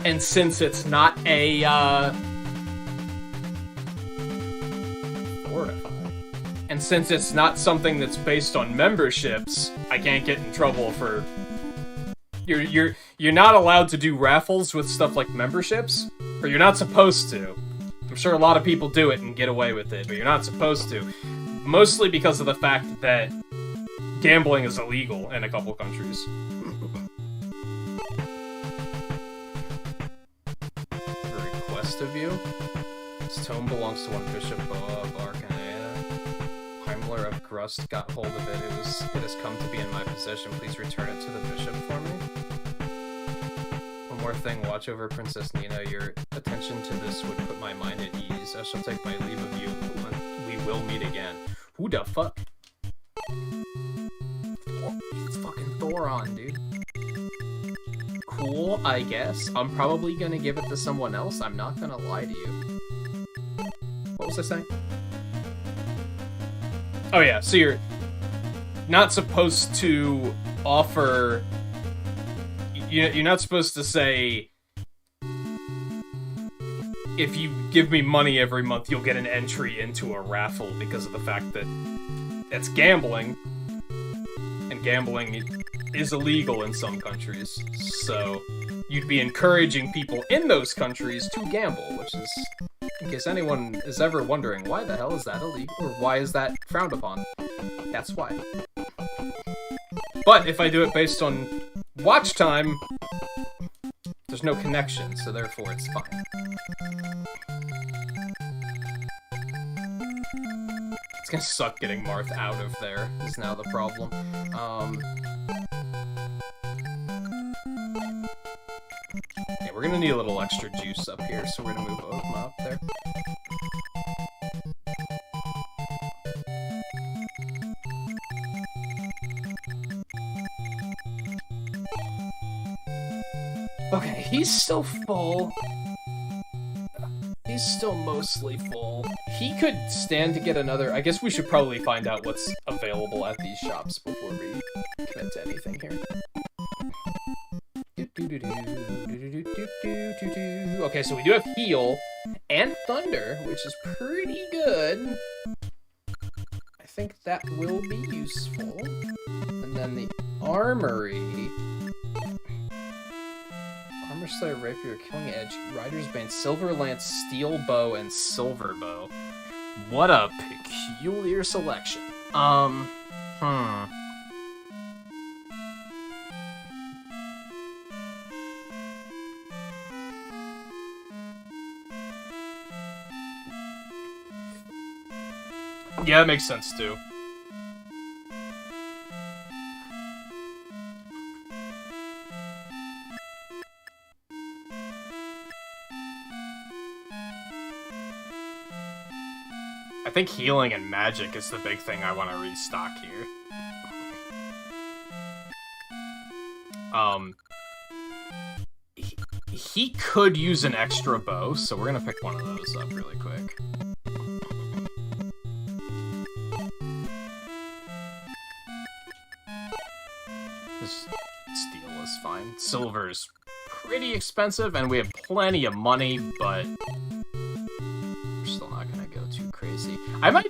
And since it's not a, and since it's not something that's based on memberships, I can't get in trouble for... You're not allowed to do raffles with stuff like memberships, or you're not supposed to. I'm sure a lot of people do it and get away with it, but you're not supposed to. Mostly because of the fact that gambling is illegal in a couple countries. most of you. This tome belongs to one Bishop Boa of Arcanea. Heimler of Grust got hold of it. It has come to be in my possession. Please return it to the bishop for me. One more thing, watch over Princess Nina. Your attention to this would put my mind at ease. I shall take my leave of you, and we will meet again. Who the fuck? It's fucking Thoron, dude. Cool, I guess. I'm probably gonna give it to someone else. I'm not gonna lie to you. What was I saying? Oh yeah, so you're not supposed to offer... You're not supposed to say, if you give me money every month, you'll get an entry into a raffle, because of the fact that it's gambling, and gambling is illegal in some countries. So you'd be encouraging people in those countries to gamble, which is, in case anyone is ever wondering, why the hell is that illegal, or why is that frowned upon? That's why. But if I do it based on watch time, there's no connection, so therefore it's fine. It's gonna suck getting Marth out of there, is now the problem. Yeah, we're gonna need a little extra juice up here, so we're gonna move Ogma up there. Okay, he's still full. He's still mostly full. He could stand to get another... I guess we should probably find out what's available at these shops before we commit to anything here. Okay, so we do have heal and thunder, which is pretty good. I think that will be useful. And then the armory... Armor Slayer, Rapier, Killing Edge, Rider's Bane, Silver Lance, Steel Bow, and Silver Bow. What a peculiar selection. Yeah, that makes sense too. I think healing and magic is the big thing I want to restock here. He could use an extra bow, so we're gonna pick one of those up really quick. This steel is fine. Silver's pretty expensive, and we have plenty of money, but we're still not gonna go too crazy. I might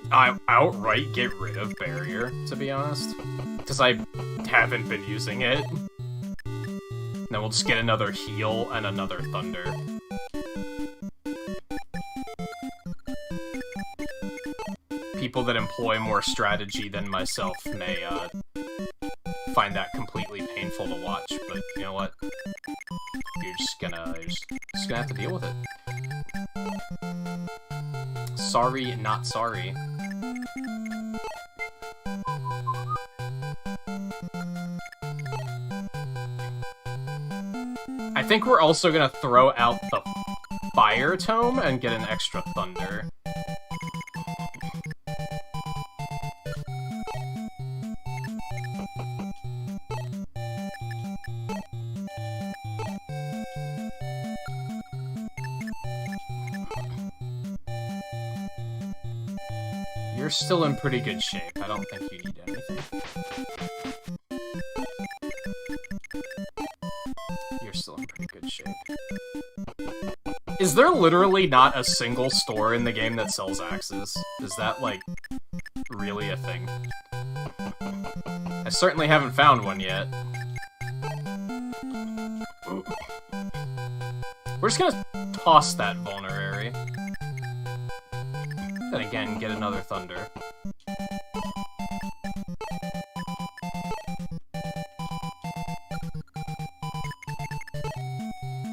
outright get rid of Barrier, to be honest, because I haven't been using it. Then we'll just get another heal and another thunder. People that employ more strategy than myself may find that completely painful to watch, but you know what? You're just gonna have to deal with it. Sorry, not sorry. I think we're also gonna throw out the Fire Tome and get an extra Thunder. You're still in pretty good shape. I don't think you need anything. You're still in pretty good shape. Is there literally not a single store in the game that sells axes? Is that, like, really a thing? I certainly haven't found one yet. We're just gonna toss that vulnerary. Then again, get another thunder.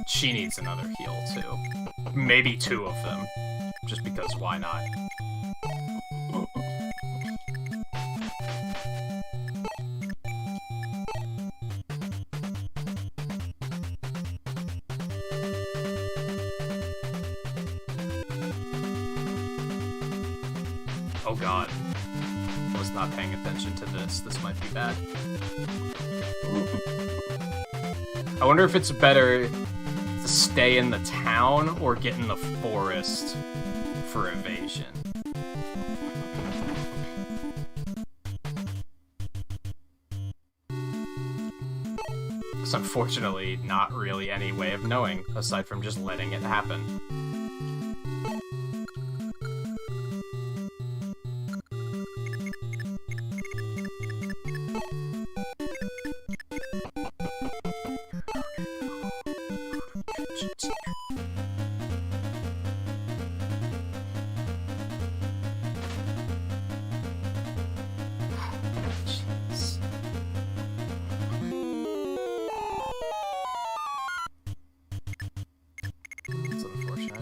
She needs another heal, too. maybe 2 of them. Just because, why not? Oh god. I was not paying attention to this. This might be bad. I wonder if it's better to stay in the town or get in the forest for evasion. There's unfortunately not really any way of knowing, aside from just letting it happen.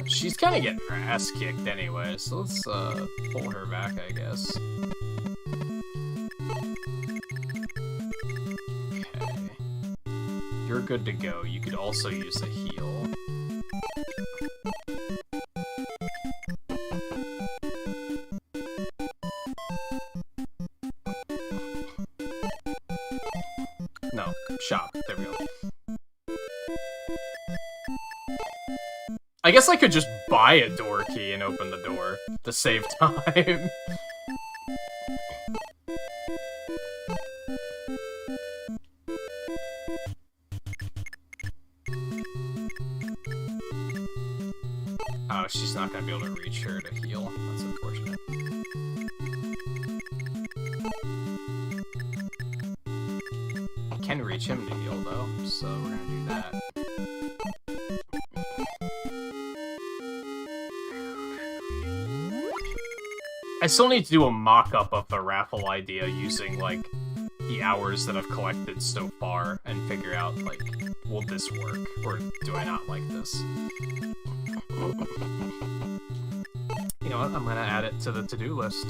She's kind of getting her ass kicked anyway, so let's pull her back, I guess. Okay. You're good to go. You could also use a heal. No, shop. There we go. I guess I could just buy a door key and open the door to save time. Oh, she's not gonna be able to reach her to heal. That's unfortunate. I can reach him to heal though, so we're gonna do that. I still need to do a mock-up of the raffle idea using, like, the hours that I've collected so far and figure out, like, will this work, or do I not like this? You know what, I'm gonna add it to the to-do list.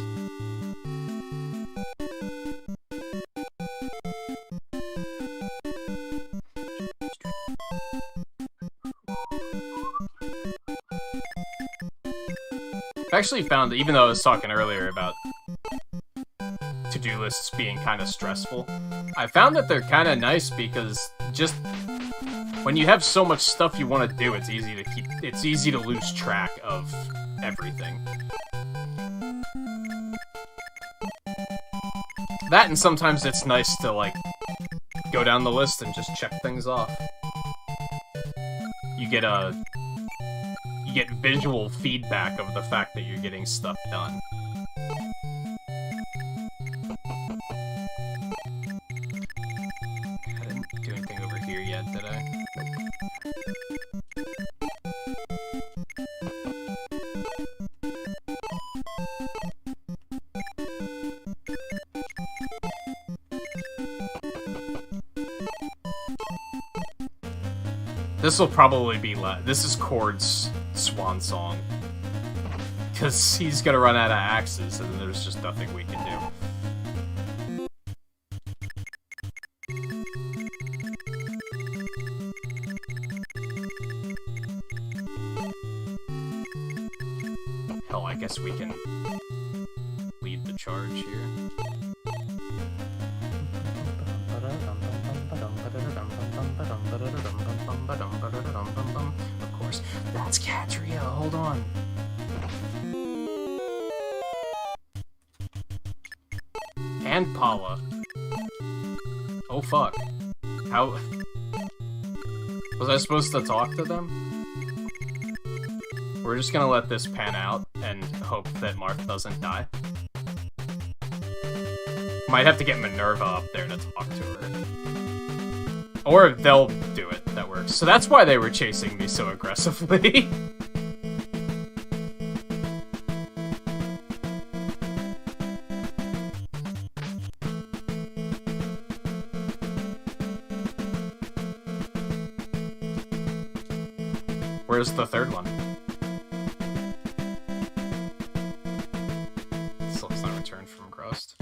I actually found that, even though I was talking earlier about to-do lists being kind of stressful, I found that they're kind of nice because just when you have so much stuff you want to do, it's easy to lose track of everything. That, and sometimes it's nice to, like, go down the list and just check things off. You get visual feedback of the fact that you're getting stuff done. I didn't do anything over here yet, did I? This will probably be this is Cord's swan song. Because he's gonna run out of axes, and then there's just nothing we can do. Hell, I guess we can lead the charge here. Of course, that's Katria, hold on. And Paula. Oh fuck. How... Was I supposed to talk to them? We're just gonna let this pan out and hope that Marth doesn't die. Might have to get Minerva up there to talk to her. Or if they'll do it, that works. So that's why they were chasing me so aggressively. Where's the third one? return from Crust.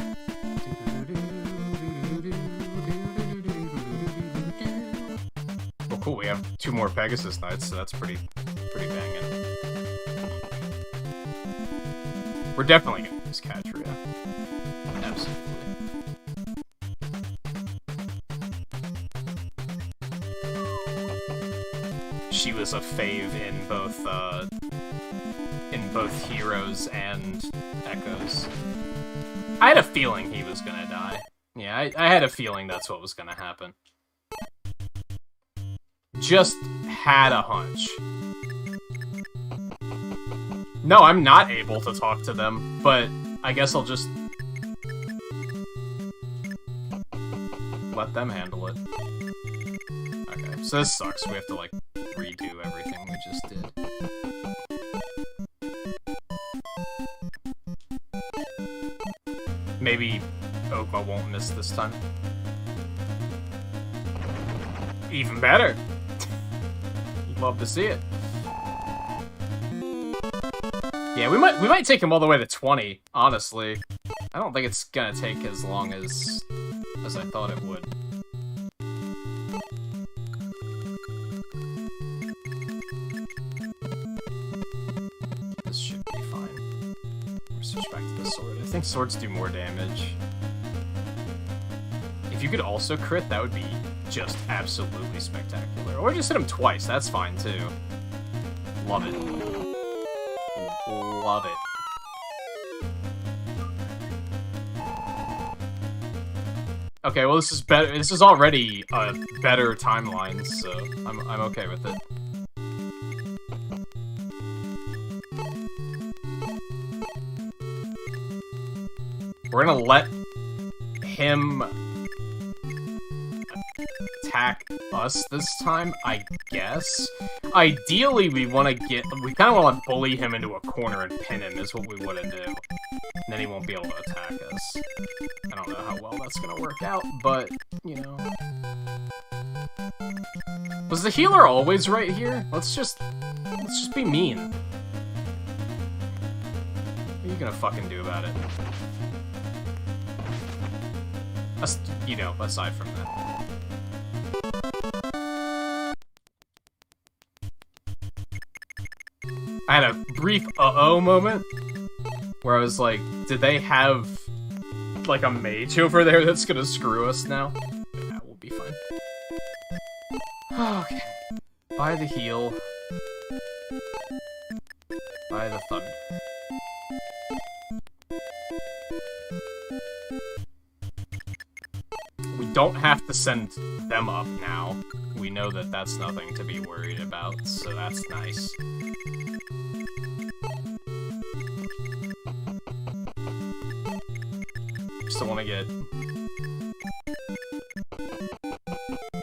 Well, cool. We have 2 more Pegasus Knights, so that's pretty banging. We're definitely gonna use Katria. Absolutely. She was a fave in both Heroes and Echoes. I had a feeling he was gonna die. Yeah, I had a feeling that's what was gonna happen. Just had a hunch. No, I'm not able to talk to them, but I guess I'll just let them handle it. Okay, so this sucks. We have to, like, redo everything we just did. Maybe Ogma won't miss this time. Even better! You'd love to see it. Yeah, we might take him all the way to 20, honestly. I don't think it's gonna take as long as I thought it would. This should be fine. Let's switch back to the sword. I think swords do more damage. If you could also crit, that would be just absolutely spectacular. Or just hit him twice, that's fine too. Love it. Love it. Okay, well this is better. This is already a better timeline, so I'm okay with it. We're gonna let him attack us this time, I guess. Ideally, we kind of want to bully him into a corner and pin him is what we want to do. And then he won't be able to attack us. I don't know how well that's gonna work out, but, you know. Was the healer always right here? Let's just be mean. What are you gonna fucking do about it? You know, aside from that. I had a brief uh-oh moment where I was like, did they have like a mage over there that's gonna screw us now? Yeah, we'll be fine. Okay. Buy the heal. Buy the thunder. We don't have to send them up now. We know that that's nothing to be worried about, so that's nice. Still want to get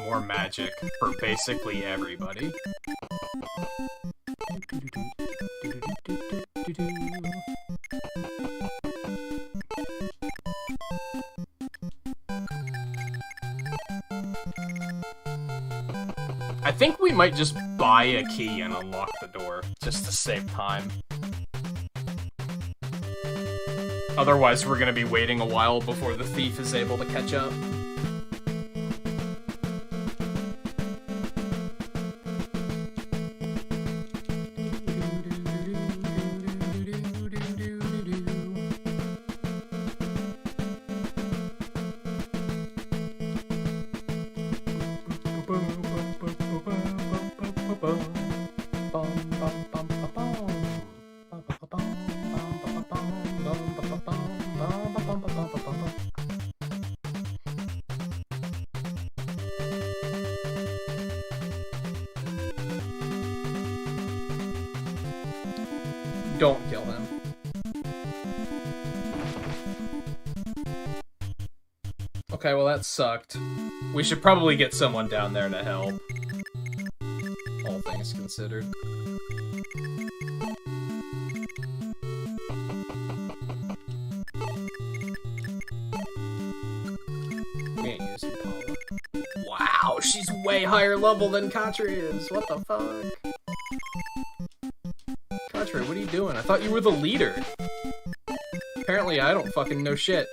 more magic for basically everybody. I think we might just buy a key and unlock the door, just to save time. Otherwise, we're gonna be waiting a while before the thief is able to catch up. Don't kill him. Okay, well that sucked. We should probably get someone down there to help. All things considered. Can't use Impala. Wow, she's way higher level than Katri is. What the fuck? What are you doing? I thought you were the leader. Apparently I don't fucking know shit.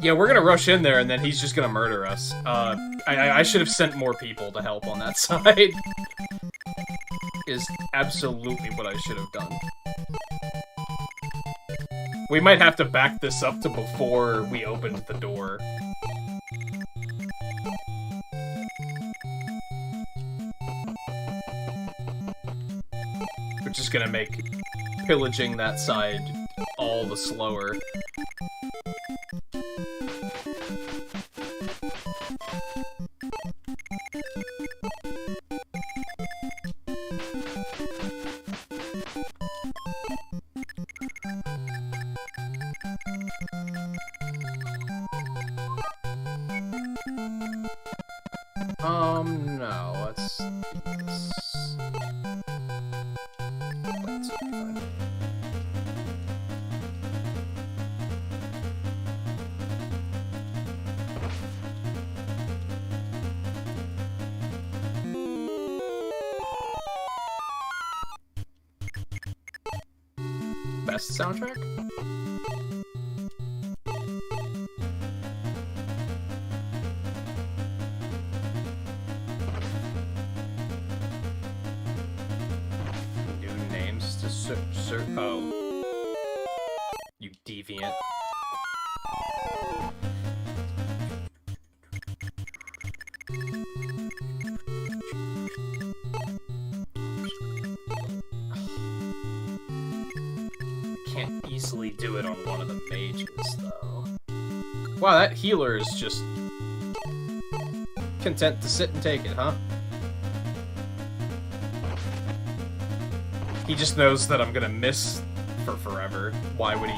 Yeah, we're gonna rush in there and then he's just gonna murder us. I should have sent more people to help on that side. Is absolutely what I should have done. We might have to back this up to before we opened the door. Which is gonna make pillaging that side all the slower. No, let's do this. That's fine. Best soundtrack? Oh. You deviant. Can't easily do it on one of the mages, though. Wow, that healer is just content to sit and take it, huh? He just knows that I'm gonna miss for forever. Why would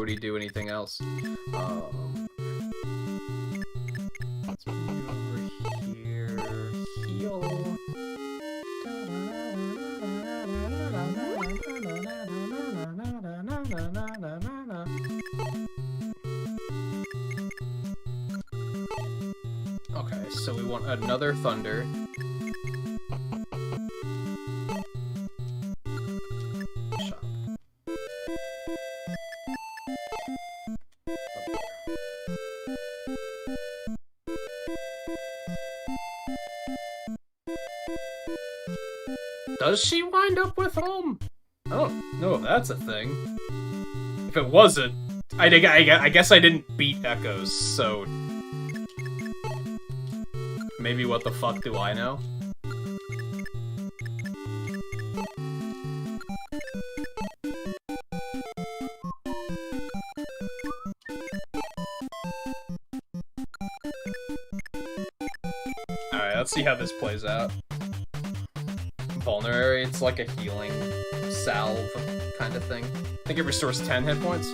he do anything else? Let's move over here. Heal. Okay, so we want another thunder. Does she wind up with home? I don't know if that's a thing. If it wasn't, I guess I didn't beat Echoes, so... Maybe what the fuck do I know? Alright, let's see how this plays out. Vulnerary, it's like a healing salve kind of thing. I think it restores 10 hit points.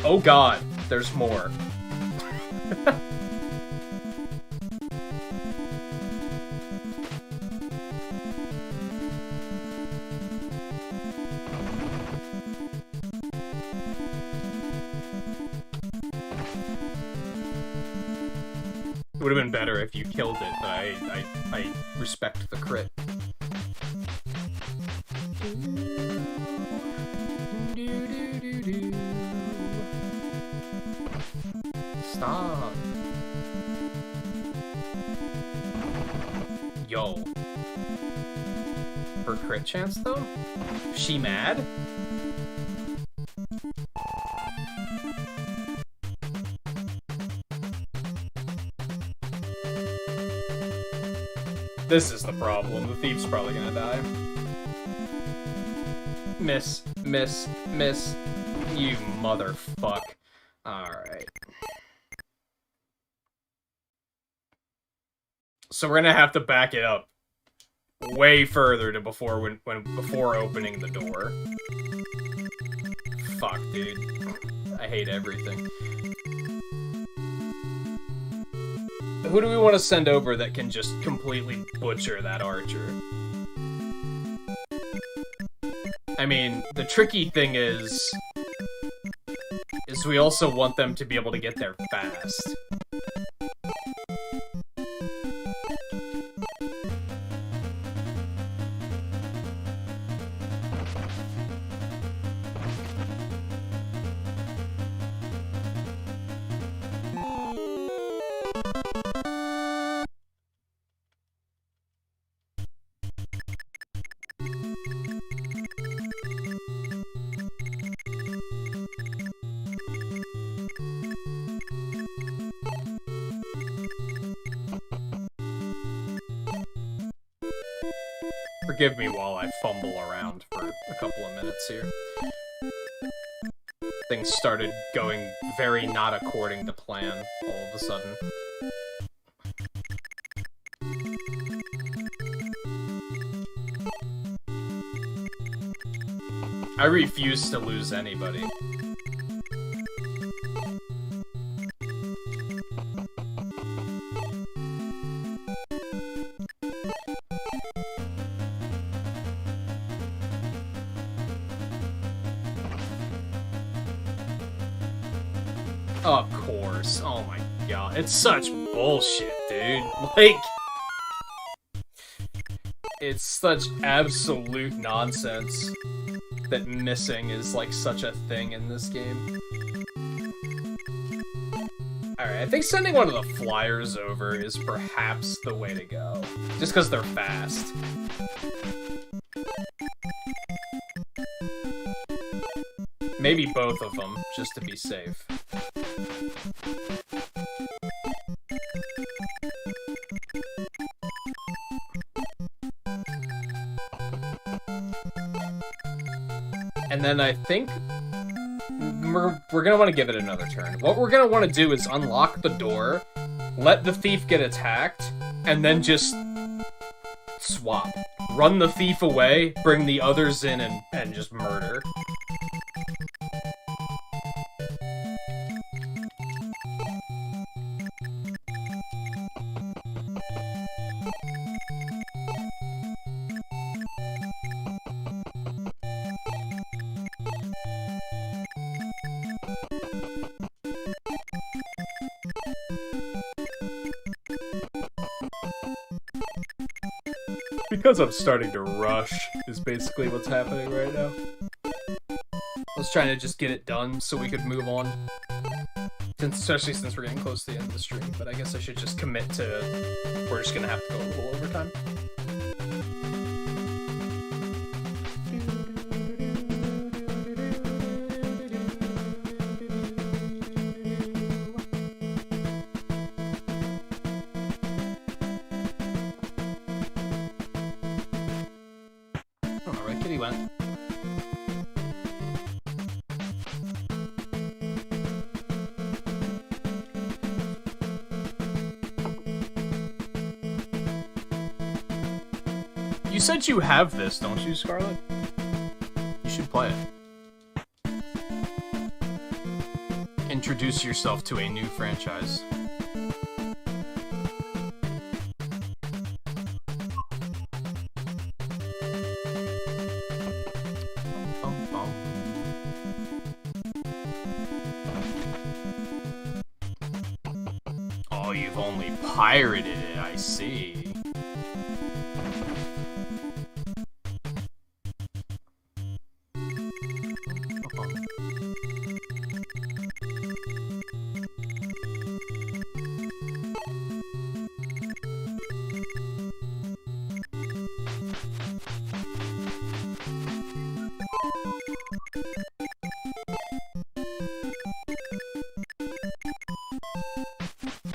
Oh god, there's more. It would have been better if you killed it, but I respect the crit. Stop. Yo. Her crit chance, though? She mad? This is the problem. The thief's probably gonna die. Miss, miss, miss. You motherfuck. Alright. So we're gonna have to back it up way further to before opening the door. Fuck, dude. I hate everything. Who do we want to send over that can just completely butcher that archer? I mean, the tricky thing is is we also want them to be able to get there fast. Forgive me while I fumble around for a couple of minutes here. Things started going very not according to plan all of a sudden. I refuse to lose anybody. Of course. Oh my god. It's such bullshit, dude. Like, it's such absolute nonsense that missing is like such a thing in this game. Alright, I think sending one of the flyers over is perhaps the way to go. Just because they're fast. Maybe both of them, just to be safe. And then I think we're gonna want to give it another turn. What we're gonna want to do is unlock the door, let the thief get attacked, and then just swap. Run the thief away, bring the others in, and just murder. Because I'm starting to rush is basically what's happening right now. I was trying to just get it done so we could move on. Especially since we're getting close to the end of the stream, but I guess I should just commit to... We're just gonna have to go a little overtime. You said you have this, don't you, Scarlet? You should play it. Introduce yourself to a new franchise. Oh, you've only pirated it, I see.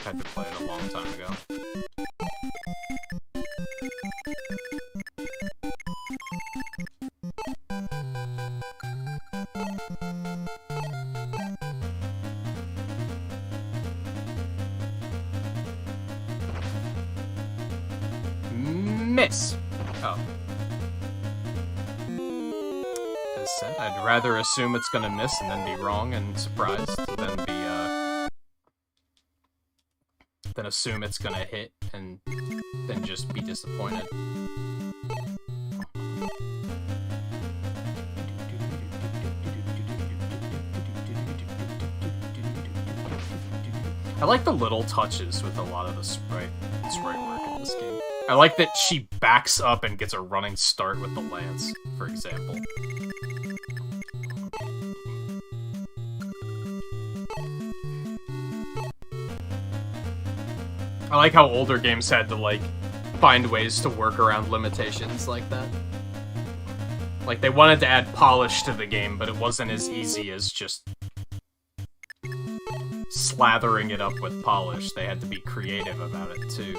Had to play it a long time ago. Miss! Oh. As said, I'd rather assume it's gonna miss and then be wrong and surprised than be, than assume it's gonna hit and then just be disappointed. I like the little touches with a lot of the sprite work in this game. I like that she backs up and gets a running start with the lance, for example. I like how older games had to, like, find ways to work around limitations like that. Like, they wanted to add polish to the game, but it wasn't as easy as just slathering it up with polish. They had to be creative about it, too.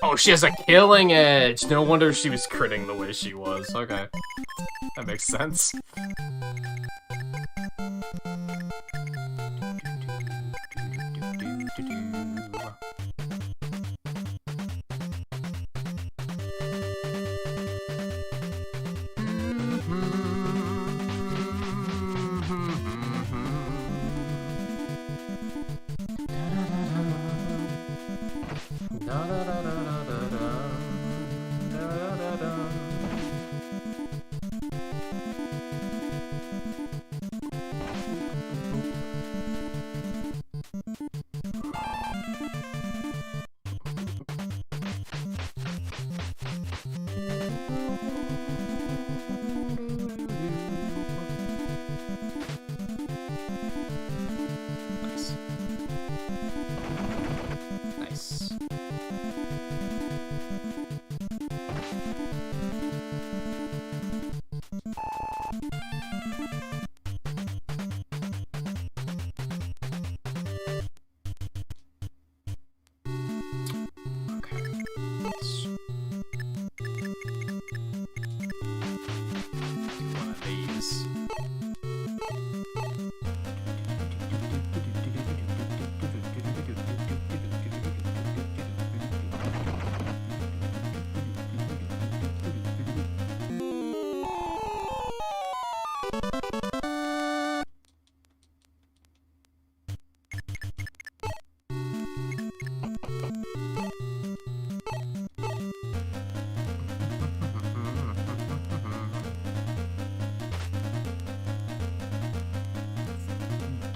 Oh, she has a killing edge! No wonder she was critting the way she was. Okay. That makes sense.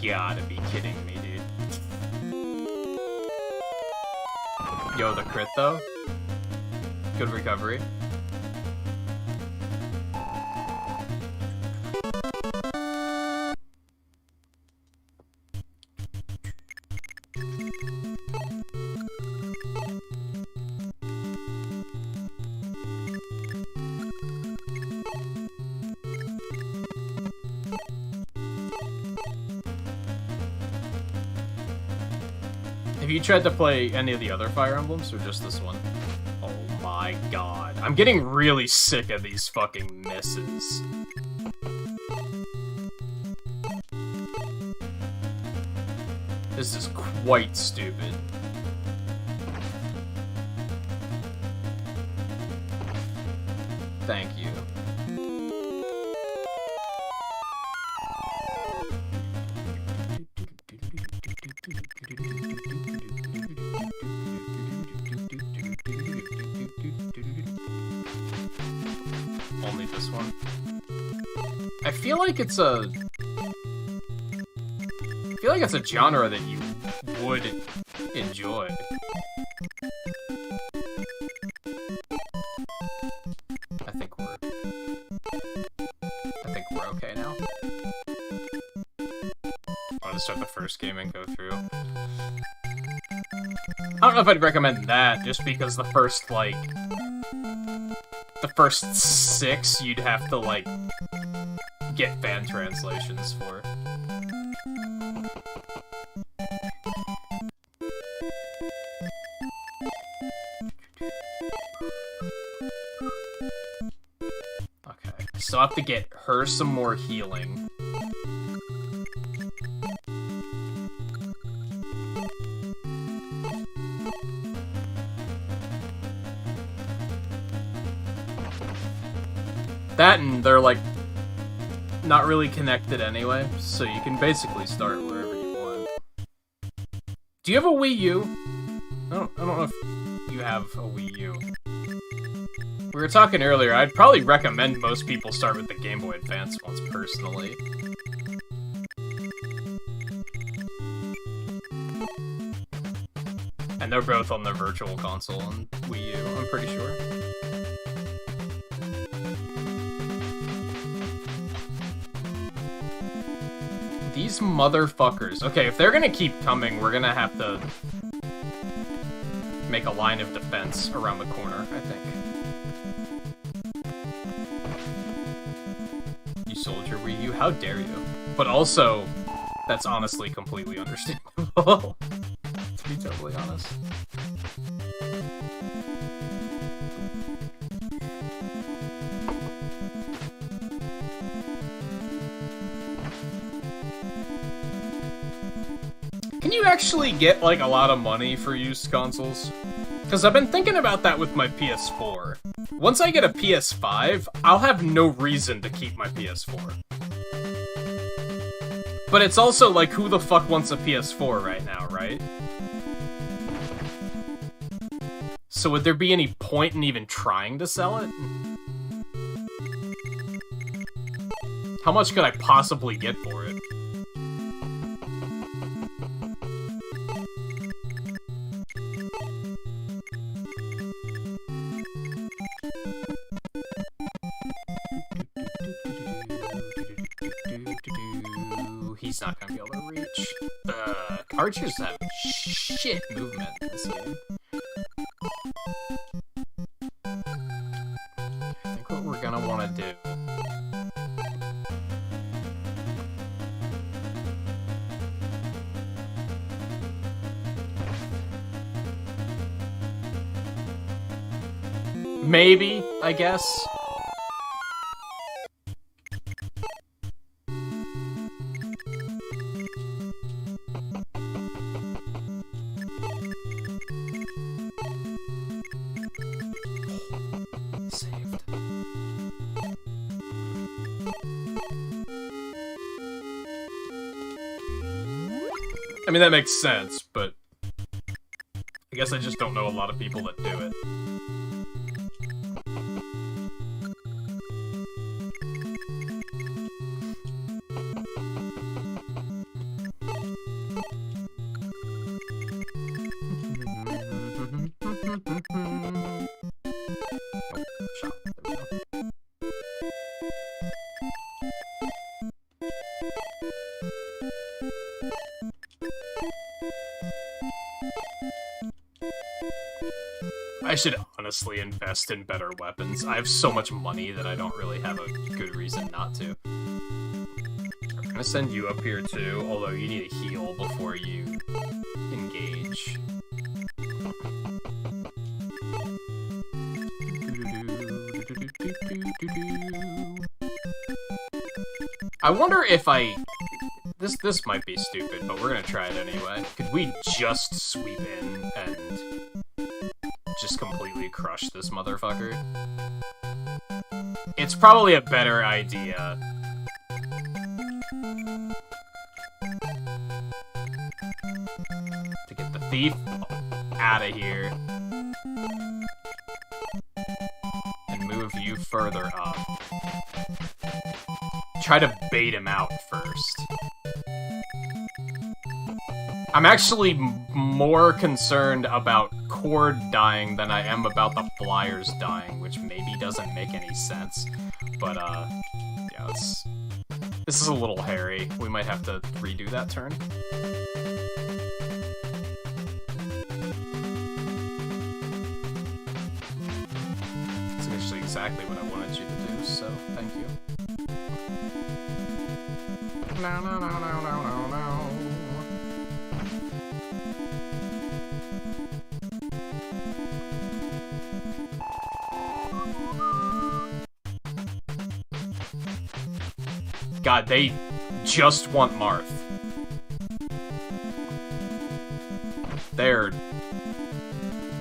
Gotta be kidding me, dude. Yo, the crit, though. Good recovery. Have you tried to play any of the other Fire Emblems, or just this one? Oh my god. I'm getting really sick of these fucking misses. This is quite stupid. Thank you. Only this one. I feel like it's a genre that you would enjoy. I think we're okay now. I'll just start the first game and go through. I don't know if I'd recommend that, just because the first 6 you'd have to, like, get fan translations for. So I'll have to get her some more healing. That and they're like not really connected anyway, so you can basically start wherever you want. Do you have a Wii U? I don't know if you have a Wii U. We were talking earlier, I'd probably recommend most people start with the Game Boy Advance ones, personally. And they're both on the Virtual Console and Wii U, I'm pretty sure. These motherfuckers. Okay, if they're gonna keep coming, we're gonna have to make a line of defense around the corner, I think. You sold your Wii U? How dare you? But also, that's honestly completely understandable. To be totally honest. Can you actually get, like, a lot of money for used consoles? Because I've been thinking about that with my PS4. Once I get a PS5, I'll have no reason to keep my PS4. But it's also, like, who the fuck wants a PS4 right now, right? So would there be any point in even trying to sell it? How much could I possibly get for it? He's not gonna be able to reach. Archers have shit movement in this game. I think what we're gonna want to do... maybe, I guess. Saved. I mean, that makes sense, but I guess I just don't know a lot of people that do it. I should honestly invest in better weapons. I have so much money that I don't really have a good reason not to. I'm gonna send you up here too, although you need a heal before you engage. I wonder if this might be stupid, but we're gonna try it anyway. Could we just sweep in and just completely crush this motherfucker? It's probably a better idea. To get the thief out of here. And move you further up. Try to bait him out first. I'm actually more concerned about Cord dying than I am about the Flyers dying, which maybe doesn't make any sense. But, yeah, this is a little hairy. We might have to redo that turn. That's actually exactly what I wanted you to do, so thank you. No, no, no, no, no, no, no. God, they just want Marth. They're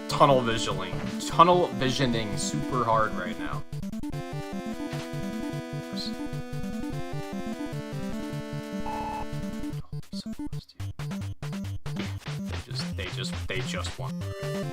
tunnel visioning super hard right now. They just want Marth.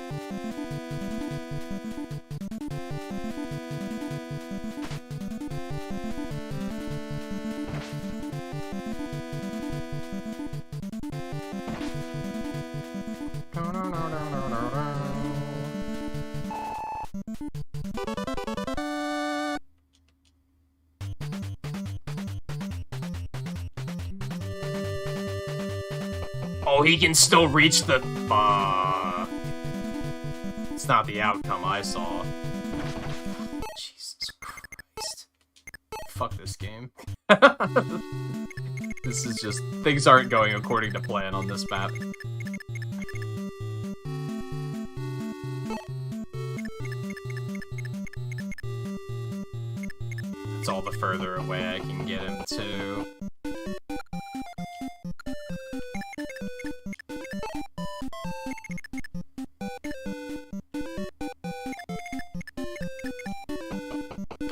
Oh, he can still reach the... It's not the outcome I saw. Jesus Christ. Fuck this game. This is just... Things aren't going according to plan on this map. It's all the further away I can get him to.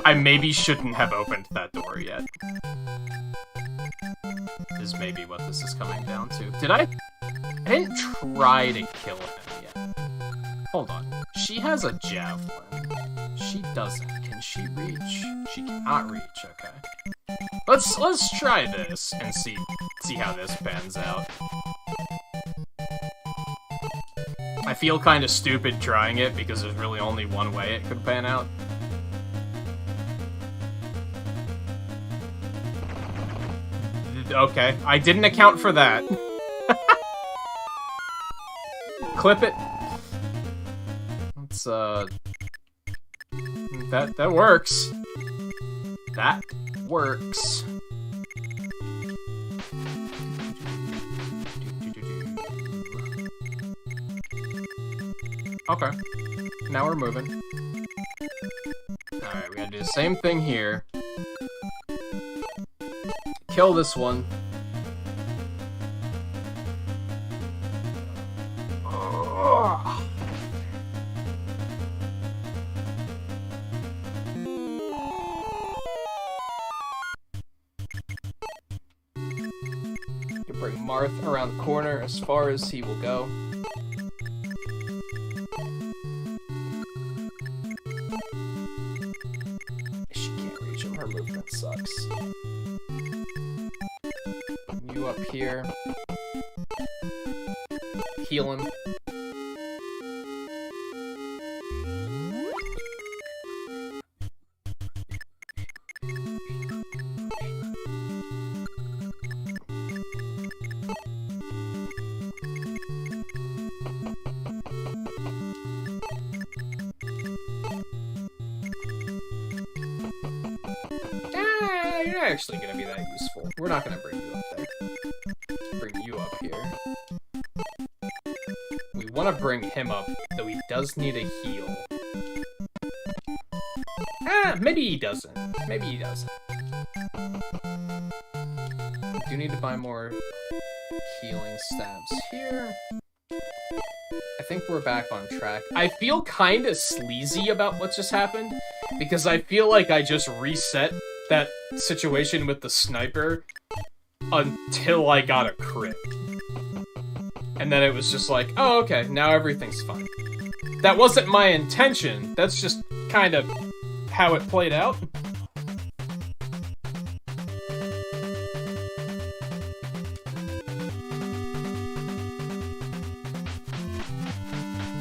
I maybe shouldn't have opened that door yet. Is maybe what this is coming down to. Did I didn't try to kill him yet. Hold on. She has a javelin. She doesn't. Can she reach? She cannot reach, okay. Let's try this and see how this pans out. I feel kind of stupid trying it because there's really only one way it could pan out. Okay, I didn't account for that. Clip it. Let's, that works. That works. Okay. Now we're moving. Alright, we gotta do the same thing here. Kill this one. To bring Marth around the corner as far as he will go. She can't reach him. Her movement sucks. You up here. Heal him. You're not actually gonna be that useful. We're not gonna bring you up there. Bring you up here. We want to bring him up, though he does need a heal. Maybe he doesn't. Maybe he doesn't. We do need to buy more healing stabs here. I think we're back on track. I feel kind of sleazy about what just happened, because I feel like I just reset that situation with the sniper until I got a crit. And then it was just like, oh, okay, now everything's fine. That wasn't my intention. That's just kind of how it played out.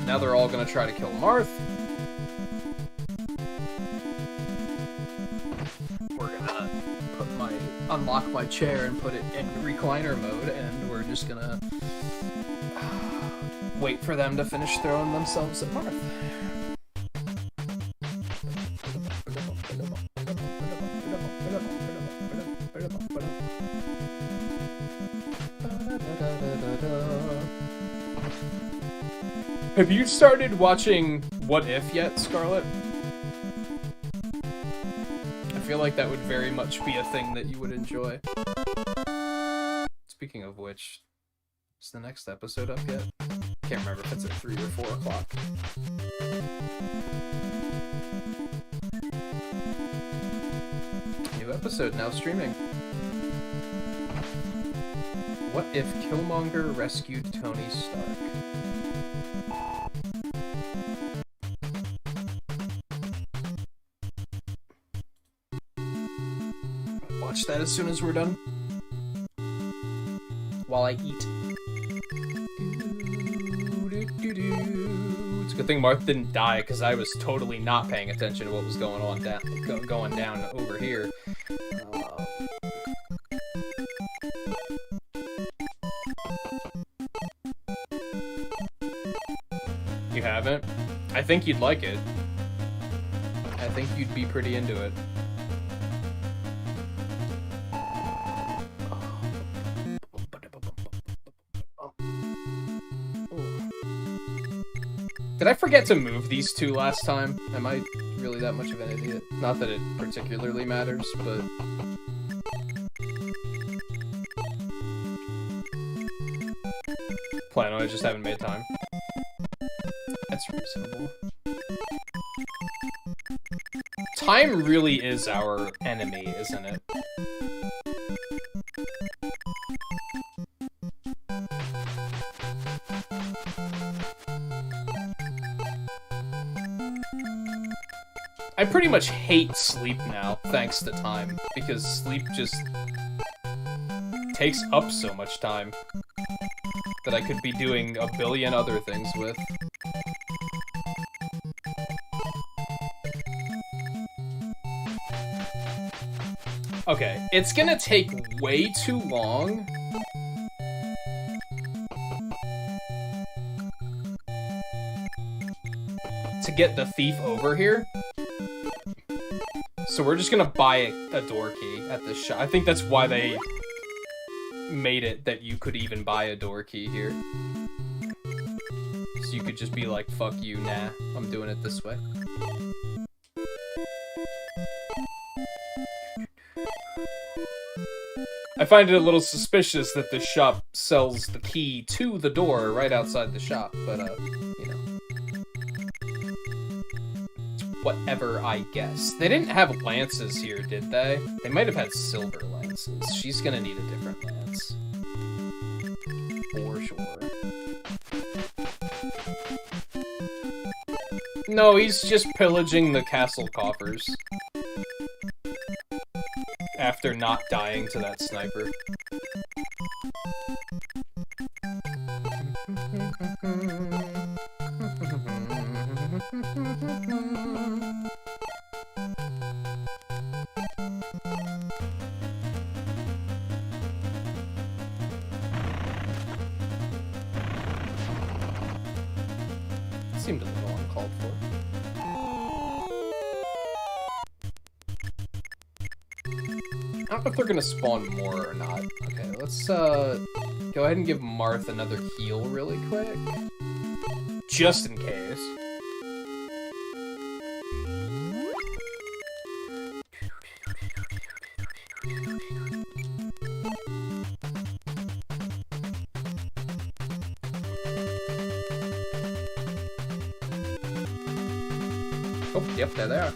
Now they're all gonna try to kill Marth. We're gonna unlock my chair and put it in recliner mode, and we're just gonna wait for them to finish throwing themselves at Marth. Have you started watching What If yet, Scarlet? I feel like that would very much be a thing that you would enjoy. Speaking of which, is the next episode up yet? Can't remember if it's at 3 or 4 o'clock. New episode now streaming. What if Killmonger rescued Tony Stark? Watch that as soon as we're done. While I eat. It's a good thing Marth didn't die, because I was totally not paying attention to what was going on going down over here. You haven't? I think you'd like it. I think you'd be pretty into it. Did I forget to move these two last time? Am I really that much of an idiot? Not that it particularly matters, but... Plan on it, just haven't made time. That's reasonable. Time really is our enemy, isn't it? I pretty much hate sleep now, thanks to time, because sleep just takes up so much time that I could be doing a billion other things with. Okay, it's gonna take way too long to get the thief over here. So we're just gonna buy a door key at this shop. I think that's why they made it that you could even buy a door key here. So you could just be like, fuck you, nah, I'm doing it this way. I find it a little suspicious that this shop sells the key to the door right outside the shop, but, you know. Whatever, I guess. They didn't have lances here, did they? They might have had silver lances. She's gonna need a different lance. For sure. No, he's just pillaging the castle coffers. After not dying to that sniper. Seemed a little uncalled for. I don't know if they're gonna spawn more or not. Okay, let's go ahead and give Marth another heal really quick. Just in case. Oh, yep, there they are.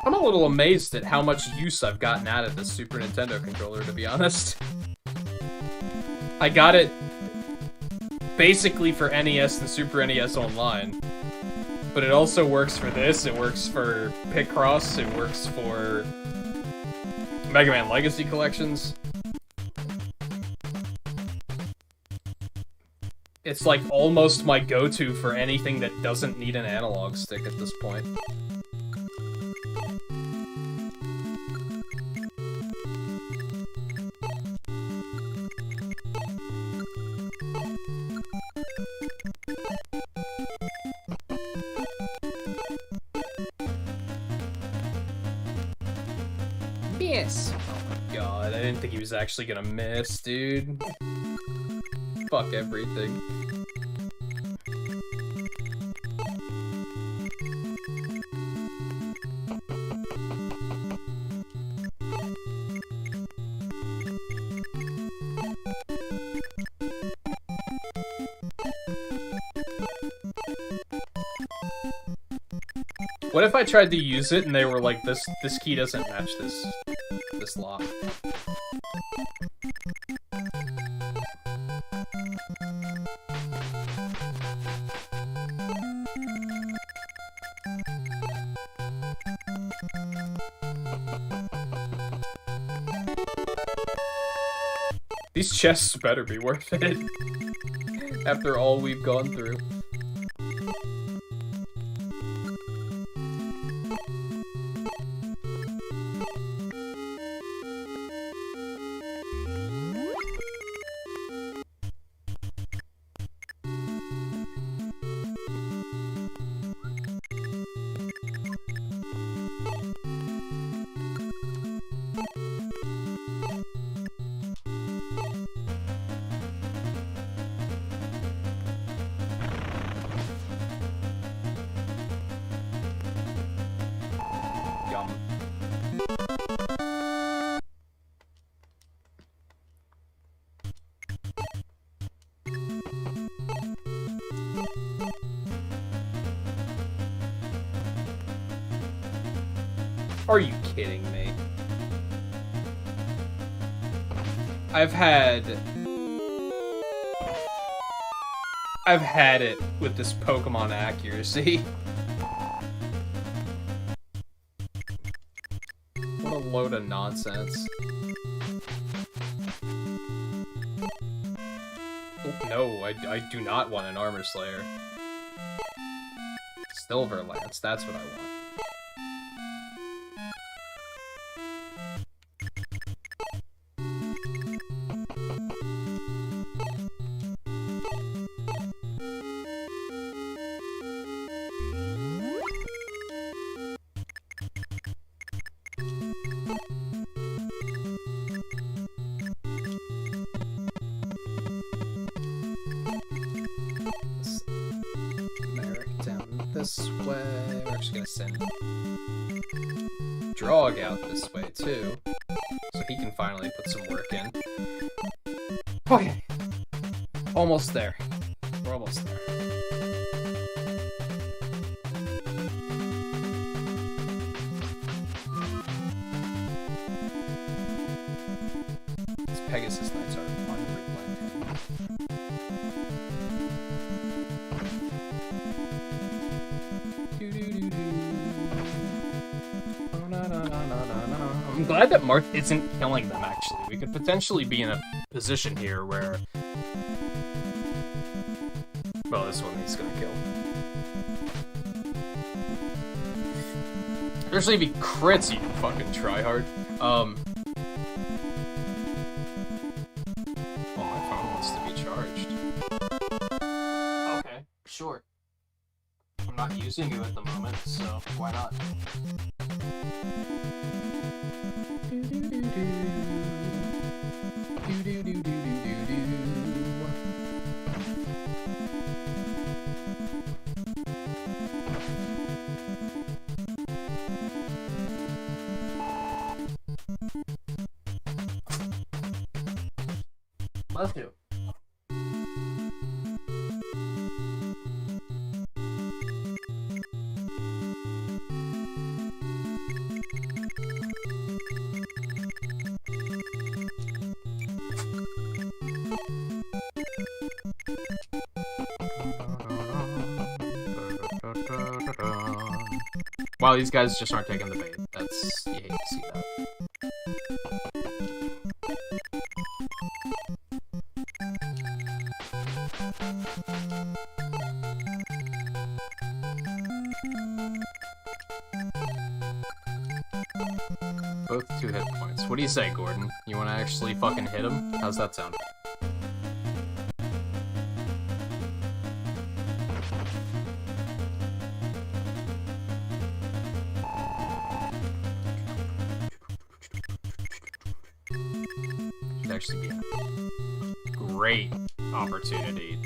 I'm a little amazed at how much use I've gotten out of this Super Nintendo controller, to be honest. I got it basically for NES and Super NES Online. But it also works for this, it works for Picross, it works for Mega Man Legacy Collections. It's like almost my go-to for anything that doesn't need an analog stick at this point. Miss. Oh my god, I didn't think he was actually gonna miss, dude. Fuck everything. What if I tried to use it and they were like, this key doesn't match this lock? These chests better be worth it after all we've gone through. Are you kidding me? I've had it with this Pokemon accuracy. What a load of nonsense. Oh, no, I do not want an Armor Slayer. Silver Lance, that's what I want. This way. We're just gonna send Drog out this way too, so he can finally put some work in. Okay, almost there. We're almost there. These Pegasus Knights are unrelenting. I'm glad that Marth isn't killing them, actually. We could potentially be in a position here where... Well, this one he's gonna kill. Especially if he crits, you fucking tryhard. Oh, my phone wants to be charged. Okay, sure. I'm not using you at the moment, so why not? Let's do. Wow, these guys just aren't taking the bait. That's... you hate to see that. Both 2 hit points. What do you say, Gordon? You wanna actually fucking hit him? How's that sound? Should actually be a great opportunity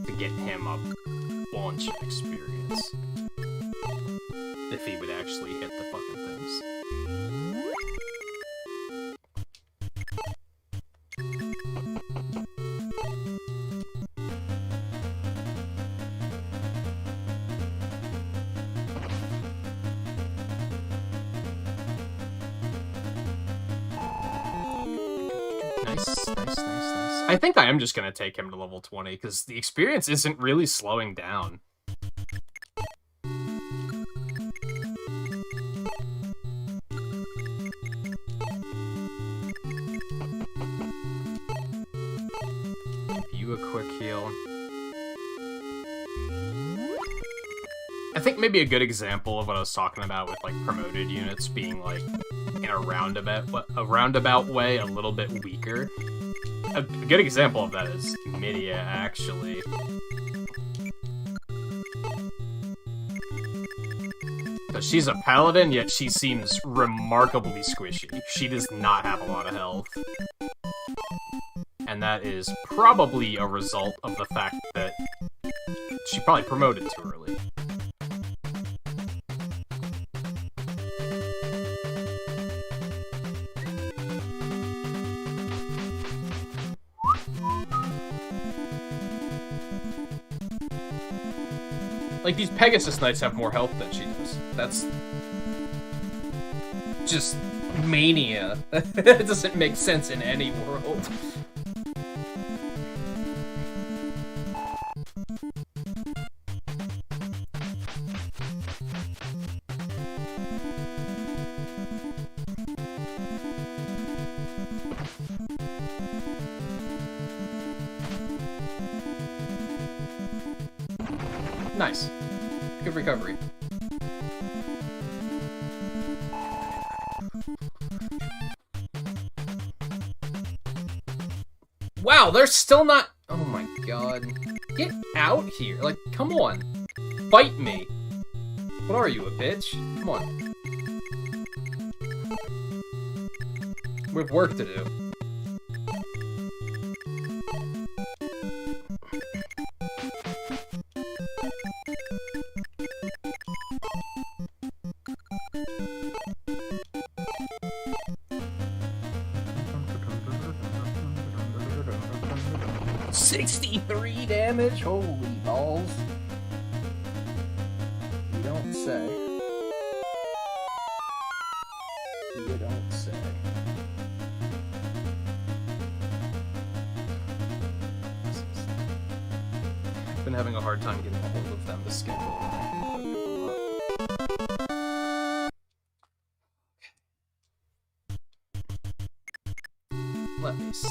to get him a bunch of experience. If he would actually hit the fucking things. Nice. I think I am just gonna take him to level 20, because the experience isn't really slowing down. Give you a quick heal. I think maybe a good example of what I was talking about with, like, promoted units being, like, in a roundabout way, a little bit weaker. A good example of that is Midia, actually. Because she's a paladin, yet she seems remarkably squishy. She does not have a lot of health. And that is probably a result of the fact that she probably promoted too early. Like, these Pegasus Knights have more health than she does. That's just mania. It doesn't make sense in any world. Nice. Good recovery. Wow, they're still not... Oh my god. Get out here. Like, come on. Fight me. What are you, a bitch? Come on. We have work to do. Damage? Holy balls. You don't say. You don't say. Been having a hard time getting a hold of them to schedule. Let me see.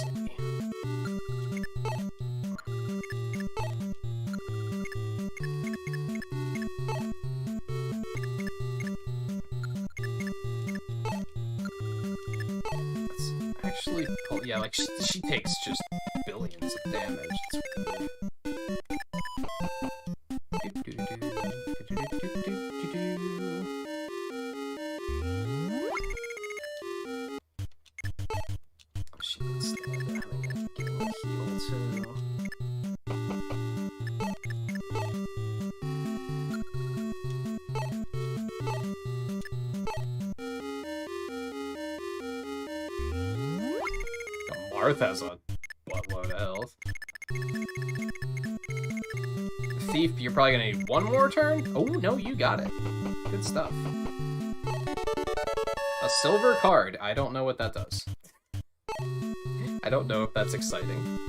Actually, yeah, like, she takes just billions of damage. She can stand having it getting a heal too. Marth has a buttload of health. Thief, you're probably gonna need one more turn? Oh, no, you got it. Good stuff. A silver card. I don't know what that does. I don't know if that's exciting.